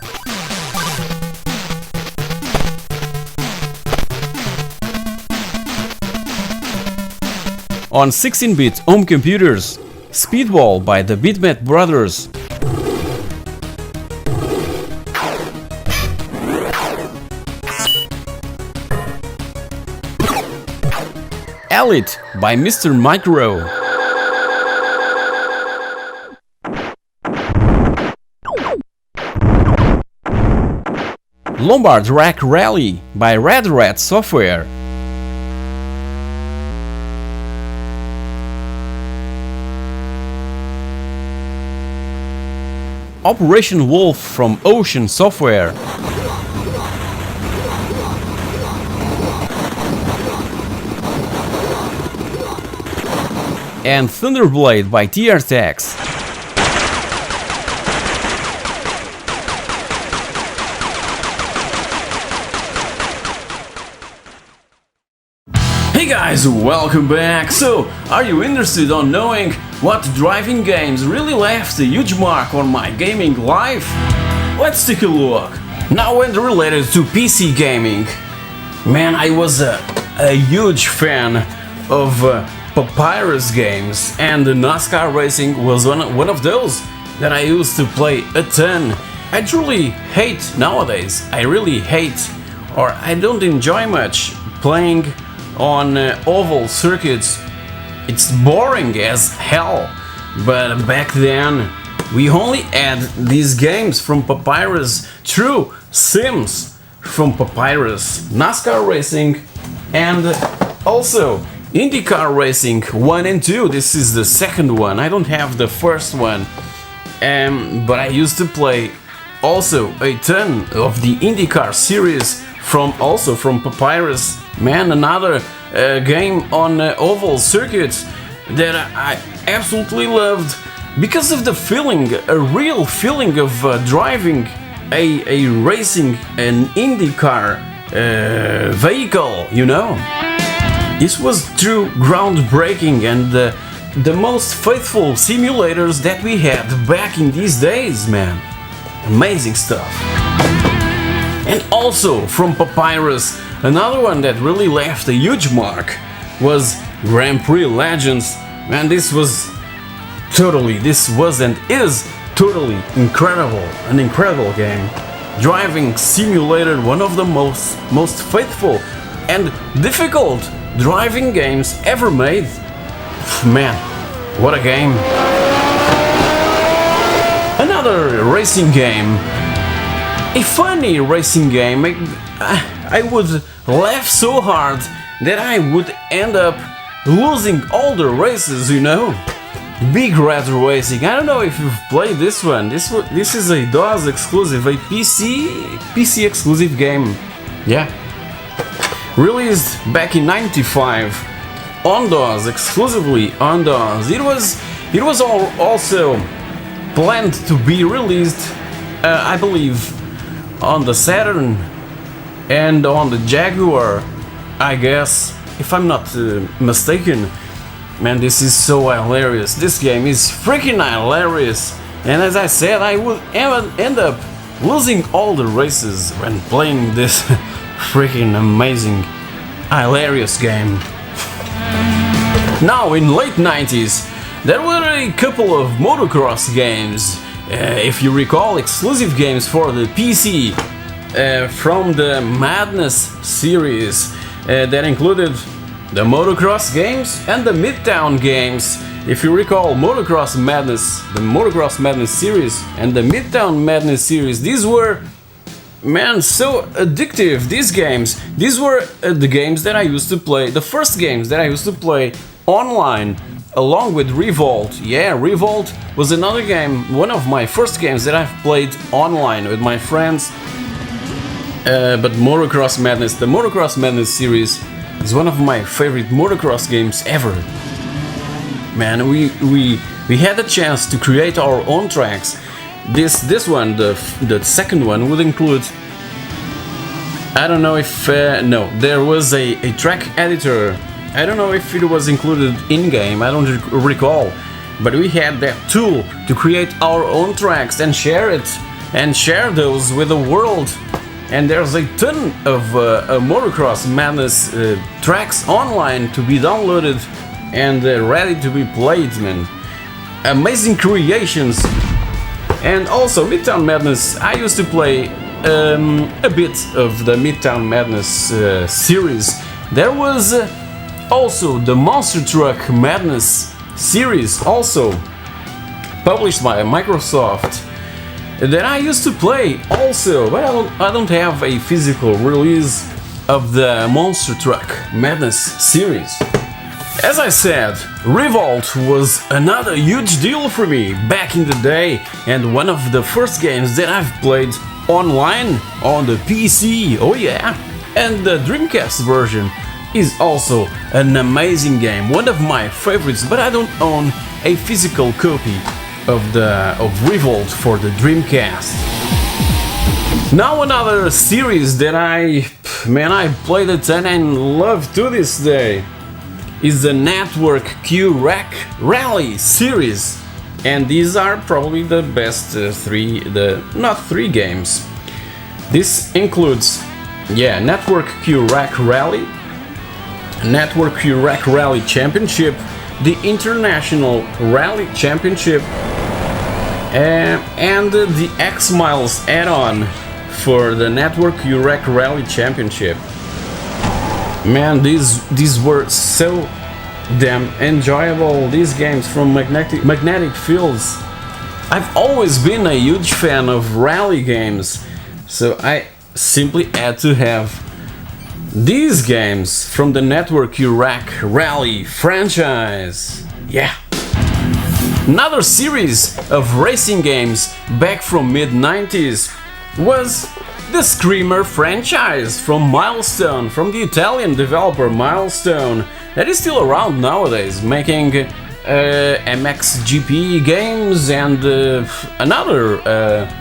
[SPEAKER 1] on 16-bit home computers, Speedball by the Bitmap Brothers, Elite by Mr. Micro, Lombard Rack Rally by Red Rat Software, Operation Wolf from Ocean Software, and Thunderblade by TRTX. Hey guys, welcome back! So, are you interested on knowing what driving games really left a huge mark on my gaming life? Let's take a look. Now, when related to PC gaming, man, I was a huge fan of Papyrus games, and the NASCAR racing was one of those that I used to play a ton. I truly hate nowadays, I really hate, or I don't enjoy much playing on oval circuits. It's boring as hell, but back then we only had these games from Papyrus, true Sims from Papyrus, NASCAR racing, and also IndyCar Racing 1 and 2, this is the second one, I don't have the first one, but I used to play also a ton of the IndyCar series from Papyrus. Man, another game on oval circuits that I absolutely loved because of the feeling, a real feeling of driving a racing, an IndyCar vehicle, you know. This was true groundbreaking and the most faithful simulators that we had back in these days, man. Amazing stuff. And also from Papyrus, another one that really left a huge mark was Grand Prix Legends. Man, this was and is totally incredible, an incredible game. driving simulator, one of the most faithful and difficult driving games ever made. Man, what a game. Another racing game. A funny racing game. I would laugh so hard that I would end up losing all the races, you know? Big Red Racing. I don't know if you've played this one. This is a DOS exclusive, a PC exclusive game. Yeah. Released back in '95 on DOS, exclusively on DOS. It was also planned to be released, I believe, on the Saturn and on the Jaguar, I guess, if I'm not mistaken. Man, this is so hilarious. This game is freaking hilarious. And as I said, I would end up losing all the races when playing this freaking amazing, hilarious game. Now, in late 90s, there were a couple of motocross games, if you recall, exclusive games for the PC from the Madness series that included the motocross games and the Midtown games. If you recall, Motocross Madness, the Motocross Madness series and the Midtown Madness series, these were, man, so addictive. These games, these were the games that I used to play, the first games that I used to play online, along with Revolt. Yeah, Revolt was another game, one of my first games that I've played online with my friends. But Motocross Madness, the Motocross Madness series, is one of my favorite motocross games ever. Man, we had a chance to create our own tracks. This one, the second one, would include, I don't know if no, there was a track editor. I don't know if it was included in game. I don't recall, but we had that tool to create our own tracks and share it and share those with the world. And there's a ton of Motocross Madness tracks online to be downloaded and ready to be played, man. Amazing creations. And also Midtown Madness, I used to play a bit of the Midtown Madness series. There was also the Monster Truck Madness series, also published by Microsoft, that I used to play also, but I don't have a physical release of the Monster Truck Madness series. As I said, Revolt was another huge deal for me back in the day, and one of the first games that I've played online on the PC, oh yeah! And the Dreamcast version is also an amazing game, one of my favorites, but I don't own a physical copy of Revolt for the Dreamcast. Now another series that I played a ton and love to this day is the Network Q Rally series, and these are probably the best three games. This includes, yeah, Network Q Rally, Network Q Rally Championship, the International Rally Championship, and the X-Miles add-on for the Network Q Rally Championship. Man, these were so damn enjoyable, these games from magnetic fields. I've always been a huge fan of rally games, so I simply had to have these games from the Network Q Rally franchise. Yeah. Another series of racing games back from mid-90s was the Screamer franchise from Milestone, from the Italian developer Milestone, that is still around nowadays, making MXGP games and another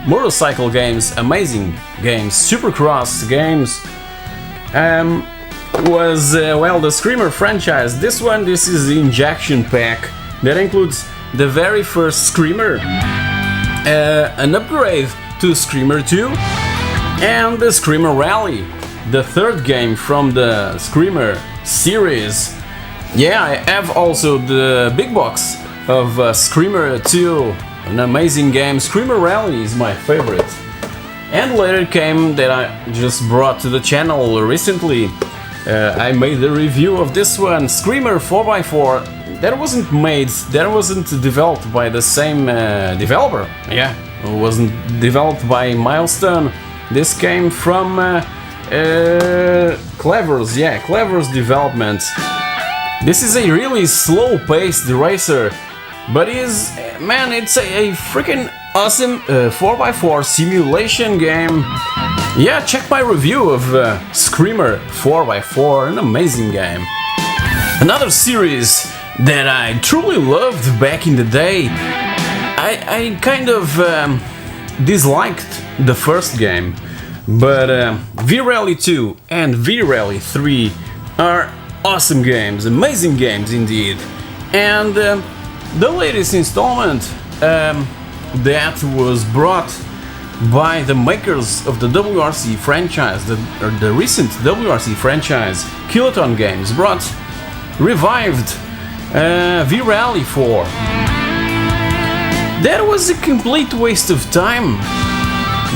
[SPEAKER 1] motorcycle games, amazing games, Supercross games. Well, the Screamer franchise. This is the injection pack that includes the very first Screamer, an upgrade to Screamer 2, and the Screamer Rally, the third game from the Screamer series. Yeah, I have also the big box of Screamer 2, an amazing game. Screamer Rally is my favorite. And later came that I just brought to the channel recently. I made the review of this one, Screamer 4x4. That wasn't developed by the same developer. Yeah, it wasn't developed by Milestone. This came from Clever's, yeah, Clever's development. This is a really slow-paced racer, but it's a freaking awesome 4x4 simulation game. Yeah, check my review of Screamer 4x4, an amazing game. Another series that I truly loved back in the day. I kind of disliked the first game, but V-Rally 2 and V-Rally 3 are awesome games, amazing games indeed. And the latest installment that was brought by the makers of the WRC franchise, the recent WRC franchise, Kiloton Games, revived V-Rally 4. That was a complete waste of time.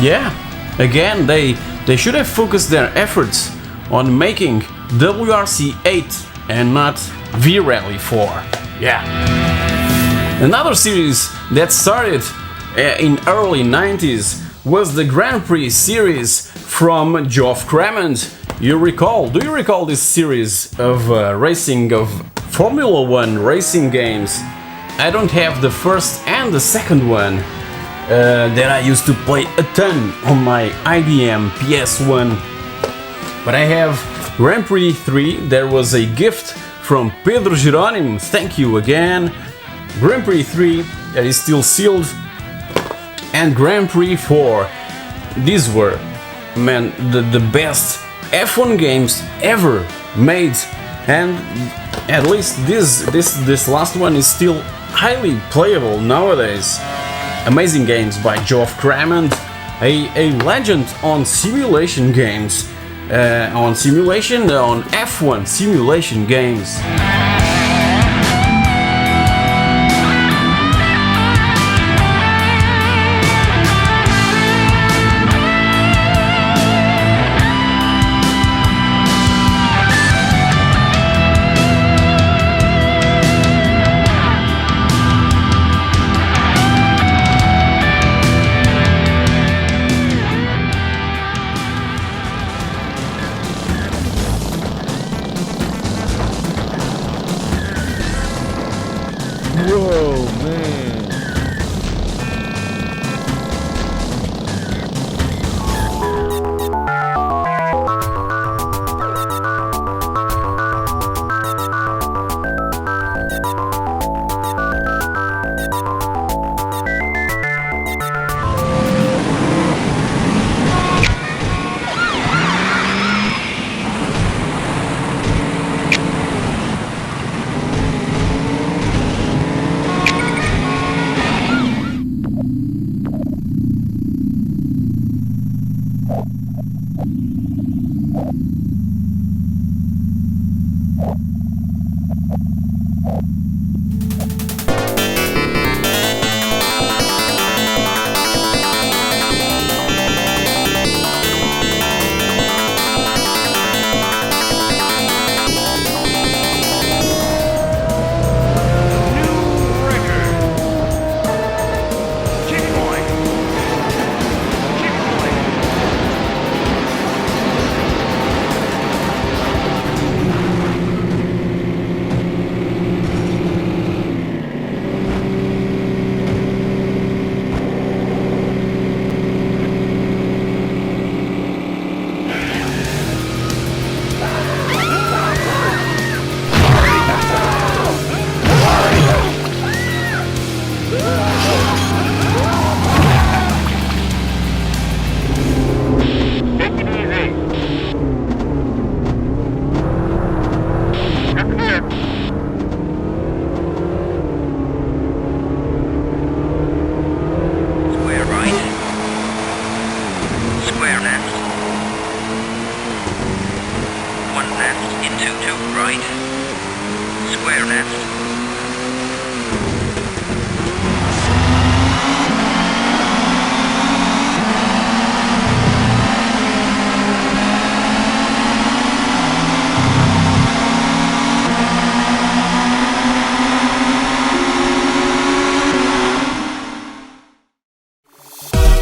[SPEAKER 1] Yeah, again, they should have focused their efforts on making WRC 8 and not V-Rally 4. Yeah. Another series that started in early 90s was the Grand Prix series from Geoff Crammond. Do you recall this series of racing, of Formula 1 racing games? I don't have the first and the second one that I used to play a ton on my IBM PS1. But I have Grand Prix 3, there was a gift from Pedro Jerónimo, thank you again. Grand Prix 3 that is still sealed, and Grand Prix 4. These were, man, the best F1 games ever made, and at least this last one is still highly playable nowadays. Amazing games by Geoff Crammond, a legend on simulation games, on F1 simulation games.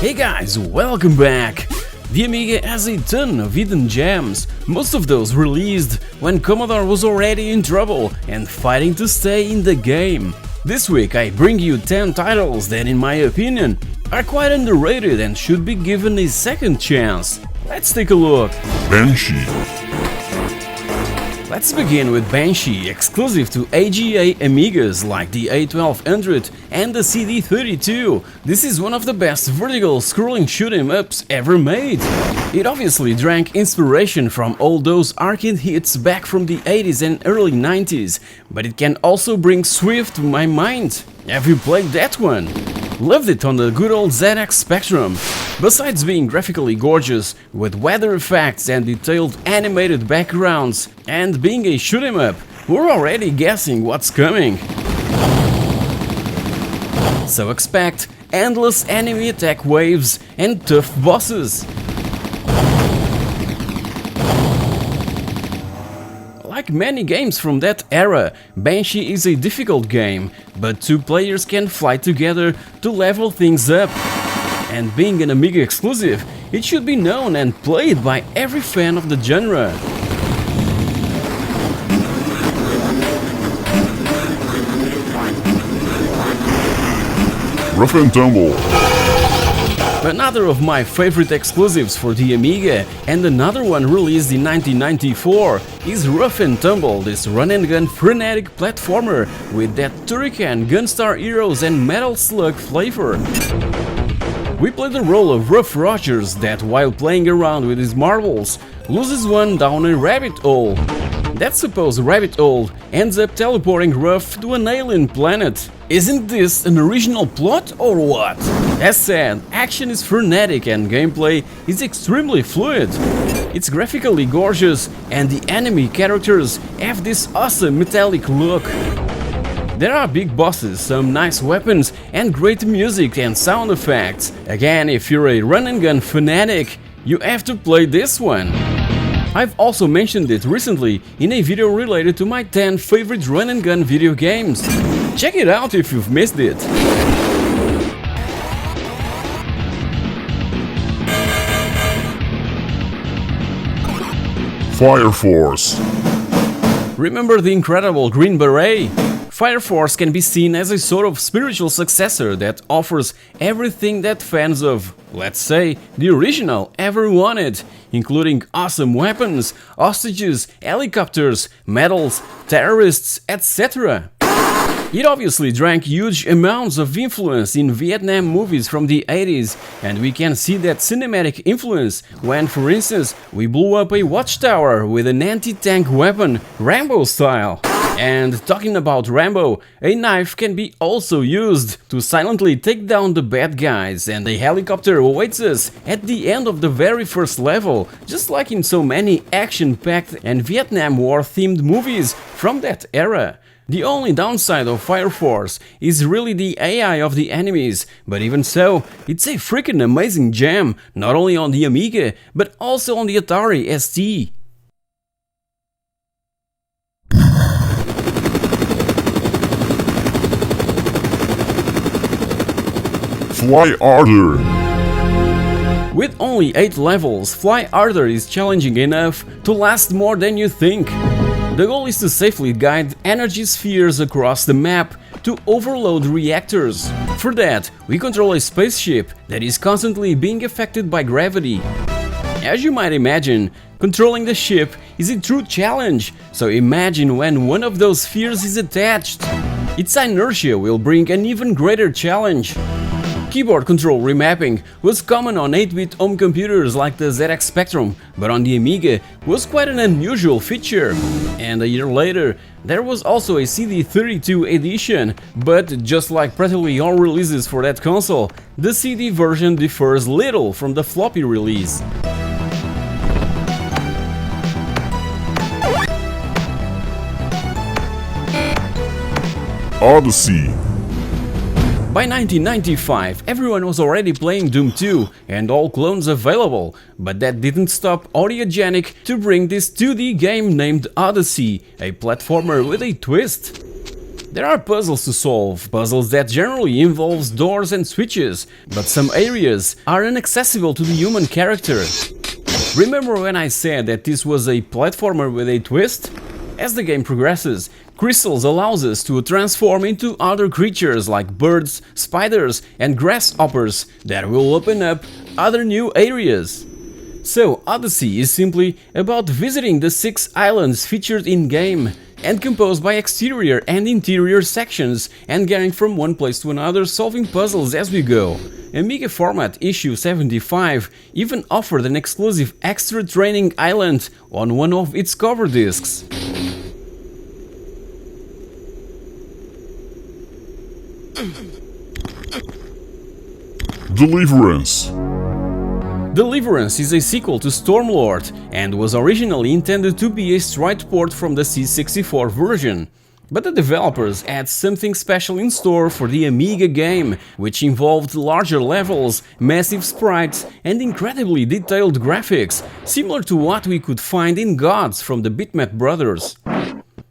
[SPEAKER 1] Hey guys, welcome back! The Amiga has a ton of hidden gems, most of those released when Commodore was already in trouble and fighting to stay in the game. This week I bring you 10 titles that, in my opinion, are quite underrated and should be given a second chance. Let's take a look.
[SPEAKER 4] Banshee.
[SPEAKER 1] Let's begin with Banshee, exclusive to AGA Amigas like the A1200 and the CD32. This is one of the best vertical scrolling shoot-'em-ups ever made. It obviously drank inspiration from all those arcade hits back from the 80s and early 90s, but it can also bring Swift to my mind. Have you played that one? Loved it on the good old ZX Spectrum. Besides being graphically gorgeous, with weather effects and detailed animated backgrounds, and being a shoot-'em-up, we're already guessing what's coming. So expect endless enemy attack waves and tough bosses. Like many games from that era, Banshee is a difficult game, but two players can fly together to level things up. And being an Amiga exclusive, it should be known and played by every fan of the genre.
[SPEAKER 4] Rough and Tumble.
[SPEAKER 1] Another of my favorite exclusives for the Amiga, and another one released in 1994, is Rough and Tumble, this run-and-gun frenetic platformer with that Turrican, Gunstar Heroes and Metal Slug flavor. We play the role of Rough Rogers that, while playing around with his marbles, loses one down a rabbit hole. That supposed rabbit hole ends up teleporting Ruff to an alien planet. Isn't this an original plot or what? As said, action is frenetic and gameplay is extremely fluid. It's graphically gorgeous and the enemy characters have this awesome metallic look. There are big bosses, some nice weapons and great music and sound effects. Again, if you're a run-and-gun fanatic, you have to play this one. I've also mentioned it recently in a video related to my 10 favorite run-and-gun video games. Check it out if you've missed it.
[SPEAKER 4] Fire Force.
[SPEAKER 1] Remember the incredible Green Beret? Fire Force can be seen as a sort of spiritual successor that offers everything that fans of, let's say, the original ever wanted, including awesome weapons, hostages, helicopters, medals, terrorists, etc. It obviously drank huge amounts of influence in Vietnam movies from the 80s, and we can see that cinematic influence when, for instance, we blew up a watchtower with an anti-tank weapon, Rambo style. And talking about Rambo, a knife can be also used to silently take down the bad guys, and a helicopter awaits us at the end of the very first level, just like in so many action-packed and Vietnam War-themed movies from that era. The only downside of Fire Force is really the AI of the enemies, but even so, it's a freaking amazing gem, not only on the Amiga, but also on the Atari ST.
[SPEAKER 4] Fly Harder.
[SPEAKER 1] With only 8 levels, Fly Harder is challenging enough to last more than you think. The goal is to safely guide energy spheres across the map to overload reactors. For that, we control a spaceship that is constantly being affected by gravity. As you might imagine, controlling the ship is a true challenge, so imagine when one of those spheres is attached. Its inertia will bring an even greater challenge. Keyboard control remapping was common on 8-bit home computers like the ZX Spectrum, but on the Amiga was quite an unusual feature. And a year later, there was also a CD32 edition, but just like practically all releases for that console, the CD version differs little from the floppy release.
[SPEAKER 4] Odyssey.
[SPEAKER 1] By 1995, everyone was already playing Doom 2 and all clones available, but that didn't stop Audiogenic to bring this 2D game named Odyssey, a platformer with a twist. There are puzzles to solve, puzzles that generally involve doors and switches, but some areas are inaccessible to the human character. Remember when I said that this was a platformer with a twist? As the game progresses, crystals allows us to transform into other creatures like birds, spiders and grasshoppers that will open up other new areas. So Odyssey is simply about visiting the 6 islands featured in-game and composed by exterior and interior sections and getting from one place to another solving puzzles as we go. Amiga Format Issue 75 even offered an exclusive extra training island on one of its cover discs.
[SPEAKER 4] Deliverance.
[SPEAKER 1] Deliverance is a sequel to Stormlord and was originally intended to be a straight port from the C64 version. But the developers had something special in store for the Amiga game, which involved larger levels, massive sprites and incredibly detailed graphics, similar to what we could find in Gods from the Bitmap brothers.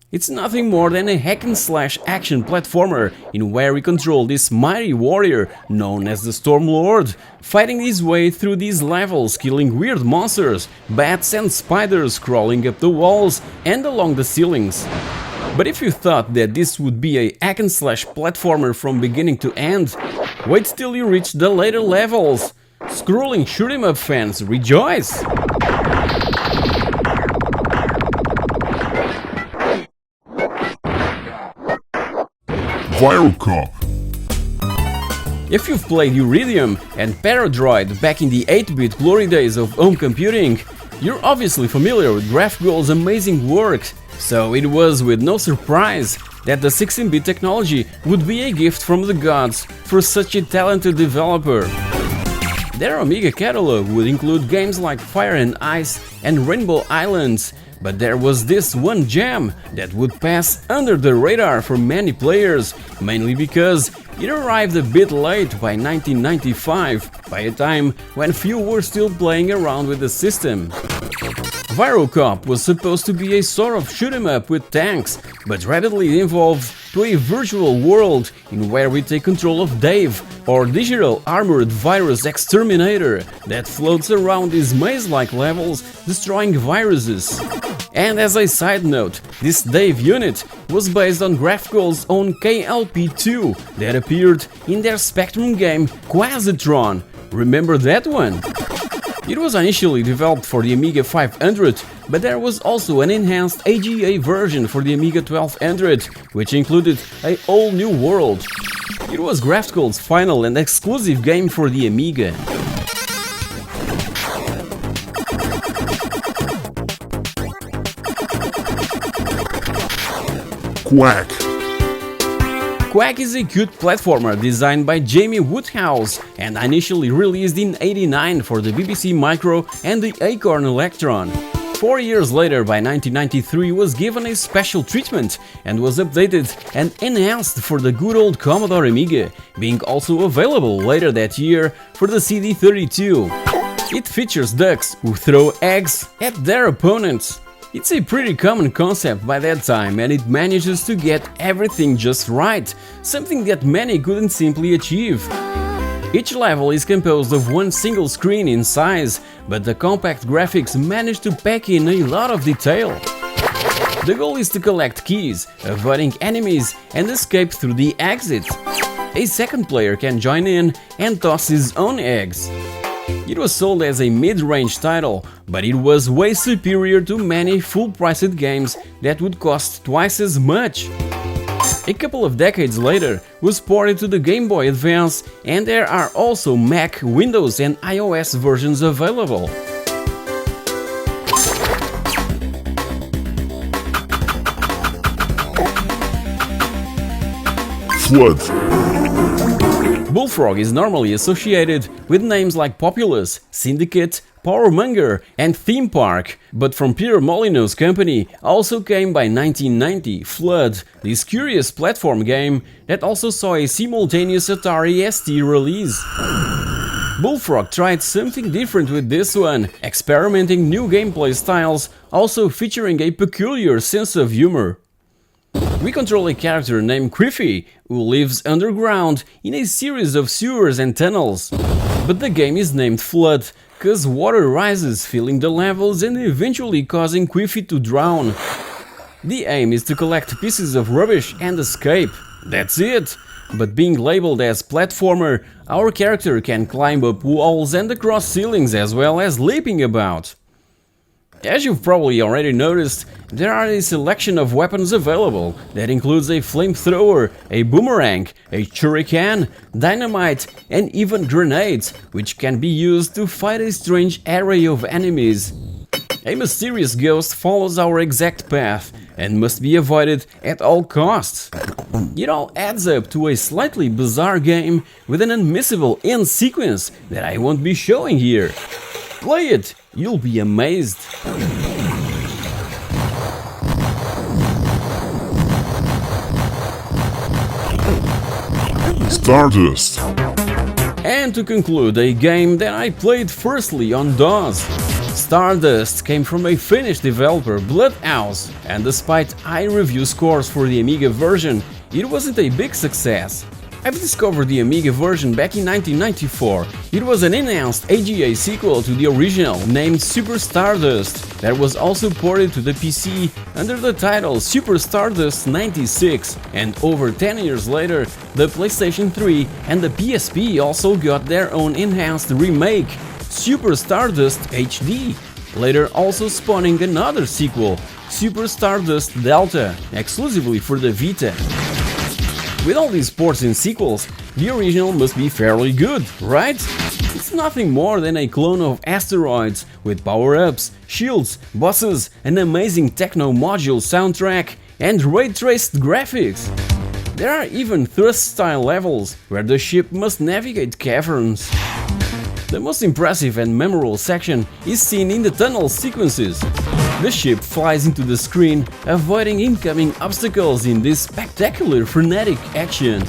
[SPEAKER 1] It's nothing more than a hack-and-slash action platformer in where we control this mighty warrior known as the Stormlord, fighting his way through these levels, killing weird monsters, bats and spiders crawling up the walls and along the ceilings. But if you thought that this would be a hack-and-slash platformer from beginning to end, wait till you reach the later levels. Scrolling shoot-em-up fans, rejoice!
[SPEAKER 4] Virocop.
[SPEAKER 1] If you've played Uridium and Paradroid back in the 8-bit glory days of home computing, you're obviously familiar with GraphGold's amazing work, so it was with no surprise that the 16-bit technology would be a gift from the gods for such a talented developer. Their Amiga catalog would include games like Fire and Ice and Rainbow Islands, but there was this one gem that would pass under the radar for many players, mainly because it arrived a bit late by 1995, by a time when few were still playing around with the system. Virocop was supposed to be a sort of shoot-em-up with tanks, but rapidly evolved to a virtual world in where we take control of Dave, our digital armored virus exterminator that floats around these maze-like levels destroying viruses. And as a side note, this Dave unit was based on GraphGold's own KLP2 that appeared in their Spectrum game Quasitron. Remember that one? It was initially developed for the Amiga 500, but there was also an enhanced AGA version for the Amiga 1200, which included a whole new world. It was GraphGold's final and exclusive game for the Amiga.
[SPEAKER 4] Quack.
[SPEAKER 1] Quack is a cute platformer designed by Jamie Woodhouse and initially released in '89 for the BBC Micro and the Acorn Electron. 4 years later, by 1993, was given a special treatment and was updated and enhanced for the good old Commodore Amiga, being also available later that year for the CD32. It features ducks who throw eggs at their opponents. It's a pretty common concept by that time, and it manages to get everything just right, something that many couldn't simply achieve. Each level is composed of one single screen in size, but the compact graphics manage to pack in a lot of detail. The goal is to collect keys, avoiding enemies and escape through the exit. A second player can join in and toss his own eggs. It was sold as a mid-range title, but it was way superior to many full-priced games that would cost twice as much. A couple of decades later, was ported to the Game Boy Advance, and there are also Mac, Windows and iOS versions available.
[SPEAKER 4] Flood.
[SPEAKER 1] Bullfrog is normally associated with names like Populous, Syndicate, Powermonger and Theme Park, but from Peter Molyneux's company also came by 1990 Flood, this curious platform game that also saw a simultaneous Atari ST release. Bullfrog tried something different with this one, experimenting new gameplay styles, also featuring a peculiar sense of humor. We control a character named Griffey, who lives underground in a series of sewers and tunnels. But the game is named Flood, cause water rises, filling the levels and eventually causing Griffey to drown. The aim is to collect pieces of rubbish and escape. That's it! But being labeled as platformer, our character can climb up walls and across ceilings as well as leaping about. As you've probably already noticed, there are a selection of weapons available that includes a flamethrower, a boomerang, a Turrican, dynamite and even grenades, which can be used to fight a strange array of enemies. A mysterious ghost follows our exact path and must be avoided at all costs. It all adds up to a slightly bizarre game with an unmissable end sequence that I won't be showing here. Play it, you'll be amazed.
[SPEAKER 4] Stardust.
[SPEAKER 1] And to conclude, a game that I played firstly on DOS. Stardust came from a Finnish developer, Bloodhouse, and despite high review scores for the Amiga version, it wasn't a big success. I've discovered the Amiga version back in 1994. It was an enhanced AGA sequel to the original, named Super Stardust, that was also ported to the PC under the title Super Stardust 96, and over 10 years later, the PlayStation 3 and the PSP also got their own enhanced remake, Super Stardust HD, later also spawning another sequel, Super Stardust Delta, exclusively for the Vita. With all these ports and sequels, the original must be fairly good, right? It's nothing more than a clone of Asteroids, with power-ups, shields, bosses, an amazing techno module soundtrack, and ray-traced graphics. There are even thrust-style levels, where the ship must navigate caverns. The most impressive and memorable section is seen in the tunnel sequences. The ship flies into the screen, avoiding incoming obstacles in this spectacular frenetic action.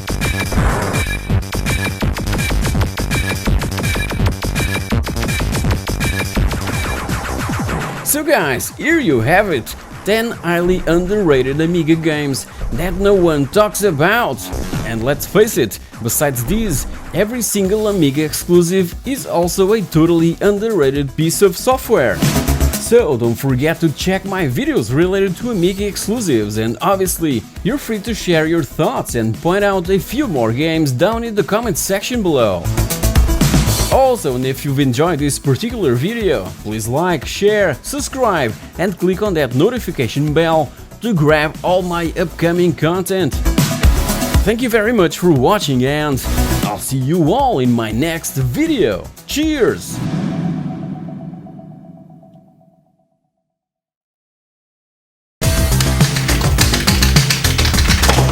[SPEAKER 1] So guys, here you have it, 10 highly underrated Amiga games that no one talks about. And let's face it, besides these, every single Amiga exclusive is also a totally underrated piece of software. So don't forget to check my videos related to Amiga exclusives, and obviously you're free to share your thoughts and point out a few more games down in the comment section below. Also, and if you've enjoyed this particular video, please like, share, subscribe and click on that notification bell to grab all my upcoming content. Thank you very much for watching, and I'll see you all in my next video. Cheers!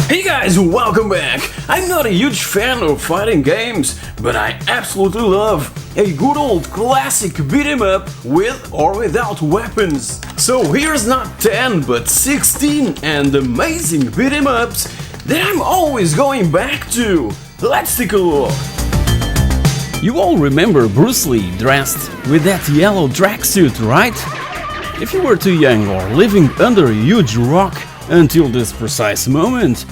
[SPEAKER 1] Hey guys, welcome back! I'm not a huge fan of fighting games, but I absolutely love a good old classic beat 'em up with or without weapons. So here's not 10 but 16 and amazing beat 'em ups that I'm always going back to. Let's take a look. You all remember Bruce Lee dressed with that yellow tracksuit, right? If you were too young or living under a huge rock until this precise moment,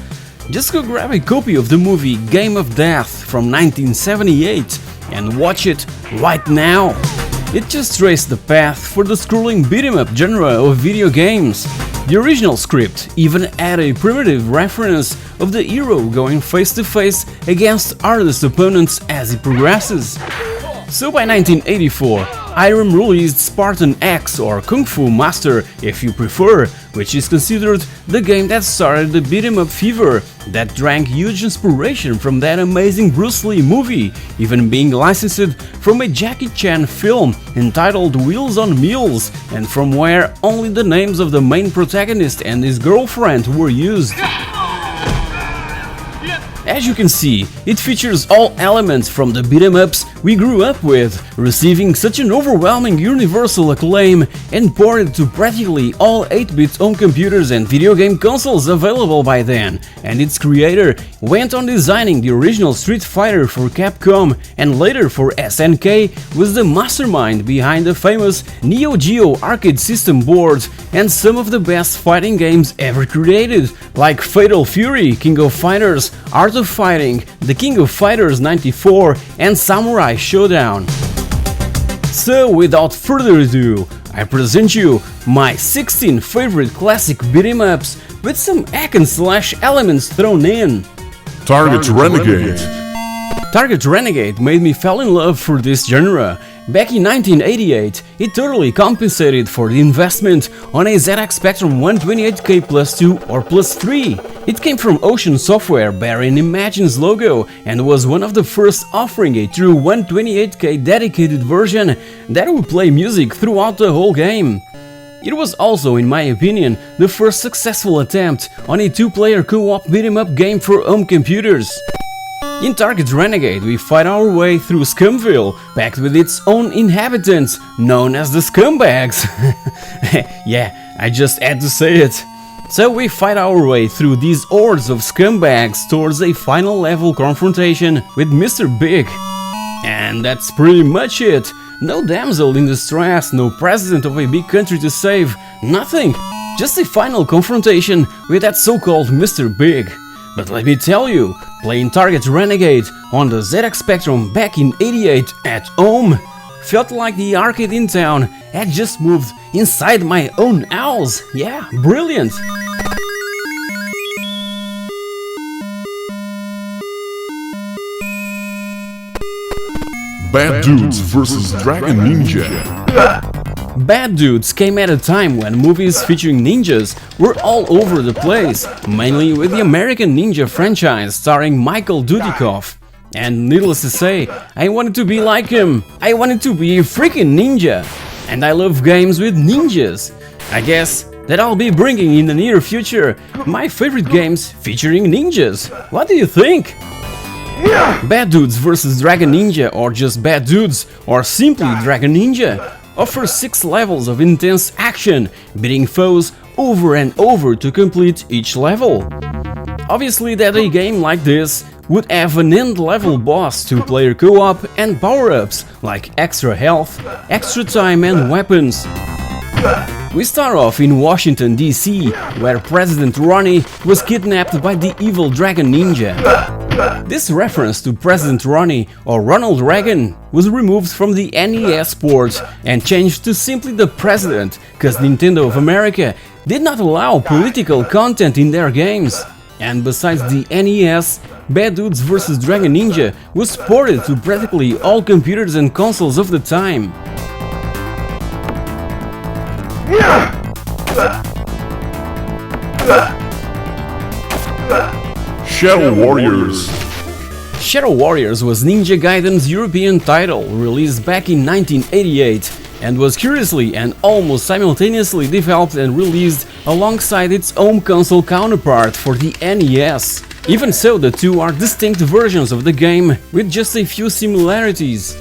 [SPEAKER 1] just go grab a copy of the movie Game of Death from 1978 and watch it right now. It just traced the path for the scrolling beat-em-up genre of video games. The original script even had a primitive reference of the hero going face to face against hardest opponents as he progresses. So by 1984, Irem released Spartan X, or Kung Fu Master if you prefer, which is considered the game that started the beat-em-up fever that drank huge inspiration from that amazing Bruce Lee movie, even being licensed from a Jackie Chan film entitled Wheels on Mules, and from where only the names of the main protagonist and his girlfriend were used. As you can see, it features all elements from the beat-em-ups we grew up with, receiving such an overwhelming universal acclaim and ported to practically all 8-bit home computers and video game consoles available by then, and its creator went on designing the original Street Fighter for Capcom and later for SNK, was the mastermind behind the famous Neo Geo arcade system board and some of the best fighting games ever created, like Fatal Fury, King of Fighters, Art of Fighting, The King of Fighters 94 and Samurai Showdown. So without further ado, I present you my 16 favorite classic beat-em ups with some hack and slash elements thrown in.
[SPEAKER 4] Target Renegade.
[SPEAKER 1] Target Renegade made me fall in love for this genre. Back in 1988, it totally compensated for the investment on a ZX Spectrum 128K Plus 2 or Plus 3. It came from Ocean Software bearing Imagine's logo and was one of the first offering a true 128K dedicated version that would play music throughout the whole game. It was also, in my opinion, the first successful attempt on a two-player co-op beat-em-up game for home computers. In Target Renegade, we fight our way through Scumville, packed with its own inhabitants, known as the Scumbags. Yeah, I just had to say it. So we fight our way through these hordes of scumbags towards a final level confrontation with Mr. Big. And that's pretty much it. No damsel in distress, no president of a big country to save, nothing. Just a final confrontation with that so-called Mr. Big. But let me tell you, playing Target Renegade on the ZX Spectrum back in '88 at home felt like the arcade in town had just moved inside my own house. Yeah, brilliant!
[SPEAKER 4] Bad Dudes vs. Dragon Ninja.
[SPEAKER 1] Bad Dudes came at a time when movies featuring ninjas were all over the place, mainly with the American Ninja franchise starring Michael Dudikoff. And needless to say, I wanted to be like him. I wanted to be a freaking ninja. And I love games with ninjas. I guess that I'll be bringing in the near future my favorite games featuring ninjas. What do you think? Bad Dudes vs. Dragon Ninja, or just Bad Dudes, or simply Dragon Ninja, offers 6 levels of intense action, beating foes over and over to complete each level. Obviously that a game like this would have an end-level boss, 2-player co-op and power-ups like extra health, extra time and weapons. We start off in Washington DC, where President Ronnie was kidnapped by the evil Dragon Ninja. This reference to President Ronnie or Ronald Reagan was removed from the NES port and changed to simply the President, cause Nintendo of America did not allow political content in their games. And besides the NES, Bad Dudes vs. Dragon Ninja was ported to practically all computers and consoles of the time.
[SPEAKER 4] Shadow Warriors.
[SPEAKER 1] Shadow Warriors was Ninja Gaiden's European title, released back in 1988, and was curiously and almost simultaneously developed and released alongside its home console counterpart for the NES. Even so, the two are distinct versions of the game with just a few similarities.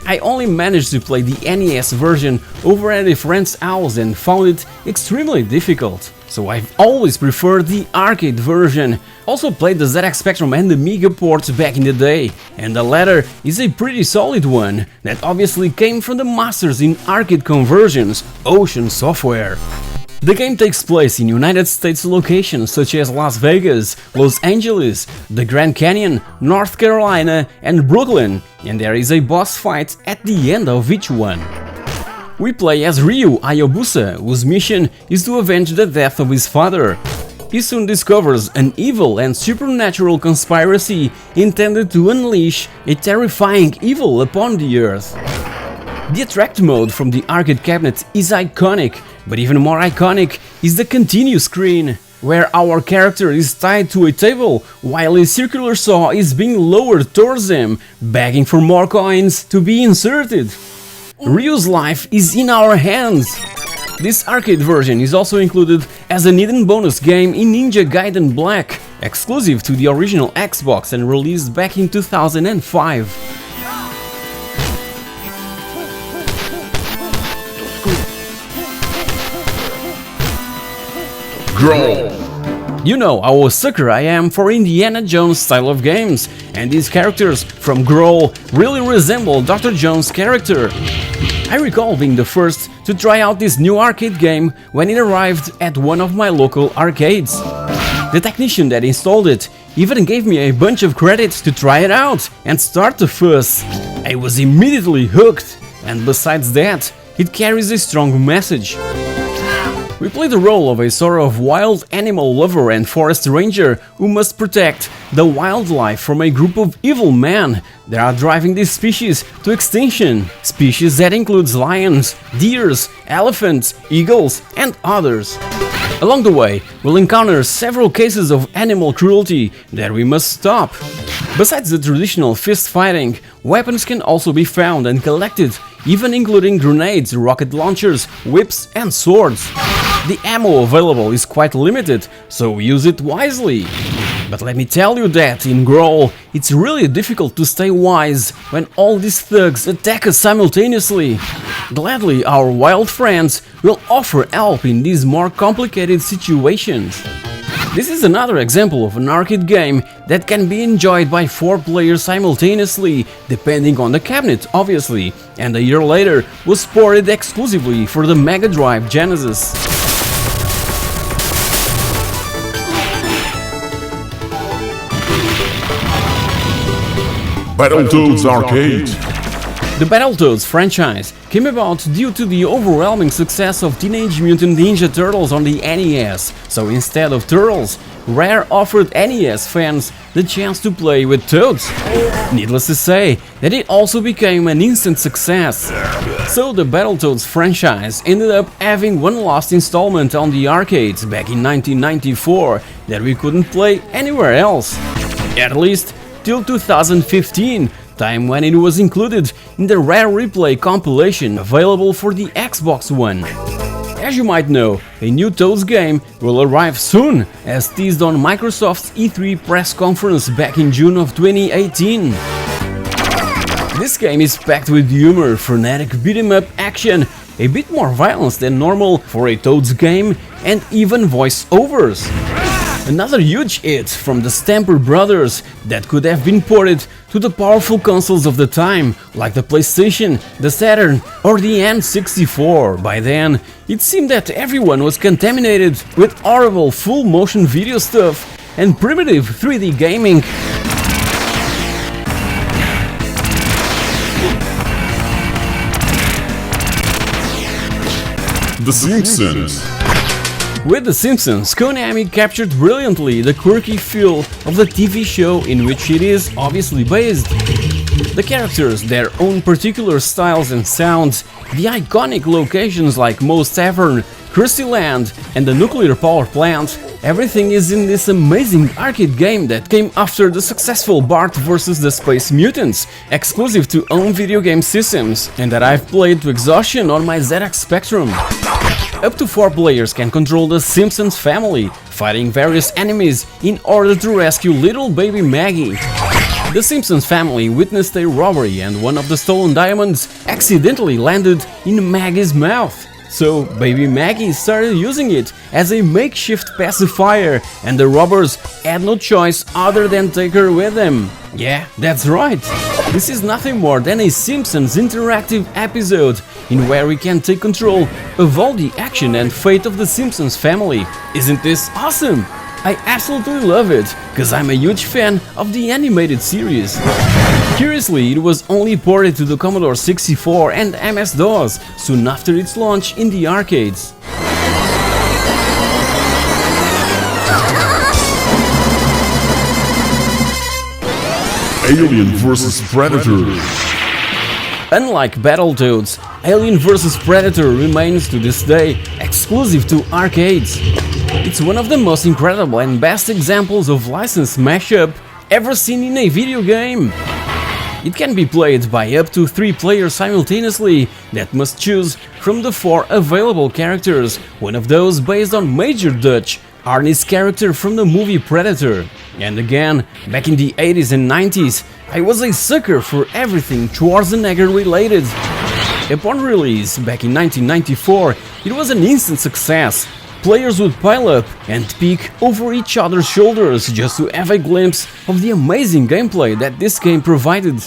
[SPEAKER 1] I only managed to play the NES version over at a friend's house and found it extremely difficult, so I've always preferred the arcade version. Also played the ZX Spectrum and the Amiga ports back in the day, and the latter is a pretty solid one that obviously came from the masters in arcade conversions, Ocean Software. The game takes place in United States locations such as Las Vegas, Los Angeles, the Grand Canyon, North Carolina and Brooklyn, and there is a boss fight at the end of each one. We play as Ryu Hayabusa, whose mission is to avenge the death of his father. He soon discovers an evil and supernatural conspiracy intended to unleash a terrifying evil upon the earth. The attract mode from the arcade cabinet is iconic, but even more iconic is the continue screen, where our character is tied to a table while a circular saw is being lowered towards him, begging for more coins to be inserted. Ryu's life is in our hands. This arcade version is also included as an hidden bonus game in Ninja Gaiden Black, exclusive to the original Xbox and released back in 2005.
[SPEAKER 4] Growl.
[SPEAKER 1] You know how a sucker I am for Indiana Jones style of games, and these characters from Growl really resemble Dr. Jones' character. I recall being the first to try out this new arcade game when it arrived at one of my local arcades. The technician that installed it even gave me a bunch of credits to try it out and start the fuss. I was immediately hooked, and besides that, it carries a strong message. We play the role of a sort of wild animal lover and forest ranger who must protect the wildlife from a group of evil men that are driving this species to extinction. Species that includes lions, deers, elephants, eagles, and others. Along the way, we'll encounter several cases of animal cruelty that we must stop. Besides the traditional fist fighting, weapons can also be found and collected, even including grenades, rocket launchers, whips, and swords. The ammo available is quite limited, so use it wisely. But let me tell you that in Growl, it's really difficult to stay wise when all these thugs attack us simultaneously. Gladly, our wild friends will offer help in these more complicated situations. This is another example of an arcade game that can be enjoyed by 4 players simultaneously, depending on the cabinet, obviously, and a year later was ported exclusively for the Mega Drive Genesis.
[SPEAKER 4] Battletoads Arcade.
[SPEAKER 1] The Battletoads franchise came about due to the overwhelming success of Teenage Mutant Ninja Turtles on the NES, so instead of Turtles, Rare offered NES fans the chance to play with Toads. Needless to say that it also became an instant success. So the Battletoads franchise ended up having one last installment on the arcades back in 1994 that we couldn't play anywhere else. At least till 2015, time when it was included in the Rare Replay compilation available for the Xbox One. As you might know, a new Toads game will arrive soon, as teased on Microsoft's E3 press conference back in June of 2018. This game is packed with humor, frenetic beat-em-up action, a bit more violence than normal for a Toads game, and even voice-overs. Another huge hit from the Stamper Brothers that could have been ported to the powerful consoles of the time, like the PlayStation, the Saturn, or the N64. By then, it seemed that everyone was contaminated with horrible full-motion video stuff and primitive 3D gaming.
[SPEAKER 4] The Simpsons.
[SPEAKER 1] With The Simpsons, Konami captured brilliantly the quirky feel of the TV show in which it is obviously based. The characters, their own particular styles and sounds, the iconic locations like Moe's Tavern, Krusty Land, and the nuclear power plant, everything is in this amazing arcade game that came after the successful Bart vs. the Space Mutants, exclusive to home video game systems, and that I've played to exhaustion on my ZX Spectrum. Up to 4 players can control the Simpsons family, fighting various enemies in order to rescue little baby Maggie. The Simpsons family witnessed a robbery and one of the stolen diamonds accidentally landed in Maggie's mouth. So baby Maggie started using it as a makeshift pacifier, and the robbers had no choice other than take her with them. Yeah, that's right. This is nothing more than a Simpsons interactive episode in where we can take control of all the action and fate of the Simpsons family. Isn't this awesome? I absolutely love it, cause I'm a huge fan of the animated series. Curiously, it was only ported to the Commodore 64 and MS-DOS soon after its launch in the arcades.
[SPEAKER 4] Alien vs. Predator.
[SPEAKER 1] Unlike Battletoads, Alien vs. Predator remains to this day exclusive to arcades. It's one of the most incredible and best examples of licensed mashup ever seen in a video game. It can be played by up to 3 players simultaneously that must choose from the 4 available characters, one of those based on Major Dutch, Arnie's character from the movie Predator. And again, back in the 80s and 90s, I was a sucker for everything Schwarzenegger related. Upon release, back in 1994, it was an instant success. Players would pile up and peek over each other's shoulders just to have a glimpse of the amazing gameplay that this game provided.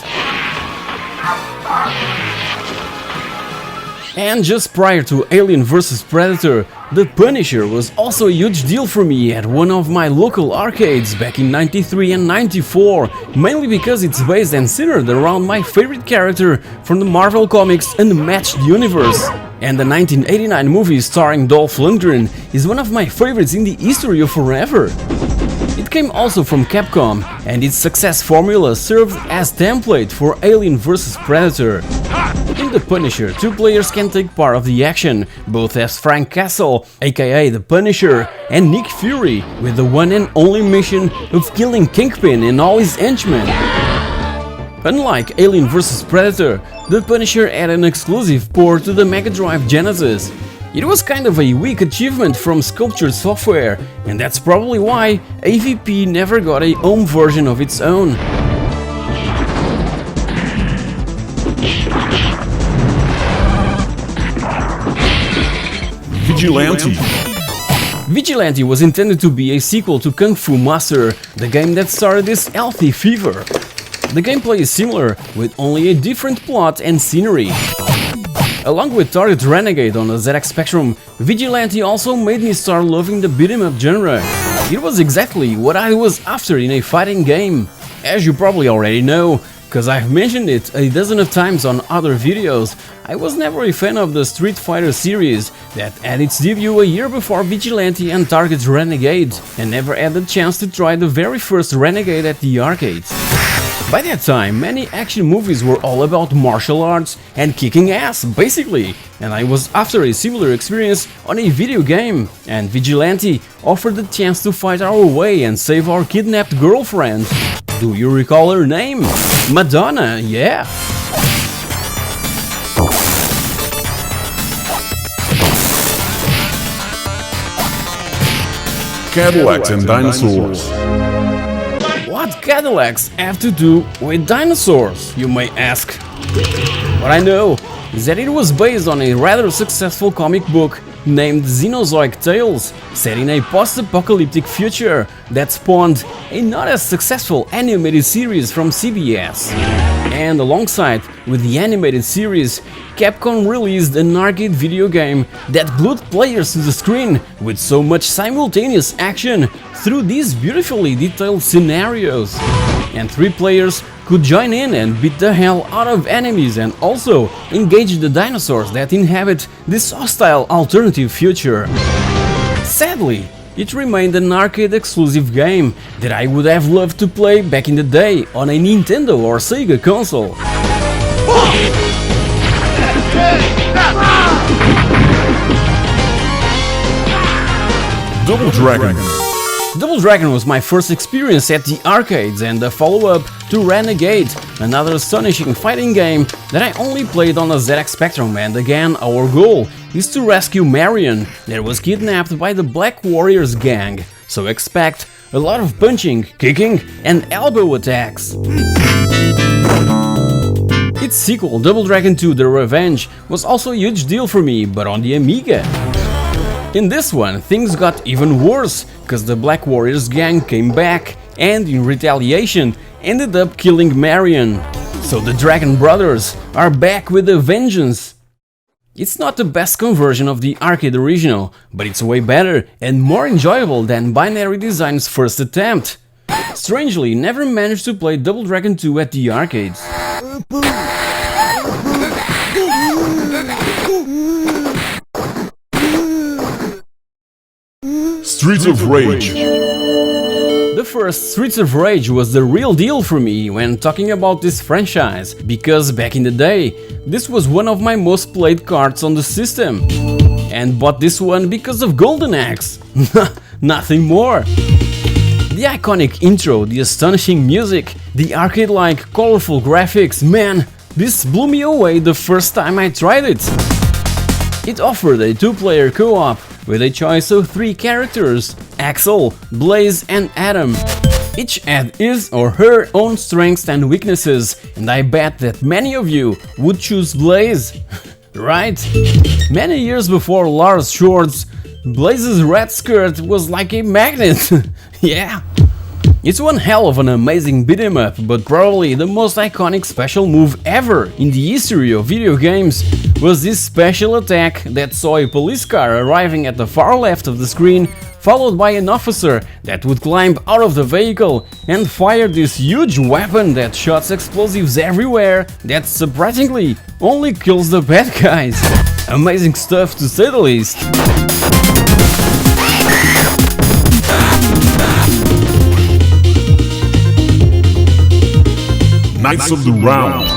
[SPEAKER 1] And just prior to Alien vs Predator, The Punisher was also a huge deal for me at one of my local arcades back in 93 and 94, mainly because it's based and centered around my favorite character from the Marvel Comics Unmatched Universe. And the 1989 movie starring Dolph Lundgren is one of my favorites in the history of forever. It came also from Capcom, and its success formula served as template for Alien vs Predator. In The Punisher, two players can take part of the action, both as Frank Castle, aka The Punisher, and Nick Fury, with the one and only mission of killing Kingpin and all his henchmen. Unlike Alien vs Predator, The Punisher had an exclusive port to the Mega Drive Genesis. It was kind of a weak achievement from Sculptured Software, and that's probably why AVP never got a home version of its own.
[SPEAKER 4] Vigilante.
[SPEAKER 1] Vigilante was intended to be a sequel to Kung Fu Master, the game that started this healthy fever. The gameplay is similar, with only a different plot and scenery. Along with Target Renegade on the ZX Spectrum, Vigilante also made me start loving the beat-em-up genre. It was exactly what I was after in a fighting game. As you probably already know, cause I've mentioned it a dozen of times on other videos, I was never a fan of the Street Fighter series that had its debut a year before Vigilante and Target Renegade, and never had the chance to try the very first Renegade at the arcades. By that time, many action movies were all about martial arts and kicking ass, basically, and I was after a similar experience on a video game, and Vigilante offered the chance to fight our way and save our kidnapped girlfriend. Do you recall her name? Madonna, yeah!
[SPEAKER 4] Cadillacs and dinosaurs.
[SPEAKER 1] What Cadillacs have to do with dinosaurs, you may ask? What I know is that it was based on a rather successful comic book named Xenozoic Tales, set in a post-apocalyptic future that spawned a not as successful animated series from CBS. And alongside with the animated series, Capcom released an arcade video game that glued players to the screen with so much simultaneous action through these beautifully detailed scenarios. And 3 players could join in and beat the hell out of enemies and also engage the dinosaurs that inhabit this hostile alternative future. Sadly, it remained an arcade-exclusive game that I would have loved to play back in the day on a Nintendo or Sega console.
[SPEAKER 4] Double Dragon.
[SPEAKER 1] Double Dragon was my first experience at the arcades and the follow-up to Renegade, another astonishing fighting game that I only played on the ZX Spectrum, and again our goal is to rescue Marion that was kidnapped by the Black Warriors gang, so expect a lot of punching, kicking and elbow attacks. Its sequel, Double Dragon 2 The Revenge, was also a huge deal for me, but on the Amiga. In this one, things got even worse, cause the Black Warriors gang came back and, in retaliation, ended up killing Marion. So the Dragon Brothers are back with a vengeance. It's not the best conversion of the arcade original, but it's way better and more enjoyable than Binary Design's first attempt. Strangely, never managed to play Double Dragon 2 at the arcades.
[SPEAKER 4] Streets of Rage.
[SPEAKER 1] The first Streets of Rage was the real deal for me when talking about this franchise, because back in the day, this was one of my most played cards on the system. And bought this one because of Golden Axe. Nothing more. The iconic intro, the astonishing music, the arcade-like colorful graphics, man, this blew me away the first time I tried it. It offered a 2-player co-op, with a choice of 3 characters: Axel, Blaze and Adam. Each had his or her own strengths and weaknesses, and I bet that many of you would choose Blaze, right? Many years before Lars Short's, Blaze's red skirt was like a magnet, yeah. It's one hell of an amazing beat-em up, but probably the most iconic special move ever in the history of video games was this special attack that saw a police car arriving at the far left of the screen, followed by an officer that would climb out of the vehicle and fire this huge weapon that shoots explosives everywhere that surprisingly only kills the bad guys. Amazing stuff to say the least.
[SPEAKER 4] Knights of the Round.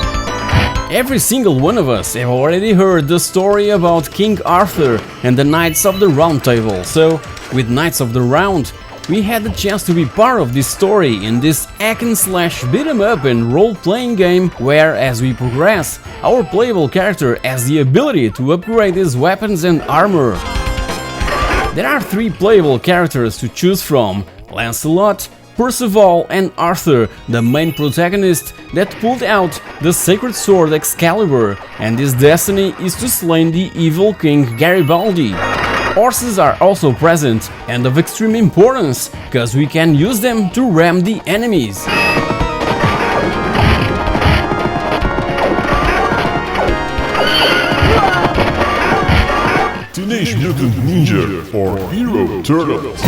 [SPEAKER 1] Every single one of us have already heard the story about King Arthur and the Knights of the Round Table, so with Knights of the Round, we had the chance to be part of this story in this hack-and-slash beat-em-up and role-playing game where, as we progress, our playable character has the ability to upgrade his weapons and armor. There are 3 playable characters to choose from: Lancelot, Percival and Arthur, the main protagonist that pulled out the sacred sword Excalibur, and his destiny is to slay the evil King Garibaldi. Horses are also present and of extreme importance, cause we can use them to ram the enemies.
[SPEAKER 4] Teenage Mutant Ninja or Hero Turtles.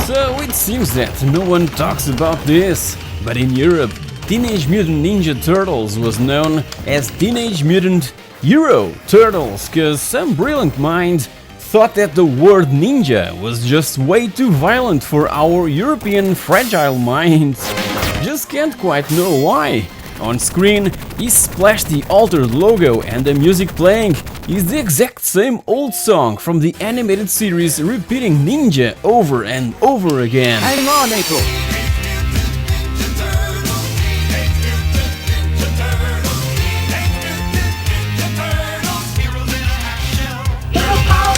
[SPEAKER 1] So it seems that no one talks about this, but in Europe, Teenage Mutant Ninja Turtles was known as Teenage Mutant Hero Turtles, cause some brilliant mind thought that the word ninja was just way too violent for our European fragile minds. Just can't quite know why. On screen, he splashed the altered logo and the music playing is the exact same old song from the animated series repeating ninja over and over again.
[SPEAKER 16] Hang on, April.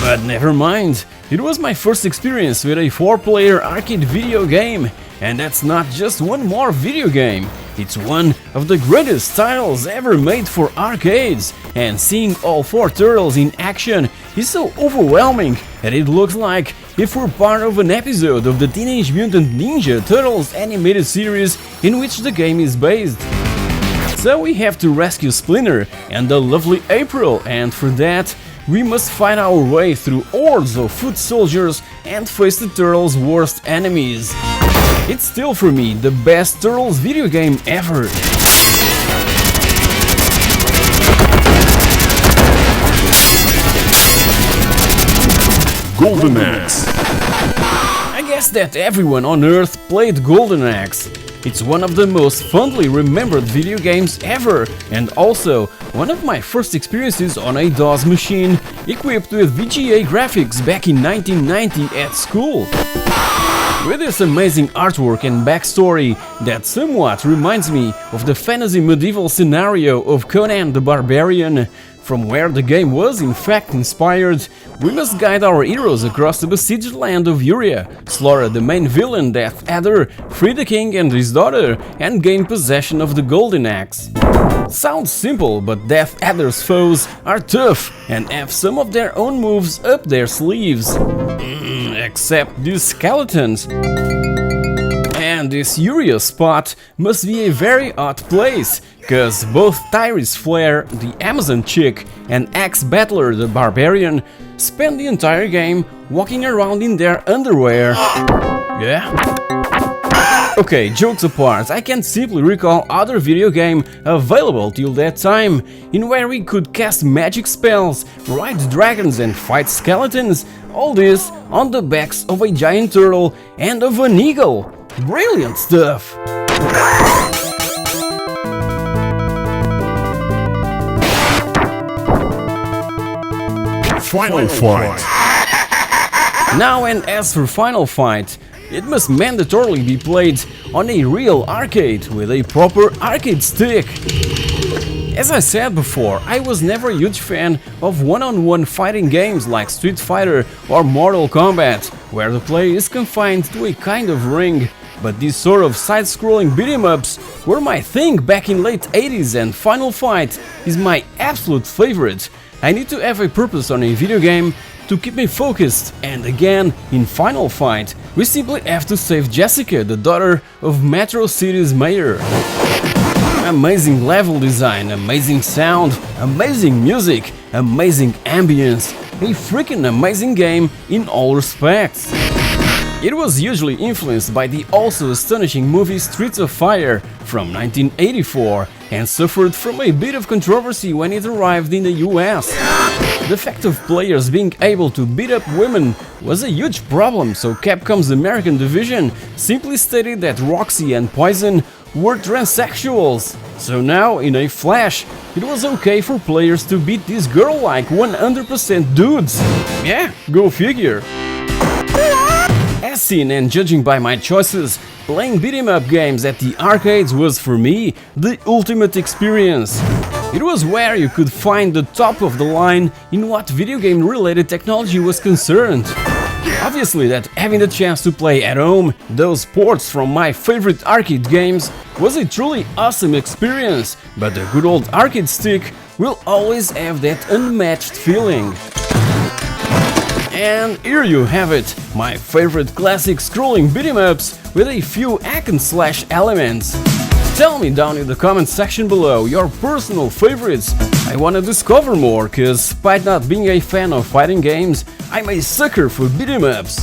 [SPEAKER 1] But never mind, it was my first experience with a 4-player arcade video game, and that's not just one more video game, it's one of the greatest titles ever made for arcades, and seeing all 4 turtles in action is so overwhelming that it looks like if we're part of an episode of the Teenage Mutant Ninja Turtles animated series in which the game is based. So we have to rescue Splinter and the lovely April, and for that we must fight our way through hordes of foot soldiers and face the Turtles' worst enemies. It's still for me the best Turtles video game ever.
[SPEAKER 4] Golden Axe.
[SPEAKER 1] I guess that everyone on Earth played Golden Axe. It's one of the most fondly remembered video games ever, and also one of my first experiences on a DOS machine equipped with VGA graphics back in 1990 at school. With this amazing artwork and backstory that somewhat reminds me of the fantasy medieval scenario of Conan the Barbarian, from where the game was in fact inspired, we must guide our heroes across the besieged land of Uria, slaughter the main villain Death Adder, free the king and his daughter, and gain possession of the Golden Axe. Sounds simple, but Death Adder's foes are tough and have some of their own moves up their sleeves. Except these skeletons. And this Uria spot must be a very odd place, cause both Tyrese Flare, the Amazon chick, and Axe Battler, the Barbarian, spend the entire game walking around in their underwear. Yeah? Okay, jokes apart, I can simply recall other video game available till that time, in where we could cast magic spells, ride dragons and fight skeletons, all this on the backs of a giant turtle and of an eagle. Brilliant stuff!
[SPEAKER 4] Final Fight.
[SPEAKER 1] Now, and as for Final Fight, it must mandatorily be played on a real arcade with a proper arcade stick. As I said before, I was never a huge fan of one-on-one fighting games like Street Fighter or Mortal Kombat, where the play is confined to a kind of ring, but these sort of side-scrolling beat-em-ups were my thing back in late 80s, and Final Fight is my absolute favorite. I need to have a purpose on a video game to keep me focused, and again, in Final Fight, we simply have to save Jessica, the daughter of Metro City's mayor. Amazing level design, amazing sound, amazing music, amazing ambience, a freaking amazing game in all respects. It was hugely influenced by the also astonishing movie Streets of Fire from 1984 and suffered from a bit of controversy when it arrived in the US. The fact of players being able to beat up women was a huge problem, so Capcom's American division simply stated that Roxy and Poison were transsexuals. So now, in a flash, it was okay for players to beat this girl like 100% dudes. Yeah, go figure. As seen and judging by my choices, playing beat-em-up games at the arcades was for me the ultimate experience. It was where you could find the top of the line in what video game related technology was concerned. Obviously that having the chance to play at home those ports from my favorite arcade games was a truly awesome experience, but the good old arcade stick will always have that unmatched feeling. And here you have it, my favorite classic scrolling beat-em-ups with a few hack-and-slash elements. Tell me down in the comment section below your personal favorites. I wanna discover more, cause despite not being a fan of fighting games, I'm a sucker for beat-em-ups.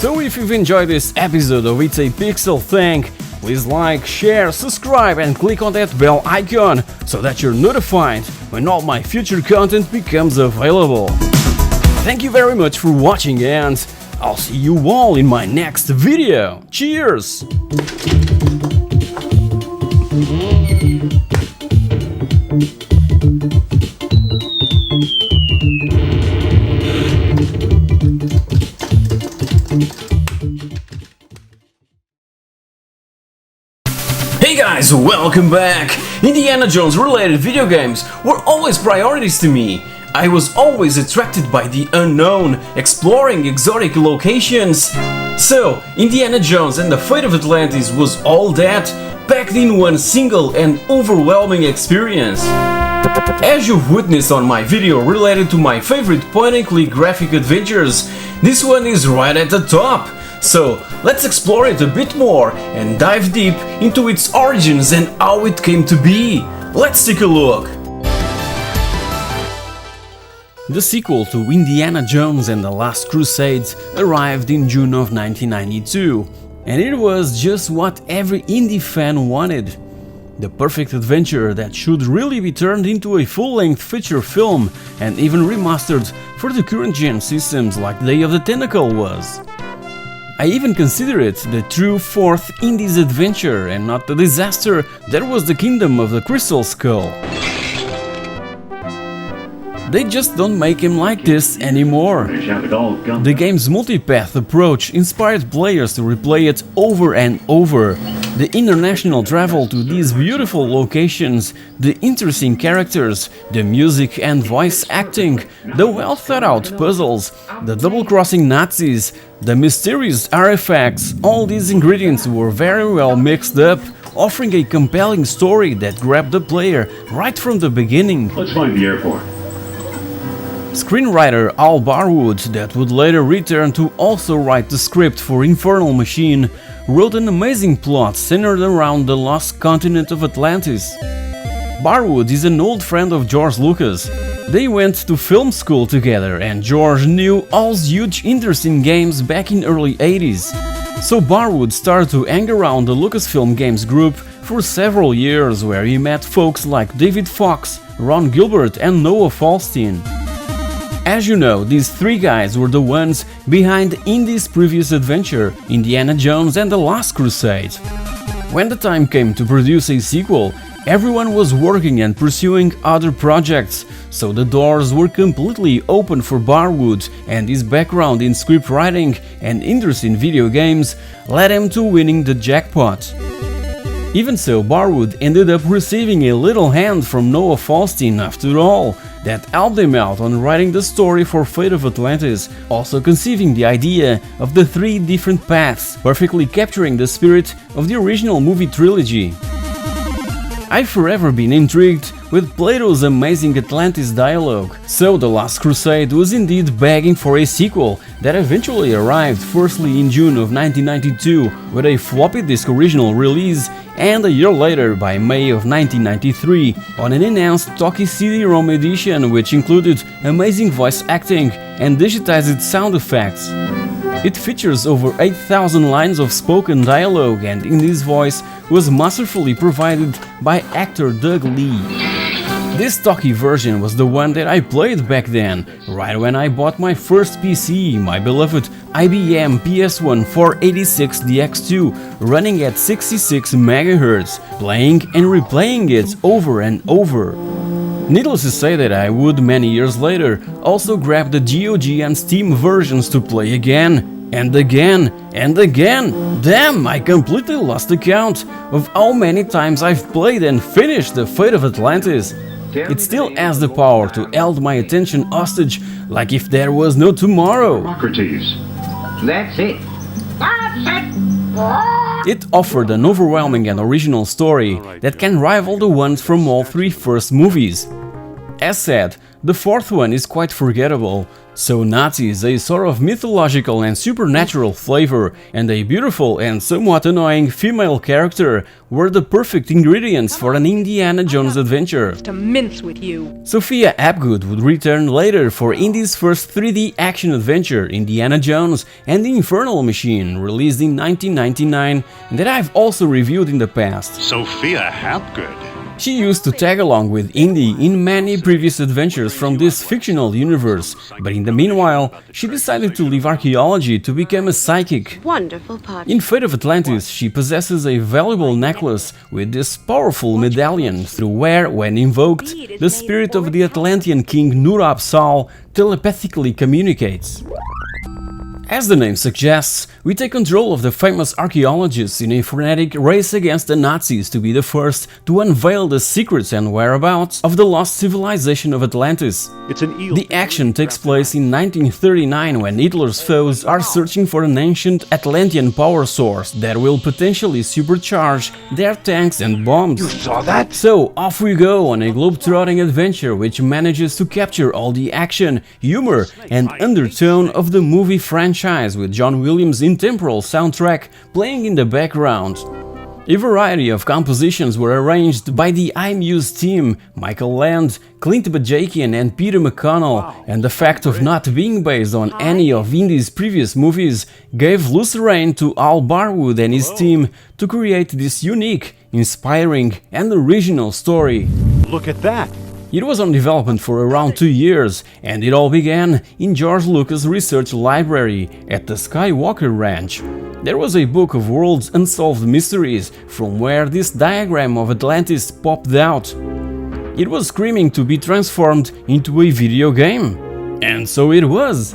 [SPEAKER 1] So if you've enjoyed this episode of It's a Pixel Thing, please like, share, subscribe and click on that bell icon so that you're notified when all my future content becomes available. Thank you very much for watching, and I'll see you all in my next video. Cheers! Hey guys, welcome back! Indiana Jones related video games were always priorities to me. I was always attracted by the unknown, exploring exotic locations. So, Indiana Jones and the Fate of Atlantis was all that, packed in one single and overwhelming experience. As you've witnessed on my video related to my favorite point-and-click graphic adventures, this one is right at the top. So, let's explore it a bit more and dive deep into its origins and how it came to be. Let's take a look. The sequel to Indiana Jones and the Last Crusade arrived in June of 1992, and it was just what every indie fan wanted. The perfect adventure that should really be turned into a full-length feature film and even remastered for the current-gen systems like Day of the Tentacle was. I even consider it the true fourth indie's adventure and not the disaster that was the Kingdom of the Crystal Skull. They just don't make him like this anymore. The game's multipath approach inspired players to replay it over and over. The international travel to these beautiful locations, the interesting characters, the music and voice acting, the well thought out puzzles, the double-crossing Nazis, the mysterious artifacts, all these ingredients were very well mixed up, offering a compelling story that grabbed the player right from the beginning.
[SPEAKER 2] Let's find the airport.
[SPEAKER 1] Screenwriter Al Barwood, that would later return to also write the script for Infernal Machine, wrote an amazing plot centered around the lost continent of Atlantis. Barwood is an old friend of George Lucas. They went to film school together and George knew Al's huge interest in games back in early 80s. So Barwood started to hang around the Lucasfilm Games group for several years, where he met folks like David Fox, Ron Gilbert and Noah Falstein. As you know, these three guys were the ones behind Indy's previous adventure, Indiana Jones and the Last Crusade. When the time came to produce a sequel, everyone was working and pursuing other projects, so the doors were completely open for Barwood, and his background in script writing and interest in video games led him to winning the jackpot. Even so, Barwood ended up receiving a little hand from Noah Falstein after all, that helped him out on writing the story for Fate of Atlantis, also conceiving the idea of the 3 different paths, perfectly capturing the spirit of the original movie trilogy. I've forever been intrigued with Plato's amazing Atlantis dialogue, so The Last Crusade was indeed begging for a sequel that eventually arrived firstly in June of 1992 with a floppy disk original release, and a year later, by May of 1993, on an announced Talkie CD-ROM edition which included amazing voice acting and digitized sound effects. It features over 8,000 lines of spoken dialogue, and Indy's voice was masterfully provided by actor Doug Lee. This Talkie version was the one that I played back then, right when I bought my first PC, my beloved IBM PS1 486DX2, running at 66 MHz, playing and replaying it over and over. Needless to say that I would, many years later, also grab the GOG and Steam versions to play again, and again, and again. Damn, I completely lost the count of how many times I've played and finished the Fate of Atlantis. It still has the power to hold my attention hostage like if there was no tomorrow.
[SPEAKER 2] Socrates. That's it.
[SPEAKER 1] It offered an overwhelming and original story that can rival the ones from all 3 first movies. As said, the 4th one is quite forgettable, so Nazis, a sort of mythological and supernatural flavor, and a beautiful and somewhat annoying female character were the perfect ingredients for an Indiana Jones adventure.
[SPEAKER 21] To mince with you.
[SPEAKER 1] Sophia Hapgood would return later for Indy's first 3D action adventure, Indiana Jones and the Infernal Machine, released in 1999, and that I've also reviewed in the past.
[SPEAKER 22] Sophia Hapgood.
[SPEAKER 1] She used to tag along with Indy in many previous adventures from this fictional universe, but in the meanwhile, she decided to leave archaeology to become a psychic.
[SPEAKER 21] Wonderful party.
[SPEAKER 1] In Fate of Atlantis, she possesses a valuable necklace with this powerful medallion through where, when invoked, the spirit of the Atlantean king Nur-Ab-Sal telepathically communicates. As the name suggests, we take control of the famous archaeologists in a frenetic race against the Nazis to be the first to unveil the secrets and whereabouts of the lost civilization of Atlantis. The action takes place in 1939 when Hitler's foes are searching for an ancient Atlantean power source that will potentially supercharge their tanks and bombs.
[SPEAKER 22] You saw that?
[SPEAKER 1] So off we go on a globe-trotting adventure which manages to capture all the action, humor and undertone of the movie franchise, with John Williams' intemporal soundtrack playing in the background. A variety of compositions were arranged by the iMuse team, Michael Land, Clint Bajakian and Peter McConnell, and the fact of not being based on any of Indy's previous movies gave loose rein to Al Barwood and his team to create this unique, inspiring and original story.
[SPEAKER 22] Look at that!
[SPEAKER 1] It was on development for around 2 years, and it all began in George Lucas' research library at the Skywalker Ranch. There was a book of world's unsolved mysteries, from where this diagram of Atlantis popped out. It was screaming to be transformed into a video game. And so it was.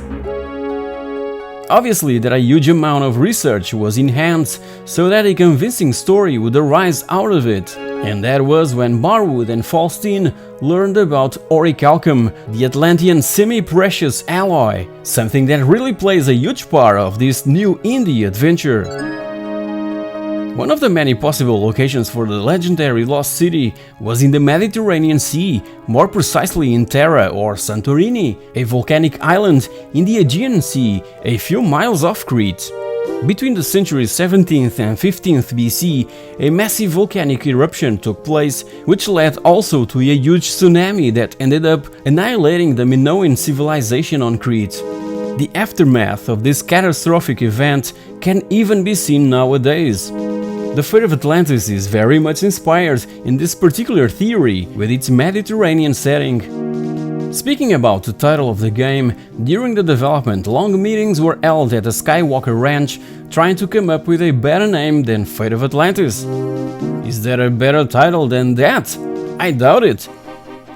[SPEAKER 1] Obviously, that a huge amount of research was in hand so that a convincing story would arise out of it. And that was when Barwood and Falstein learned about orichalcum, the Atlantean semi-precious alloy, something that really plays a huge part of this new Indy adventure. One of the many possible locations for the legendary Lost City was in the Mediterranean Sea, more precisely in Terra or Santorini, a volcanic island in the Aegean Sea, a few miles off Crete. Between the centuries 17th and 15th BC, a massive volcanic eruption took place, which led also to a huge tsunami that ended up annihilating the Minoan civilization on Crete. The aftermath of this catastrophic event can even be seen nowadays. The Fate of Atlantis is very much inspired in this particular theory, with its Mediterranean setting. Speaking about the title of the game, during the development, long meetings were held at the Skywalker Ranch, trying to come up with a better name than Fate of Atlantis. Is there a better title than that? I doubt it.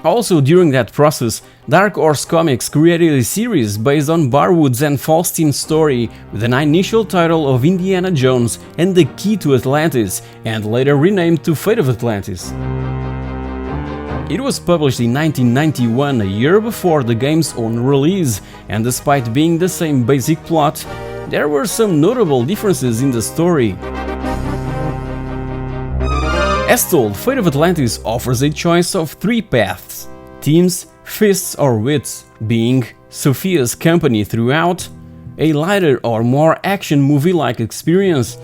[SPEAKER 1] Also during that process, Dark Horse Comics created a series based on Barwood's and Falstein's story with an initial title of Indiana Jones and the Key to Atlantis, and later renamed to Fate of Atlantis. It was published in 1991, a year before the game's own release, and despite being the same basic plot, there were some notable differences in the story. As told, Fate of Atlantis offers a choice of 3 paths: teams, fists or wits, being Sophia's company throughout, a lighter or more action movie-like experience,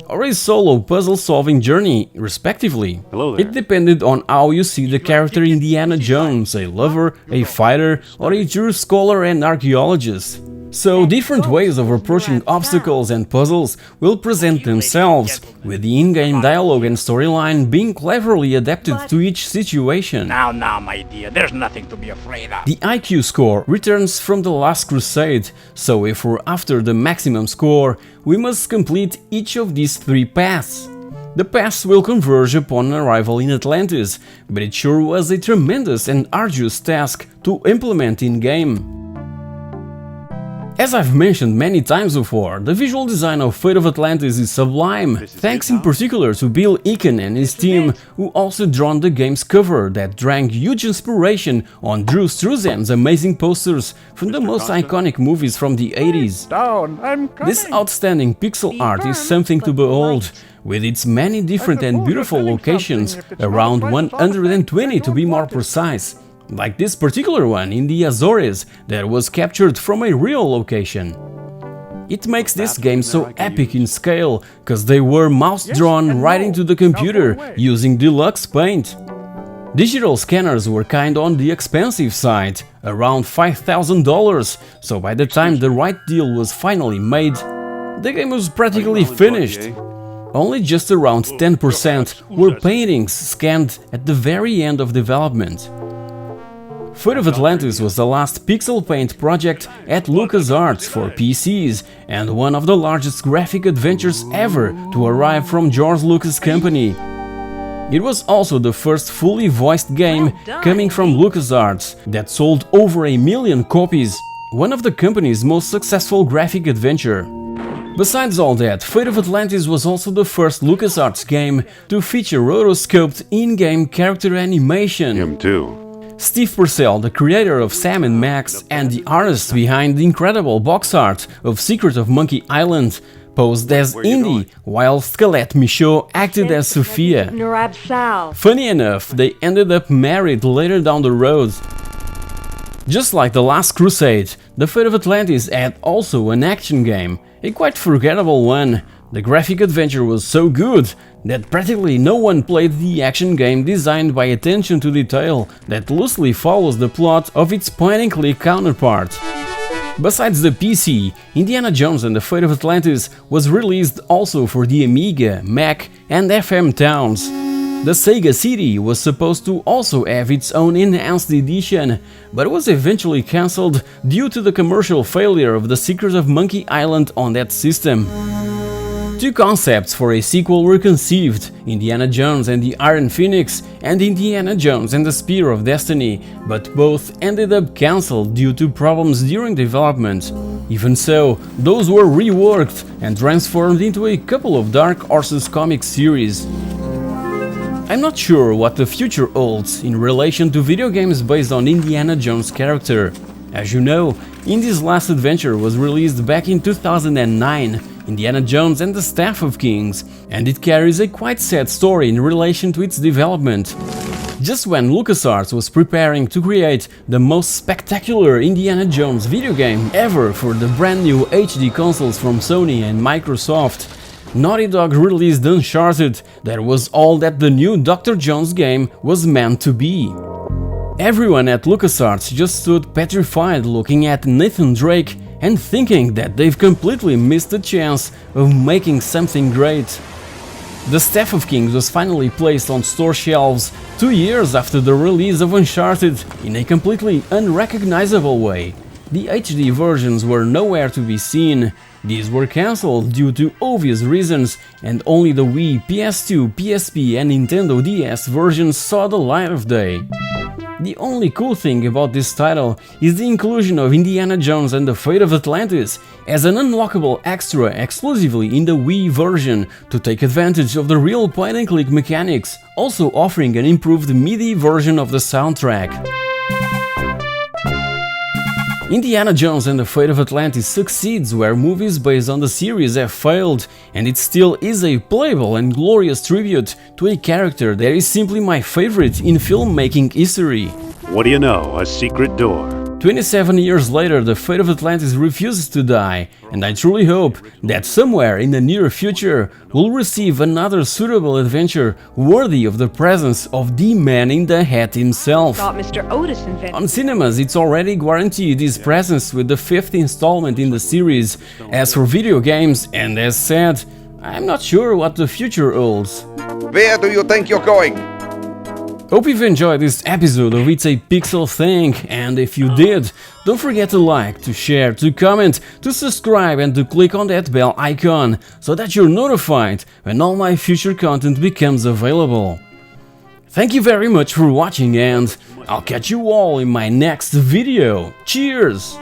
[SPEAKER 1] or a solo puzzle-solving journey, respectively. It depended on how you see the character Indiana Jones, a lover, a fighter, or a true scholar and archaeologist. So different ways of approaching obstacles and puzzles will present themselves, with the in-game dialogue and storyline being cleverly adapted to each situation.
[SPEAKER 5] Now, my dear, there's nothing to be afraid of.
[SPEAKER 1] The IQ score returns from the Last Crusade, so if we're after the maximum score, we must complete each of these 3 paths. The paths will converge upon arrival in Atlantis, but it sure was a tremendous and arduous task to implement in-game. As I've mentioned many times before, the visual design of Fate of Atlantis is sublime, thanks in particular to Bill Eakin and his team, who also drawn the game's cover that drank huge inspiration on Drew Struzan's amazing posters from the most iconic movies from the 80s. This outstanding pixel art is something to behold, with its many different and beautiful locations, around 120 to be more precise. Like this particular one in the Azores that was captured from a real location. It makes this game so epic in scale, cause they were mouse-drawn right into the computer using deluxe paint. Digital scanners were kind on the expensive side, around $5,000, so by the time the right deal was finally made, the game was practically finished. Only just around 10% were paintings scanned at the very end of development. Fate of Atlantis was the last pixel paint project at LucasArts for PCs and one of the largest graphic adventures ever to arrive from George Lucas' company. It was also the first fully voiced game coming from LucasArts that sold over 1 million copies, one of the company's most successful graphic adventure. Besides all that, Fate of Atlantis was also the first LucasArts game to feature rotoscoped in-game character animation.
[SPEAKER 11] Him too.
[SPEAKER 1] Steve Purcell, the creator of Sam and Max and the artist behind the incredible box art of Secret of Monkey Island, posed as Indy, while Scarlett Michaud acted as Sophia. Funny enough, they ended up married later down the road. Just like The Last Crusade, the Fate of Atlantis had also an action game, a quite forgettable one. The graphic adventure was so good that practically no one played the action game designed by attention to detail that loosely follows the plot of its point-and-click counterpart. Besides the PC, Indiana Jones and the Fate of Atlantis was released also for the Amiga, Mac and FM towns. The Sega CD was supposed to also have its own enhanced edition, but was eventually cancelled due to the commercial failure of The Secret of Monkey Island on that system. 2 concepts for a sequel were conceived, Indiana Jones and the Iron Phoenix and Indiana Jones and the Spear of Destiny, but both ended up cancelled due to problems during development. Even so, those were reworked and transformed into a couple of Dark Horses comic series. I'm not sure what the future holds in relation to video games based on Indiana Jones' character. As you know, Indy's last adventure was released back in 2009, Indiana Jones and the Staff of Kings, and it carries a quite sad story in relation to its development. Just when LucasArts was preparing to create the most spectacular Indiana Jones video game ever for the brand new HD consoles from Sony and Microsoft, Naughty Dog released Uncharted, that was all that the new Dr. Jones game was meant to be. Everyone at LucasArts just stood petrified looking at Nathan Drake and thinking that they've completely missed the chance of making something great. The Staff of Kings was finally placed on store shelves 2 years after the release of Uncharted in a completely unrecognizable way. The HD versions were nowhere to be seen. These were cancelled due to obvious reasons, and only the Wii, PS2, PSP and Nintendo DS versions saw the light of day. The only cool thing about this title is the inclusion of Indiana Jones and the Fate of Atlantis as an unlockable extra exclusively in the Wii version to take advantage of the real point-and-click mechanics, also offering an improved MIDI version of the soundtrack. Indiana Jones and the Fate of Atlantis succeeds where movies based on the series have failed, and it still is a playable and glorious tribute to a character that is simply my favorite in filmmaking history.
[SPEAKER 22] What do you know? A secret door.
[SPEAKER 1] 27 years later, the Fate of Atlantis refuses to die, and I truly hope that somewhere in the near future we'll receive another suitable adventure worthy of the presence of the man in the hat himself.
[SPEAKER 21] Thought Mr. Otis invented.
[SPEAKER 1] On cinemas, it's already guaranteed his presence with the 5th installment in the series. As for video games, and as said, I'm not sure what the future holds.
[SPEAKER 19] Where do you think you're going?
[SPEAKER 1] Hope you've enjoyed this episode of It's a Pixel Thing, and if you did, don't forget to like, to share, to comment, to subscribe and to click on that bell icon so that you're notified when all my future content becomes available. Thank you very much for watching, and I'll catch you all in my next video. Cheers!